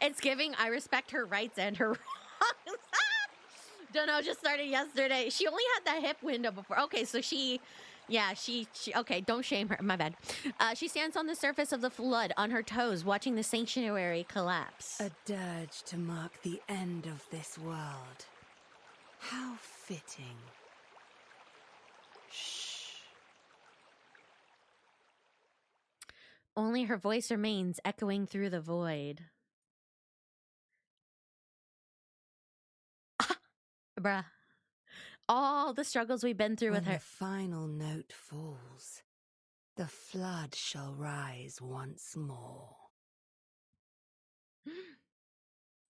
It's giving, I respect her rights and her wrongs. Don't know, just started yesterday. She only had that hip window before. Okay, so she, okay, don't shame her, my bad. She stands on the surface of the flood on her toes, watching the sanctuary collapse. A dirge to mark the end of this world. How fitting. Shh. Only her voice remains echoing through the void. Bruh. all the struggles we've been through with When her. the final note falls, the flood shall rise once more.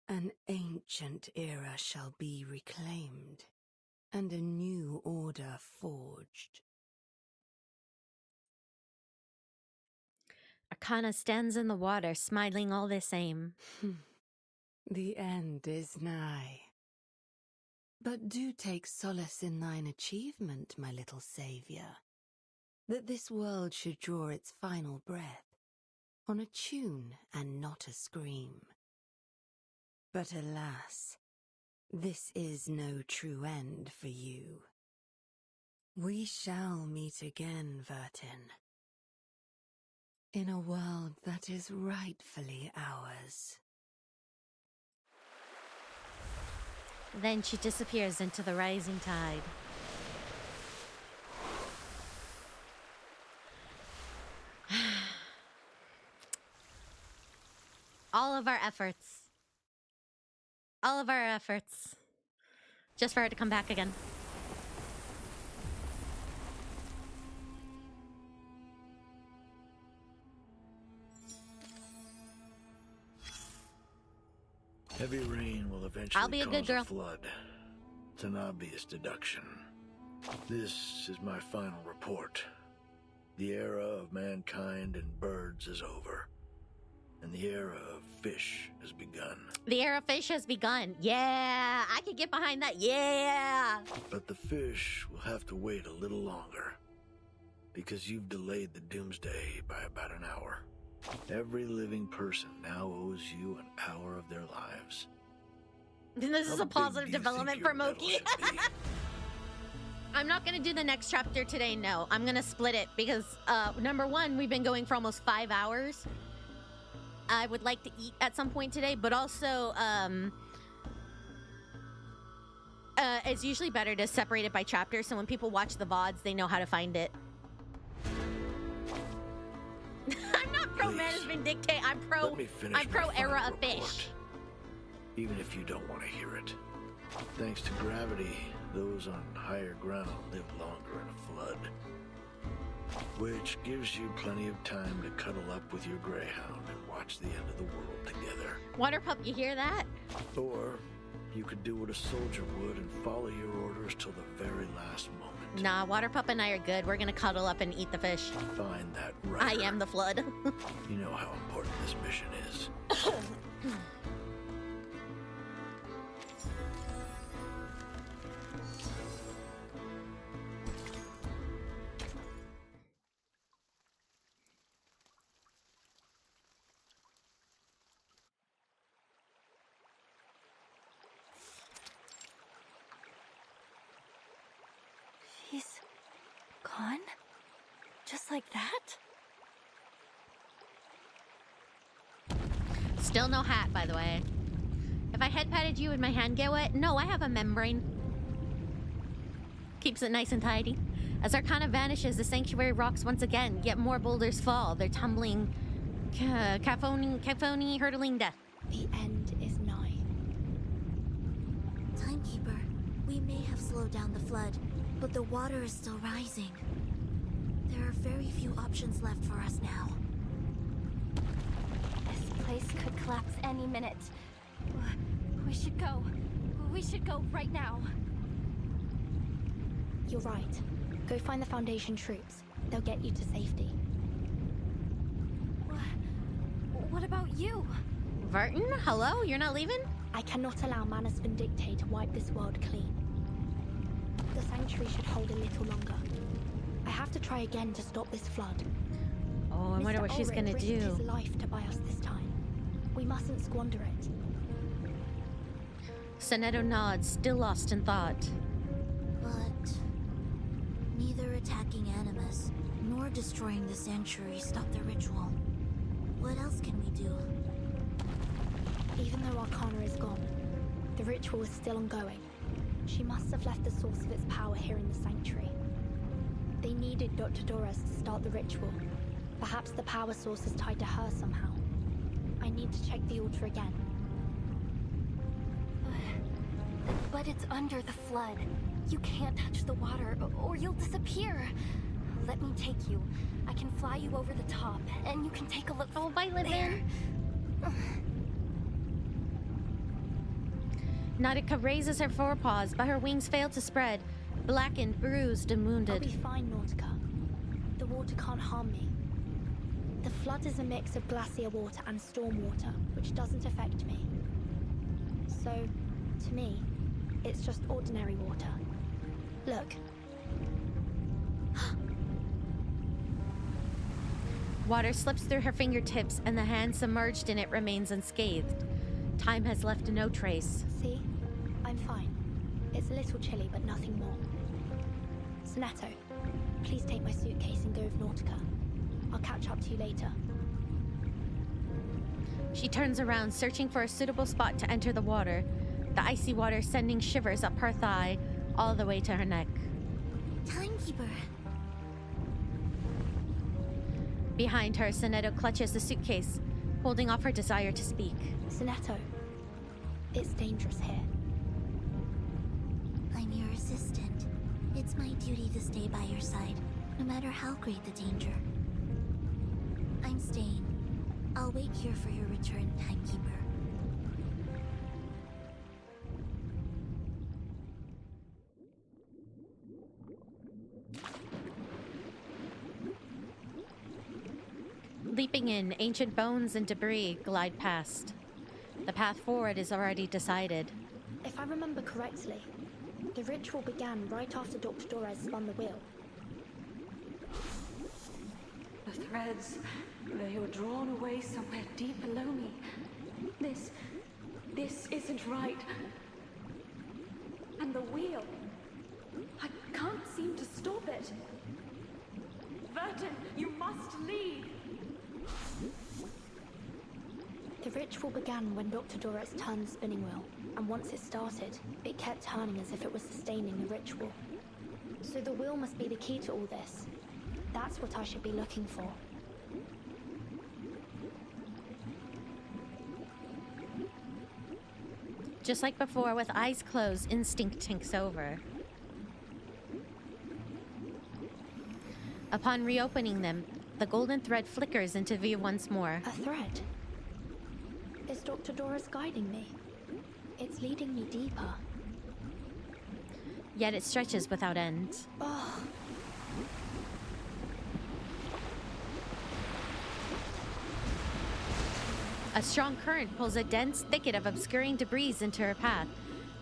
An ancient era shall be reclaimed, and a new order forged. Arcana stands in the water, smiling all the same. The end is nigh. But do take solace in thine achievement, my little saviour, that this world should draw its final breath on a tune and not a scream. But alas, this is no true end for you. We shall meet again, Vertin, in a world that is rightfully ours. Then she disappears into the rising tide. All of our efforts, just for her to come back again. Heavy rain will eventually I'll be a good cause girl. a flood. It's an obvious deduction. This is my final report. The era of mankind and birds is over, and the era of fish has begun. The era of fish has begun. Yeah, I could get behind that. Yeah. But the fish will have to wait a little longer, because you've delayed the doomsday by about an hour. Every living person now owes you an hour of their lives. This is a positive development for Moki. I'm not going to do the next chapter today, no. I'm going to split it because, number one, we've been going for almost 5 hours. I would like to eat at some point today, but also, it's usually better to separate it by chapter, so when people watch the VODs, they know how to find it. I'm not pro management dictate. I'm pro era of fish. Even if you don't want to hear it. Thanks to gravity, those on higher ground live longer in a flood. Which gives you plenty of time to cuddle up with your greyhound and watch the end of the world together. Water pup, you hear that? Or you could do what a soldier would and follow your orders till the very last moment. Nah, Water pup and I are good. We're gonna cuddle up and eat the fish. Find that right. I am the flood. You know how important this mission is. He's gone? Just like that? Still no hat, by the way. If I head patted you, would my hand get wet? No, I have a membrane. Keeps it nice and tidy. As Arcana vanishes, the sanctuary rocks once again, yet more boulders fall. They're tumbling, cacophony, hurtling death. The end is nigh. Timekeeper, we may have slowed down the flood, but the water is still rising. There are very few options left for us now. This place could collapse any minute. We should go. We should go right now. You're right. Go find the Foundation troops. They'll get you to safety. What about you? Vertin, hello? You're not leaving? I cannot allow Manus Vindicte to wipe this world clean. The Sanctuary should hold a little longer. I have to try again to stop this flood. Oh, I wonder what she's gonna risked do. his life to buy us this time. We mustn't squander it. Sonetto nods, still lost in thought. But neither attacking Animus nor destroying the sanctuary stopped the ritual. What else can we do? Even though Arcana is gone, the ritual is still ongoing. She must have left the source of its power here in the Sanctuary. They needed Dr. Doras to start the ritual. Perhaps the power source is tied to her somehow. I need to check the altar again. But it's under the flood. You can't touch the water, or you'll disappear. Let me take you. I can fly you over the top, and you can take a look. Oh, bye, Livin. Nautica raises her forepaws, but her wings fail to spread, blackened, bruised, and wounded. I'll be fine, Nautica. The water can't harm me. The flood is a mix of glacier water and storm water, which doesn't affect me. So, to me, it's just ordinary water. Look. Water slips through her fingertips, and the hand submerged in it remains unscathed. Time has left no trace. See? I'm fine. It's a little chilly, but nothing more. Sonato, please take my suitcase and go with Nautica. I'll catch up to you later. She turns around, searching for a suitable spot to enter the water, the icy water sending shivers up her thigh, all the way to her neck. Timekeeper. Behind her, Soneto clutches the suitcase, holding off her desire to speak. Soneto, it's dangerous here. I'm your assistant. It's my duty to stay by your side, no matter how great the danger. I'm staying. I'll wait here for your return, Timekeeper. Leaping in, ancient bones and debris glide past. The path forward is already decided. If I remember correctly, the ritual began right after Dr. Dorez spun the wheel. The threads, they were drawn away somewhere deep below me. This isn't right. And the wheel, I can't seem to stop it. Vertin, you must leave. The ritual began when Dr. Dorez turned the spinning wheel, and once it started, it kept turning as if it was sustaining the ritual. So the wheel must be the key to all this. That's what I should be looking for. Just like before, with eyes closed, instinct takes over. Upon reopening them, the golden thread flickers into view once more. A thread? Is Dr. Dorez guiding me? It's leading me deeper. Yet it stretches without end. Oh. A strong current pulls a dense thicket of obscuring debris into her path.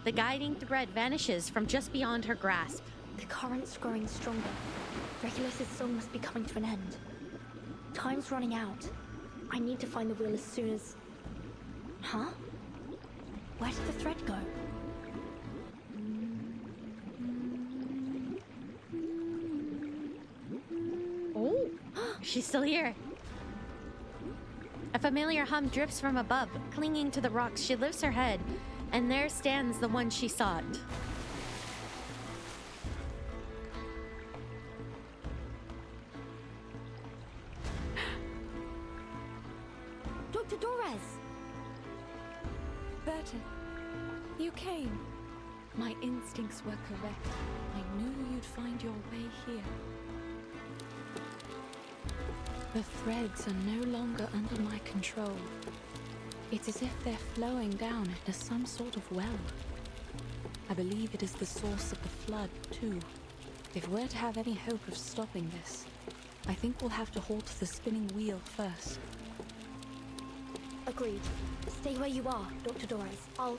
The guiding thread vanishes from just beyond her grasp. The current's growing stronger. Regulus's song must be coming to an end. Time's running out. I need to find the wheel as soon as... Huh? Where did the thread go? Oh, she's still here. A familiar hum drifts from above. Clinging to the rocks, she lifts her head, and there stands the one she sought. Dr. Dorez! Vertin, you came. My instincts were correct. I knew you'd find your way here. The threads are no longer under my control. It's as if they're flowing down into some sort of well. I believe it is the source of the flood, too. If we're to have any hope of stopping this, I think we'll have to halt the spinning wheel first. Agreed. Stay where you are, Dr. Dorez.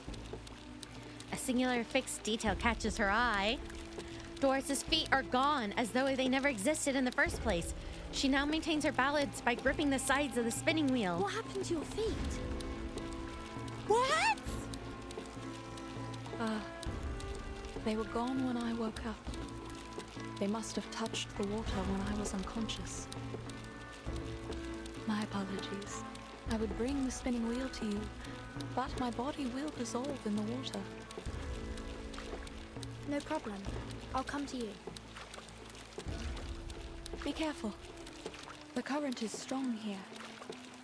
A singular fixed detail catches her eye. Doris's feet are gone, as though they never existed in the first place. She now maintains her balance by gripping the sides of the spinning wheel. What happened to your feet? What? They were gone when I woke up. They must have touched the water when I was unconscious. My apologies. I would bring the spinning wheel to you, but my body will dissolve in the water. No problem. I'll come to you. Be careful. The current is strong here.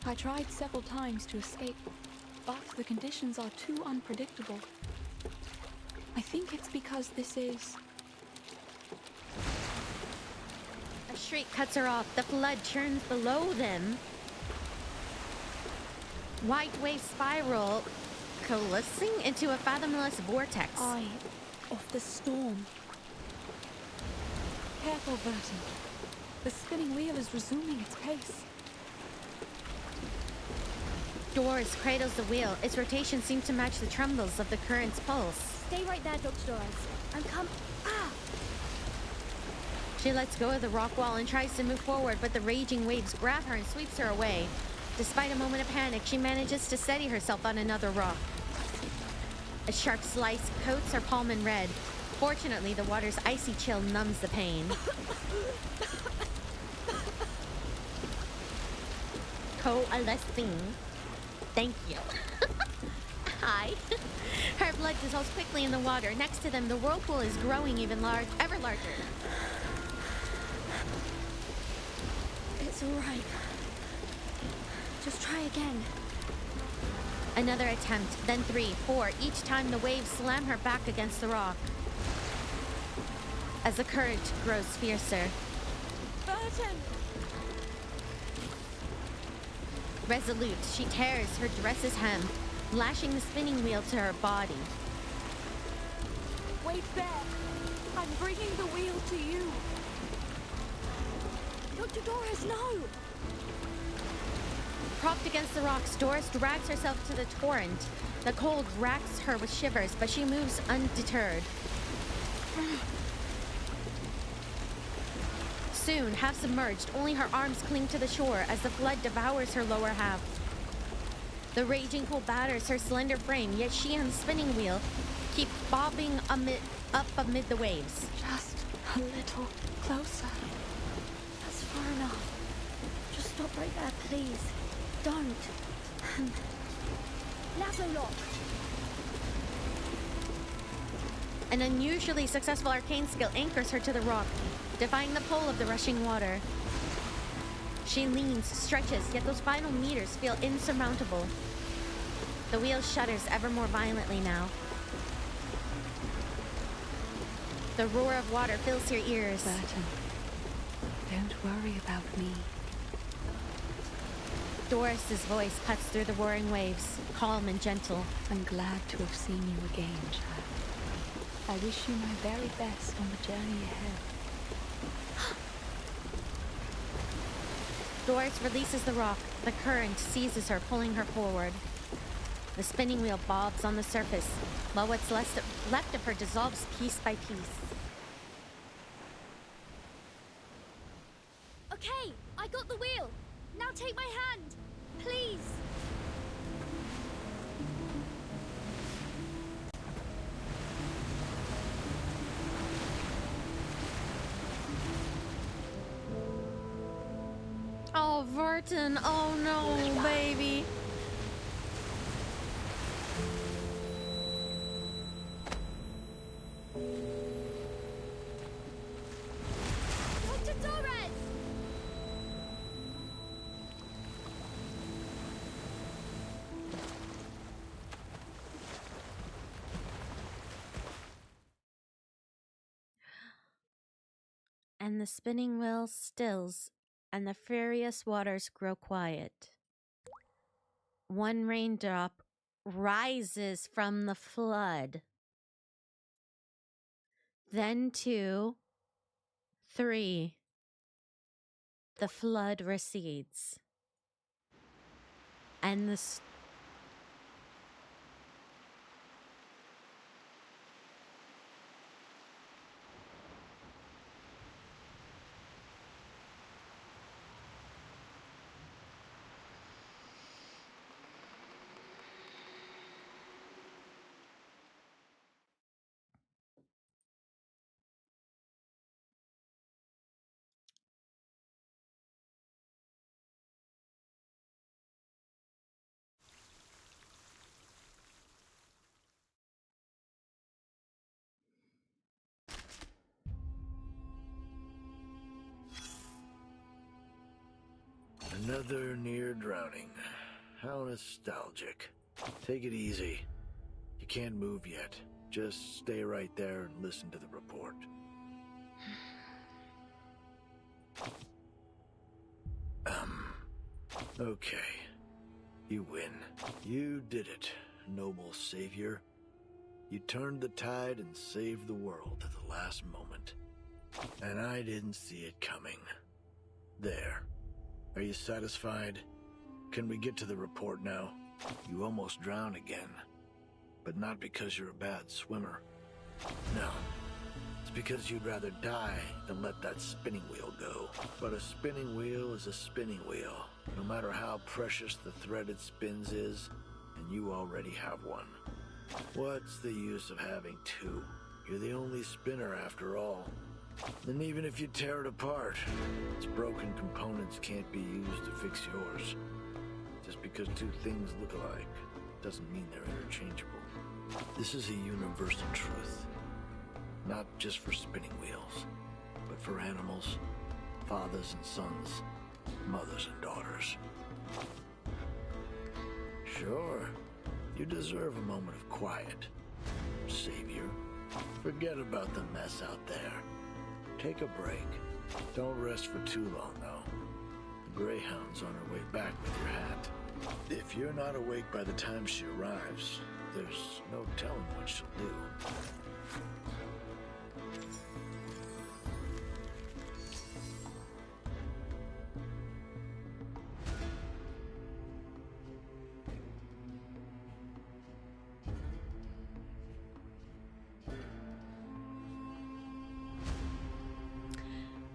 I tried several times to escape, but the conditions are too unpredictable. I think it's because this is shriek cuts her off. The flood churns below them. White waves spiral, coalescing into a fathomless vortex. Eye of the storm. Careful, Burton. The spinning wheel is resuming its pace. Doris cradles the wheel. Its rotation seems to match the trembles of the current's pulse. Stay right there, Dr. Doris. I'm She lets go of the rock wall and tries to move forward, but the raging waves grab her and sweeps her away. Despite a moment of panic, she manages to steady herself on another rock. A sharp slice coats her palm in red. Fortunately, the water's icy chill numbs the pain. Coalescing. Thank you. Hi. Her blood dissolves quickly in the water. Next to them, the whirlpool is growing ever larger. It's all right. Just try again. Another attempt, then 3, 4. Each time the waves slam her back against the rock. As the current grows fiercer. Burton! Resolute, she tears her dress's hem, lashing the spinning wheel to her body. Wait there. I'm bringing the wheel to you. Dr. Doris, no! Propped against the rocks, Doris drags herself to the torrent. The cold racks her with shivers, but she moves undeterred. Soon, half submerged, only her arms cling to the shore as the flood devours her lower half. The raging cold batters her slender frame, yet she and the spinning wheel keep bobbing up amid the waves. Just a little closer. That's far enough. Just stop right there, please. Don't. Lasso lock. An unusually successful arcane skill anchors her to the rock, defying the pull of the rushing water. She leans, stretches, yet those final meters feel insurmountable. The wheel shudders ever more violently now. The roar of water fills your ears. Burton, don't worry about me. Doris's voice cuts through the roaring waves, calm and gentle. I'm glad to have seen you again, child. I wish you my very best on the journey ahead. Doris releases the rock. The current seizes her, pulling her forward. The spinning wheel bobs on the surface, while what's left of her dissolves piece by piece. Okay, I got the wheel. Now take my hand, please. Oh, Burton. Oh, no, baby. Dr. Torres! And the spinning wheel stills, and the furious waters grow quiet. One raindrop rises from the flood. Then 2, 3. The flood recedes. And the Another near drowning. How nostalgic. Take it easy. You can't move yet. Just stay right there and listen to the report. Okay. You win. You did it, noble savior. You turned the tide and saved the world at the last moment. And I didn't see it coming. There. Are you satisfied? Can we get to the report now? You almost drowned again. But not because you're a bad swimmer. No. It's because you'd rather die than let that spinning wheel go. But a spinning wheel is a spinning wheel, no matter how precious the thread it spins is, and you already have one. What's the use of having two? You're the only spinner after all. And even if you tear it apart, its broken components can't be used to fix yours. Just because two things look alike doesn't mean they're interchangeable. This is a universal truth. Not just for spinning wheels, but for animals, fathers and sons, mothers and daughters. Sure, you deserve a moment of quiet, savior. Forget about the mess out there. Take a break. Don't rest for too long, though. The Greyhound's on her way back with your hat. If you're not awake by the time she arrives, there's no telling what she'll do.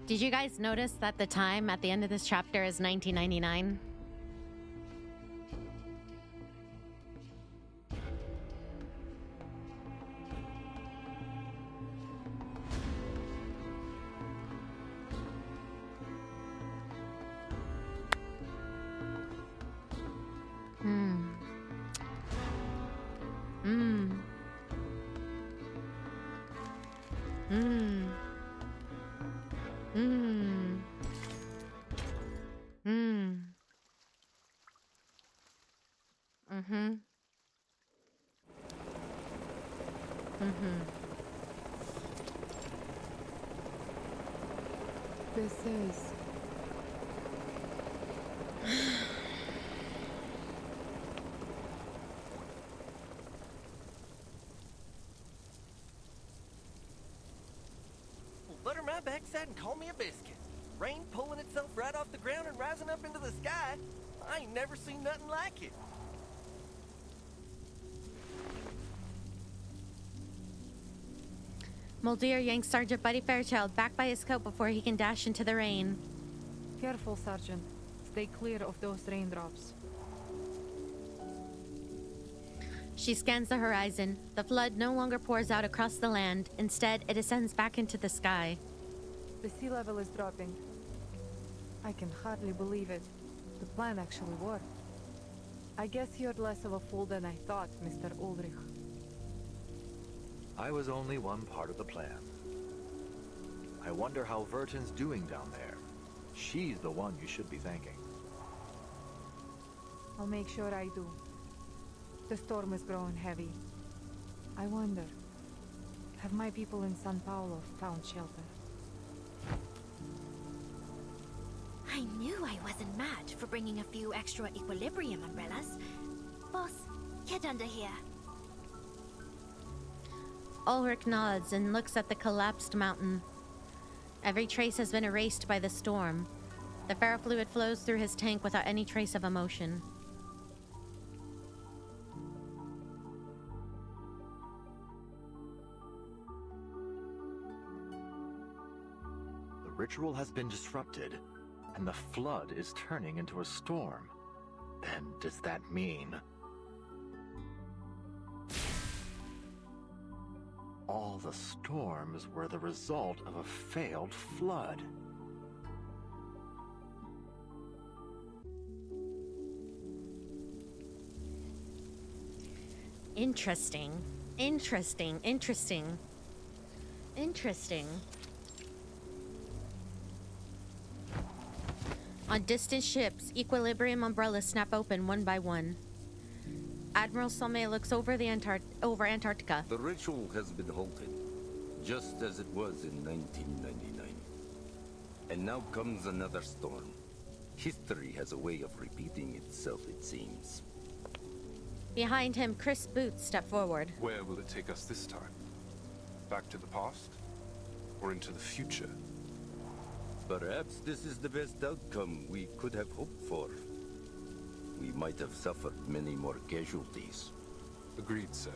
Did you guys notice that the time at the end of this chapter is 1999? This is... Well, butter my backside and call me a biscuit. Rain pulling itself right off the ground and rising up into the sky. I ain't never seen nothing like it. Muldeer yanks Sergeant Buddy Fairchild back by his coat before he can dash into the rain. Careful, Sergeant. Stay clear of those raindrops. She scans the horizon. The flood no longer pours out across the land. Instead, it ascends back into the sky. The sea level is dropping. I can hardly believe it. The plan actually worked. I guess you're less of a fool than I thought, Mr. Ulrich. I was only one part of the plan. I wonder how Verton's doing down there. She's the one you should be thanking. I'll make sure I do. The storm is growing heavy. I wonder, have my people in San Paulo found shelter? I knew I wasn't mad for bringing a few extra equilibrium umbrellas. Boss, get under here. Ulrich nods and looks at the collapsed mountain. Every trace has been erased by the storm. The ferrofluid flows through his tank without any trace of emotion. The ritual has been disrupted, and the flood is turning into a storm. Then does that mean... all the storms were the result of a failed flood? Interesting. Interesting. Interesting. Interesting. On distant ships, equilibrium umbrellas snap open one by one. Admiral Sommet looks over over Antarctica. The ritual has been halted, just as it was in 1999. And now comes another storm. History has a way of repeating itself, it seems. Behind him, Chris Boots stepped forward. Where will it take us this time? Back to the past? Or into the future? Perhaps this is the best outcome we could have hoped for. We might have suffered many more casualties. Agreed, sir.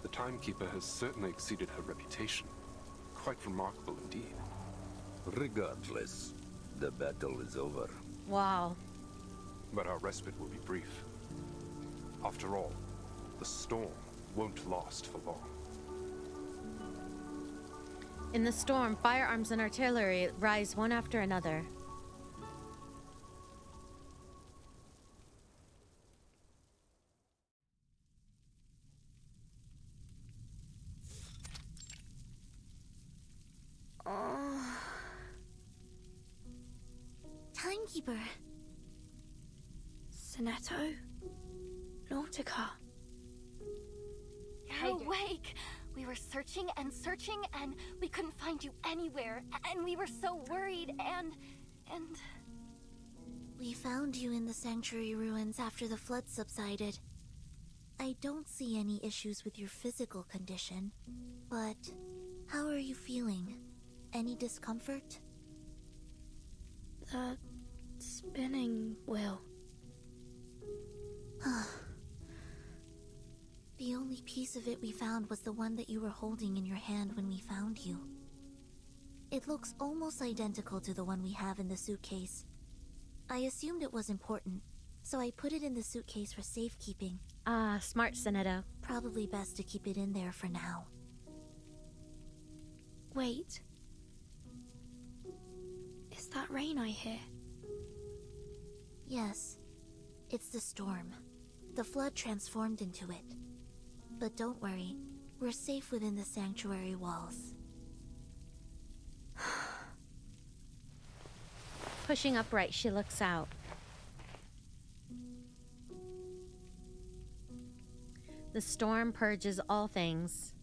The Timekeeper has certainly exceeded her reputation. Quite remarkable indeed. Regardless, the battle is over. Wow. But our respite will be brief. After all, the storm won't last for long. In the storm, firearms and artillery rise one after another. Timekeeper. Sonetto? Nautica. You're awake! We were searching and searching, and we couldn't find you anywhere. And we were so worried, and... We found you in the sanctuary ruins after the flood subsided. I don't see any issues with your physical condition, but how are you feeling? Any discomfort? The spinning wheel. The only piece of it we found was the one that you were holding in your hand when we found you. It looks almost identical to the one we have in the suitcase. I assumed it was important, so I put it in the suitcase for safekeeping. Ah, smart, Sonetto. Probably best to keep it in there for now. Wait. Is that rain I hear? Yes. It's the storm. The flood transformed into it. But don't worry, we're safe within the sanctuary walls. Pushing upright, she looks out. The storm purges all things.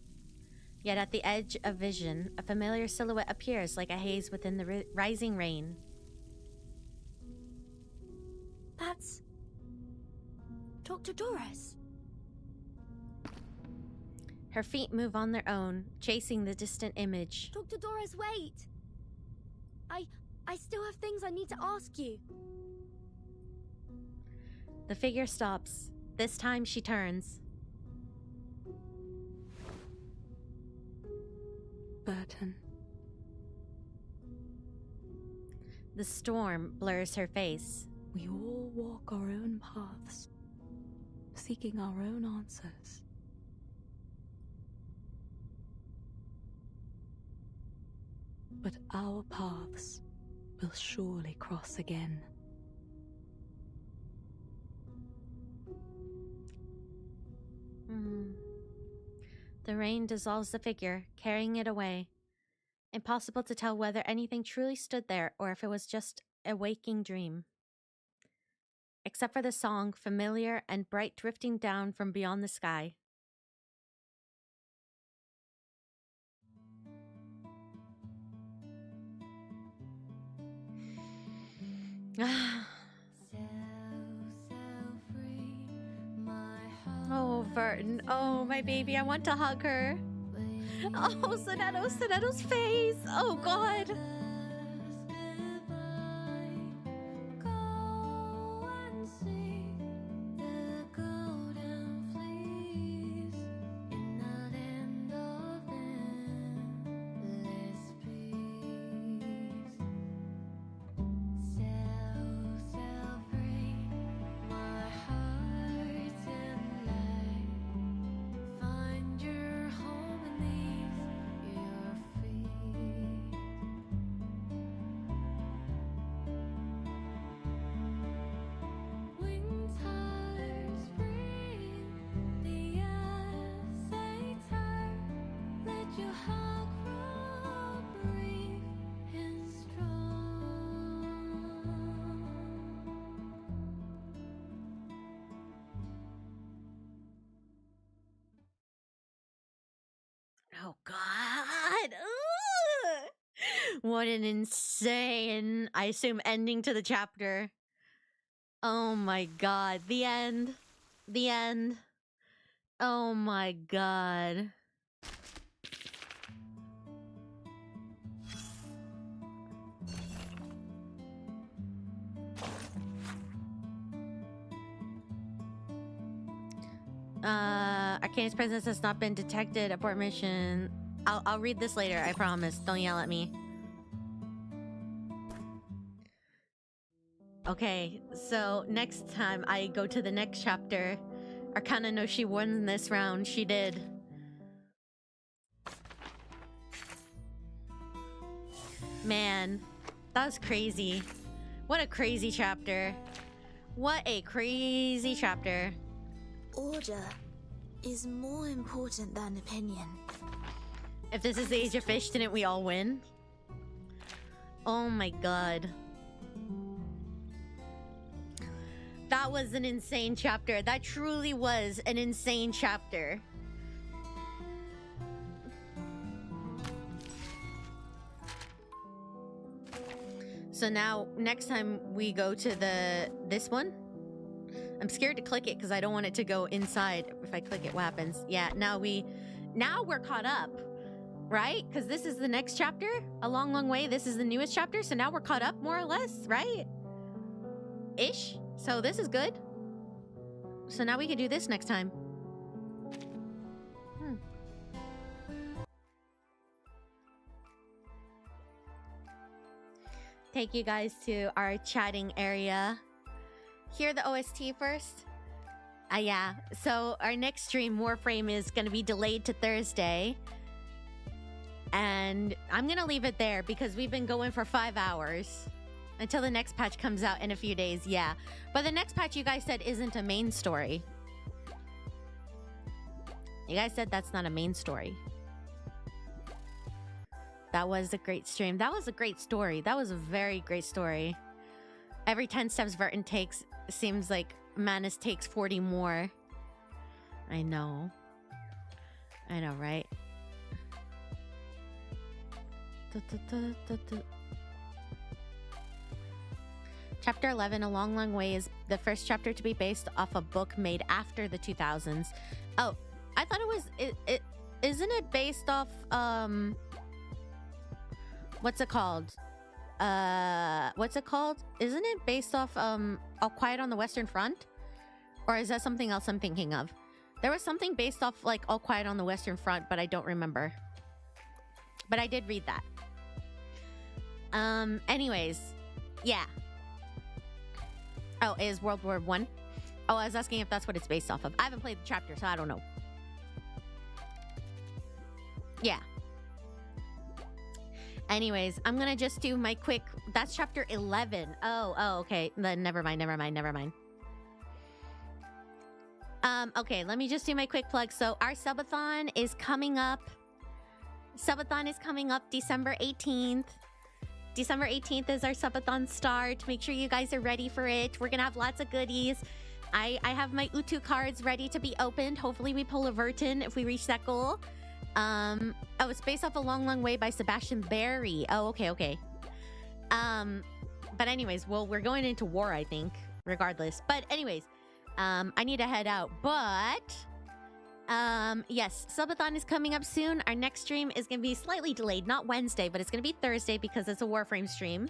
Yet at the edge of vision, a familiar silhouette appears like a haze within the rising rain. That's... Dr. Doris. Her feet move on their own, chasing the distant image. Dr. Doris, wait! I still have things I need to ask you. The figure stops. This time she turns. Burton. The storm blurs her face. We all walk our own paths, seeking our own answers. But our paths will surely cross again. The rain dissolves the figure, carrying it away. Impossible to tell whether anything truly stood there or if it was just a waking dream. Except for the song, familiar and bright, drifting down from beyond the sky. Oh, Burton. Oh, my baby. I want to hug her. Oh, Sonetto's face. Oh, God. Oh, God. Ugh. What an insane, I assume, ending to the chapter. Oh my god. The end. The end. Oh my god. Arcana's presence has not been detected. Abort mission. I'll read this later, I promise. Don't yell at me. Okay, so next time I go to the next chapter. Arcana knows she won this round. She did. Man, that was crazy. What a crazy chapter. What a crazy chapter. Order is more important than opinion. If this is the Age of Fish, didn't we all win? Oh my god. That was an insane chapter. That truly was an insane chapter. So now, next time we go to this one. I'm scared to click it because I don't want it to go inside. If I click it, what happens? Yeah, now we're caught up, right? Because this is the next chapter. A long, long way. This is the newest chapter. So now we're caught up, more or less, right? Ish. So this is good. So now we can do this next time. Take you guys to our chatting area. Hear the OST first. Yeah. So our next stream, Warframe, is going to be delayed to Thursday. And I'm going to leave it there because we've been going for 5 hours. Until the next patch comes out in a few days, yeah. But the next patch you guys said isn't a main story. You guys said that's not a main story. That was a great stream. That was a great story. That was a very great story. Every 10 steps Vertin takes, seems like Manus takes 40 more. I know. I know, right? Chapter 11, A Long, Long Way, is the first chapter to be based off a book made after the 2000s. Oh, I thought it was... Isn't it based off... What's it called? What's it called? Isn't it based off, All Quiet on the Western Front? Or is that something else I'm thinking of? There was something based off, like, All Quiet on the Western Front, but I don't remember. But I did read that. Anyways. Yeah. Oh, is World War I? Oh, I was asking if that's what it's based off of. I haven't played the chapter, so I don't know. Yeah. Anyways, I'm gonna just do my quick... That's chapter 11. Oh, okay. Then never mind. Okay, let me just do my quick plug. So our subathon is coming up. Subathon is coming up December 18th. December 18th is our subathon start. Make sure you guys are ready for it. We're gonna have lots of goodies. I have my Utu cards ready to be opened. Hopefully we pull a Vertin if we reach that goal. Oh, it's based off A Long, Long Way by Sebastian Barry. Oh, okay. But anyways, well, we're going into war, I think, regardless. But anyways, I need to head out. But, yes, subathon is coming up soon. Our next stream is going to be slightly delayed. Not Wednesday, but it's going to be Thursday because it's a Warframe stream.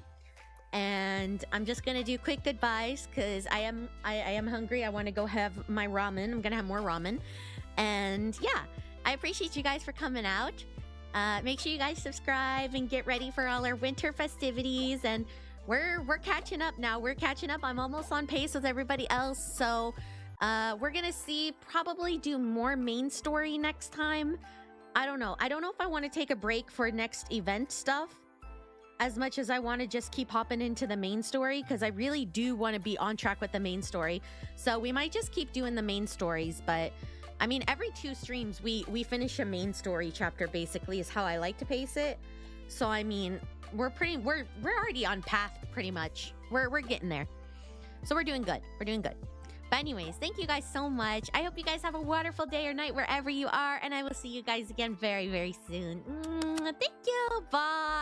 And I'm just going to do quick goodbyes because I am hungry. I want to go have my ramen. I'm going to have more ramen. And yeah, I appreciate you guys for coming out. Make sure you guys subscribe and get ready for all our winter festivities. And we're catching up now. We're catching up. I'm almost on pace with everybody else. So we're going to probably do more main story next time. I don't know. I don't know if I want to take a break for next event stuff as much as I want to just keep hopping into the main story, because I really do want to be on track with the main story. So we might just keep doing the main stories, but I mean, every 2 streams we finish a main story chapter, basically, is how I like to pace it. So I mean, we're already on path pretty much. We're getting there. So we're doing good. We're doing good. But anyways, thank you guys so much. I hope you guys have a wonderful day or night wherever you are, and I will see you guys again very, very soon. Thank you. Bye.